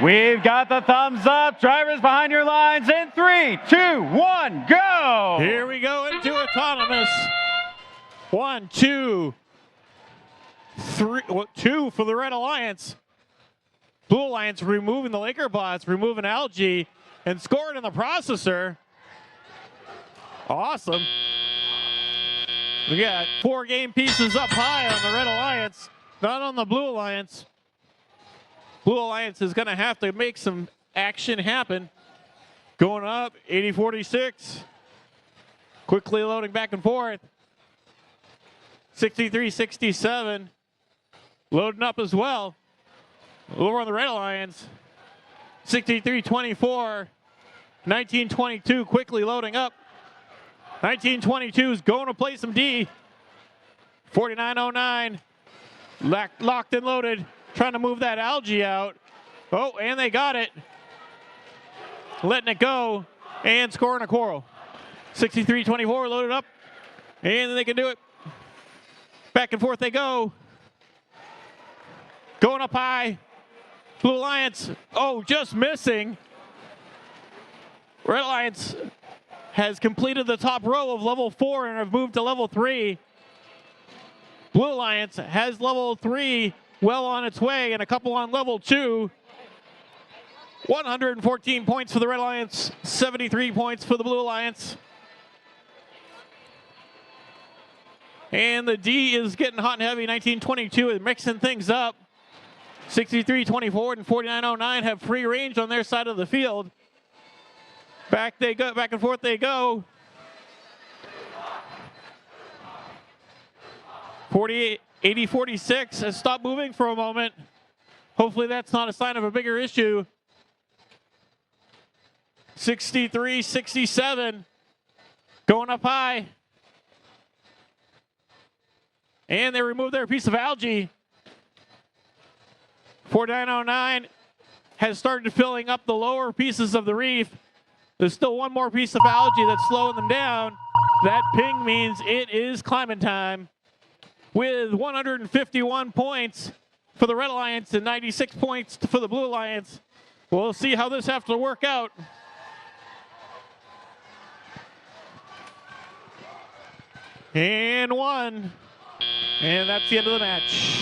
We've got the thumbs up. Drivers behind your lines in 3, 2, 1, go! Here we go into autonomous. 1, 2, 3, 2 for the Red Alliance. Blue Alliance removing the Laker bots, removing Algae, and scoring in the processor. Awesome. We got 4 game pieces up high on the Red Alliance, not on the Blue Alliance. Blue Alliance is going to have to make some action happen. Going up, 80-46. Quickly loading back and forth. 63-67. Loading up as well. Over on the Red Alliance. 63-24. 19-22 quickly loading up. 19-22 is going to play some D. 49-09. Locked and loaded. Trying to move that Algae out. Oh, and they got it. Letting it go and scoring a Coral. 63-24 loaded up. And then they can do it. Back and forth they go. Going up high. Blue Alliance, oh, just missing. Red Alliance has completed the top row of level 4 and have moved to level 3. Blue Alliance has level 3 well on its way and a couple on level 2. 114 points for the Red Alliance, 73 points for the Blue Alliance. And the D is getting hot and heavy, 19-22 is mixing things up. 63-24 and 49-09 have free range on their side of the field. Back they go, back and forth they go. 80-46 has stopped moving for a moment. Hopefully that's not a sign of a bigger issue. 63-67, going up high. And they remove their piece of Algae. 4909 has started filling up the lower pieces of the reef. There's still one more piece of Algae that's slowing them down. That ping means it is climbing time. With 151 points for the Red Alliance and 96 points for the Blue Alliance. We'll see how this has to work out. And 1. And that's the end of the match.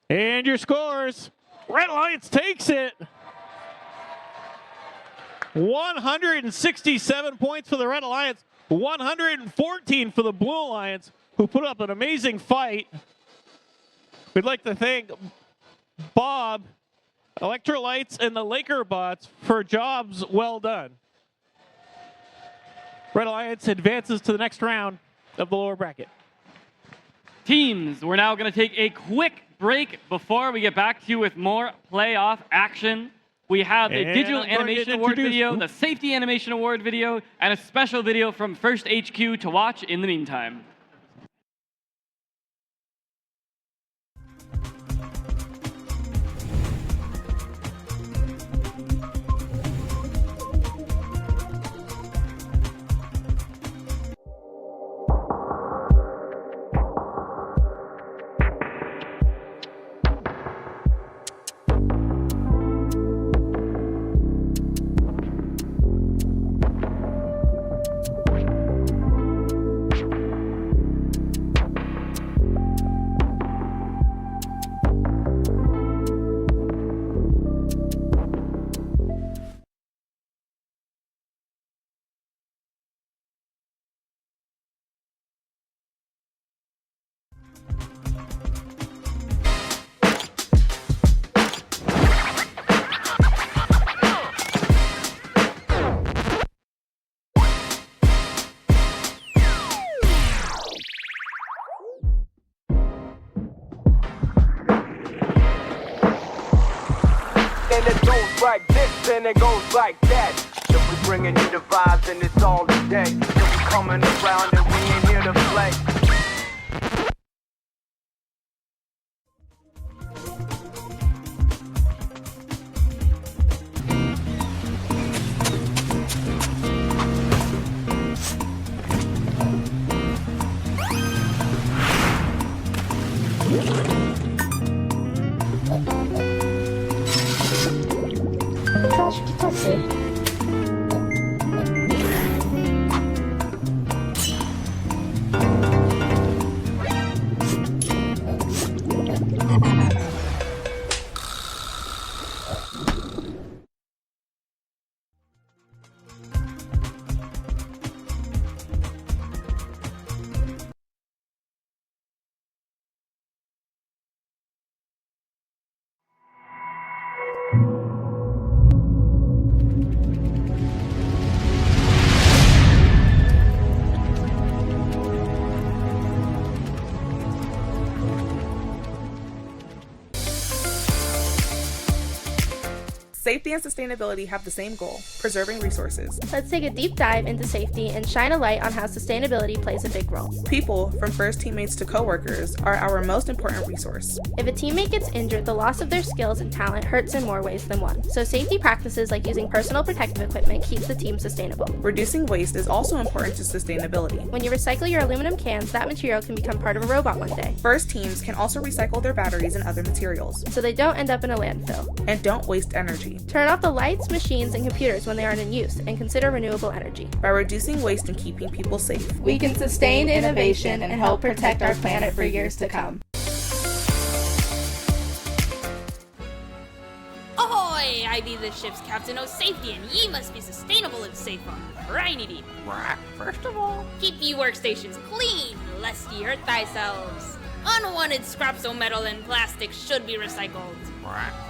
And your scores, Red Alliance takes it. 167 points for the Red Alliance, 114 for the Blue Alliance, who put up an amazing fight. We'd like to thank Bob, Electrolytes, and the Laker bots for jobs well done. Red Alliance advances to the next round of the lower bracket. Teams, we're now going to take a quick break before we get back to you with more playoff action. We have the Digital Animation Award video, the Safety Animation Award video, and a special video from First HQ to watch in the meantime. and it goes like this and it goes like that. So we bringing you the vibes and it's all today. So we coming around and we ain't here to play. Safety and sustainability have the same goal, preserving resources. Let's take a deep dive into safety and shine a light on how sustainability plays a big role. People, from first teammates to coworkers, are our most important resource. If a teammate gets injured, the loss of their skills and talent hurts in more ways than one. So safety practices like using personal protective equipment keeps the team sustainable. Reducing waste is also important to sustainability. When you recycle your aluminum cans, that material can become part of a robot one day. First teams can also recycle their batteries and other materials, so they don't end up in a landfill. And don't waste energy. Turn off the lights, machines, and computers when they aren't in use, and consider renewable energy. By reducing waste and keeping people safe, we can sustain innovation and help protect our planet for years to come. Ahoy! I be the ship's captain of safety, and ye must be sustainable and safe on the briny deep. First of all, keep ye workstations clean, lest ye hurt thyselves. Unwanted scraps of metal and plastic should be recycled.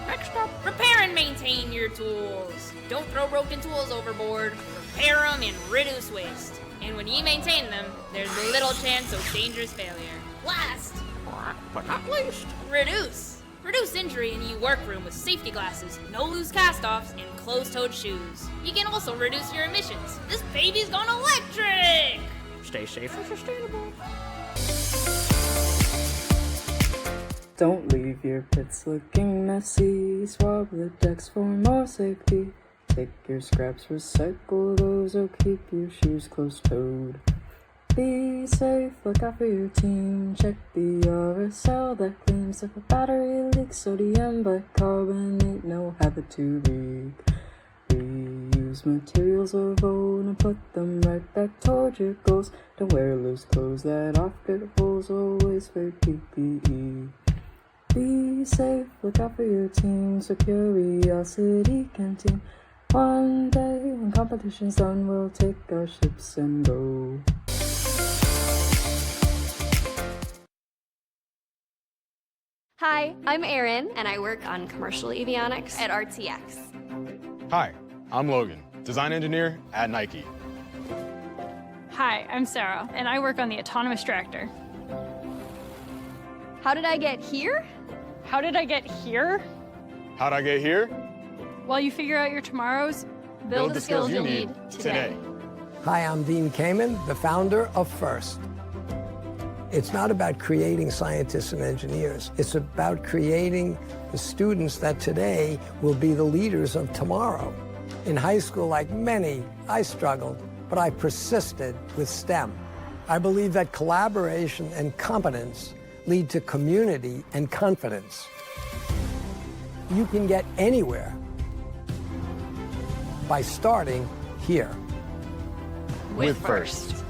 Next up, repair and maintain your tools. Don't throw broken tools overboard. Repair them and reduce waste. And when ye maintain them, there's little chance of dangerous failure. Last, but not least, reduce. Reduce injury in ye workroom with safety glasses, no loose cast-offs, and closed-toed shoes. You can also reduce your emissions. This baby's gone electric! Stay safe and sustainable. Don't leave your pits looking messy. Swab the decks for more safety. Take your scraps, recycle those, or keep your shoes closed-toed. Be safe, look out for your team. Check the RSL that claims if a battery leaks, sodium bicarbonate, no habit to leak. Reuse materials of old and put them right back toward your goals. Don't wear loose clothes that off get holes, always wear PPE. Be safe, look out for your team, so Curiosity Canteen. One day, when competition's done, we'll take our ships and go. Hi, I'm Erin, and I work on commercial avionics at RTX. Hi, I'm Logan, design engineer at Nike. Hi, I'm Sarah, and I work on the autonomous tractor. How did I get here? How did I get here? How'd I get here? While you figure out your tomorrows, build the skills you'll need today. Hi, I'm Dean Kamen, the founder of FIRST. It's not about creating scientists and engineers. It's about creating the students that today will be the leaders of tomorrow. In high school, like many, I struggled, but I persisted with STEM. I believe that collaboration and competence lead to community and confidence. You can get anywhere by starting here. With FIRST.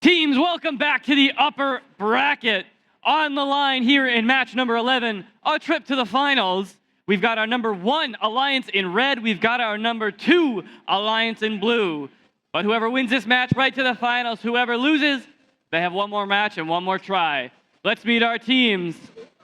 Teams, welcome back to the upper bracket. On the line here in match number 11, a trip to the finals. We've got our number 1 alliance in red. We've got our number 2 alliance in blue. But whoever wins this match right to the finals, whoever loses, they have one more match and one more try. Let's meet our teams.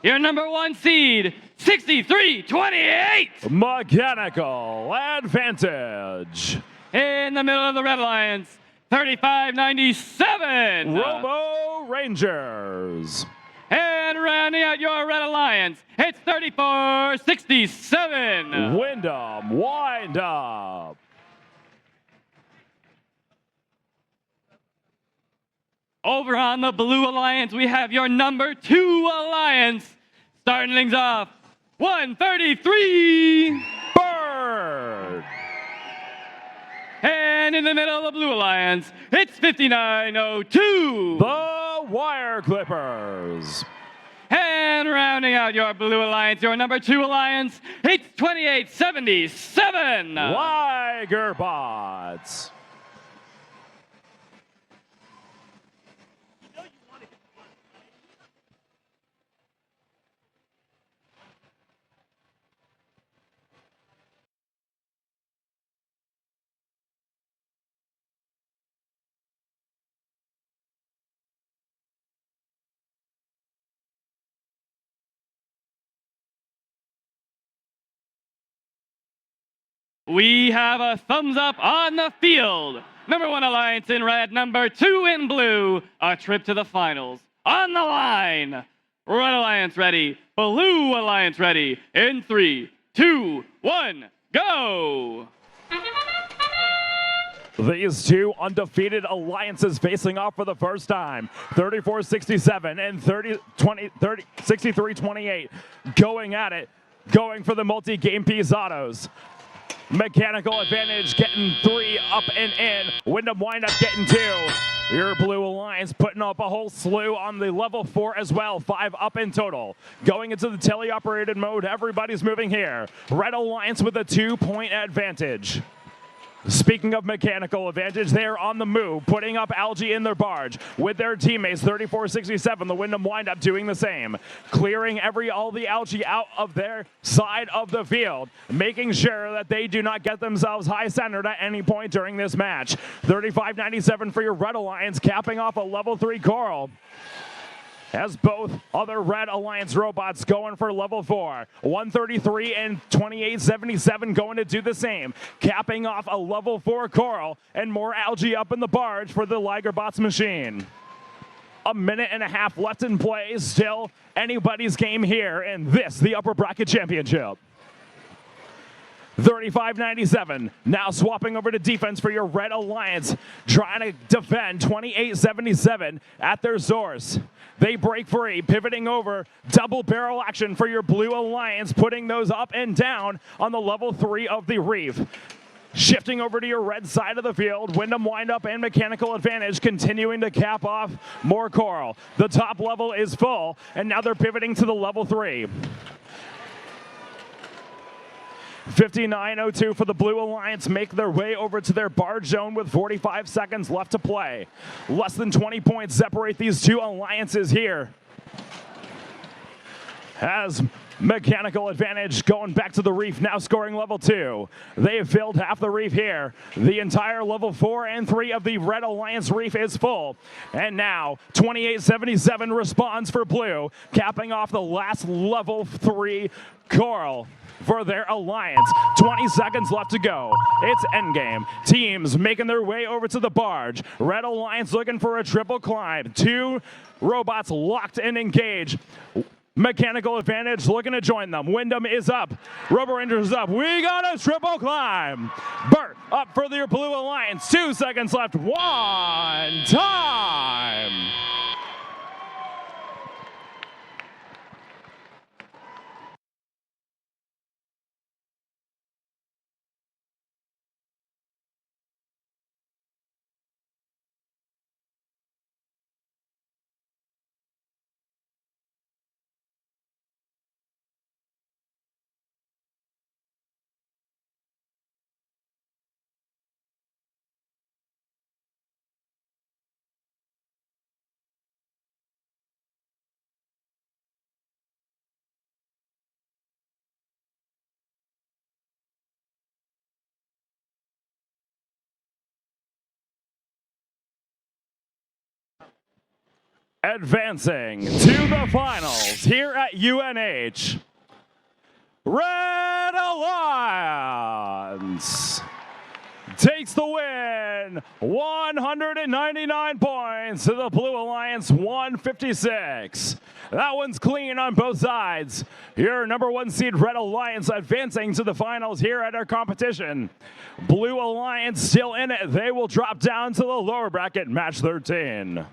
Your number 1 seed, 63-28. Mechanical Advantage. In the middle of the red alliance, 35-97. Robo Rangers. And rounding out your red alliance, it's 34-67. Wyndham Wind Up. Over on the blue alliance, we have your number 2 alliance. Starting things off, 133. Bird. And in the middle of the blue alliance, it's 5902. The Wire Clippers. And rounding out your blue alliance, your number 2 alliance, it's 2877. Liger Bots. We have a thumbs up on the field. Number 1 alliance in red, number 2 in blue. A trip to the finals. On the line. Red alliance ready. Blue alliance ready. In 3, 2, 1, go. These two undefeated alliances facing off for the first time. 34-67 and 63-28 going at it. Going for the multi-game piece autos. Mechanical Advantage getting 3 up and in. Wyndham Windup getting 2. Your Blue Alliance putting up a whole slew on the level 4 as well. 5 up in total. Going into the teleoperated mode, everybody's moving here. Red Alliance with a 2-point advantage. Speaking of Mechanical Advantage, they're on the move, putting up algae in their barge with their teammates. 34-67, the Wyndham Windup doing the same, clearing all the algae out of their side of the field, making sure that they do not get themselves high centered at any point during this match. 35-97 for your Red Alliance, capping off a level 3 Coral. As both other Red Alliance robots going for level 4. 133 and 2877 going to do the same. Capping off a level 4 Coral and more algae up in the barge for the Ligerbots machine. A minute and a half left in play. Still anybody's game here in this, the Upper Bracket Championship. 35-97. Now swapping over to defense for your Red Alliance. Trying to defend 28-77 at their source. They break free, pivoting over. Double barrel action for your Blue Alliance, putting those up and down on the level 3 of the reef. Shifting over to your red side of the field, Wyndham Windup and Mechanical Advantage continuing to cap off more Coral. The top level is full, and now they're pivoting to the level 3. 59-02 for the Blue Alliance make their way over to their barge zone with 45 seconds left to play. Less than 20 points separate these two alliances here. As Mechanical Advantage going back to the reef, now scoring level 2. They have filled half the reef here. The entire level 4 and 3 of the Red Alliance reef is full. And now 28-77 responds for Blue, capping off the last level 3 Coral for their alliance. 20 seconds left to go. It's endgame. Teams making their way over to the barge. Red Alliance looking for a triple climb. 2 robots locked and engaged. Mechanical Advantage looking to join them. Wyndham is up. Robo Rangers is up. We got a triple climb. Bert up for their Blue Alliance. 2 seconds left. 1 time. Advancing to the finals here at UNH, Red Alliance takes the win, 199 points to the Blue Alliance 156. That one's clean on both sides. Your #1 seed Red Alliance advancing to the finals here at our competition. Blue Alliance still in it. They will drop down to the lower bracket, match 13.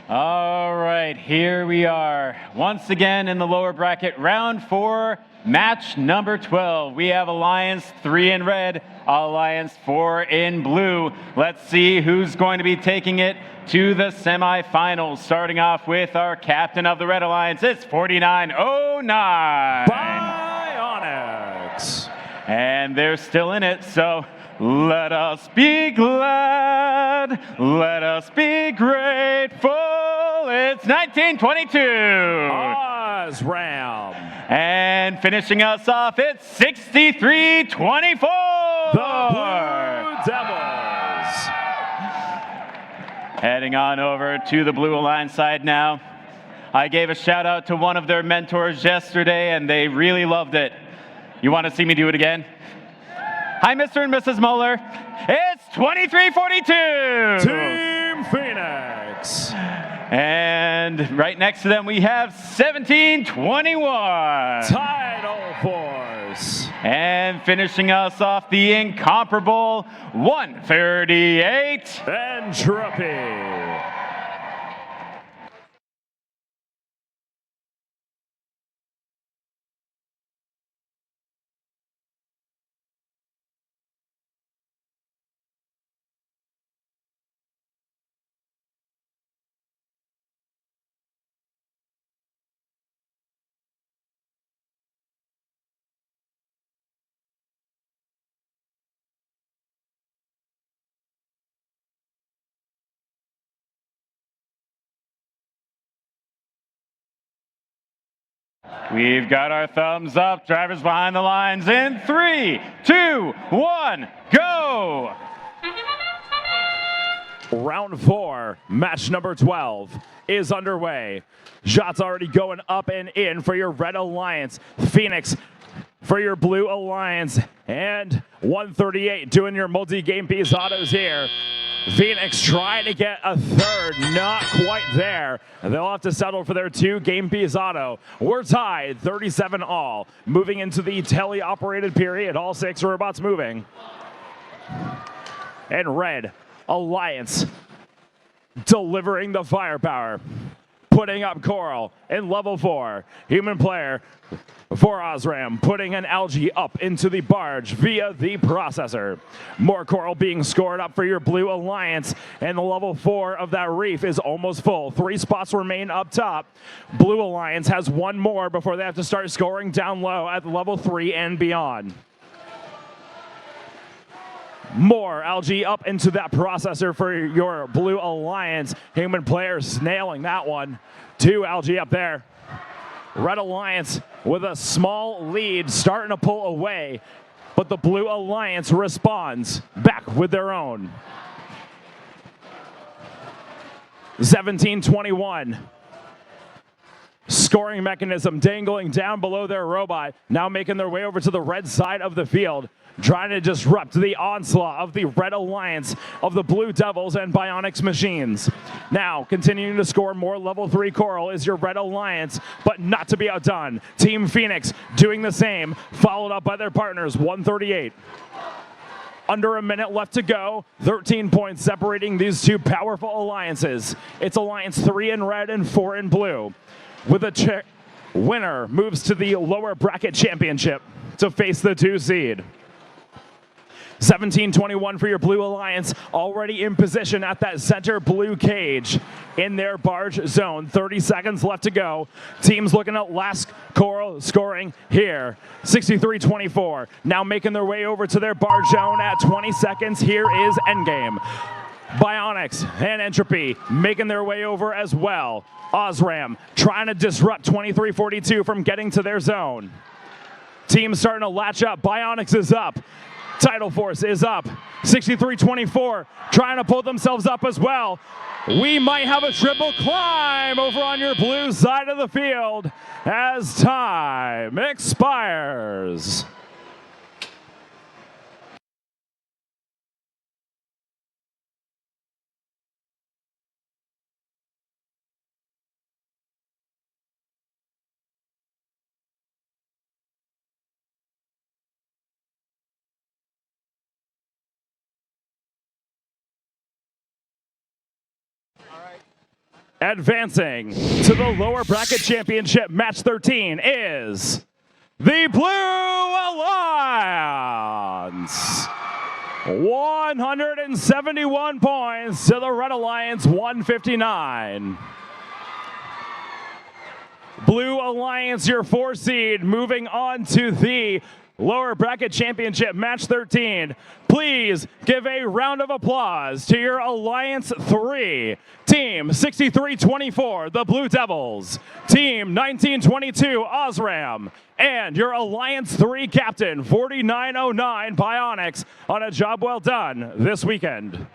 All right, here we are once again in the lower bracket, round 4, match number 12. We have Alliance 3 in red, Alliance 4 in blue. Let's see who's going to be taking it to the semifinals. Starting off with our captain of the Red Alliance, it's 4909. Bionics. And they're still in it, so let us be glad, let us be grateful. It's 1922. Osram. And finishing us off, it's 6324. The Blue Devils. Heading on over to the Blue Alliance side now. I gave a shout out to one of their mentors yesterday, and they really loved it. You want to see me do it again? Hi, Mr. and Mrs. Muller. It's 2342. Team Phoenix. And right next to them, we have 1721. Tidal Force. And finishing us off, the incomparable 138. Entropy. We've got our thumbs up. Drivers behind the lines in 3, 2, 1, go! Round 4, match number 12 is underway. Shots already going up and in for your Red Alliance. Phoenix for your Blue Alliance. And 138 doing your multi-game piece autos here. Phoenix trying to get a third, not quite there. They'll have to settle for their 2 game piece auto. We're tied, 37 all. Moving into the tele-operated period, all 6 robots moving. and Red Alliance delivering the firepower. Putting up Coral in level 4. Human player for Osram, putting an algae up into the barge via the processor. More Coral being scored up for your Blue Alliance, and the level 4 of that reef is almost full. 3 spots remain up top. Blue Alliance has 1 more before they have to start scoring down low at level 3 and beyond. More algae up into that processor for your Blue Alliance. Human players nailing that one. 2 algae up there. Red Alliance with a small lead starting to pull away, but the Blue Alliance responds back with their own. 17-21. Scoring mechanism dangling down below their robot, now making their way over to the red side of the field, trying to disrupt the onslaught of the Red Alliance of the Blue Devils and Bionics machines. Now, continuing to score more level 3 Coral is your Red Alliance, but not to be outdone. Team Phoenix doing the same, followed up by their partners, 138. Under a minute left to go, 13 points separating these 2 powerful alliances. It's Alliance 3 in red and 4 in blue. With a winner moves to the lower bracket championship to face the 2 seed. 17-21 for your Blue Alliance, already in position at that center blue cage in their barge zone. 30 seconds left to go. Teams looking at last Coral scoring here. 63-24. Now making their way over to their barge zone at 20 seconds. Here is Endgame. Bionics and Entropy making their way over as well. Osram trying to disrupt 23-42 from getting to their zone. Team starting to latch up. Bionics is up. Tidal Force is up. 63-24 trying to pull themselves up as well. We might have a triple climb over on your blue side of the field as time expires. Advancing to the lower bracket championship, match 13 is the Blue Alliance. 171 points to the Red Alliance, 159. Blue Alliance, your 4 seed, moving on to the lower bracket championship, match 13. Please give a round of applause to your Alliance 3. Team 63-24, the Blue Devils. Team 19-22, Osram. And your Alliance 3 captain, 4909 Bionics, on a job well done this weekend.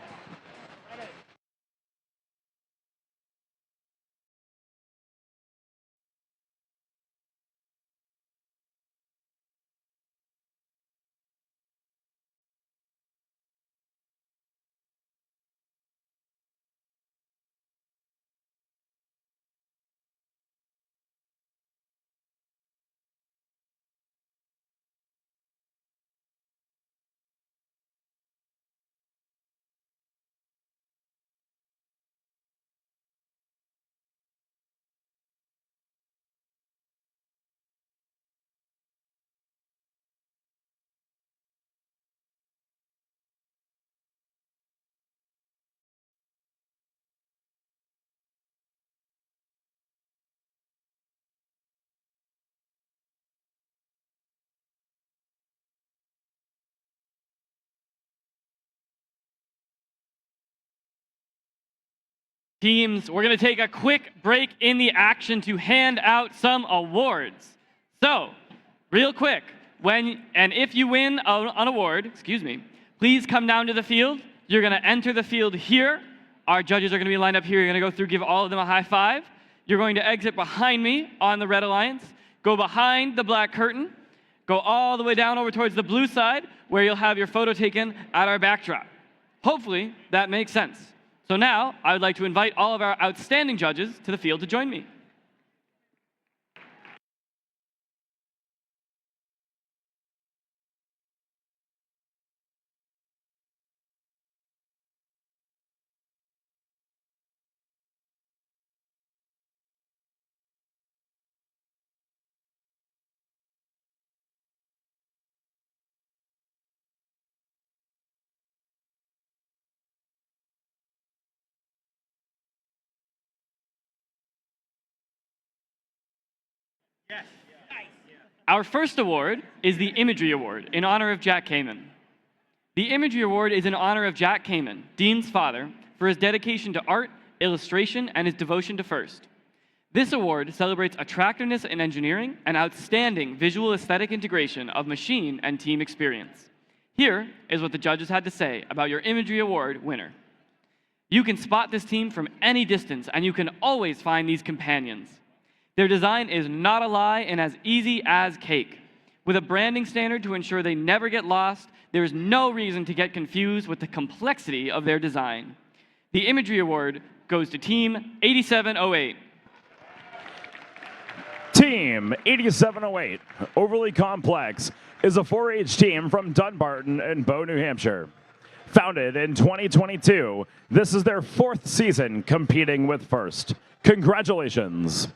Teams, we're going to take a quick break in the action to hand out some awards. So, real quick, if you win an award, please come down to the field. You're going to enter the field here. Our judges are going to be lined up here. You're going to go through, give all of them a high five. You're going to exit behind me on the Red Alliance, go behind the black curtain, go all the way down over towards the blue side, where you'll have your photo taken at our backdrop. Hopefully, that makes sense. So now, I would like to invite all of our outstanding judges to the field to join me. Our first award is the Imagery Award in honor of Jack Kamen. The Imagery Award is in honor of Jack Kamen, Dean's father, for his dedication to art, illustration, and his devotion to FIRST. This award celebrates attractiveness in engineering and outstanding visual aesthetic integration of machine and team experience. Here is what the judges had to say about your Imagery Award winner. You can spot this team from any distance, and you can always find these companions. Their design is not a lie and as easy as cake. With a branding standard to ensure they never get lost, there is no reason to get confused with the complexity of their design. The Imagery Award goes to Team 8708. Team 8708, Overly Complex, is a 4-H team from Dunbarton and Bow, New Hampshire. Founded in 2022, this is their 4th season competing with FIRST. Congratulations.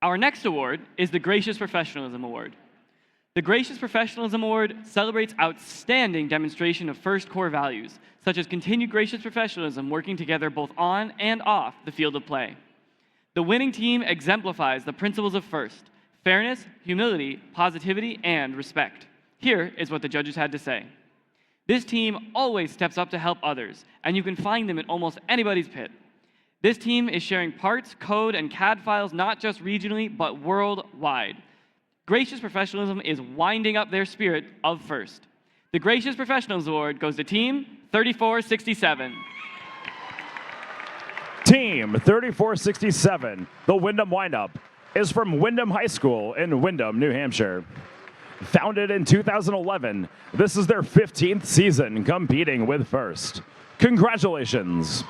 Our next award is the Gracious Professionalism Award. The Gracious Professionalism Award celebrates outstanding demonstration of FIRST core values, such as continued gracious professionalism working together both on and off the field of play. The winning team exemplifies the principles of FIRST: fairness, humility, positivity, and respect. Here is what the judges had to say. This team always steps up to help others, and you can find them in almost anybody's pit. This team is sharing parts, code, and CAD files not just regionally, but worldwide. Gracious Professionalism is winding up their spirit of FIRST. The Gracious Professionals Award goes to Team 3467. Team 3467, the Wyndham Windup, is from Wyndham High School in Wyndham, New Hampshire. Founded in 2011, this is their 15th season competing with FIRST. Congratulations.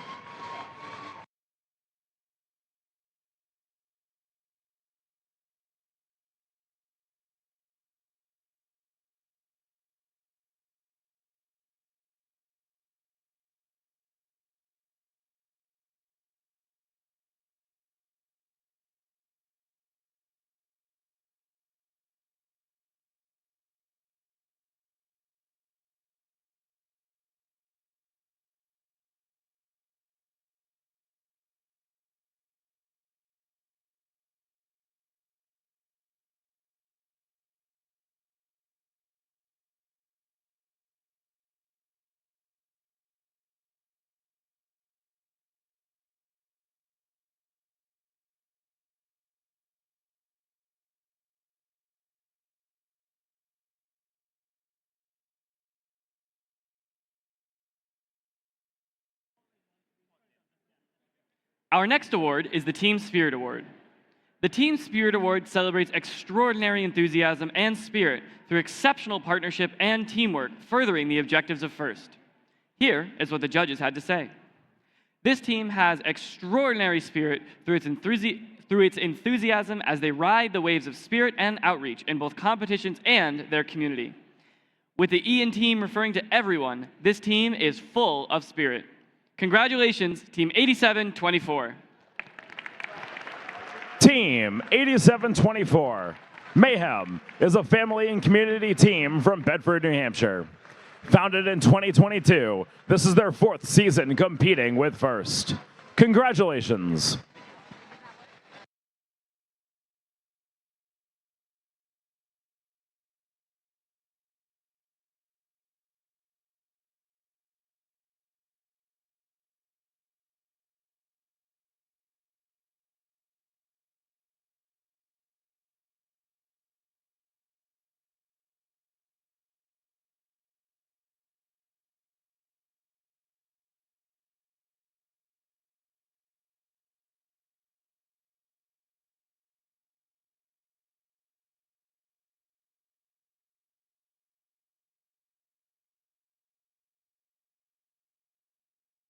Our next award is the Team Spirit Award. The Team Spirit Award celebrates extraordinary enthusiasm and spirit through exceptional partnership and teamwork, furthering the objectives of FIRST. Here is what the judges had to say. This team has extraordinary spirit through its enthusiasm as they ride the waves of spirit and outreach in both competitions and their community. With the E in team referring to everyone, this team is full of spirit. Congratulations, Team 8724. Team 8724, Mayhem, is a family and community team from Bedford, New Hampshire. Founded in 2022, this is their 4th season competing with FIRST. Congratulations.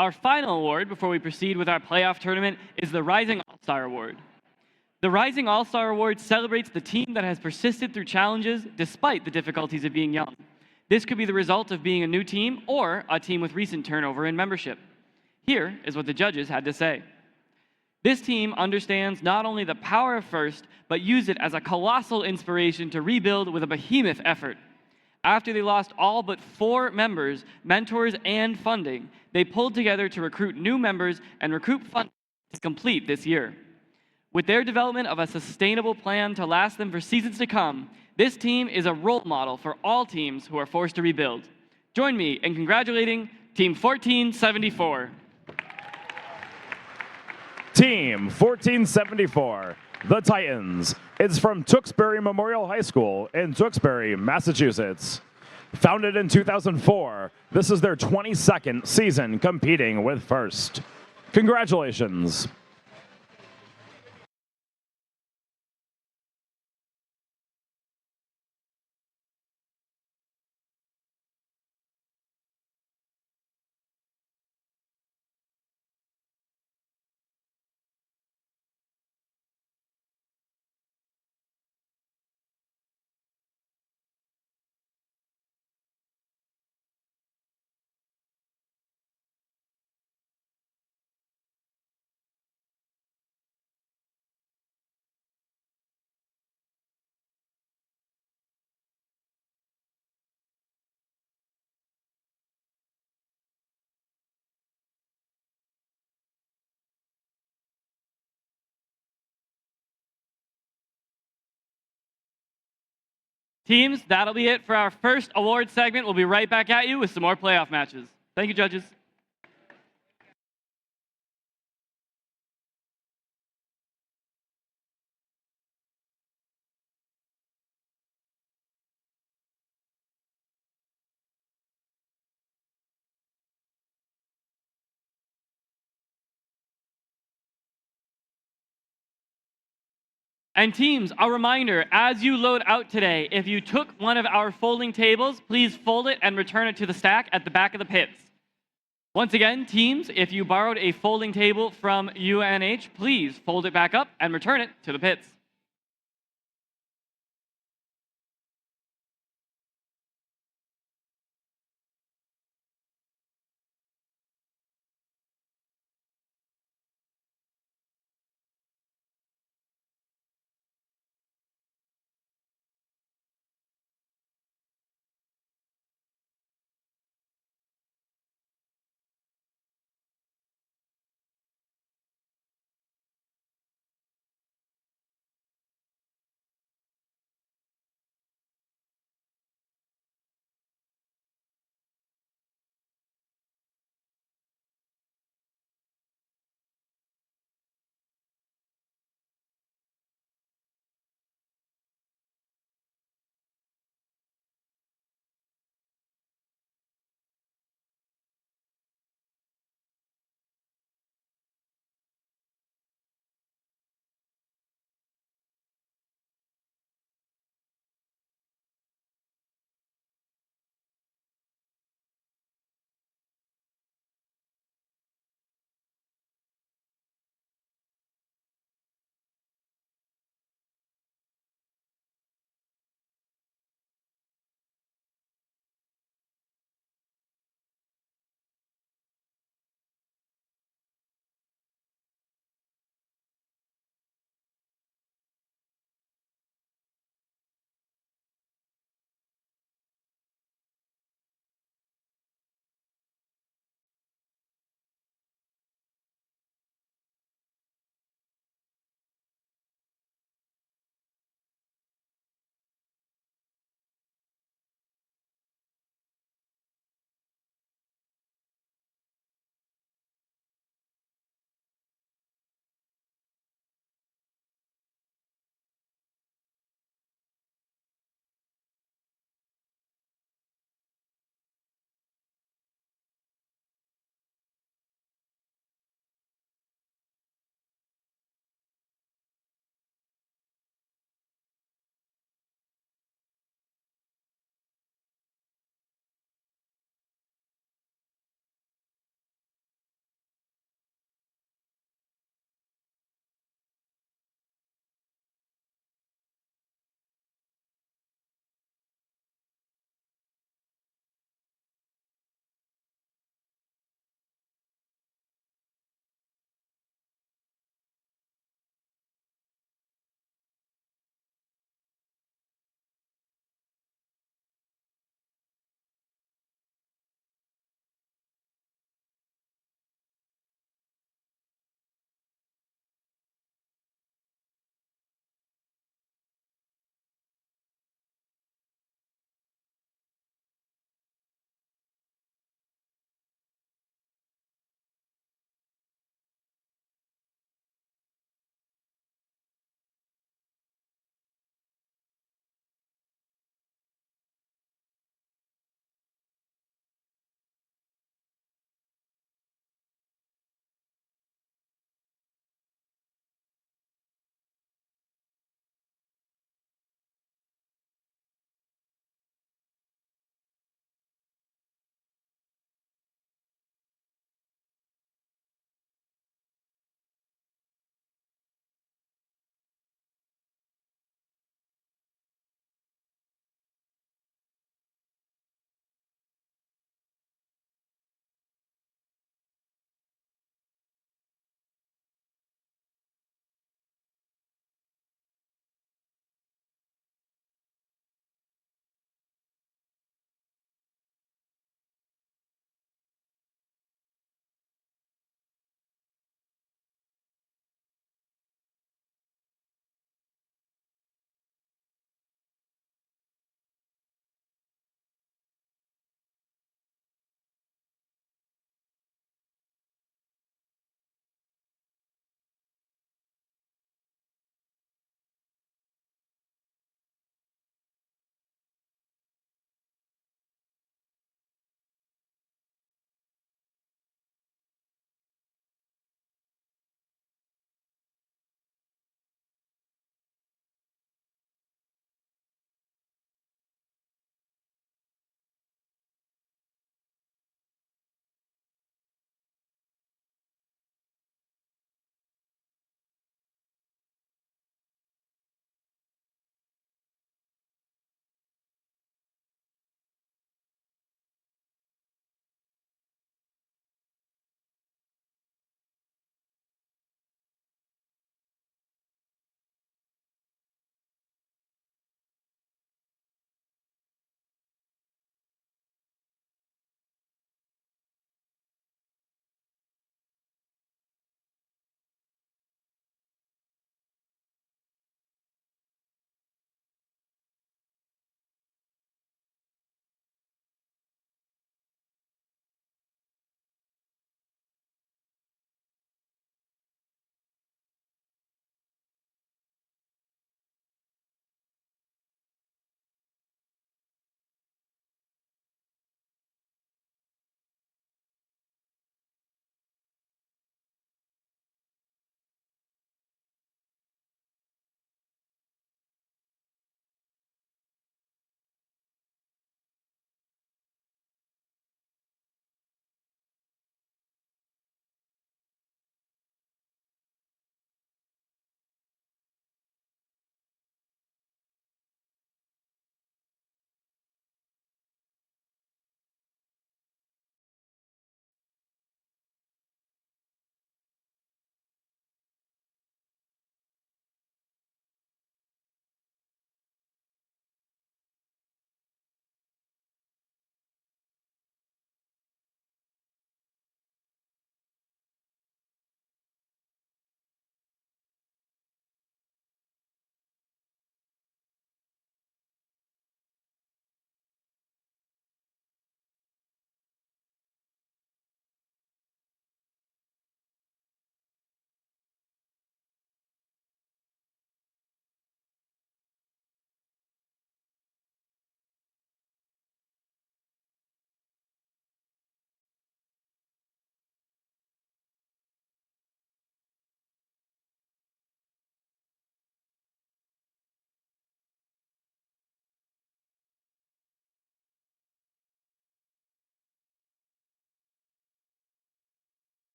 Our final award before we proceed with our playoff tournament is the Rising All-Star Award. The Rising All-Star Award celebrates the team that has persisted through challenges despite the difficulties of being young. This could be the result of being a new team or a team with recent turnover in membership. Here is what the judges had to say. This team understands not only the power of FIRST, but use it as a colossal inspiration to rebuild with a behemoth effort. After they lost all but 4 members, mentors, and funding, they pulled together to recruit new members and recoup funding to complete this year. With their development of a sustainable plan to last them for seasons to come, this team is a role model for all teams who are forced to rebuild. Join me in congratulating Team 1474. Team 1474, the Titans. It's from Tewksbury Memorial High School in Tewksbury, Massachusetts. Founded in 2004, this is their 22nd season competing with FIRST. Congratulations. Teams, that'll be it for our first award segment. We'll be right back at you with some more playoff matches. Thank you, judges. And teams, a reminder, as you load out today, if you took one of our folding tables, please fold it and return it to the stack at the back of the pits. Once again, teams, if you borrowed a folding table from UNH, please fold it back up and return it to the pits.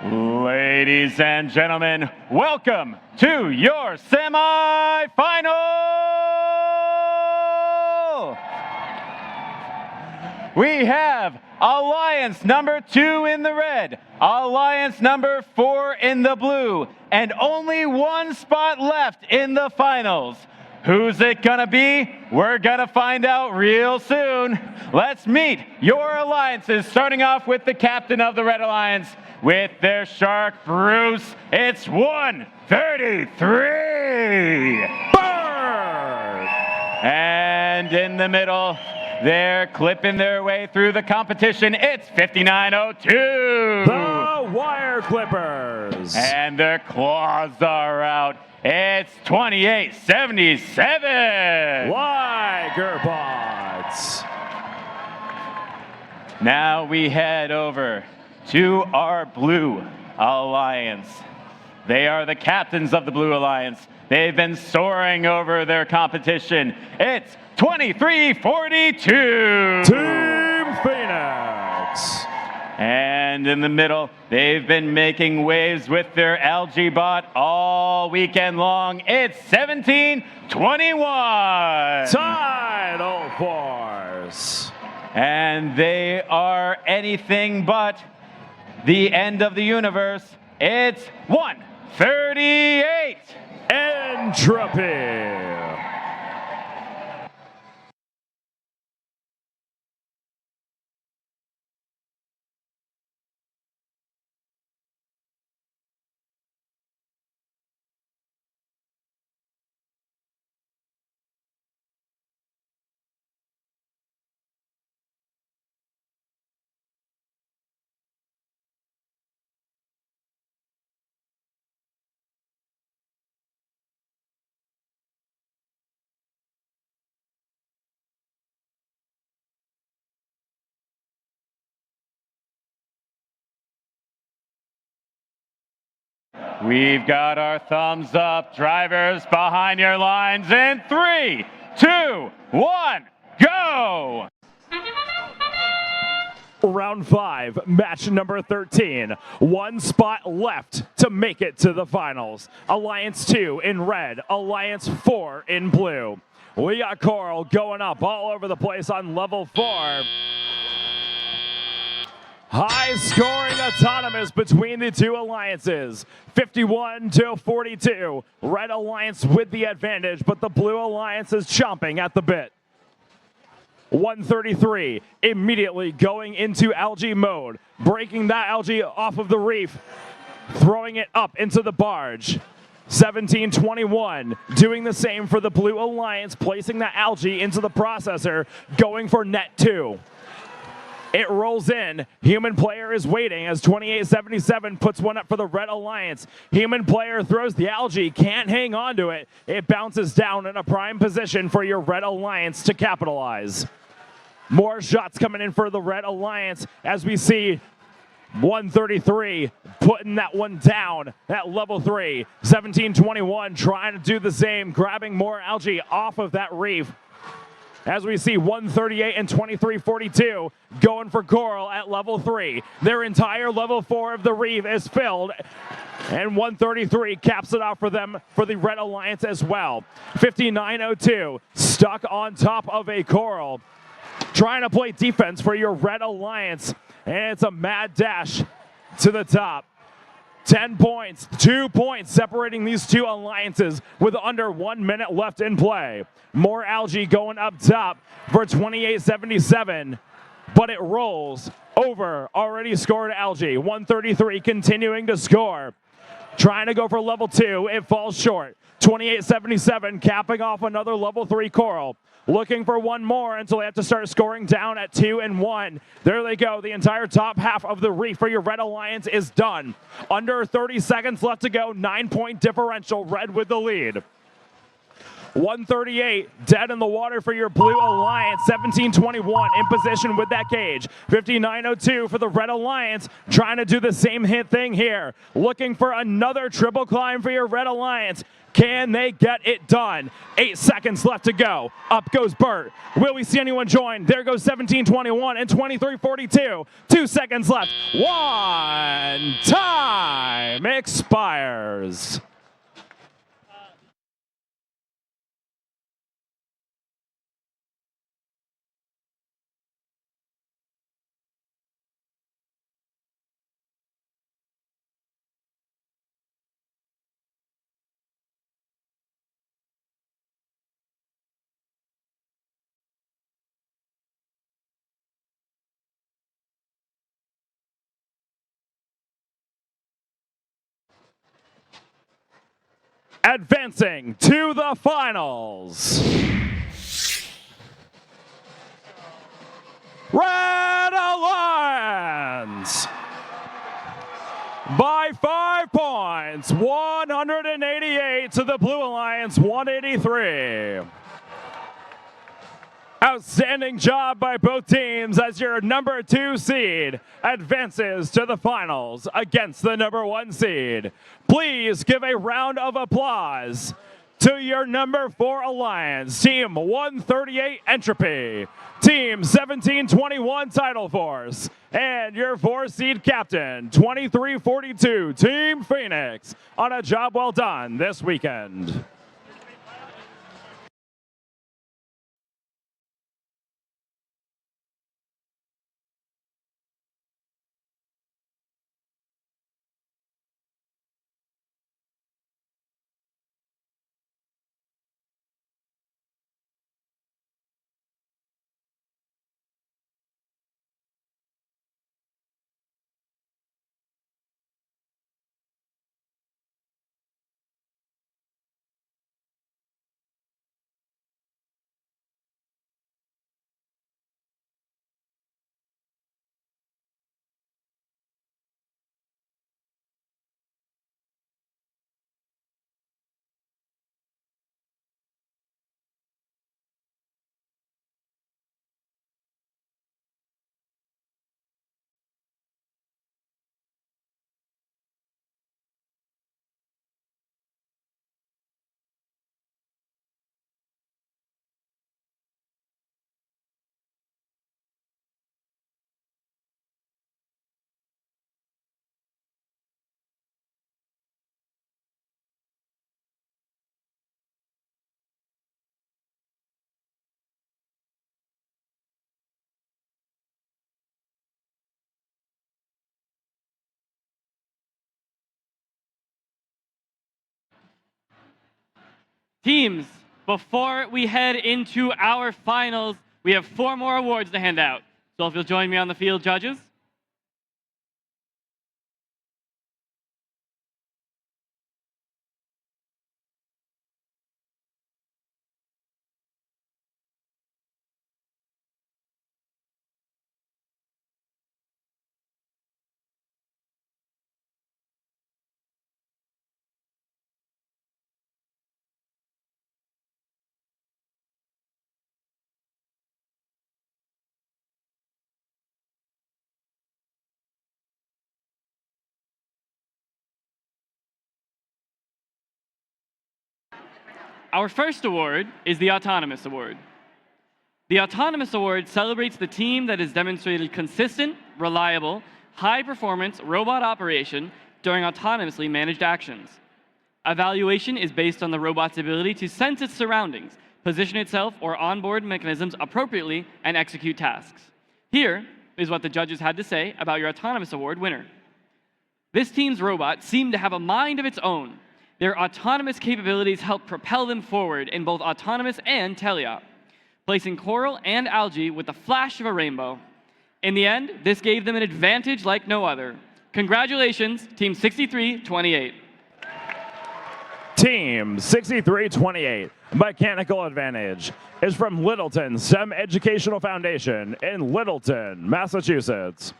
Ladies and gentlemen, welcome to your semifinal. We have Alliance number 2 in the red, Alliance number 4 in the blue, and only one spot left in the finals. Who's it gonna be? We're gonna find out real soon. Let's meet your alliances, starting off with the captain of the Red Alliance with their shark, Bruce. It's 133. Bird! And in the middle, they're clipping their way through the competition. It's 5902. The Wire Clippers. And their claws are out. It's 2877. Ligerbots. Now we head over to our Blue Alliance. They are the captains of the Blue Alliance. They've been soaring over their competition. It's 2342. Team Phoenix. And in the middle, they've been making waves with their algae bot all weekend long. It's 1721. Tidal Force. And they are anything but the end of the universe. It's 138. Entropy. We've got our thumbs up. Drivers behind your lines in 3, 2, 1, go! Round 5, match number 13. One spot left to make it to the finals. Alliance 2 in red, Alliance 4 in blue. We got Coral going up all over the place on level 4. High scoring autonomous between the two alliances. 51-42. Red Alliance with the advantage, but the Blue Alliance is chomping at the bit. 133 immediately going into algae mode, breaking that algae off of the reef, throwing it up into the barge. 1721 doing the same for the Blue Alliance, placing that algae into the processor, going for net 2. It rolls in. Human player is waiting as 2877 puts one up for the Red Alliance. Human player throws the algae, can't hang on to it. It bounces down in a prime position for your Red Alliance to capitalize. More shots coming in for the Red Alliance as we see 133 putting that one down at level 3. 1721 trying to do the same, grabbing more algae off of that reef. As we see 138 and 2342 going for Coral at level 3. Their entire level 4 of the reef is filled, and 133 caps it off for them for the Red Alliance as well. 5902 stuck on top of a Coral, trying to play defense for your Red Alliance, and it's a mad dash to the top. 10 points, 2 points separating these two alliances with under 1 minute left in play. More algae going up top for 2877, but it rolls over already scored algae. 133 continuing to score. Trying to go for level 2, it falls short. 2877 capping off another level 3 Coral. Looking for one more until they have to start scoring down at 2 and 1. There they go. The entire top half of the reef for your Red Alliance is done. Under 30 seconds left to go. 9-point differential. Red with the lead. 138 dead in the water for your Blue Alliance. 1721 in position with that cage. 5902 for the Red Alliance, trying to do the same hit thing here. Looking for another triple climb for your Red Alliance. Can they get it done? 8 seconds left to go. Up goes Burt. Will we see anyone join? There goes 17:21 and 23:42. 2 seconds left. Time expires. Advancing to the finals. Red Alliance by 5 points, 188 to the Blue Alliance, 183. Outstanding job by both teams as your number 2 seed advances to the finals against the number 1 seed. Please give a round of applause to your number 4 alliance, Team 138 Entropy, Team 1721 Tidal Force, and your 4 seed captain, 2342 Team Phoenix, on a job well done this weekend. Teams, before we head into our finals, we have 4 more awards to hand out. So if you'll join me on the field, judges. Our first award is the Autonomous Award. The Autonomous Award celebrates the team that has demonstrated consistent, reliable, high-performance robot operation during autonomously managed actions. Evaluation is based on the robot's ability to sense its surroundings, position itself or onboard mechanisms appropriately, and execute tasks. Here is what the judges had to say about your Autonomous Award winner. This team's robot seemed to have a mind of its own. Their autonomous capabilities help propel them forward in both autonomous and teleop, placing coral and algae with the flash of a rainbow. In the end, this gave them an advantage like no other. Congratulations, Team 6328. Team 6328, Mechanical Advantage, is from Littleton STEM Educational Foundation in Littleton, Massachusetts.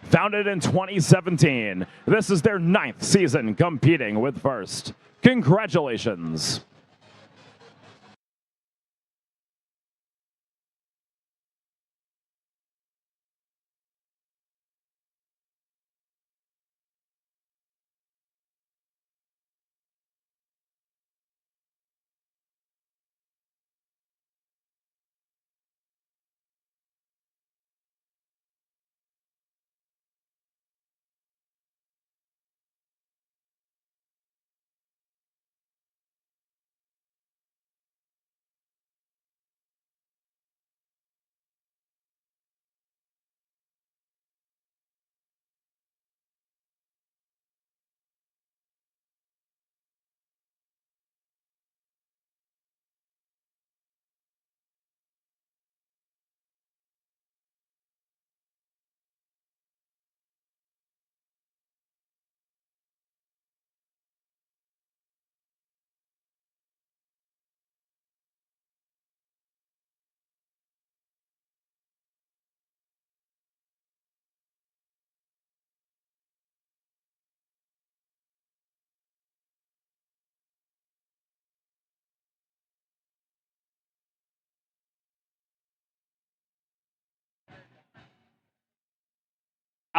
Founded in 2017, this is their 9th season competing with FIRST. Congratulations.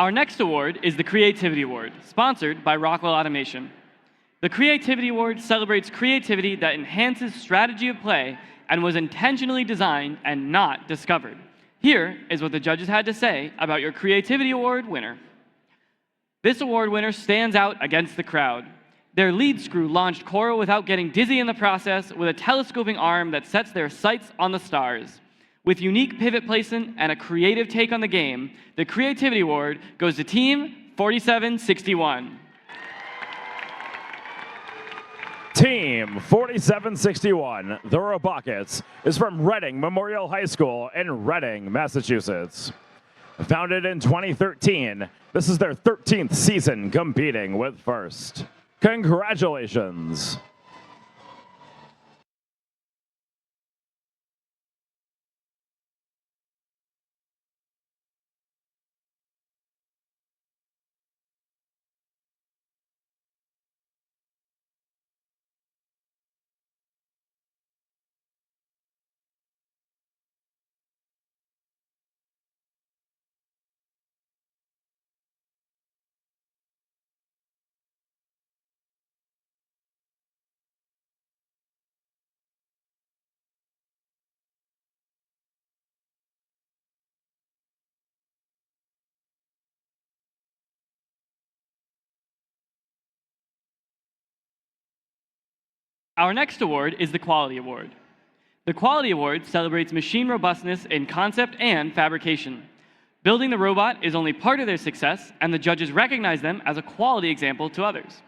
Our next award is the Creativity Award, sponsored by Rockwell Automation. The Creativity Award celebrates creativity that enhances strategy of play and was intentionally designed and not discovered. Here is what the judges had to say about your Creativity Award winner. This award winner stands out against the crowd. Their lead screw launched Coral without getting dizzy in the process with a telescoping arm that sets their sights on the stars. With unique pivot placement and a creative take on the game, the Creativity Award goes to Team 4761. Team 4761, the Robotics, is from Reading Memorial High School in Reading, Massachusetts. Founded in 2013, this is their 13th season competing with First. Congratulations. Our next award is the Quality Award. The Quality Award celebrates machine robustness in concept and fabrication. Building the robot is only part of their success, and the judges recognize them as a quality example to others.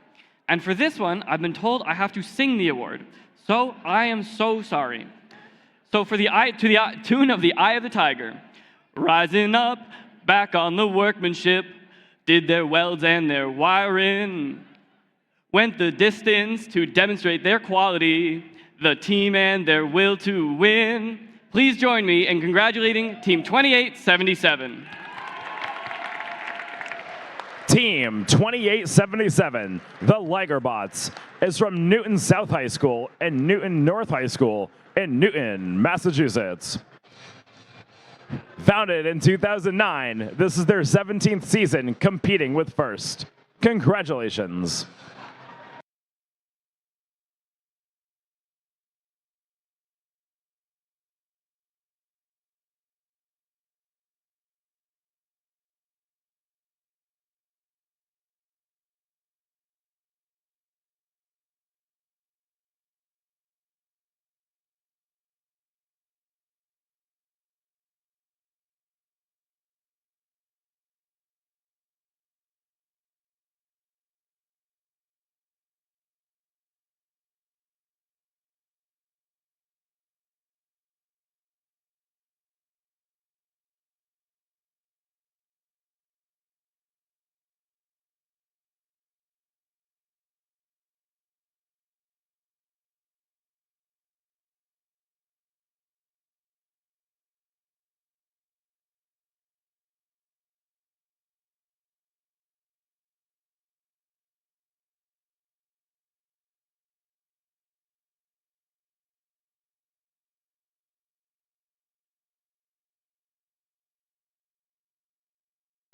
And for this one, I've been told I have to sing the award, so I am so sorry. So to the tune of the Eye of the Tiger, rising up, back on the workmanship, did their welds and their wiring, went the distance to demonstrate their quality, the team and their will to win. Please join me in congratulating Team 2877. Team 2877, the Ligerbots, is from Newton South High School and Newton North High School in Newton, Massachusetts. Founded in 2009, this is their 17th season competing with First. Congratulations.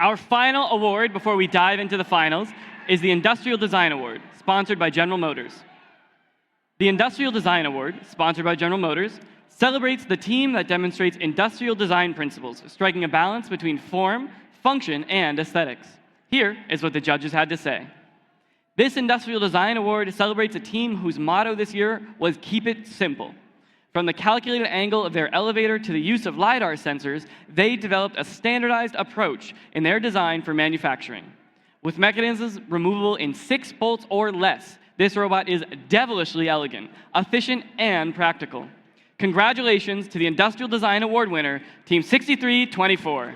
Our final award before we dive into the finals is the Industrial Design Award, sponsored by General Motors. The Industrial Design Award, sponsored by General Motors, celebrates the team that demonstrates industrial design principles, striking a balance between form, function, and aesthetics. Here is what the judges had to say. This Industrial Design Award celebrates a team whose motto this year was "Keep it simple." From the calculated angle of their elevator to the use of LiDAR sensors, they developed a standardized approach in their design for manufacturing. With mechanisms removable in 6 bolts or less, this robot is devilishly elegant, efficient, and practical. Congratulations to the Industrial Design Award winner, Team 6324.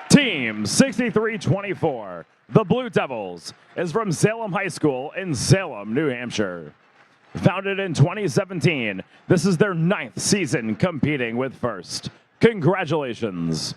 Team 6324, the Blue Devils, is from Salem High School in Salem, New Hampshire. Founded in 2017, this is their 9th season competing with First. Congratulations.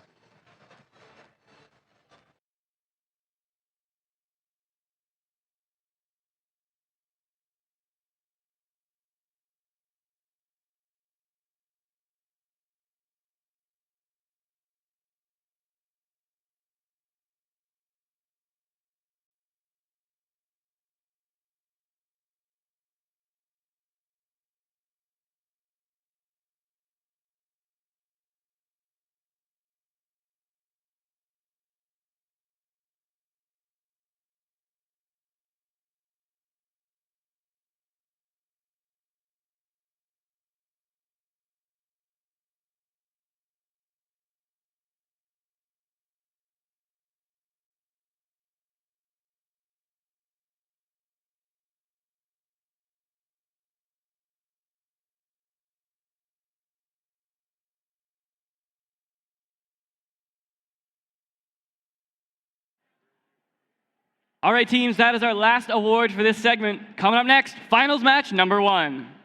All right, teams, that is our last award for this segment. Coming up next, finals match number 1.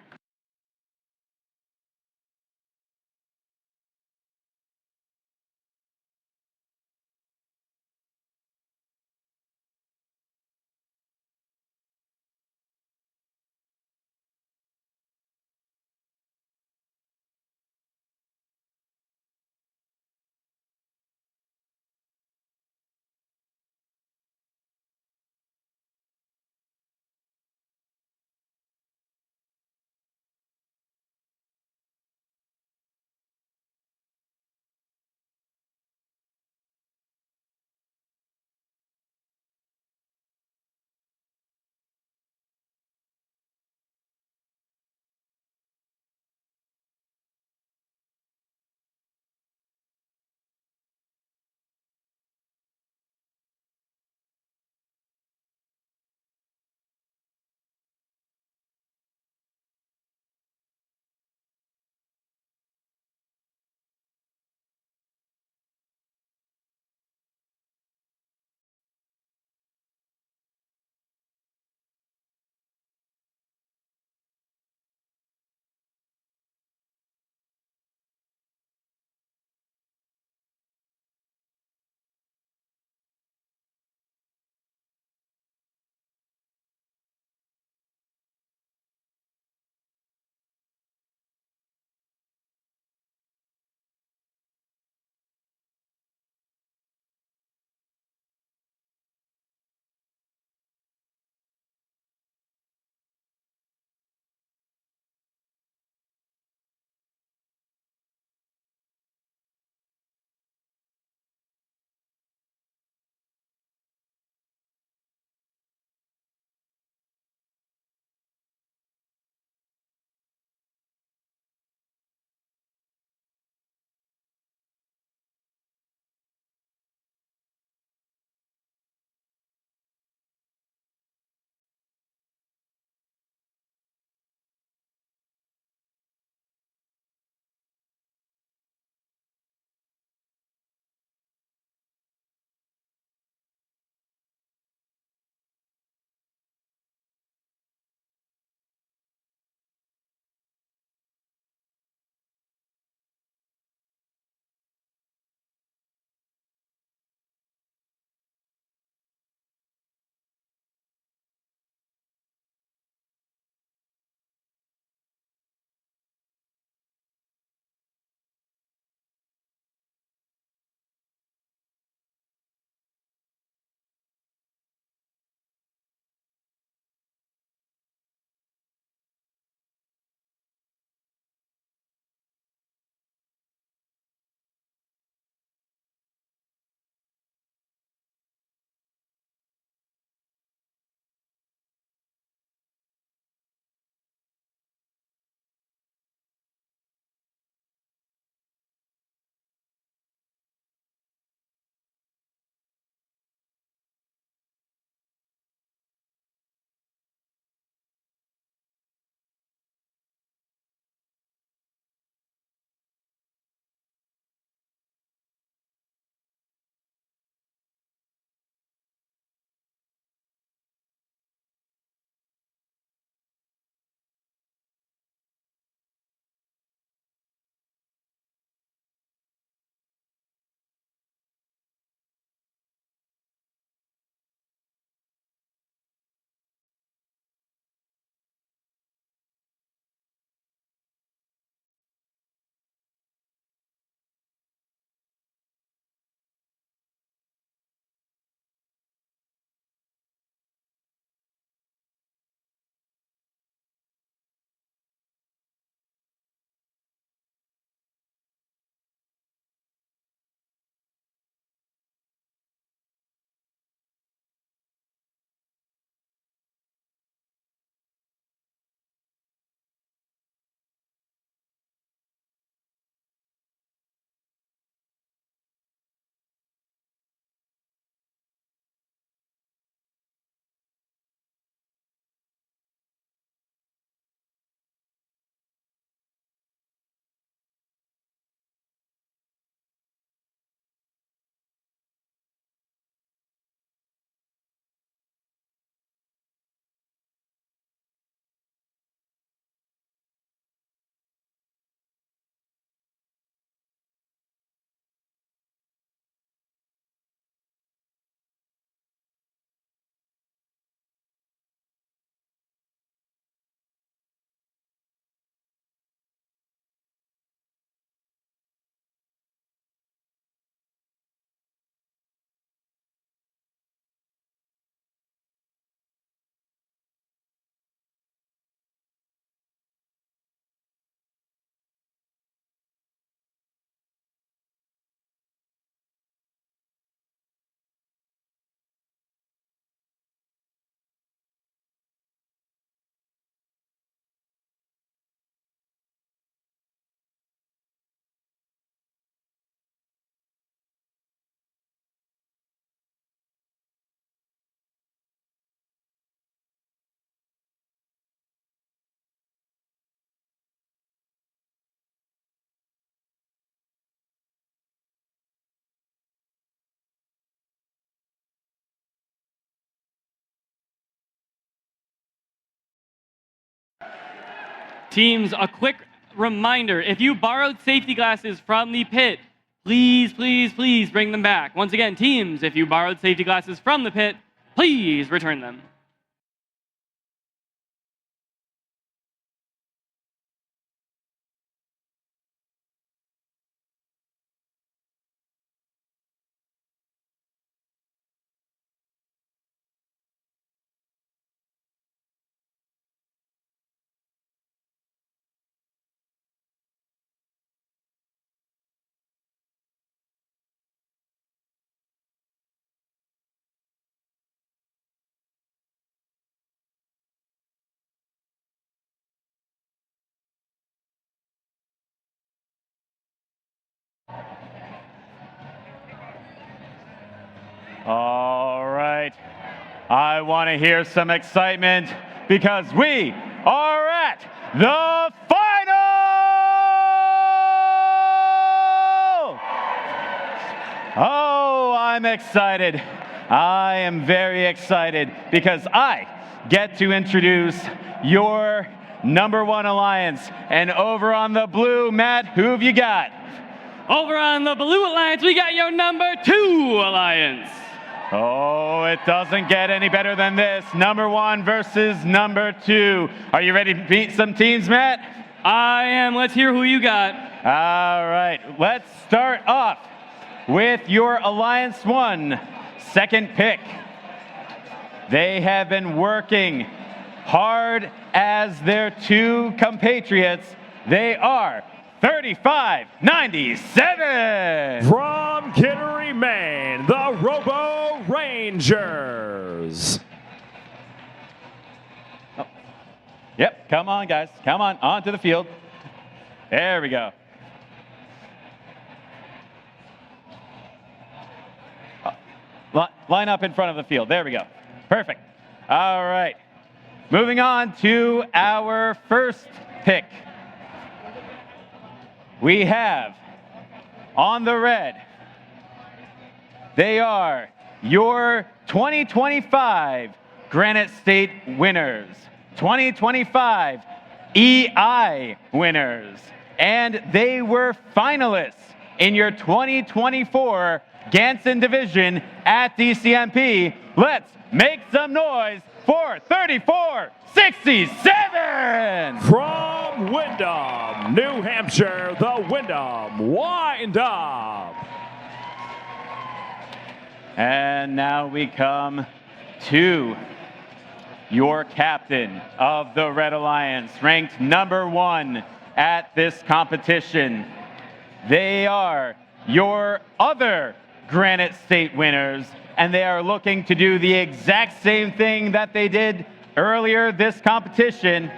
Teams, a quick reminder, if you borrowed safety glasses from the pit, please, please, please bring them back. Once again, teams, if you borrowed safety glasses from the pit, please return them. All right. I want to hear some excitement because we are at the final! Oh, I'm excited. I am very excited because I get to introduce your #1 alliance. And over on the blue, Matt, who have you got? Over on the blue alliance, we got your #2 alliance. Oh, it doesn't get any better than this. #1 versus #2. Are you ready to beat some teams, Matt? I am. Let's hear who you got. All right. Let's start off with your Alliance 1 second pick. They have been working hard as their two compatriots. They are 3597. From Kittery, Maine, the Robo Rangers. Oh. Yep, come on, guys. Come on, onto the field. There we go. Line up in front of the field. There we go. Perfect. All right. Moving on to our first pick. We have on the red, they are your 2025 Granite State winners, 2025 EI winners, and they were finalists in your 2024 Ganson division at DCMP. Let's make some noise for 3467! From Windham, New Hampshire, the Windham Wind-Up. And now we come to your captain of the Red Alliance, ranked #1 at this competition. They are your other Granite State winners, and they are looking to do the exact same thing that they did earlier this competition.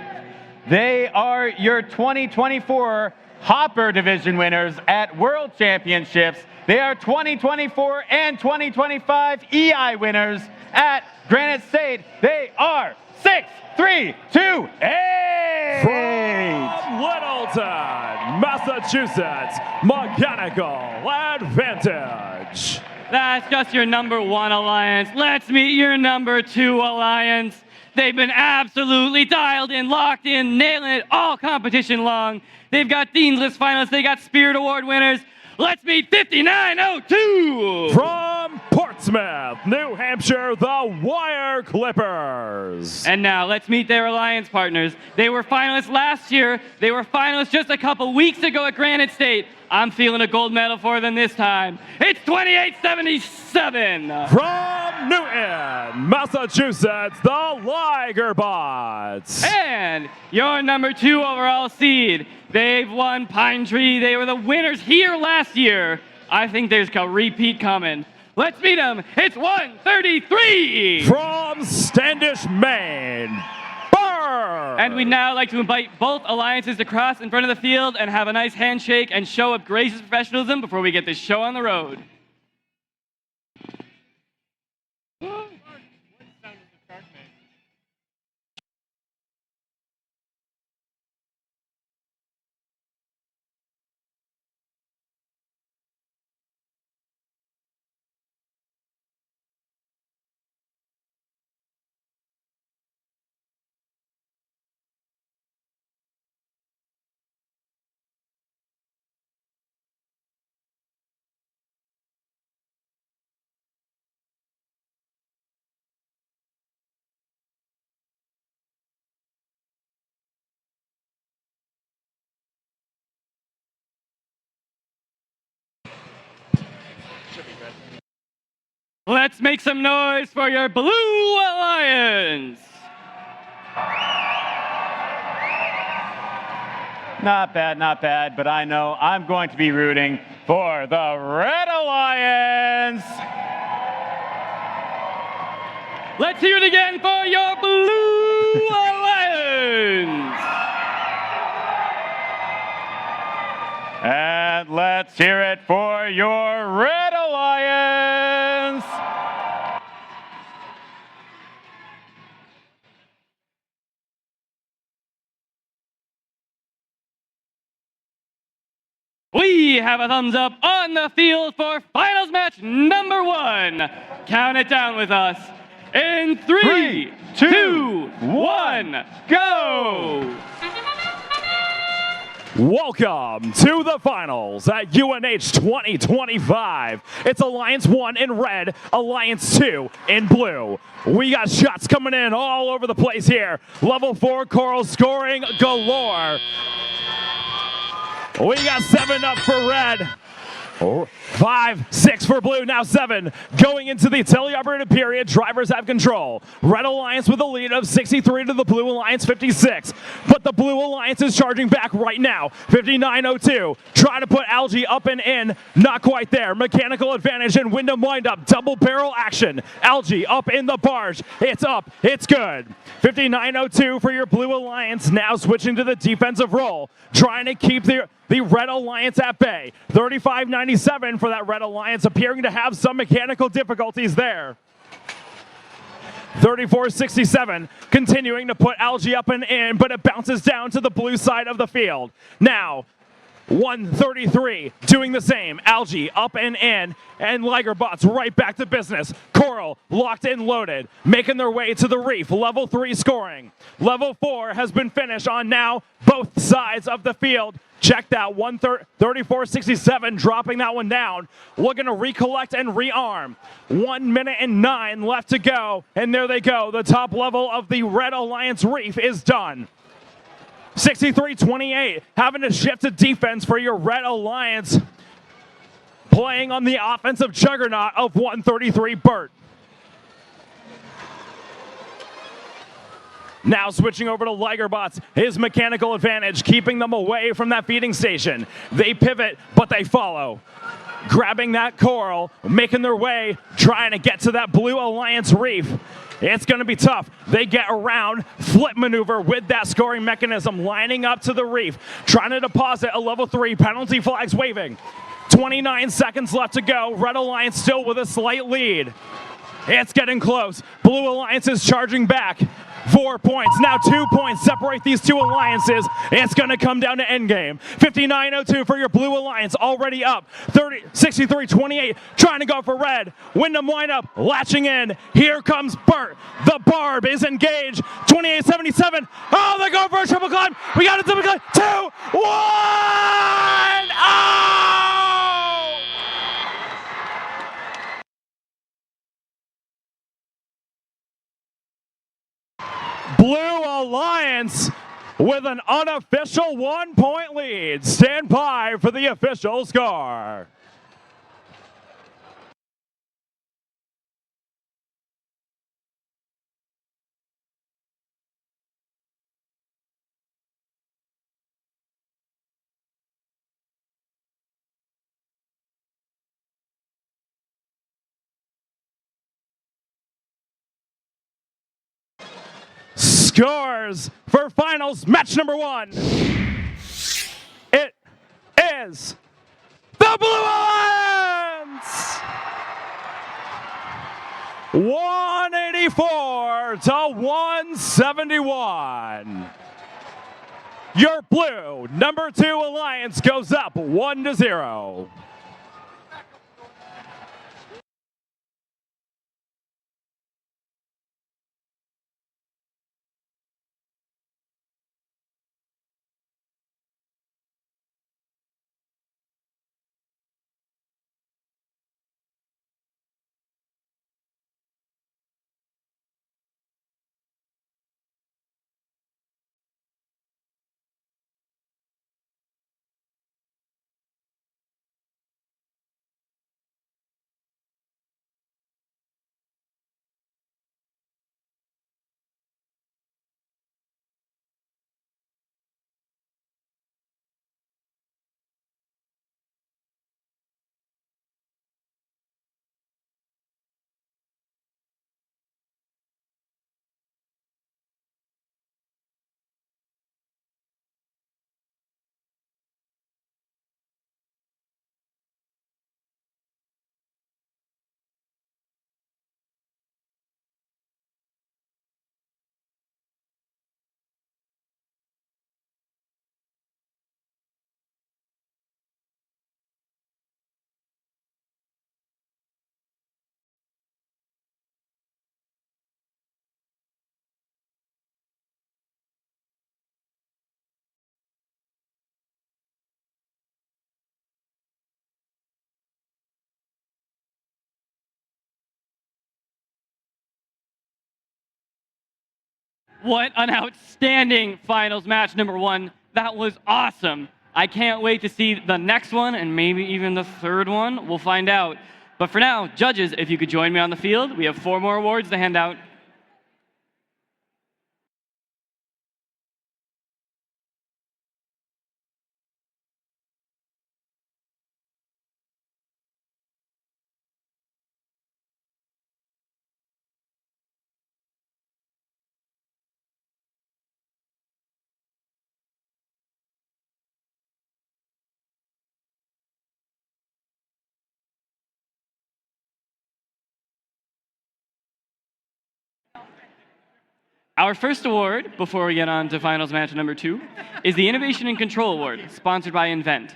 They are your 2024 Hopper Division winners at World Championships. They are 2024 and 2025 EI winners at Granite State. They are 6328. From Littleton, Massachusetts, Mechanical Advantage. That's just your #1 alliance. Let's meet your #2 alliance. They've been absolutely dialed in, locked in, nailing it all competition long. They've got Dean's List finalists. They got Spirit Award winners. Let's meet 5902. From Portsmouth, New Hampshire, the Wire Clippers. And now let's meet their alliance partners. They were finalists last year. They were finalists just a couple weeks ago at Granite State. I'm feeling a gold medal for them this time. It's 2877. From Newton, Massachusetts, the Liger Bots. And your #2 overall seed. They've won Pine Tree. They were the winners here last year. I think there's a repeat coming. Let's meet them. It's 133. From Standish, Maine, Burr. And we'd now like to invite both alliances to cross in front of the field and have a nice handshake and show of gracious professionalism before we get this show on the road. Let's make some noise for your Blue Alliance. Not bad, but I know I'm going to be rooting for the Red Alliance. Let's hear it again for your Blue Alliance. And let's hear it for your Red Alliance. We have a thumbs up on the field for finals match number 1. Count it down with us. In 3, 2, 1, go! Welcome to the finals at UNH 2025. It's Alliance 1 in red, Alliance 2 in blue. We got shots coming in all over the place here. Level 4 Coral scoring galore. We got 7 up for red. 5, 6 for blue, now 7. Going into the teleoperated period, drivers have control. Red Alliance with a lead of 63 to the Blue Alliance 56. But the Blue Alliance is charging back right now. 59.02. Trying to put Algae up and in. Not quite there. Mechanical advantage and Wyndham windup. Double barrel action. Algae up in the barge. It's up. It's good. 59.02 for your Blue Alliance. Now switching to the defensive role. Trying to keep the Red Alliance at bay. 35.97 for that Red Alliance, appearing to have some mechanical difficulties there. 34.67, continuing to put Algae up and in, but it bounces down to the blue side of the field. Now, 133 doing the same. Algae up and in, and Ligerbots right back to business. Coral locked and loaded, making their way to the reef. Level 3 scoring. Level 4 has been finished on now both sides of the field. Check that, 34.67, dropping that one down. Looking to recollect and rearm. 1 minute and 9 left to go, and there they go. The top level of the Red Alliance reef is done. 63-28, having to shift to defense for your Red Alliance. Playing on the offensive juggernaut of 133 Burt. Now switching over to Ligerbots, his mechanical advantage, keeping them away from that feeding station. They pivot, but they follow. Grabbing that coral, making their way, trying to get to that Blue Alliance reef. It's going to be tough. They get around, flip maneuver with that scoring mechanism, lining up to the reef, trying to deposit a level 3, penalty flags waving. 29 seconds left to go. Red Alliance still with a slight lead. It's getting close. Blue Alliance is charging back. 4 points, now 2 points separate these two alliances. It's going to come down to endgame. 59.02 for your Blue Alliance, already up. 63-28, trying to go for red. Wyndham windup, latching in. Here comes Burt. The barb is engaged. 28.77. Oh, they go for a triple climb. We got a triple climb. 2, 1. Oh! Blue Alliance with an unofficial 1-point lead. Stand by for the official score. Scores for finals match number 1. It is the Blue Alliance! 184 to 171. Your blue number 2 Alliance goes up 1-0. What an outstanding finals match, number 1. That was awesome. I can't wait to see the next one and maybe even the third one. We'll find out. But for now, judges, if you could join me on the field, we have 4 more awards to hand out. Our first award, before we get on to finals match number 2, is the Innovation and Control Award, sponsored by Invent.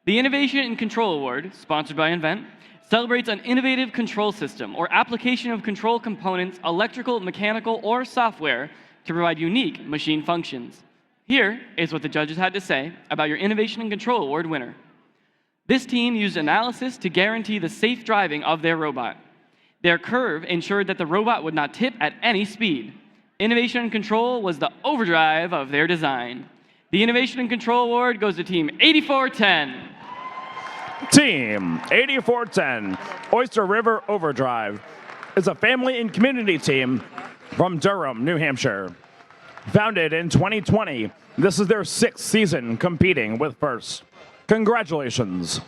The Innovation and Control Award, sponsored by Invent, celebrates an innovative control system or application of control components, electrical, mechanical, or software to provide unique machine functions. Here is what the judges had to say about your Innovation and Control Award winner. This team used analysis to guarantee the safe driving of their robot. Their curve ensured that the robot would not tip at any speed. Innovation and Control was the overdrive of their design. The Innovation and Control Award goes to Team 8410. Team 8410, Oyster River Overdrive, is a family and community team from Durham, New Hampshire. Founded in 2020, this is their 6th season competing with FIRST. Congratulations.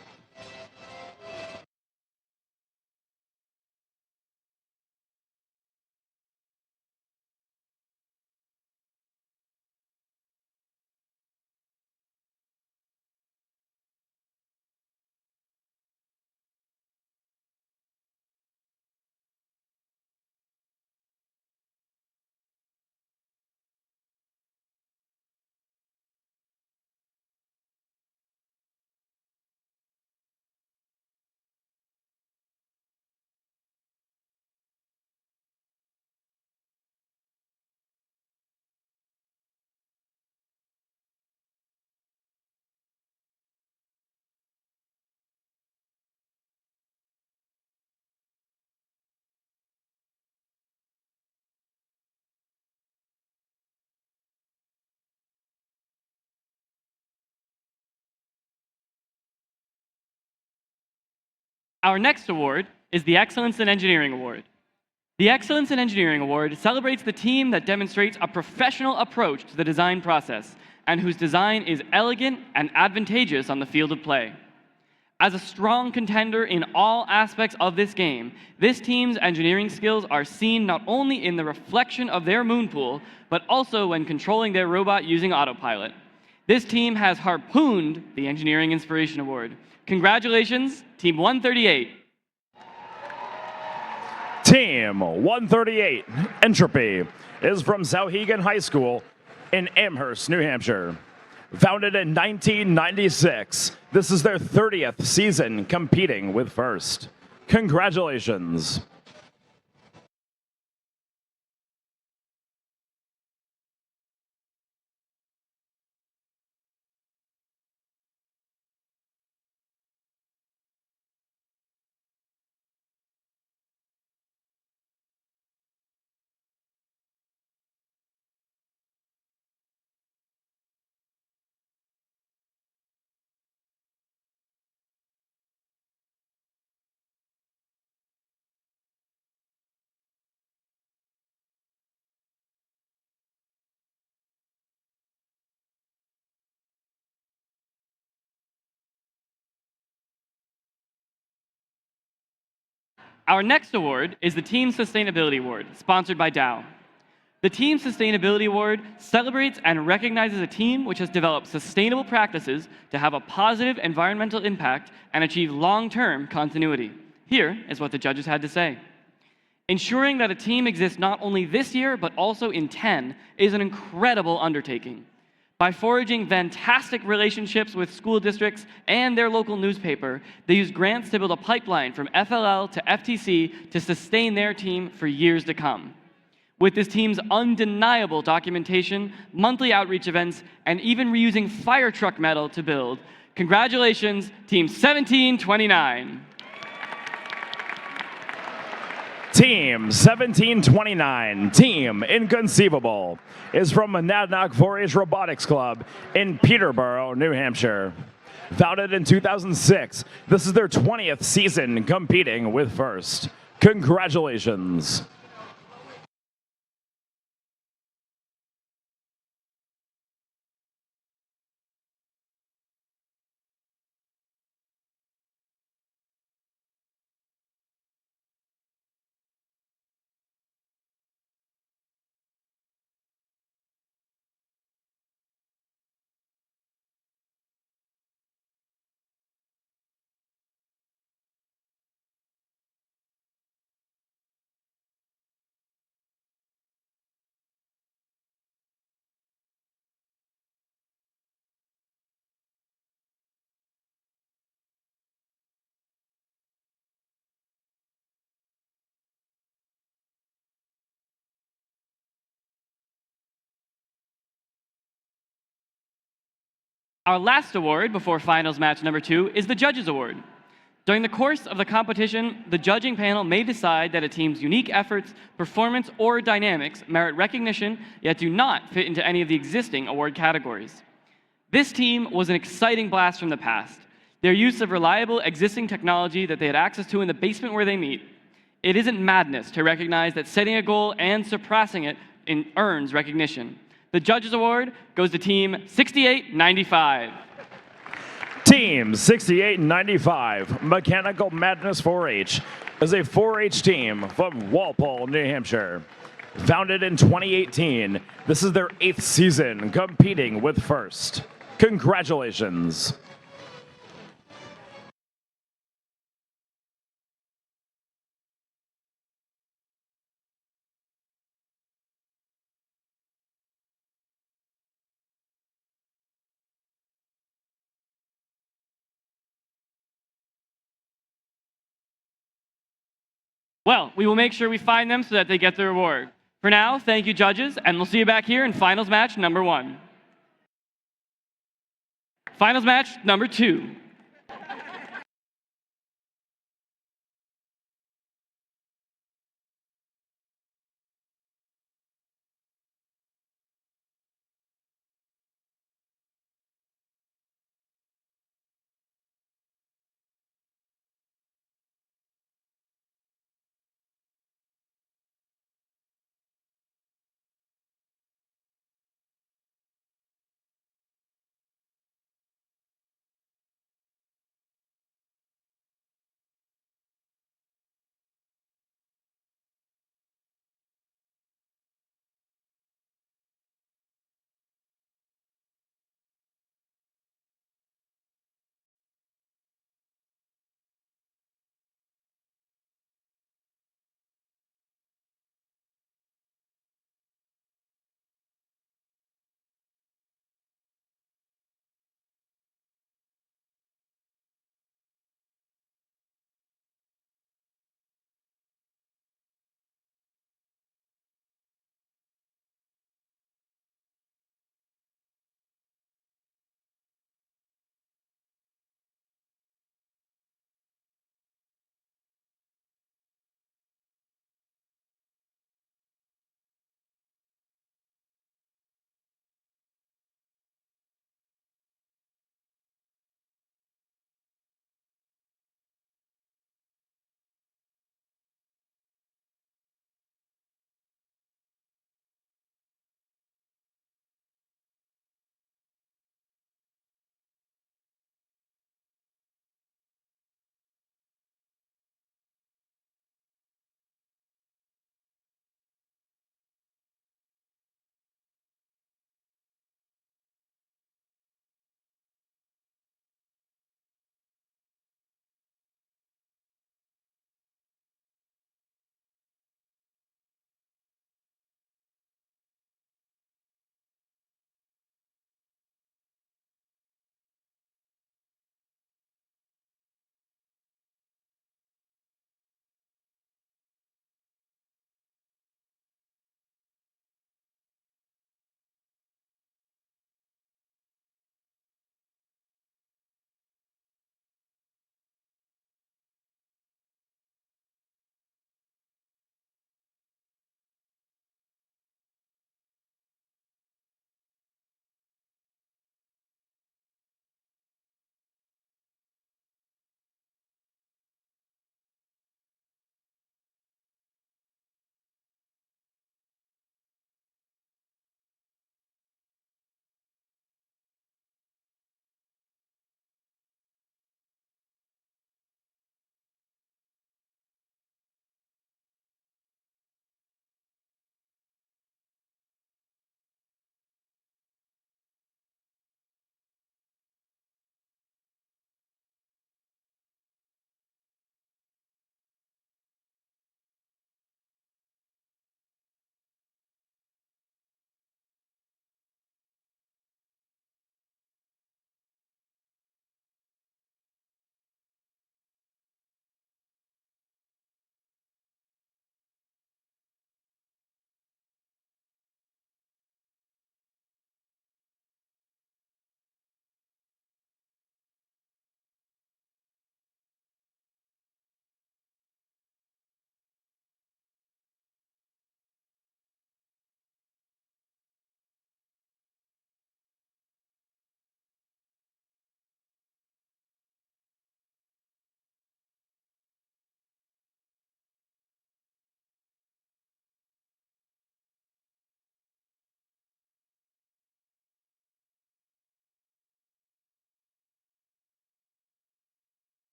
Our next award is the Excellence in Engineering Award. The Excellence in Engineering Award celebrates the team that demonstrates a professional approach to the design process and whose design is elegant and advantageous on the field of play. As a strong contender in all aspects of this game, this team's engineering skills are seen not only in the reflection of their moon pool, but also when controlling their robot using autopilot. This team has harpooned the Engineering Inspiration Award. Congratulations, Team 138. Team 138, Entropy, is from Sauhegan High School in Amherst, New Hampshire. Founded in 1996, this is their 30th season competing with FIRST. Congratulations. Our next award is the Team Sustainability Award, sponsored by Dow. The Team Sustainability Award celebrates and recognizes a team which has developed sustainable practices to have a positive environmental impact and achieve long-term continuity. Here is what the judges had to say. Ensuring that a team exists not only this year, but also in 10 is an incredible undertaking. By forging fantastic relationships with school districts and their local newspaper, they use grants to build a pipeline from FLL to FTC to sustain their team for years to come. With this team's undeniable documentation, monthly outreach events, and even reusing fire truck metal to build, congratulations, Team 1729. Team 1729, Team Inconceivable, is from Monadnock 4-H Robotics Club in Peterborough, New Hampshire. Founded in 2006, this is their 20th season competing with First. Congratulations. Our last award before finals match number 2 is the Judges Award. During the course of the competition, the judging panel may decide that a team's unique efforts, performance, or dynamics merit recognition, yet do not fit into any of the existing award categories. This team was an exciting blast from the past. Their use of reliable existing technology that they had access to in the basement where they meet. It isn't madness to recognize that setting a goal and surpassing it earns recognition. The Judges Award goes to Team 6895. Team 6895, Mechanical Madness 4-H, is a 4-H team from Walpole, New Hampshire. Founded in 2018, this is their 8th season competing with First. Congratulations. Well, we will make sure we find them so that they get their reward. For now, thank you, judges, and we'll see you back here in finals match number 1. Finals match number 2.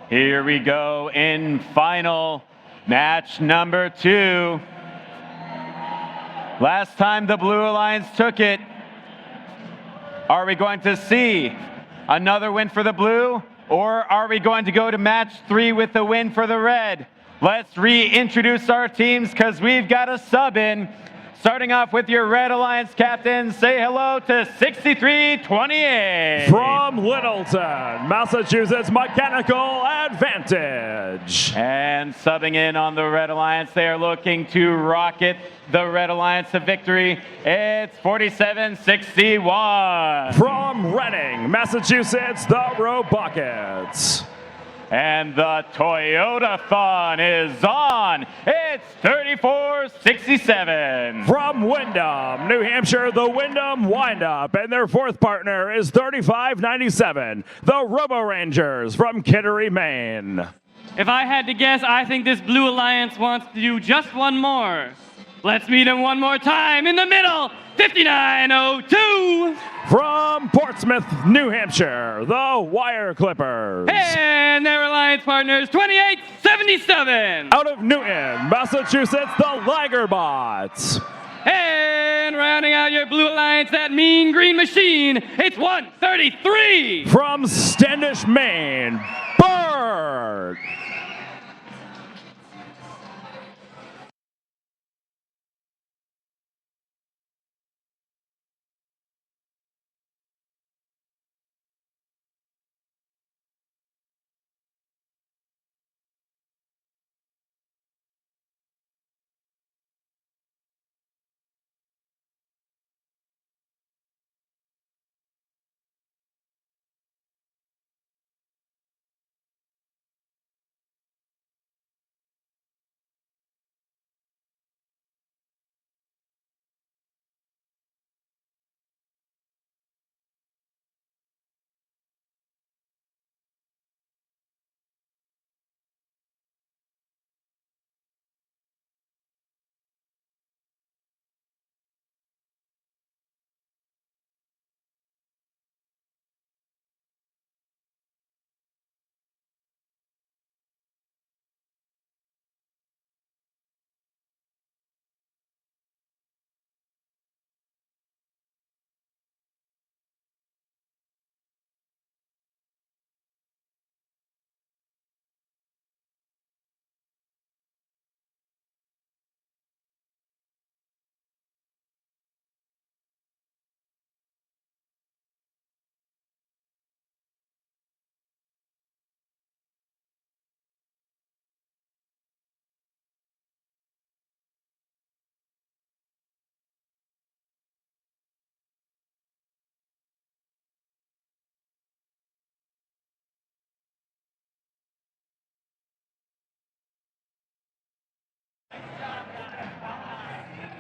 Here we go in final match number 2. Last time the Blue Alliance took it. Are we going to see another win for the Blue, or are we going to go to match 3 with the win for the Red? Let's reintroduce our teams because we've got a sub in. Starting off with your Red Alliance captain, say hello to 6328. From Littleton, Massachusetts, Mechanical Advantage. And subbing in on the Red Alliance, they are looking to rocket the Red Alliance to victory. It's 4761. From Reading, Massachusetts, the Robotics. And the Toyota-thon is on. It's 3467. From Windham, New Hampshire, the Windham Windup. And their fourth partner is 3597. The Robo Rangers from Kittery, Maine. If I had to guess, I think this Blue Alliance wants to do just one more. Let's meet him one more time in the middle, 5902. From Portsmouth, New Hampshire, the Wire Clippers. And their alliance partners, 2877. Out of Newton, Massachusetts, the Lagerbots. And rounding out your Blue Alliance, that mean green machine, it's 133. From Standish, Maine, Bird.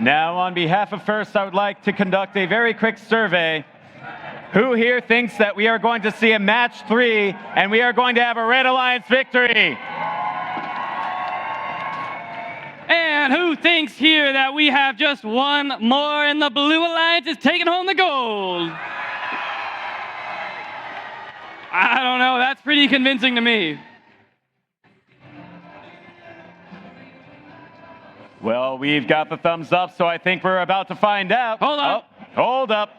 Now, on behalf of First, I would like to conduct a very quick survey. Who here thinks that we are going to see a match 3 and we are going to have a Red Alliance victory? And who thinks here that we have just one more and the Blue Alliance is taking home the gold? I don't know, that's pretty convincing to me. Well, we've got the thumbs up, so I think we're about to find out. Hold up. Oh, hold up.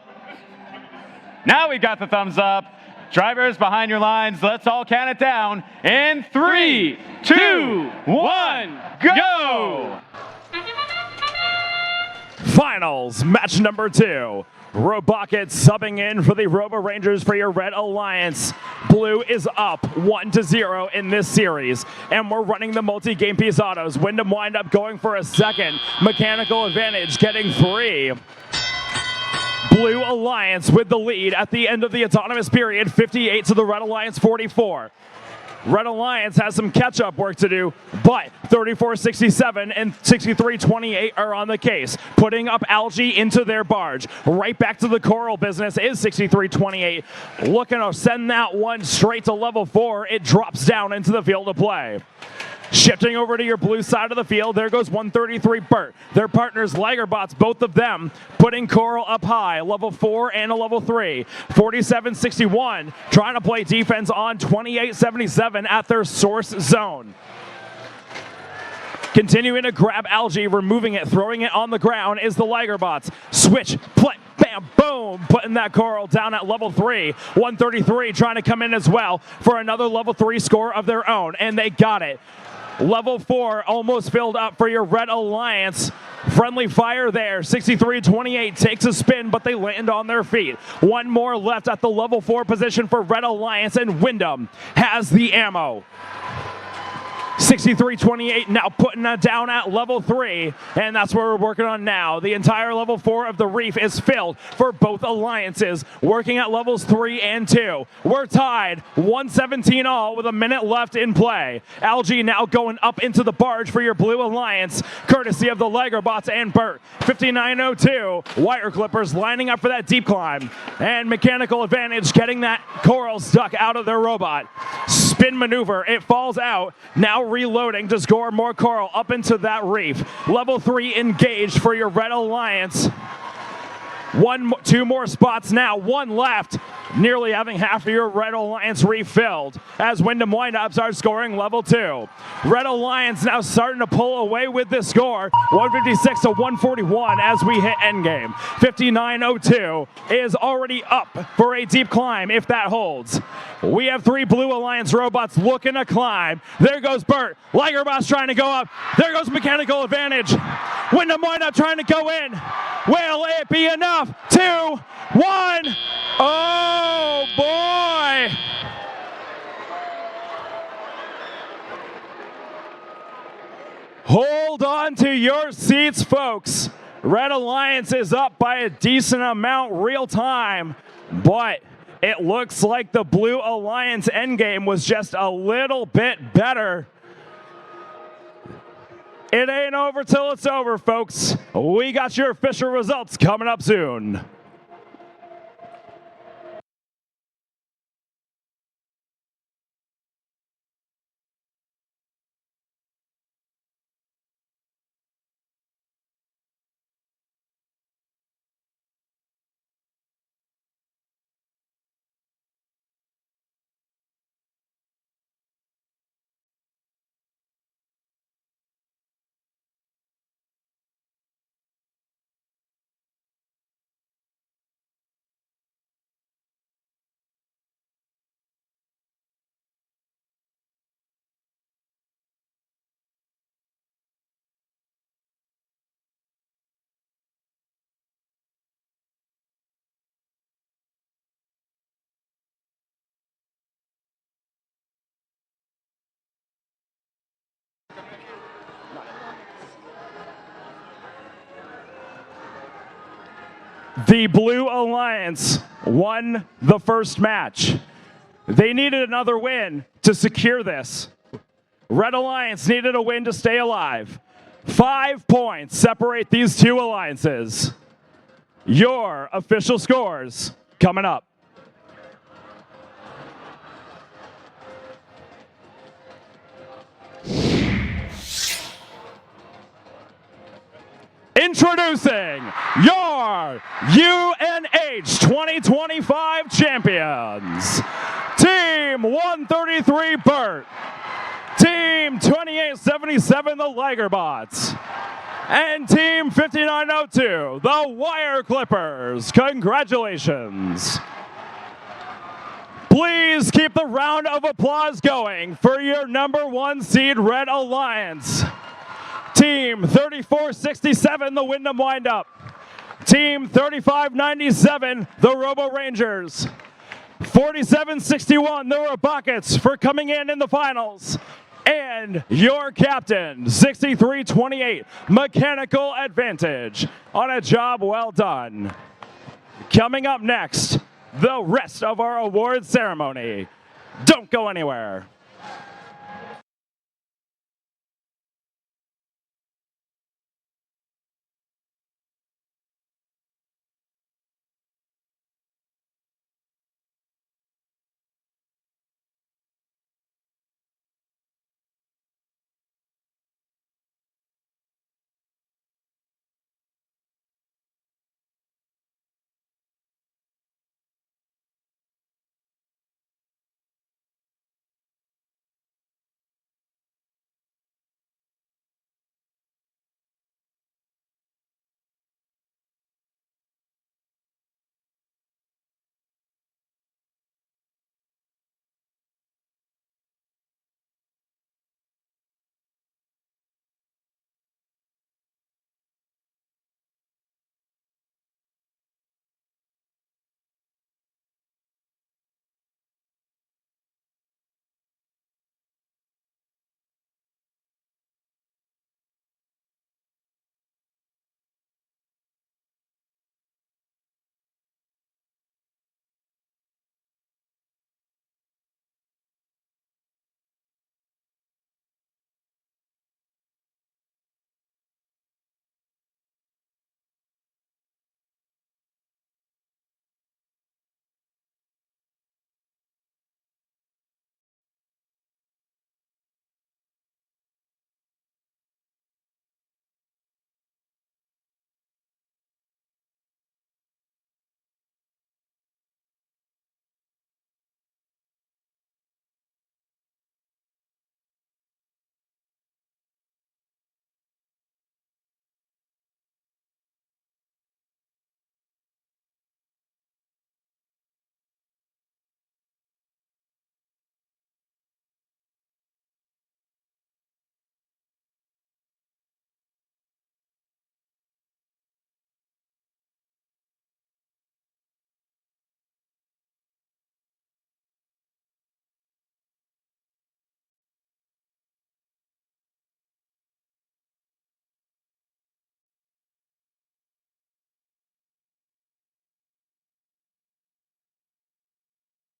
Now we've got the thumbs up. Drivers behind your lines, let's all count it down. In 3, 2, 1, go! Finals, match number 2. Robotics subbing in for the Robo Rangers for your Red Alliance. Blue is up 1-0 in this series, and we're running the multi-game piece autos. Windham Windup going for a second. Mechanical Advantage getting 3. Blue Alliance with the lead at the end of the autonomous period, 58 to the Red Alliance 44. Red Alliance has some catch-up work to do, but 3467 and 6328 are on the case, putting up algae into their barge. Right back to the coral business is 6328, looking to send that one straight to level 4. It drops down into the field of play. Shifting over to your blue side of the field, there goes 133 Burt. Their partners, Ligerbots, both of them putting Coral up high, level 4 and a level 3. 47-61, trying to play defense on 28-77 at their source zone. Continuing to grab Algae, removing it, throwing it on the ground is the Ligerbots. Switch, play, bam, boom, putting that Coral down at level 3. 133 trying to come in as well for another level 3 score of their own, and they got it. Level 4 almost filled up for your Red Alliance. Friendly fire there. 63-28 takes a spin, but they land on their feet. One more left at the level 4 position for Red Alliance, and Wyndham has the ammo. 63-28 now putting that down at level 3, and that's what we're working on now. The entire level 4 of the Reef is filled for both alliances, working at levels 3 and 2. We're tied 117 all with a minute left in play. Algae now going up into the barge for your Blue Alliance, courtesy of the Ligerbots and Burt. 59-02, Wire Clippers lining up for that deep climb, and Mechanical Advantage getting that Coral stuck out of their robot. Spin maneuver, it falls out, now reloading to score more Coral up into that Reef. Level 3 engaged for your Red Alliance. Two more spots now, one left. Nearly having half of your Red Alliance refilled as Wyndham Windup starts scoring level 2. Red Alliance now starting to pull away with this score, 156-141 as we hit endgame. 59-02 is already up for a deep climb if that holds. We have 3 Blue Alliance robots looking to climb. There goes Burt. Ligerbots trying to go up. There goes Mechanical Advantage. Wyndham Windup trying to go in. Will it be enough? 2, 1. Oh, boy. Hold on to your seats, folks. Red Alliance is up by a decent amount real time, but it looks like the Blue Alliance endgame was just a little bit better. It ain't over till it's over, folks. We got your official results coming up soon. The Blue Alliance won the first match. They needed another win to secure this. Red Alliance needed a win to stay alive. 5 points separate these two alliances. Your official scores coming up. Introducing your UNH 2025 champions, Team 133 Burt, Team 2877 the Ligerbots, and Team 5902 the Wire Clippers. Congratulations. Please keep the round of applause going for your #1 seed Red Alliance. Team 3467, the Wyndham Windup. Team 3597, the Robo Rangers. 4761, the Robotics for coming in the finals. And your captain, 6328, Mechanical Advantage, on a job well done. Coming up next, the rest of our award ceremony. Don't go anywhere.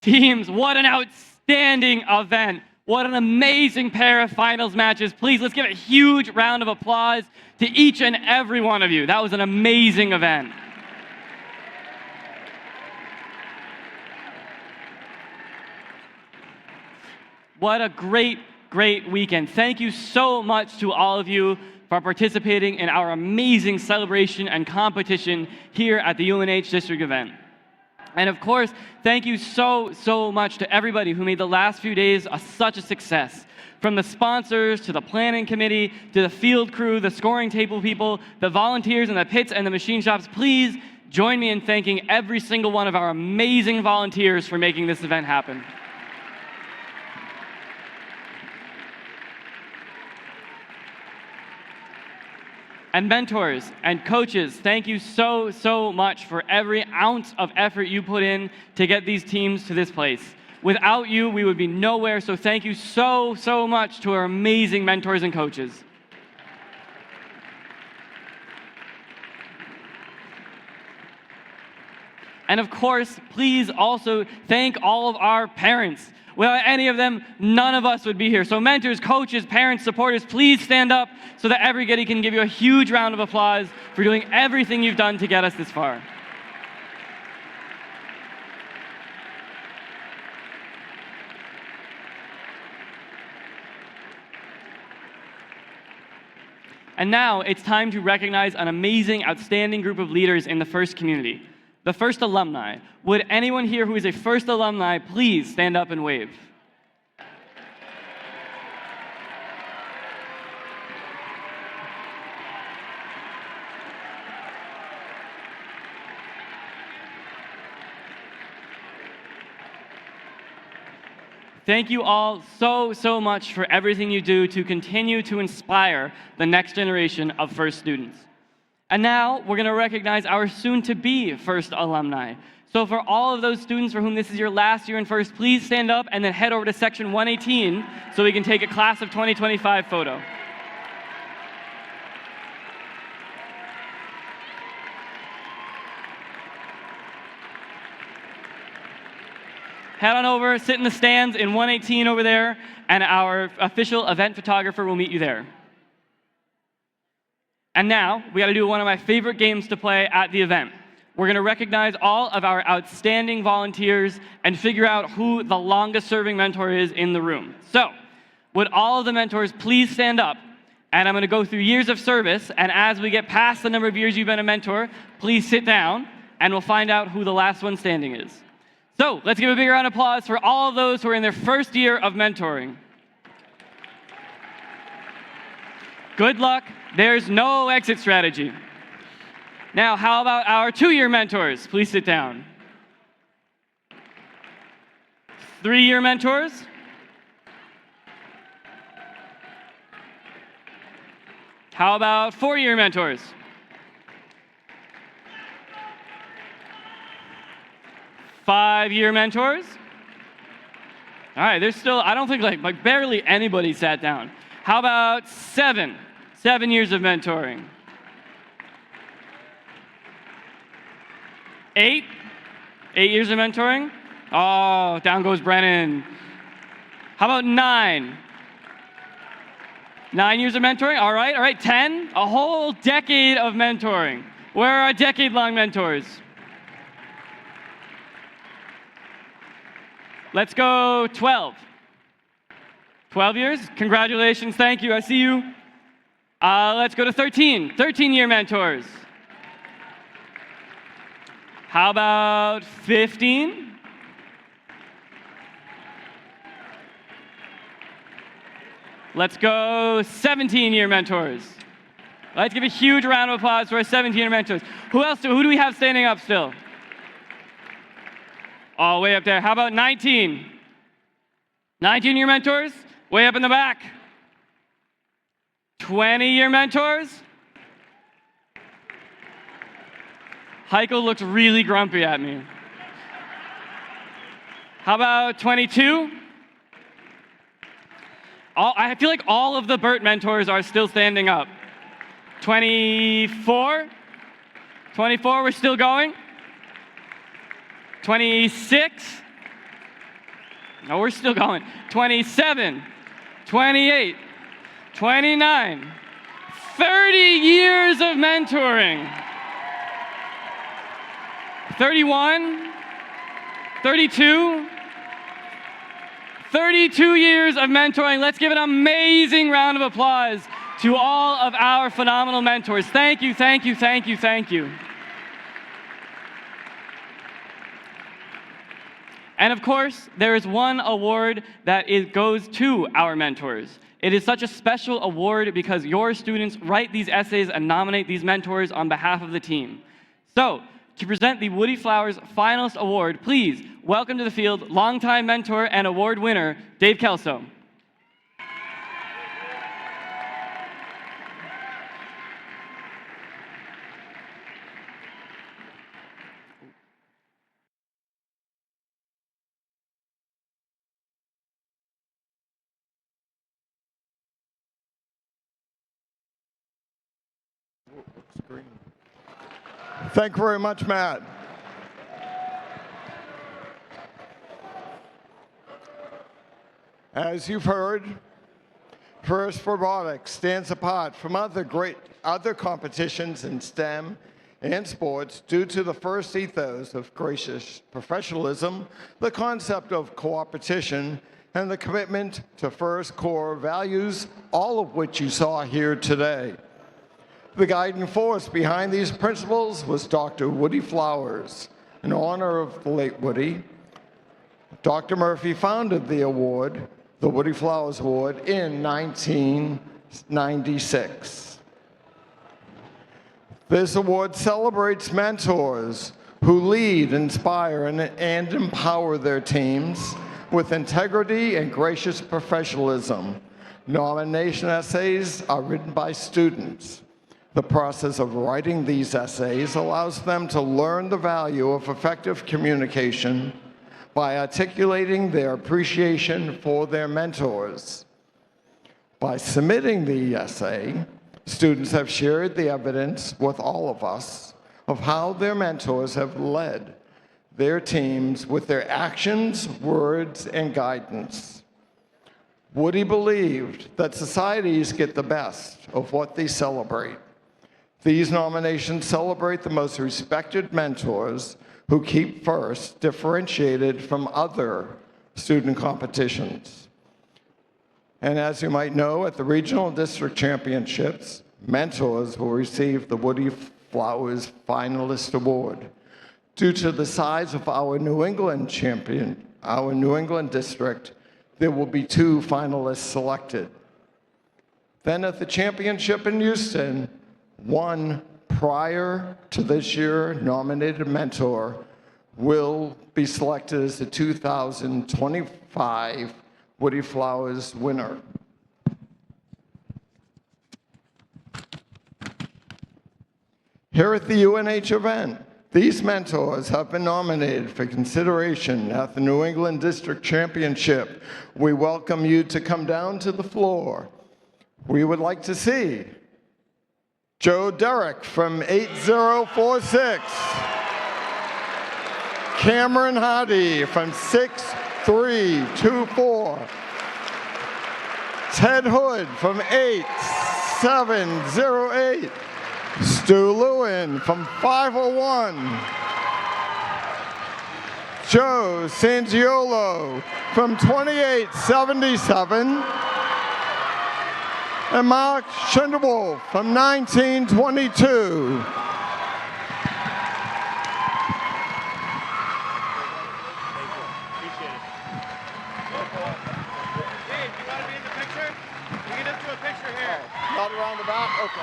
Teams, what an outstanding event. What an amazing pair of finals matches. Please, let's give a huge round of applause to each and every one of you. That was an amazing event. What a great, great weekend. Thank you so much to all of you for participating in our amazing celebration and competition here at the UNH district event. And of course, thank you so much to everybody who made the last few days such a success. From the sponsors, to the planning committee, to the field crew, the scoring table people, the volunteers in the pits and the machine shops, please join me in thanking every single one of our amazing volunteers for making this event happen. And mentors and coaches, thank you so much for every ounce of effort you put in to get these teams to this place. Without you, we would be nowhere, so thank you so much to our amazing mentors and coaches. And of course, please also thank all of our parents. Without any of them, none of us would be here. So mentors, coaches, parents, supporters, please stand up so that everybody can give you a huge round of applause for doing everything you've done to get us this far. And now it's time to recognize an amazing, outstanding group of leaders in the FIRST community. The FIRST alumni. Would anyone here who is a FIRST alumni please stand up and wave? Thank you all so much for everything you do to continue to inspire the next generation of FIRST students. And now we're going to recognize our soon-to-be FIRST alumni. So for all of those students for whom this is your last year in FIRST, please stand up and then head over to section 118 so we can take a class of 2025 photo. Head on over, sit in the stands in 118 over there, and our official event photographer will meet you there. And now, we got to do one of my favorite games to play at the event. We're going to recognize all of our outstanding volunteers and figure out who the longest serving mentor is in the room. So, would all of the mentors please stand up? And I'm going to go through years of service, and as we get past the number of years you've been a mentor, please sit down, and we'll find out who the last one standing is. So, let's give a big round of applause for all of those who are in their first year of mentoring. Good luck. There's no exit strategy. Now, how about our 2-year mentors? Please sit down. 3-year mentors? How about 4-year mentors? Five-year mentors? All right, there's still, I don't think like barely anybody sat down. How about 7 years of mentoring? 8 years of mentoring? Oh, down goes Brennan. How about 9? 9 years of mentoring? All right, 10? A whole decade of mentoring. Where are our decade-long mentors? Let's go 12. 12 years? Congratulations, thank you, I see you. Let's go to 13. 13-year mentors. How about 15? Let's go 17-year mentors. Let's give a huge round of applause for our 17-year mentors. Who do we have standing up still? Oh, way up there. How about 19? 19-year mentors? Way up in the back. 20-year mentors? Heiko looks really grumpy at me. How about 22? I feel like all of the Burt mentors are still standing up. 24? 24, we're still going? 26? No, we're still going. 27, 28, 29, 30 years of mentoring. 31, 32, 32 years of mentoring. Let's give an amazing round of applause to all of our phenomenal mentors. Thank you, thank you, thank you, thank you. And of course, there is one award that goes to our mentors. It is such a special award because your students write these essays and nominate these mentors on behalf of the team. So, to present the Woody Flowers Finalist Award, please welcome to the field longtime mentor and award winner, Dave Kelso. Thank you very much, Matt. As you've heard, FIRST Robotics stands apart from other competitions in STEM and sports due to the FIRST ethos of gracious professionalism, the concept of cooperation, and the commitment to FIRST core values, all of which you saw here today. The guiding force behind these principles was Dr. Woody Flowers. In honor of the late Woody, Dr. Murphy founded the award, the Woody Flowers Award, in 1996. This award celebrates mentors who lead, inspire, and empower their teams with integrity and gracious professionalism. Nomination essays are written by students. The process of writing these essays allows them to learn the value of effective communication by articulating their appreciation for their mentors. By submitting the essay, students have shared the evidence with all of us of how their mentors have led their teams with their actions, words, and guidance. Woody believed that societies get the best of what they celebrate. These nominations celebrate the most respected mentors who keep FIRST differentiated from other student competitions. And as you might know, at the regional district championships, mentors will receive the Woody Flowers Finalist Award. Due to the size of our New England district, there will be 2 finalists selected. Then at the championship in Houston, one prior to this year nominated mentor will be selected as the 2025 Woody Flowers winner. Here at the UNH event, these mentors have been nominated for consideration at the New England District Championship. We welcome you to come down to the floor. We would like to see Joe Derrick from 8046. Cameron Hardy from 6324. Ted Hood from 8708. Stu Lewin from 501. Joe Sangiolo from 2877. And Mark Schindelwolf from 1922. Not around the back? Okay.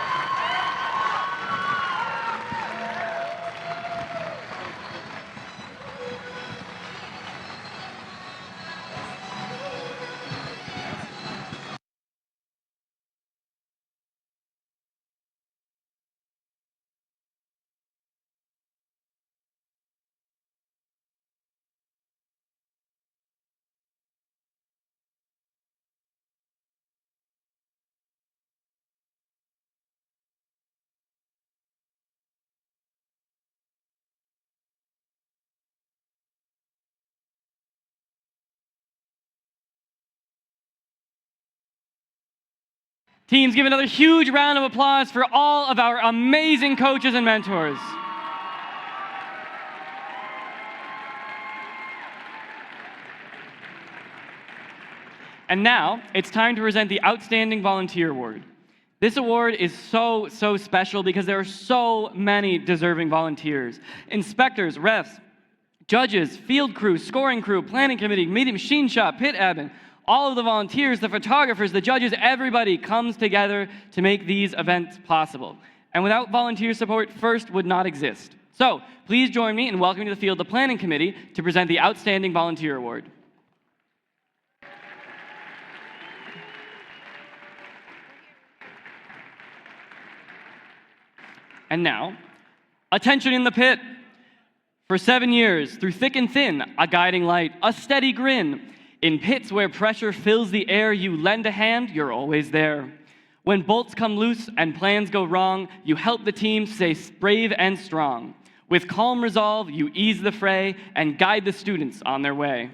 Teams, give another huge round of applause for all of our amazing coaches and mentors. And now, it's time to present the Outstanding Volunteer Award. This award is so special because there are so many deserving volunteers. Inspectors, refs, judges, field crew, scoring crew, planning committee, media machine shop, pit admin, all of the volunteers, the photographers, the judges, everybody comes together to make these events possible. And without volunteer support, FIRST would not exist. So, please join me in welcoming to the field the planning committee to present the Outstanding Volunteer Award. And now, attention in the pit. For 7 years, through thick and thin, a guiding light, a steady grin. In pits where pressure fills the air, you lend a hand, you're always there. When bolts come loose and plans go wrong, you help the team stay brave and strong. With calm resolve, you ease the fray and guide the students on their way.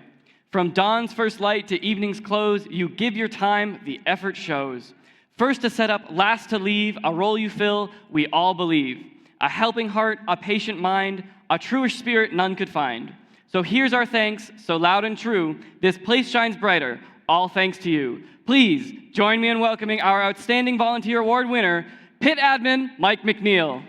From dawn's first light to evening's close, you give your time, the effort shows. First to set up, last to leave, a role you fill, we all believe. A helping heart, a patient mind, a truer spirit none could find. So here's our thanks, so loud and true, this place shines brighter, all thanks to you. Please join me in welcoming our Outstanding Volunteer Award winner, Pit Admin Mike McNeil.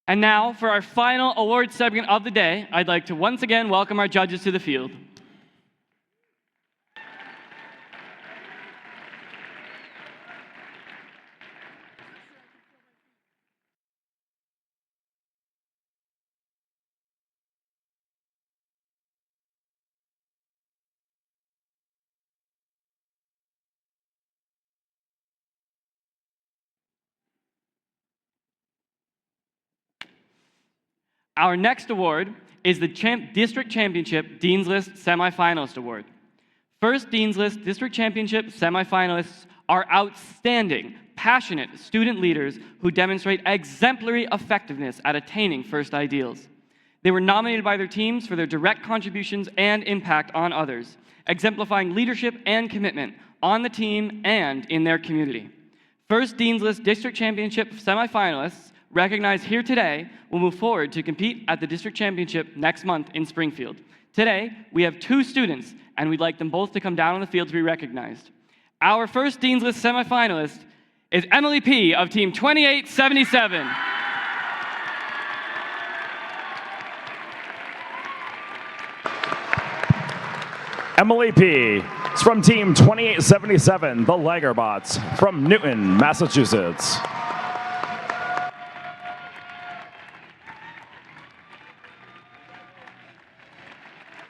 And now, for our final award segment of the day, I'd like to once again welcome our judges to the field. Our next award is the District Championship Dean's List Semifinalist Award. First Dean's List District Championship semifinalists are outstanding, passionate student leaders who demonstrate exemplary effectiveness at attaining FIRST ideals. They were nominated by their teams for their direct contributions and impact on others, exemplifying leadership and commitment on the team and in their community. First Dean's List District Championship semifinalists recognized here today will move forward to compete at the District Championship next month in Springfield. Today, we have 2 students, and we'd like them both to come down on the field to be recognized. Our first Dean's List semifinalist is Emily P. of Team 2877. Emily P. is from Team 2877, the Lagerbots, from Newton, Massachusetts.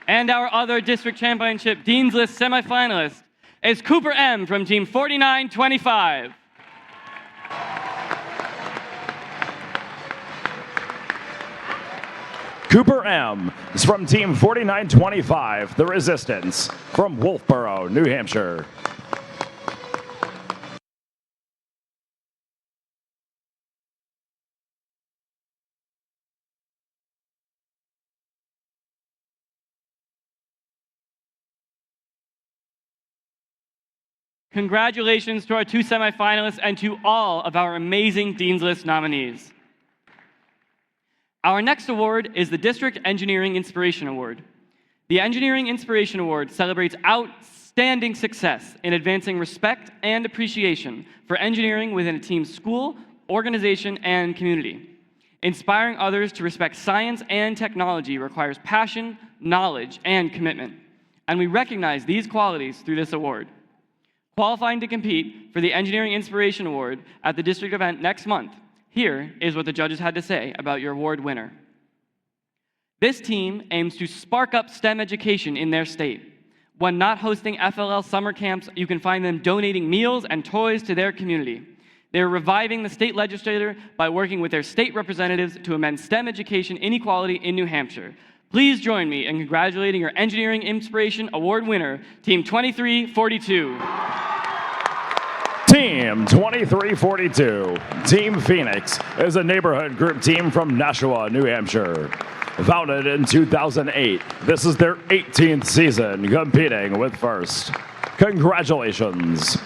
And our other District Championship Dean's List semifinalist is Cooper M. from Team 4925. Cooper M. is from Team 4925, the Resistance, from Wolfboro, New Hampshire. Congratulations to our 2 semifinalists and to all of our amazing Dean's List nominees. Our next award is the District Engineering Inspiration Award. The Engineering Inspiration Award celebrates outstanding success in advancing respect and appreciation for engineering within a team's school, organization, and community. Inspiring others to respect science and technology requires passion, knowledge, and commitment. And we recognize these qualities through this award. Qualifying to compete for the Engineering Inspiration Award at the district event next month, here is what the judges had to say about your award winner. This team aims to spark up STEM education in their state. When not hosting FLL summer camps, you can find them donating meals and toys to their community. They're reviving the state legislature by working with their state representatives to amend STEM education inequality in New Hampshire. Please join me in congratulating our Engineering Inspiration Award winner, Team 2342. Team 2342. Team Phoenix is a neighborhood group team from Nashua, New Hampshire. Founded in 2008, this is their 18th season competing with First. Congratulations.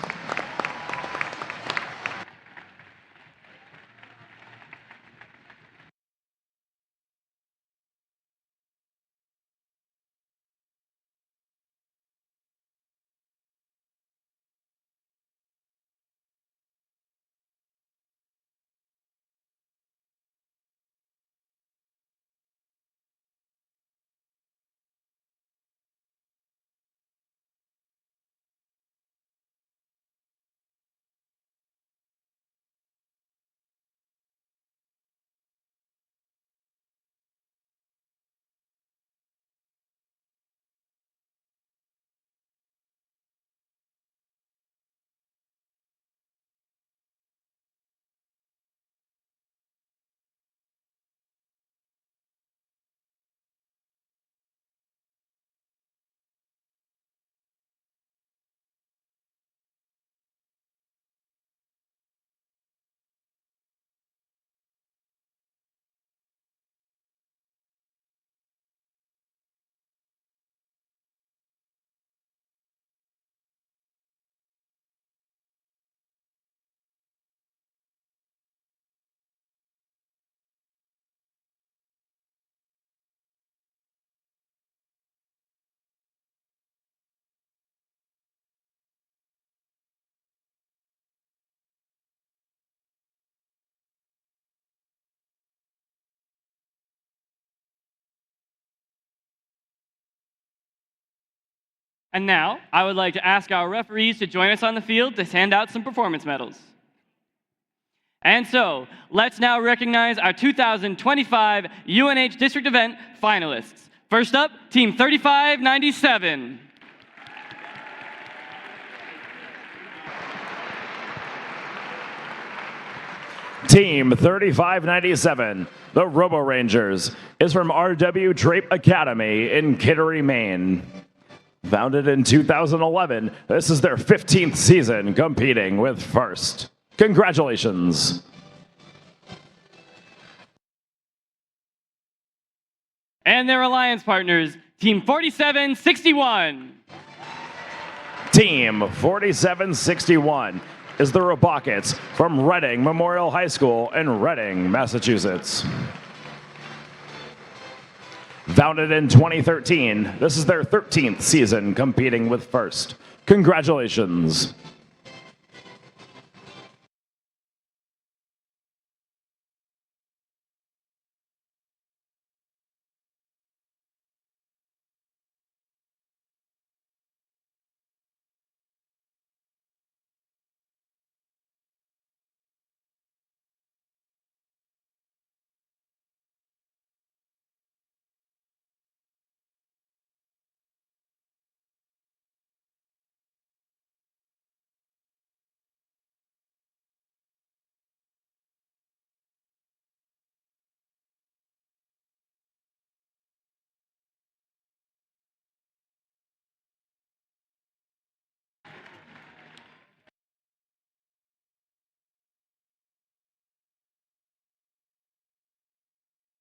And now, I would like to ask our referees to join us on the field to hand out some performance medals. And so, let's now recognize our 2025 UNH District Event finalists. First up, Team 3597. Team 3597, the Robo Rangers, is from RW Drape Academy in Kittery, Maine. Founded in 2011, this is their 15th season competing with First. Congratulations. And their alliance partners, Team 4761. Team 4761 is the Robotics from Reading Memorial High School in Reading, Massachusetts. Founded in 2013, this is their 13th season competing with First. Congratulations.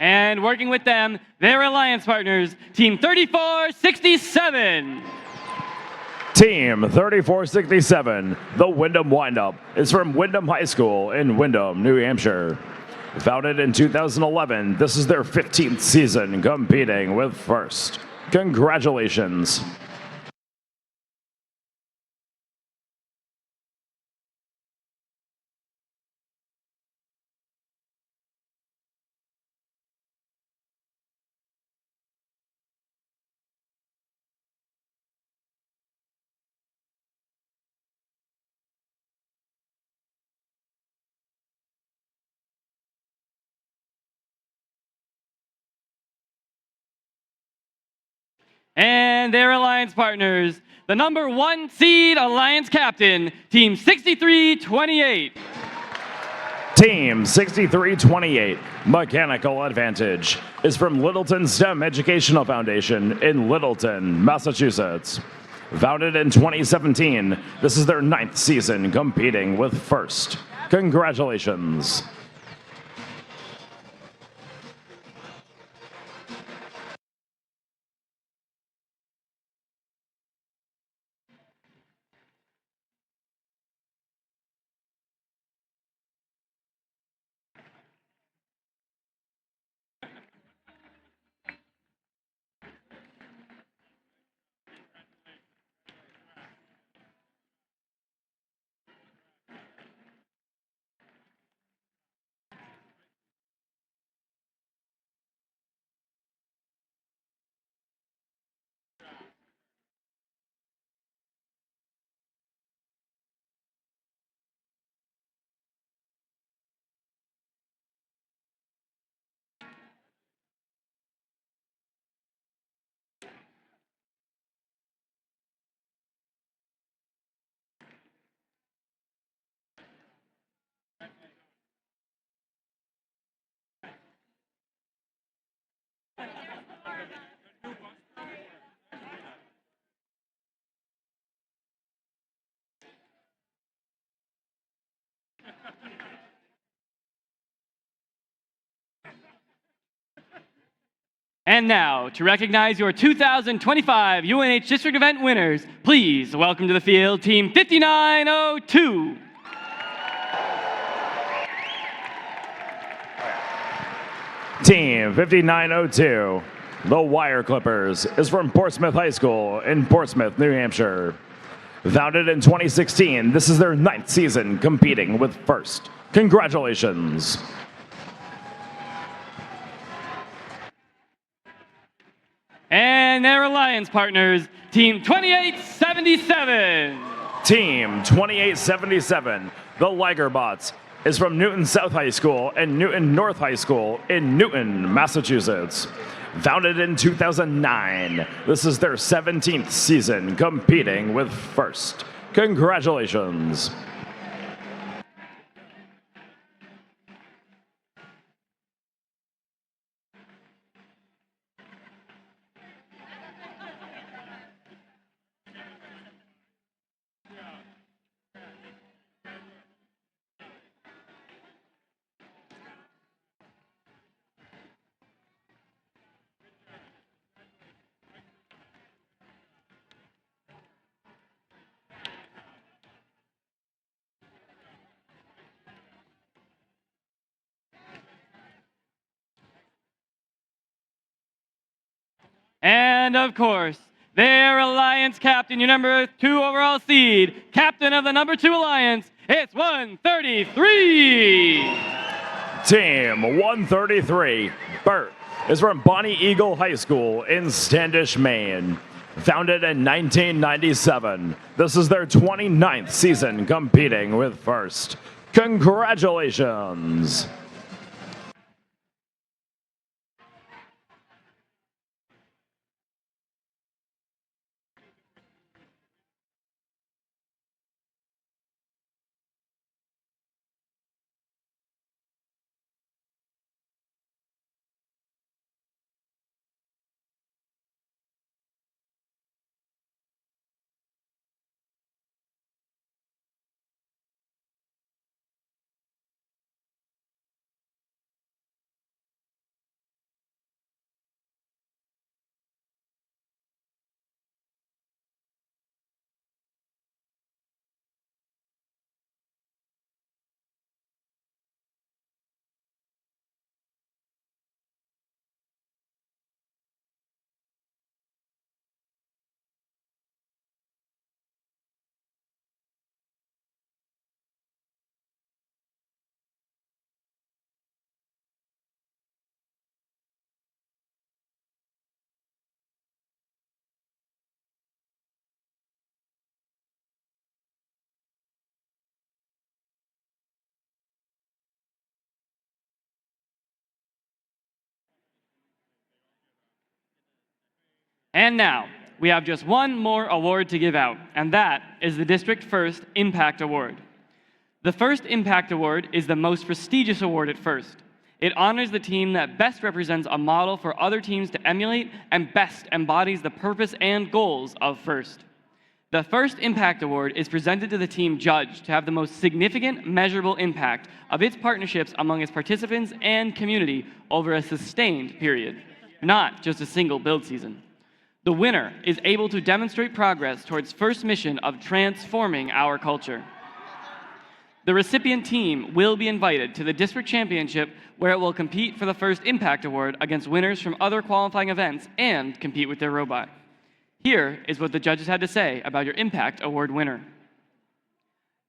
And working with them, their alliance partners, Team 3467. Team 3467, the Wyndham Windup, is from Wyndham High School in Wyndham, New Hampshire. Founded in 2011, this is their 15th season competing with First. Congratulations. And their alliance partners, the number 1 seed alliance captain, Team 6328. Team 6328, Mechanical Advantage, is from Littleton STEM Educational Foundation in Littleton, Massachusetts. Founded in 2017, this is their 9th season competing with FIRST. Congratulations. And now, to recognize your 2025 UNH District Event winners, please welcome to the field Team 5902. Team 5902, the Wire Clippers, is from Portsmouth High School in Portsmouth, New Hampshire. Founded in 2016, this is their 9th season competing with FIRST. Congratulations. And their alliance partners, Team 2877. Team 2877, the Ligerbots, is from Newton South High School and Newton North High School in Newton, Massachusetts. Founded in 2009, this is their 17th season competing with FIRST. Congratulations. And of course, their alliance captain, your number 2 overall seed, captain of the number 2 alliance, it's 133. Team 133, Bert, is from Bonnie Eagle High School in Standish, Maine. Founded in 1997, this is their 29th season competing with FIRST. Congratulations. And now, we have just one more award to give out, and that is the District First Impact Award. The First Impact Award is the most prestigious award at First. It honors the team that best represents a model for other teams to emulate and best embodies the purpose and goals of First. The First Impact Award is presented to the team judged to have the most significant measurable impact of its partnerships among its participants and community over a sustained period, not just a single build season. The winner is able to demonstrate progress towards First's mission of transforming our culture. The recipient team will be invited to the district championship where it will compete for the First Impact Award against winners from other qualifying events and compete with their robot. Here is what the judges had to say about your Impact Award winner.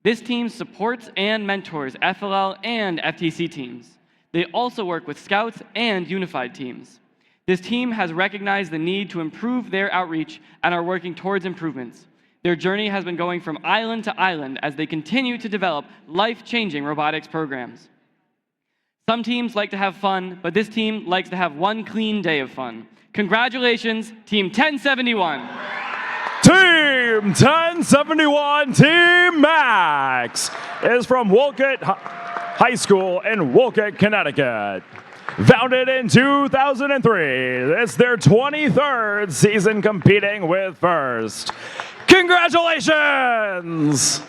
This team supports and mentors FLL and FTC teams. They also work with Scouts and Unified teams. This team has recognized the need to improve their outreach and are working towards improvements. Their journey has been going from island to island as they continue to develop life-changing robotics programs. Some teams like to have fun, but this team likes to have one clean day of fun. Congratulations, Team 1071. Team 1071, Team Max, is from Wolcott High School in Wolcott, Connecticut. Founded in 2003, it's their 23rd season competing with First. Congratulations!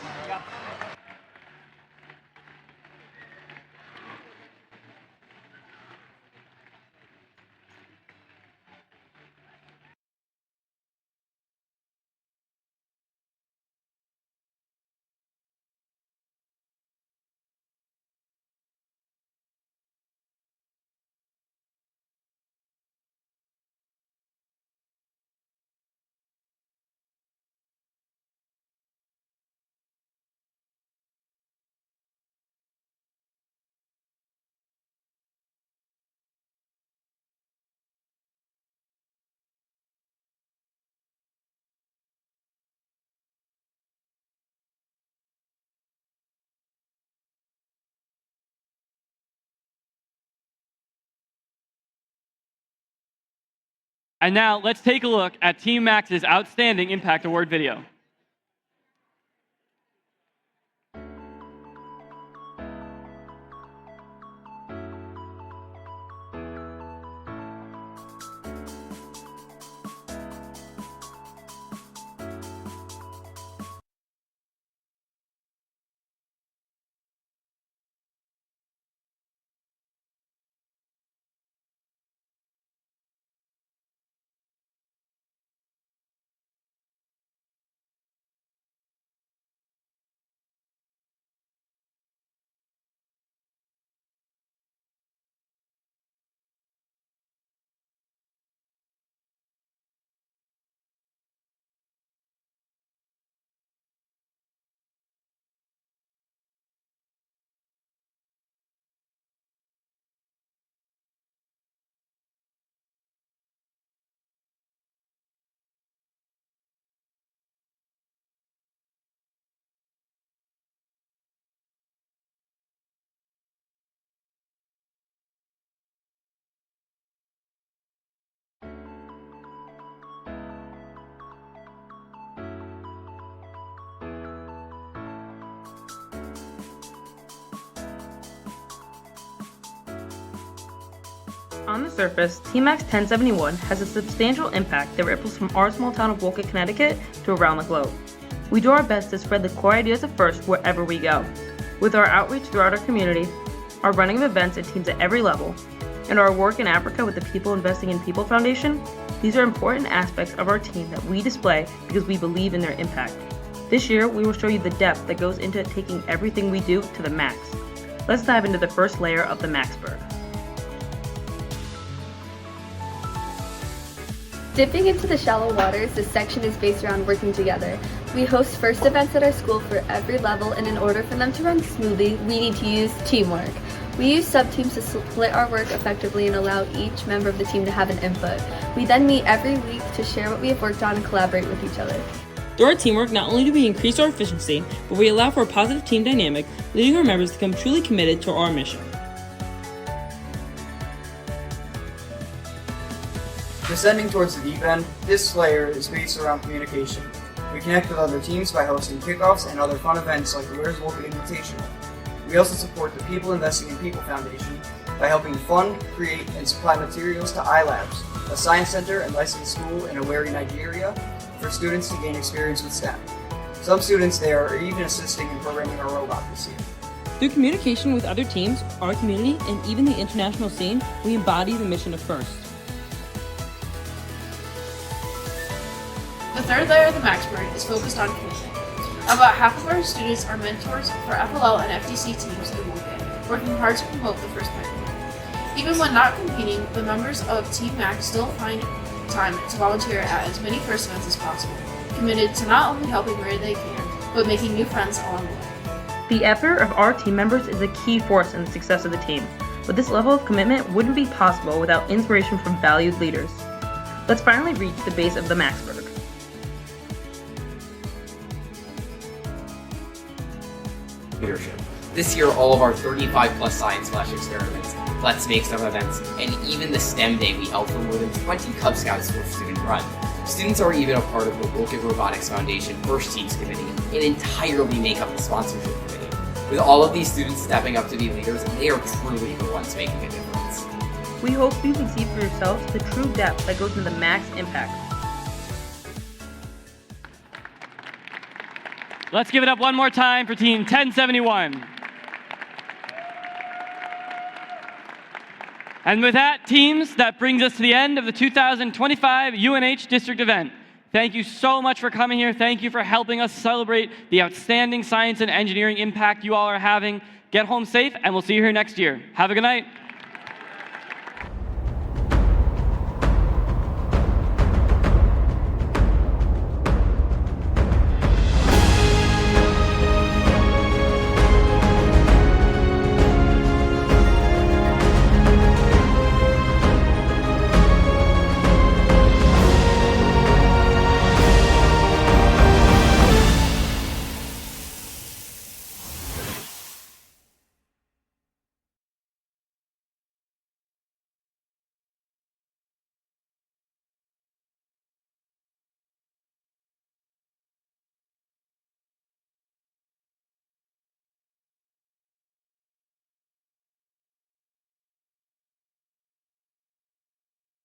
And now let's take a look at Team Max's Outstanding Impact Award video. On the surface, T-Max 1071 has a substantial impact that ripples from our small town of Wolcott, Connecticut to around the globe. We do our best to spread the core ideas of FIRST wherever we go. With our outreach throughout our community, our running of events and teams at every level, and our work in Africa with the People Investing in People Foundation, these are important aspects of our team that we display because we believe in their impact. This year, we will show you the depth that goes into taking everything we do to the max. Let's dive into the first layer of the Maxberg. Dipping into the shallow waters, this section is based around working together. We host FIRST events at our school for every level, and in order for them to run smoothly, we need to use teamwork. We use sub-teams to split our work effectively and allow each member of the team to have an input. We then meet every week to share what we have worked on and collaborate with each other. Through our teamwork, not only do we increase our efficiency, but we allow for a positive team dynamic, leading our members to become truly committed to our mission. Descending towards the deep end, this layer is based around communication. We connect with other teams by hosting kickoffs and other fun events like the Where's Wolfie Invitational. We also support the People Investing in People Foundation by helping fund, create, and supply materials to iLabs, a science center and licensed school in Owerri, Nigeria, for students to gain experience with STEM. Some students there are even assisting in programming a robot this year. Through communication with other teams, our community, and even the international scene, we embody the mission of FIRST. The third layer of the MaxBird is focused on commitment. About half of our students are mentors for FLL and FTC teams in Wolfgang, working hard to promote the FIRST movement. Even when not competing, the members of Team Max still find time to volunteer at as many FIRST events as possible, committed to not only helping where they can, but making new friends along the way. The effort of our team members is a key force in the success of the team, but this level of commitment wouldn't be possible without inspiration from valued leaders. Let's finally reach the base of the MaxBird. Leadership. This year, all of our 35+ science flash experiments, Let's Make Some events, and even the STEM Day we held for more than 20 Cub Scouts were student run. Students are even a part of the Robotics Foundation First Teams Committee and entirely make up the sponsorship committee. With all of these students stepping up to be leaders, they are truly the ones making a difference. We hope you can see for yourselves the true depth that goes into the Max Impact. Let's give it up one more time for Team 1071. And with that, teams, that brings us to the end of the 2025 UNH District event. Thank you so much for coming here. Thank you for helping us celebrate the outstanding science and engineering impact you all are having. Get home safe, and we'll see you here next year. Have a good night.